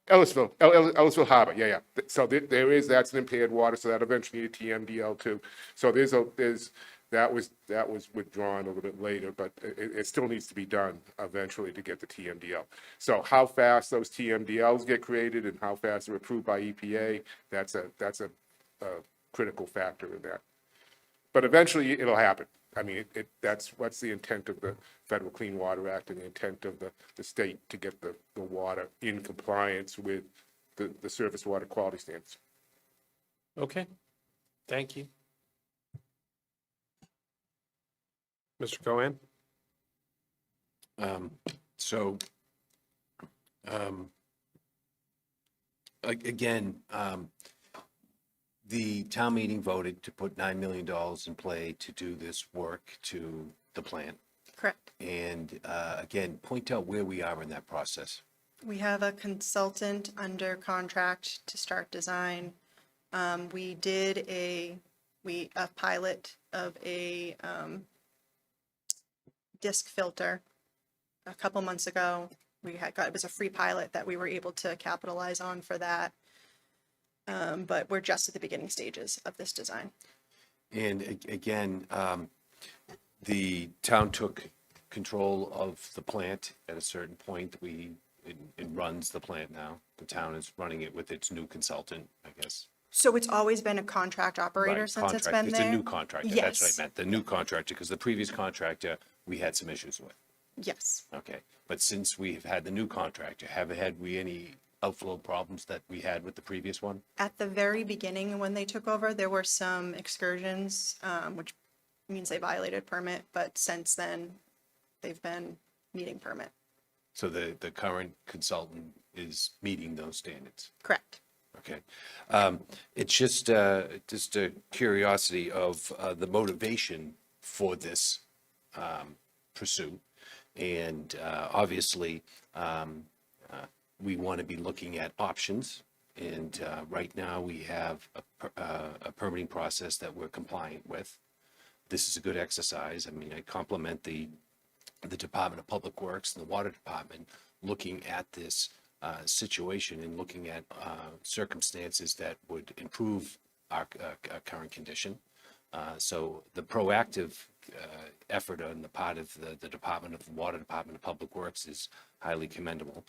Speaker 16: Ellisville Harbor, yeah. So that's an impaired water, so that eventually need a TMDL too. So that was withdrawn a little bit later, but it still needs to be done eventually to get the TMDL. So how fast those TMDLs get created and how fast they're approved by EPA, that's a critical factor in that. But eventually it'll happen. I mean, that's what's the intent of the Federal Clean Water Act and the intent of the state to get the water in compliance with the surface water quality standards.
Speaker 1: Okay, thank you. Mr. Cohen?
Speaker 8: Again, the town meeting voted to put $9 million in play to do this work to the plant.
Speaker 14: Correct.
Speaker 8: And again, point out where we are in that process.
Speaker 14: We have a consultant under contract to start design. We did a pilot of a disc filter a couple months ago. It was a free pilot that we were able to capitalize on for that. But we're just at the beginning stages of this design.
Speaker 8: And again, the town took control of the plant at a certain point. It runs the plant now. The town is running it with its new consultant, I guess.
Speaker 14: So it's always been a contract operator
Speaker 8: Right,
Speaker 14: since it's
Speaker 8: contract.
Speaker 14: been
Speaker 8: It's
Speaker 14: there?
Speaker 8: a new contractor.
Speaker 14: Yes.
Speaker 8: That's what I meant. The new contractor, because the previous contractor, we had some issues with.
Speaker 14: Yes.
Speaker 8: Okay. But since we've had the new contractor, have we any outflow problems that we had with the previous one?
Speaker 14: At the very beginning, when they took over, there were some excursions, which means they violated permit, but since then, they've been meeting permit.
Speaker 8: So the current consultant is meeting those standards?
Speaker 14: Correct.
Speaker 8: Okay. It's just a curiosity of the motivation for this pursuit. And obviously, we want to be looking at options. And right now, we have a permitting process that we're compliant with. This is a good exercise. I mean, I compliment the Department of Public Works and the Water Department looking at this situation and looking at circumstances that would improve our current condition. So the proactive effort on the part of the Department of the Water Department of Public Works is highly commendable.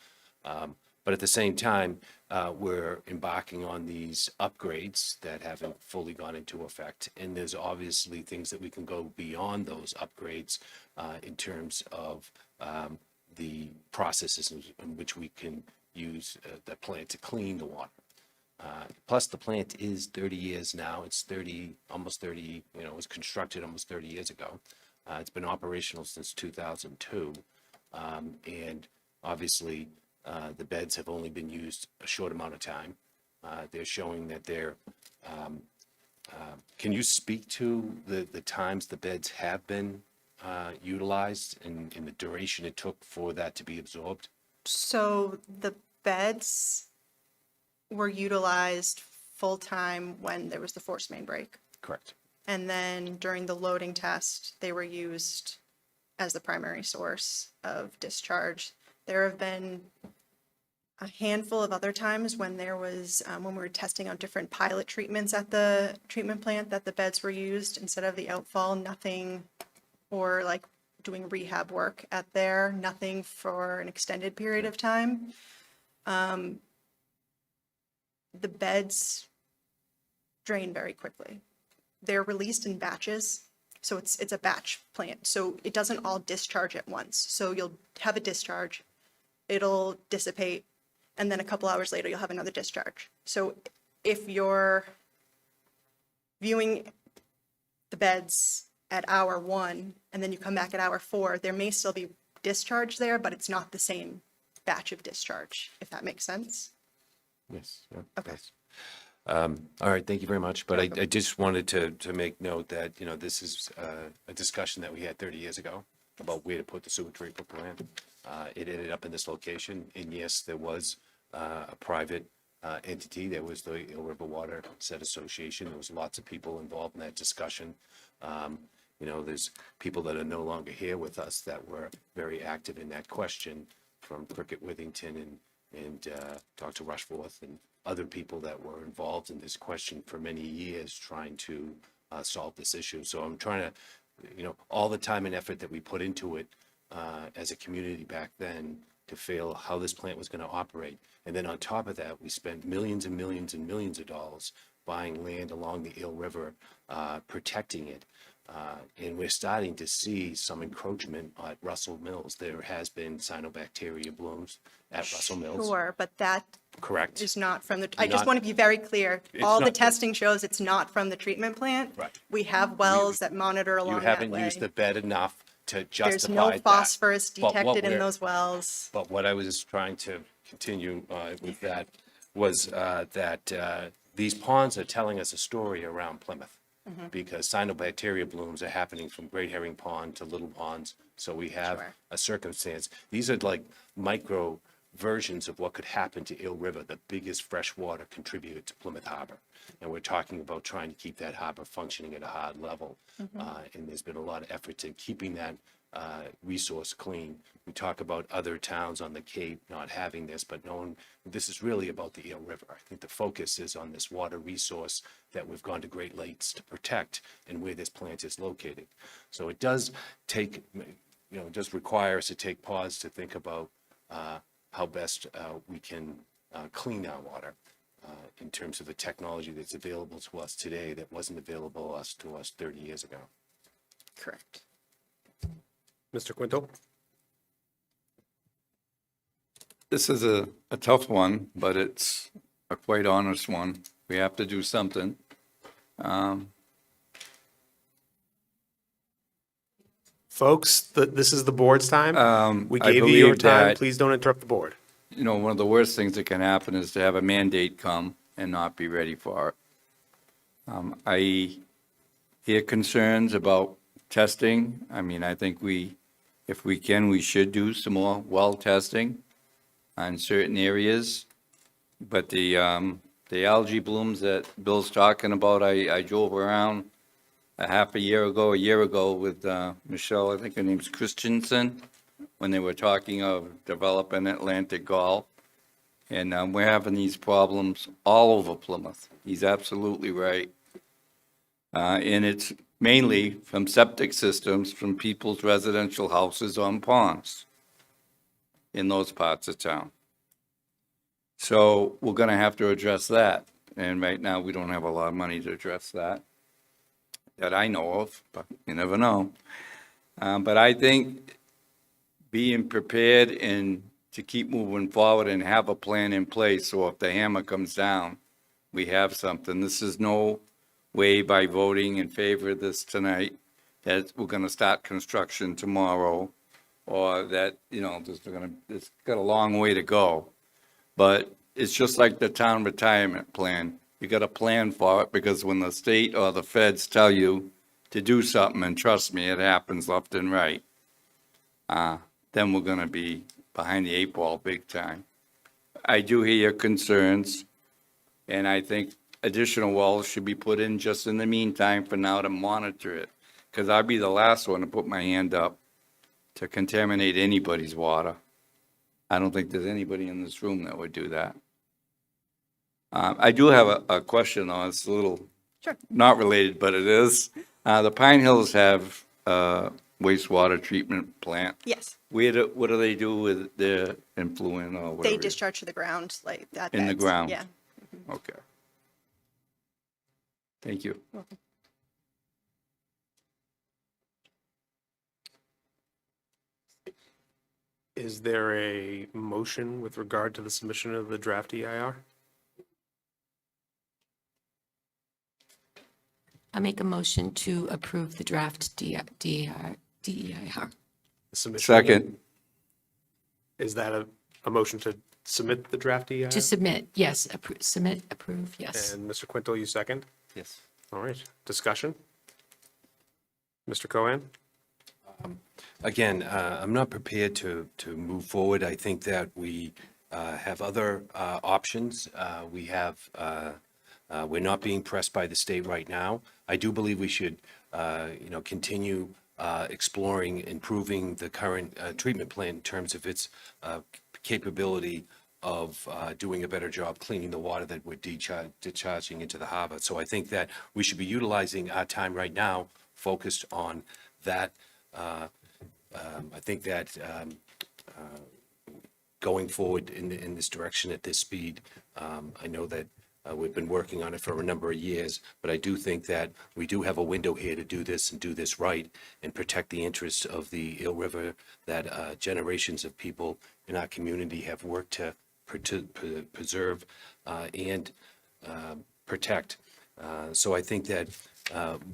Speaker 8: But at the same time, we're embarking on these upgrades that haven't fully gone into effect. And there's obviously things that we can go beyond those upgrades in terms of the processes in which we can use the plant to clean the water. Plus, the plant is 30 years now. It's almost 30, it was constructed almost 30 years ago. It's been operational since 2002. And obviously, the beds have only been used a short amount of time. They're showing that they're, can you speak to the times the beds have been utilized and the duration it took for that to be absorbed?
Speaker 14: So the beds were utilized full-time when there was the force main break.
Speaker 8: Correct.
Speaker 14: And then during the loading test, they were used as the primary source of discharge. There have been a handful of other times when there was, when we were testing out different pilot treatments at the treatment plant, that the beds were used instead of the outfall, nothing, or like doing rehab work at there, nothing for an extended period of time. The beds drain very quickly. They're released in batches, so it's a batch plant, so it doesn't all discharge at once. So you'll have a discharge, it'll dissipate, and then a couple hours later, you'll have another discharge. So if you're viewing the beds at hour 1, and then you come back at hour 4, there may still be discharge there, but it's not the same batch of discharge, if that makes sense.
Speaker 5: Yes. Yeah,
Speaker 14: Okay.
Speaker 5: yes. All right, thank you very much. But I just wanted to make note that, you know, this is a discussion that we had 30 years ago about where to put the sewer treatment plant. It ended up in this location, and yes, there was a private entity. There was the Eel River Water Set Association. There was lots of people involved in that discussion. You know, there's people that are no longer here with us that were very active in that question, from Cricket Withington and Dr. Rushforth and other people that were involved in this question for many years trying to solve this issue. So I'm trying to, you know, all the time and effort that we put into it as a community back then to feel how this plant was going to operate. And then on top of that, we spent millions and millions and millions of dollars buying land along the Eel River, protecting it. And we're starting to see some encroachment at Russell Mills. There has been cyanobacteria blooms at Russell Mills.
Speaker 14: Sure, but that
Speaker 5: Correct.
Speaker 14: is not from the, I just
Speaker 5: Not-
Speaker 14: want to be very clear.
Speaker 5: It's
Speaker 14: All the
Speaker 5: not-
Speaker 14: testing shows it's not from the treatment plant.
Speaker 5: Right.
Speaker 14: We have wells that monitor
Speaker 5: You
Speaker 14: along that
Speaker 5: haven't
Speaker 14: way.
Speaker 5: used the bed enough to justify
Speaker 14: There's no
Speaker 5: that.
Speaker 14: phosphorus
Speaker 5: But what
Speaker 14: detected in
Speaker 5: we're-
Speaker 14: those wells.
Speaker 5: But what I was trying to continue with that was that these ponds are telling us a story around Plymouth. Because cyanobacteria blooms are happening from Great Herring Pond to Little Ponds. So we have
Speaker 14: Sure.
Speaker 5: a circumstance. These are like micro versions of what could happen to Eel River, the biggest freshwater contributor to Plymouth Harbor. And we're talking about trying to keep that harbor functioning at a high level. And there's been a lot of efforts in keeping that resource clean. We talk about other towns on the Cape not having this, but this is really about the Eel River. I think the focus is on this water resource that we've gone to great lengths to protect and where this plant is located. So it does take, you know, it does require us to take pause to think about how best we can clean our water in terms of the technology that's available to us today that wasn't available to us 30 years ago.
Speaker 14: Correct.
Speaker 1: Mr. Quinto?
Speaker 6: This is a tough one, but it's a quite honest one. We have to do something.
Speaker 1: Folks, this is the board's time. We
Speaker 6: I
Speaker 1: gave you your
Speaker 6: believe
Speaker 1: time.
Speaker 6: that-
Speaker 1: Please don't interrupt the board.
Speaker 6: You know, one of the worst things that can happen is to have a mandate come and not be ready for it. I hear concerns about testing. I mean, I think if we can, we should do some more well testing on certain areas. But the algae blooms that Bill's talking about, I drove around a year ago with Michelle, I think her name's Christensen, when they were talking of developing Atlantic Gulf. And we're having these problems all over Plymouth. He's absolutely right. And it's mainly from septic systems from people's residential houses on ponds in those parts of town. So we're gonna have to address that. And right now, we don't have a lot of money to address that I know of, but you never know. But I think being prepared and to keep moving forward and have a plan in place, so if the hammer comes down, we have something. This is no way by voting in favor of this tonight that we're gonna start construction tomorrow, or that, you know, it's got a long way to go. But it's just like the town retirement plan. You got to plan for it, because when the state or the feds tell you to do something, and trust me, it happens left and right, then we're going to be behind the 8 ball big time. I do hear your concerns, and I think additional wells should be put in just in the meantime for now to monitor it, because I'd be the last one to put my hand up to contaminate anybody's water. I don't think there's anybody in this room that would do that. I do have a question though. It's a little not related, but it is. The Pine Hills have wastewater treatment plant.
Speaker 14: Yes,
Speaker 6: What do they do with their influent or whatever?
Speaker 14: they discharge to the ground like that.
Speaker 6: In the ground?
Speaker 14: Yeah.
Speaker 6: Okay. Thank you.
Speaker 1: Is there a motion with regard to the submission of the draft EIR?
Speaker 7: I make a motion to approve the draft DEIR.
Speaker 1: The submission of
Speaker 6: Second.
Speaker 1: it? Is that a motion to submit the draft EIR?
Speaker 7: To submit, yes, submit, approve, yes.
Speaker 1: And Mr. Quintel, you second?
Speaker 2: Yes.
Speaker 1: All right, discussion? Mr. Cohen?
Speaker 5: Again, I'm not prepared to move forward. I think that we have other options. We're not being pressed by the state right now. I do believe we should, continue exploring, improving the current treatment plant in terms of its capability of doing a better job cleaning the water that we're discharging into the harbor. So I think that we should be utilizing our time right now focused on that. I think that going forward in this direction at this speed, I know that we've been working on it for a number of years, but I do think that we do have a window here to do this and do this right and protect the interests of the Eel River that generations of people in our community have worked to preserve and protect. So I think that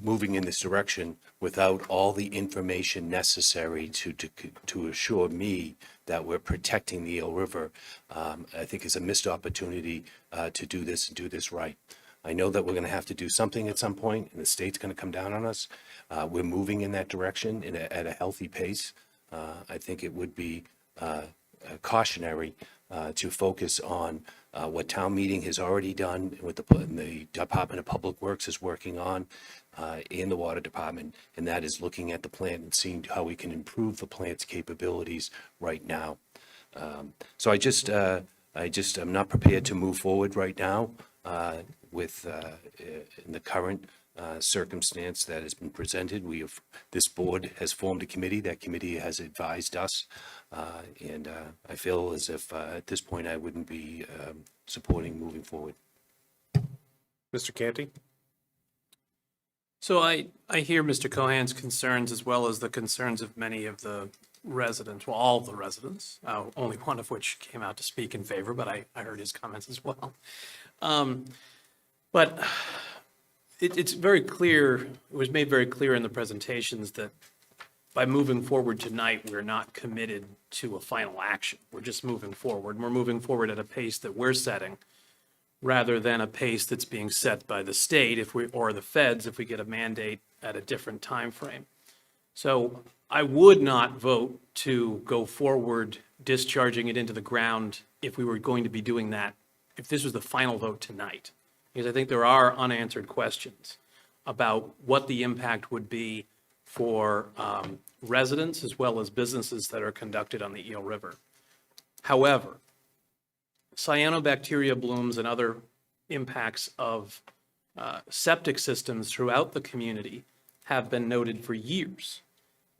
Speaker 5: moving in this direction without all the information necessary to assure me that we're protecting the Eel River, I think is a missed opportunity to do this and do this right. I know that we're going to have to do something at some point, and the state's going to come down on us. We're moving in that direction at a healthy pace. I think it would be cautionary to focus on what town meeting has already done, what the Department of Public Works is working on, and the Water Department, and that is looking at the plant and seeing how we can improve the plant's capabilities right now. So I'm not prepared to move forward right now with in the current circumstance that has been presented. This board has formed a committee. That committee has advised us, and I feel as if at this point I wouldn't be supporting moving forward.
Speaker 1: Mr. Canty?
Speaker 4: So I hear Mr. Cohen's concerns as well as the concerns of many of the residents, well, all of the residents, only one of which came out to speak in favor, but I heard his comments as well. But it's very clear, it was made very clear in the presentations that by moving forward tonight, we're not committed to a final action. We're just moving forward. And we're moving forward at a pace that we're setting rather than a pace that's being set by the state or the feds if we get a mandate at a different time frame. So I would not vote to go forward discharging it into the ground if we were going to be doing that, if this was the final vote tonight. Because I think there are unanswered questions about what the impact would be for residents as well as businesses that are conducted on the Eel River. However, cyanobacteria blooms and other impacts of septic systems throughout the community have been noted for years.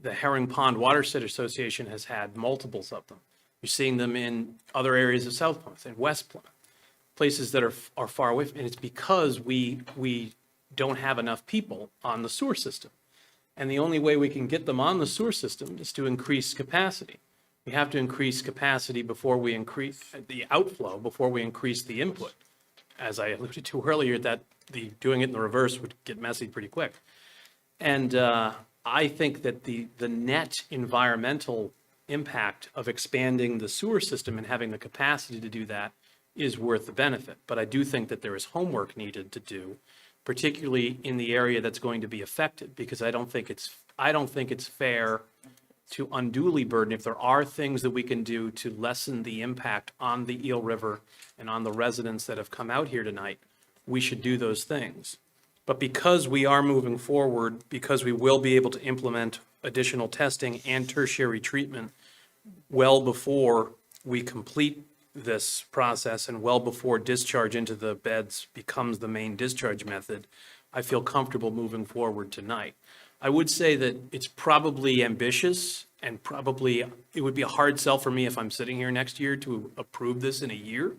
Speaker 4: The Herring Pond Watershed Association has had multiples of them. You're seeing them in other areas of South Plymouth and West Plymouth, places that are far away, and it's because we don't have enough people on the sewer system. And the only way we can get them on the sewer system is to increase capacity. We have to increase capacity before we increase the outflow, before we increase the input. As I alluded to earlier, that doing it in the reverse would get messy pretty quick. And I think that the net environmental impact of expanding the sewer system and having the capacity to do that is worth the benefit. But I do think that there is homework needed to do, particularly in the area that's going to be affected, because I don't think it's fair to unduly burden. If there are things that we can do to lessen the impact on the Eel River and on the residents that have come out here tonight, we should do those things. But because we are moving forward, because we will be able to implement additional testing and tertiary treatment well before we complete this process and well before discharge into the beds becomes the main discharge method, I feel comfortable moving forward tonight. I would say that it's probably ambitious and probably, it would be a hard sell for me if I'm sitting here next year to approve this in a year.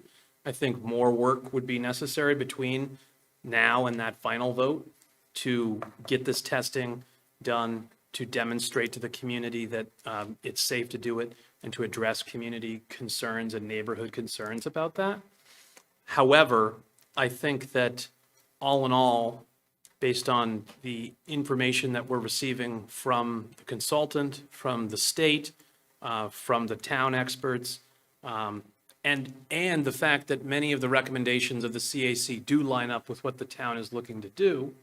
Speaker 4: I think more work would be necessary between now and that final vote to get this testing done, to demonstrate to the community that it's safe to do it, and to address community concerns and neighborhood concerns about that. However, I think that all in all, based on the information that we're receiving from the consultant, from the state, from the town experts, and the fact that many of the recommendations of the CAC do line up with what the town is looking to do,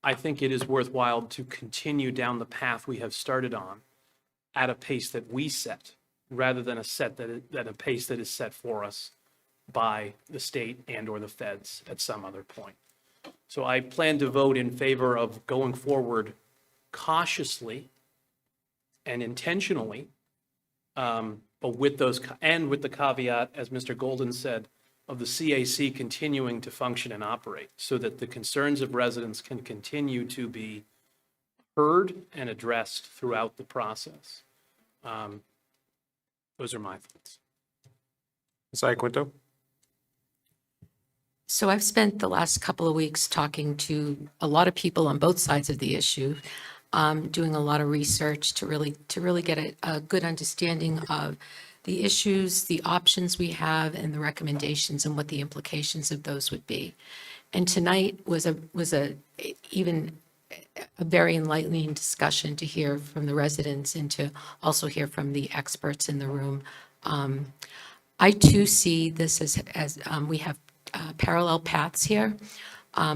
Speaker 4: I think it is worthwhile to continue down the path we have started on at a pace that we set, rather than a pace that is set for us by the state and or the feds at some other point. So I plan to vote in favor of going forward cautiously and intentionally, but with those, and with the caveat, as Mr. Golden said, of the CAC continuing to function and operate so that the concerns of residents can continue to be heard and addressed throughout the process. Those are my thoughts.
Speaker 1: Ms. Iaquinto?
Speaker 7: So I've spent the last couple of weeks talking to a lot of people on both sides of the issue, doing a lot of research to really get a good understanding of the issues, the options we have, and the recommendations and what the implications of those would be. And tonight was a very enlightening discussion to hear from the residents and to also hear from the experts in the room. I too see this as we have parallel paths here.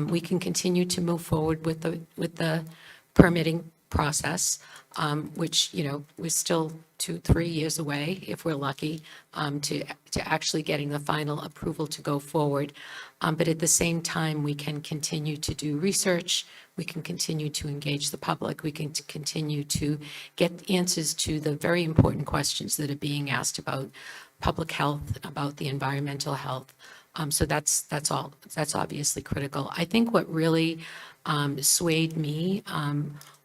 Speaker 7: We can continue to move forward with the permitting process, which, we're still 2-3 years away, if we're lucky, to actually getting the final approval to go forward. But at the same time, we can continue to do research, we can continue to engage the public, we can continue to get answers to the very important questions that are being asked about public health, about the environmental health. So that's obviously critical. I think what really swayed me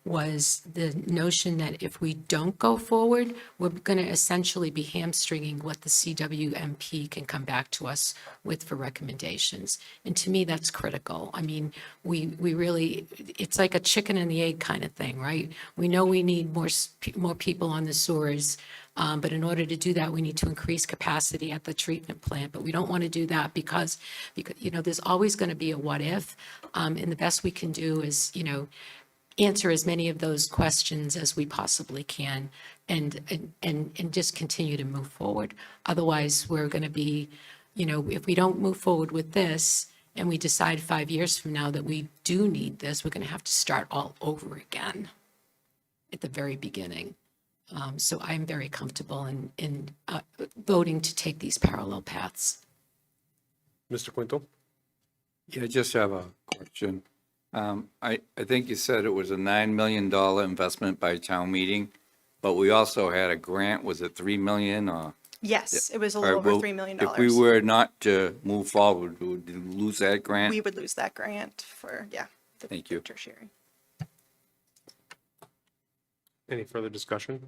Speaker 7: was the notion that if we don't go forward, we're going to essentially be hamstringing what the CWMP can come back to us with for recommendations. And to me, that's critical. I mean, we really, it's like a chicken and the egg kind of thing, right? We know we need more people on the sewers, but in order to do that, we need to increase capacity at the treatment plant. But we don't want to do that because there's always going to be a what if. And the best we can do is, answer as many of those questions as we possibly can and just continue to move forward. Otherwise, we're going to be, if we don't move forward with this and we decide 5 years from now that we do need this, we're going to have to start all over again at the very beginning. So I'm very comfortable in voting to take these parallel paths.
Speaker 1: Mr. Quinto?
Speaker 6: Yeah, I just have a question. I think you said it was a $9 million investment by town meeting, but we also had a grant, was it 3 million or?
Speaker 14: Yes, it was a little over $3 million.
Speaker 6: If we were not to move forward, would we lose that grant?
Speaker 14: We would lose that grant for, the
Speaker 6: Thank you.
Speaker 14: tertiary.
Speaker 1: Any further discussion?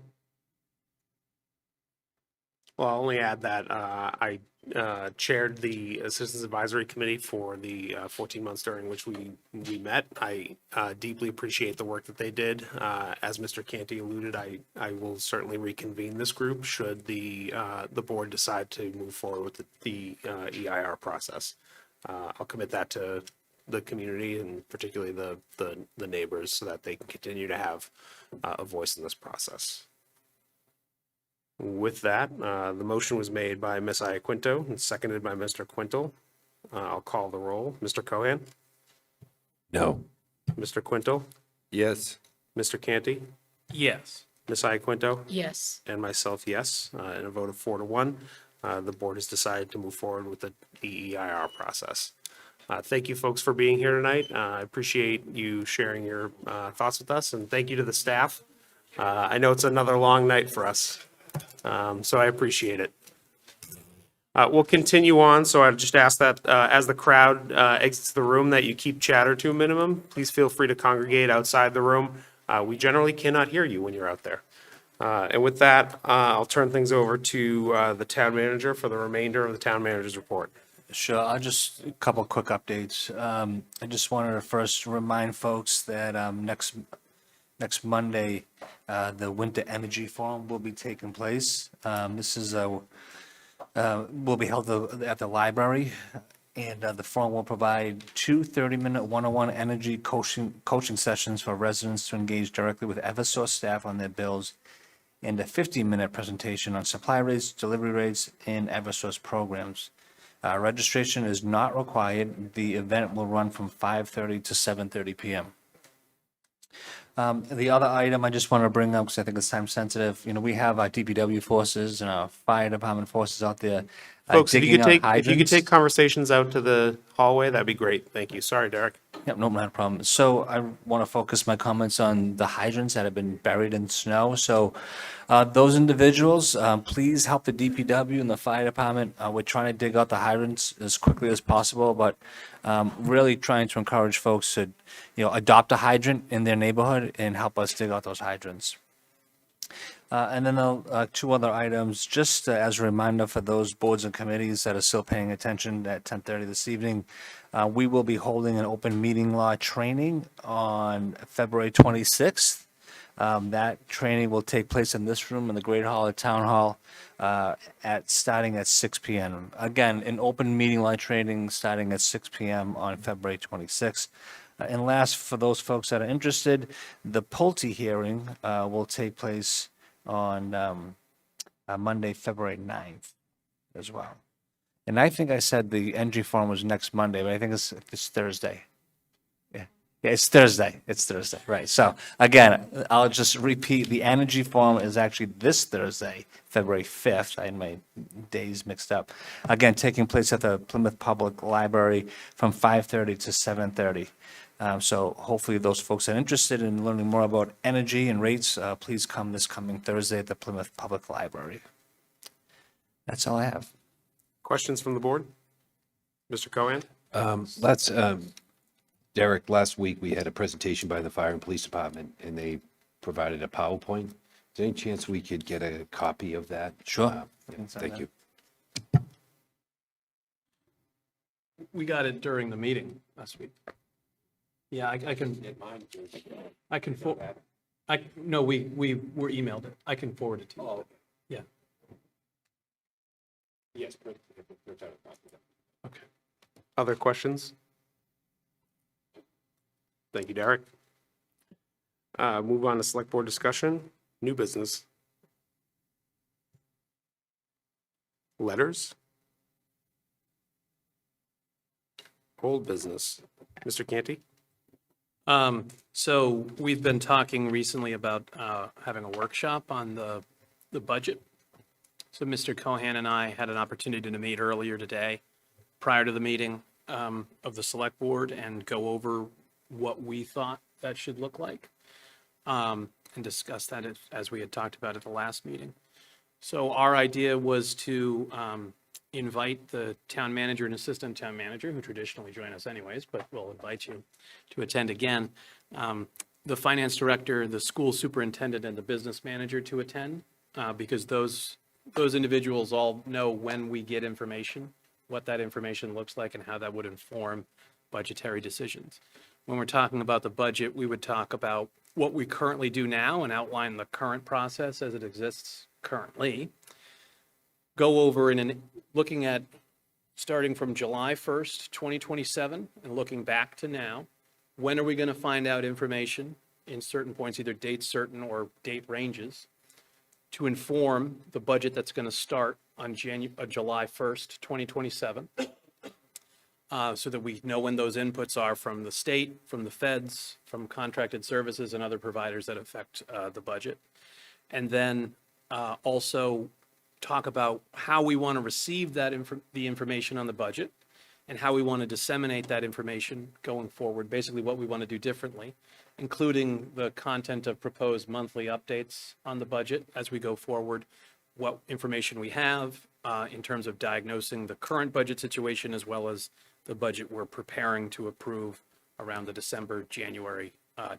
Speaker 1: Well, I'll only add that I chaired the Citizens Advisory Committee for the 14 months during which we met. I deeply appreciate the work that they did. As Mr. Canty alluded, I will certainly reconvene this group should the board decide to move forward with the EIR process. I'll commit that to the community and particularly the neighbors so that they can continue to have a voice in this process. With that, the motion was made by Ms. Iaquinto and seconded by Mr. Quintal. I'll call the roll. Mr. Cohan?
Speaker 5: No.
Speaker 1: Mr. Quintal?
Speaker 6: Yes.
Speaker 1: Mr. Canty?
Speaker 4: Yes.
Speaker 1: Ms. Iaquinto?
Speaker 7: Yes.
Speaker 1: And myself, yes. In a vote of 4-1, the board has decided to move forward with the EIR process. Thank you, folks, for being here tonight. I appreciate you sharing your thoughts with us, and thank you to the staff. I know it's another long night for us. So I appreciate it. We'll continue on, so I'd just ask that as the crowd exits the room, that you keep chatter to a minimum. Please feel free to congregate outside the room. We generally cannot hear you when you're out there. And with that, I'll turn things over to the town manager for the remainder of the town manager's report.
Speaker 10: Sure, I'll just, a couple quick updates. I just wanted to first remind folks that next Monday, the Winter Energy Forum will be taking place. This is will be held at the library, and the forum will provide two 30-minute one-on-one energy coaching sessions for residents to engage directly with Eversource staff on their bills, and a 15-minute presentation on supply rates, delivery rates, and Eversource programs. Registration is not required. The event will run from 5:30 to 7:30 p.m. The other item I just want to bring up, because I think it's time sensitive, we have our DPW forces and our fire department forces out there
Speaker 1: Folks, if you
Speaker 10: digging
Speaker 1: could
Speaker 10: out
Speaker 1: take, if you could
Speaker 10: hydrants.
Speaker 1: take conversations out to the hallway, that'd be great. Thank you. Sorry, Derek.
Speaker 10: Yep, no, not a problem. So I want to focus my comments on the hydrants that have been buried in snow. So those individuals, please help the DPW and the fire department. We're trying to dig out the hydrants as quickly as possible, but really trying to encourage folks to, adopt a hydrant in their neighborhood and help us dig out those hydrants. And then two other items, just as a reminder for those boards and committees that are still paying attention at 10:30 this evening, we will be holding an open meeting law training on February 26th. That training will take place in this room in the Great Hall of Town Hall starting at 6 p.m. Again, an open meeting law training starting at 6 p.m. on February 26th. And last, for those folks that are interested, the Pulte hearing will take place on Monday, February 9th as well. And I think I said the NG forum was next Monday, but I think it's Thursday. Yeah, it's Thursday. It's Thursday, right. So again, I'll just repeat, the Energy Forum is actually this Thursday, February 5th. I had my days mixed up. Again, taking place at the Plymouth Public Library from 5:30 to 7:30. So hopefully those folks that are interested in learning more about energy and rates, please come this coming Thursday at the Plymouth Public Library. That's all I have.
Speaker 1: Questions from the board? Mr. Cohen?
Speaker 5: Derek, last week we had a presentation by the fire and police department, and they provided a PowerPoint. Is there any chance we could get a copy of that?
Speaker 10: Sure.
Speaker 5: Yeah, thank you.
Speaker 4: We got it during the meeting last week. Yeah, I can, no, we were emailed it. I can forward it to you. Yeah.
Speaker 1: Yes. Okay. Other questions? Thank you, Derek. Move on to select board discussion, new business. Letters. Old business. Mr. Canty?
Speaker 4: So we've been talking recently about having a workshop on the budget. So Mr. Cohan and I had an opportunity to meet earlier today, prior to the meeting of the select board, and go over what we thought that should look like, and discuss that as we had talked about at the last meeting. So our idea was to invite the town manager and assistant town manager, who traditionally join us anyways, but we'll invite you to attend again. The finance director, the school superintendent, and the business manager to attend, because those individuals all know when we get information, what that information looks like, and how that would inform budgetary decisions. When we're talking about the budget, we would talk about what we currently do now and outline the current process as it exists currently. Go over looking at starting from July 1st, 2027, and looking back to now. When are we going to find out information in certain points, either date certain or date ranges, to inform the budget that's going to start on July 1st, 2027, so that we know when those inputs are from the state, from the feds, from contracted services and other providers that affect the budget. And then also talk about how we want to receive the information on the budget, and how we want to disseminate that information going forward, basically what we want to do differently, including the content of proposed monthly updates on the budget as we go forward, what information we have, in terms of diagnosing the current budget situation as well as the budget we're preparing to approve around the December, January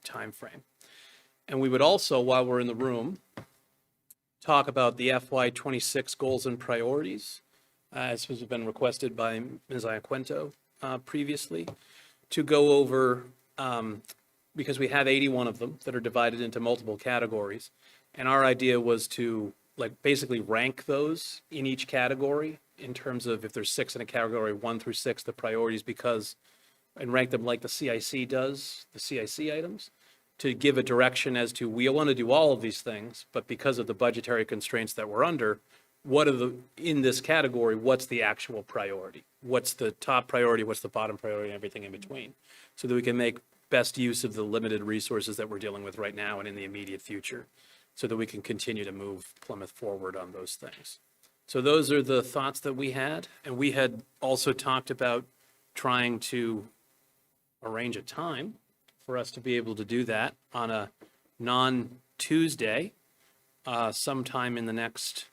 Speaker 4: timeframe. And we would also, while we're in the room, talk about the FY '26 goals and priorities, as has been requested by Ms. Iaquinto previously, to go over, because we have 81 of them that are divided into multiple categories. And our idea was to basically rank those in each category in terms of if there's 6 in a category 1 through 6, the priorities, and rank them like the CIC does, the CIC items, to give a direction as to, we want to do all of these things, but because of the budgetary constraints that we're under, in this category, what's the actual priority? What's the top priority, what's the bottom priority, and everything in between? So that we can make best use of the limited resources that we're dealing with right now and in the immediate future, so that we can continue to move Plymouth forward on those things. So those are the thoughts that we had, and we had also talked about trying to arrange a time for us to be able to do that on a non-Tuesday, sometime in the next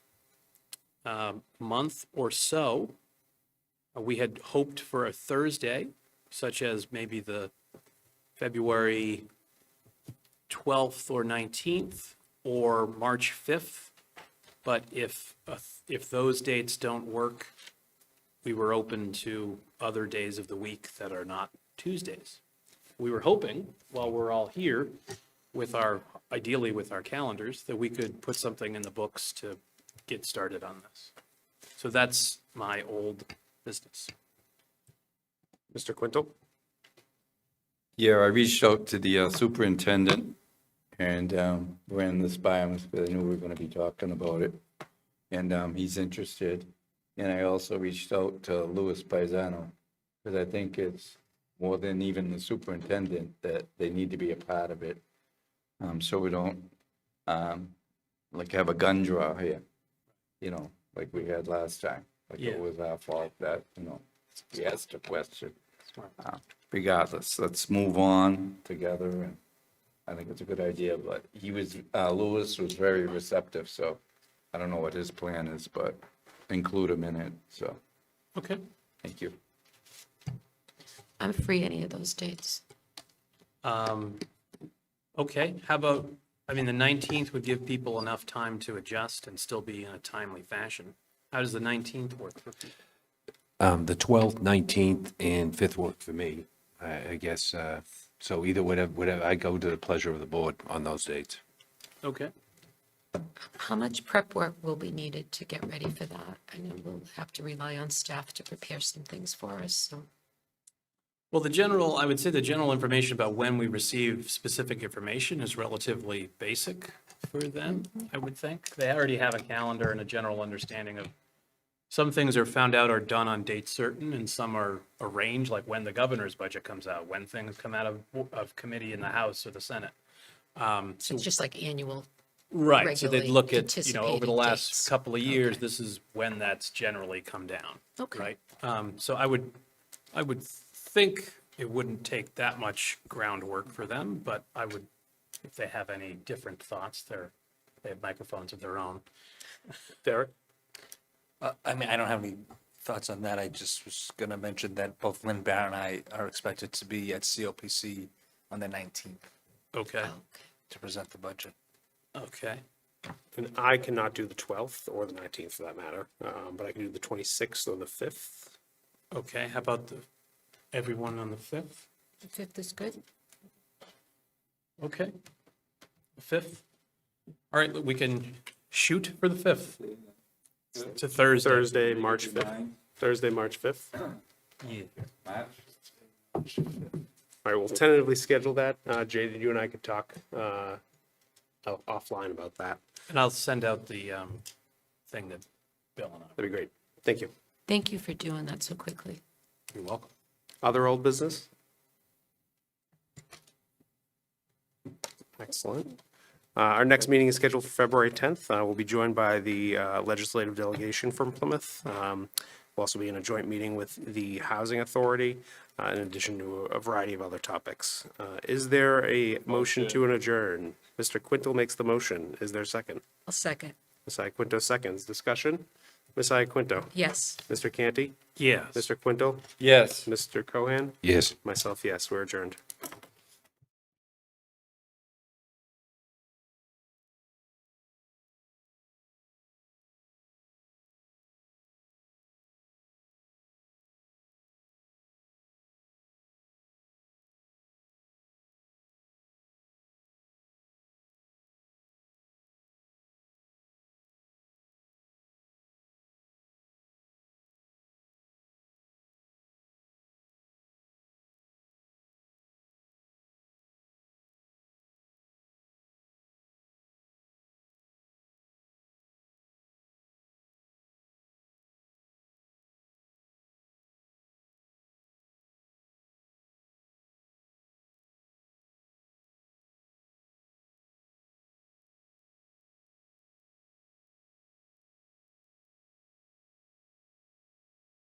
Speaker 4: month or so. We had hoped for a Thursday, such as maybe the February 12th or 19th or March 5th. But if those dates don't work, we were open to other days of the week that are not Tuesdays. We were hoping, while we're all here, ideally with our calendars, that we could put something in the books to get started on this. So that's my old business.
Speaker 1: Mr. Quintel?
Speaker 6: Yeah, I reached out to the superintendent and ran this by him because I knew we were going to be talking about it. And he's interested. And I also reached out to Louis Paisano because I think it's more than even the superintendent that they need to be a part of it. So we don't have a gun draw here, like we had last time.
Speaker 4: Yeah.
Speaker 6: It was our fault that, we asked a question. Regardless, let's move on together, and I think it's a good idea, but Louis was very receptive, so I don't know what his plan is, but include him in it, so,
Speaker 4: Okay.
Speaker 6: thank you.
Speaker 7: I'm free any of those dates.
Speaker 4: Okay, how about, the 19th would give people enough time to adjust and still be in a timely fashion. How does the 19th work for people?
Speaker 5: The 12th, 19th, and 5th work for me, I guess. So either whatever, I go to the pleasure of the board on those dates.
Speaker 4: Okay.
Speaker 7: How much prep work will be needed to get ready for that? I know we'll have to rely on staff to prepare some things for us, so.
Speaker 4: Well, I would say the general information about when we receive specific information is relatively basic for them, I would think. They already have a calendar and a general understanding of, some things are found out are done on date certain, and some are arranged, like when the governor's budget comes out, when things come out of committee in the House or the Senate.
Speaker 7: So it's just like annual.
Speaker 4: Right, so they'd
Speaker 7: regularly
Speaker 4: look at, over
Speaker 7: anticipated
Speaker 4: the last
Speaker 7: dates.
Speaker 4: couple of years,
Speaker 7: Okay.
Speaker 4: this is when that's generally come down.
Speaker 7: Okay.
Speaker 4: Right? So I would think it wouldn't take that much groundwork for them, but if they have any different thoughts, they have microphones of their own. Derek?
Speaker 10: I don't have any thoughts on that. I just was going to mention that both Lynn Barr and I are expected to be at COPC on the 19th
Speaker 4: Okay,
Speaker 10: to present the budget.
Speaker 4: okay.
Speaker 1: And I cannot do the 12th or the 19th for that matter, but I can do the 26th or the 5th.
Speaker 4: Okay, how about everyone on the 5th?
Speaker 7: The 5th is good.
Speaker 4: Okay. The 5th? All right, we can shoot for the 5th. It's a Thursday.
Speaker 1: Thursday, March 5th. Thursday, March 5th.
Speaker 4: Yeah.
Speaker 1: All right, we'll tentatively schedule that. Jay, you and I could talk offline about that.
Speaker 4: And I'll send out the thing that Bill and I.
Speaker 1: That'd be great. Thank you.
Speaker 7: Thank you for doing that so quickly.
Speaker 4: You're welcome.
Speaker 1: Other old business? Excellent. Our next meeting is scheduled for February 10th. We'll be joined by the legislative delegation from Plymouth. We'll also be in a joint meeting with the Housing Authority, in addition to a variety of other topics. Is there a motion to adjourn? Mr. Quintel makes the motion. Is there a second?
Speaker 7: I'll second.
Speaker 1: Ms. Quinto seconds. Discussion? Ms. Iaquinto?
Speaker 7: Yes.
Speaker 1: Mr. Canty?
Speaker 4: Yes.
Speaker 1: Mr. Quintel?
Speaker 6: Yes.
Speaker 1: Mr. Cohan?
Speaker 5: Yes.
Speaker 1: Myself, yes, we're adjourned.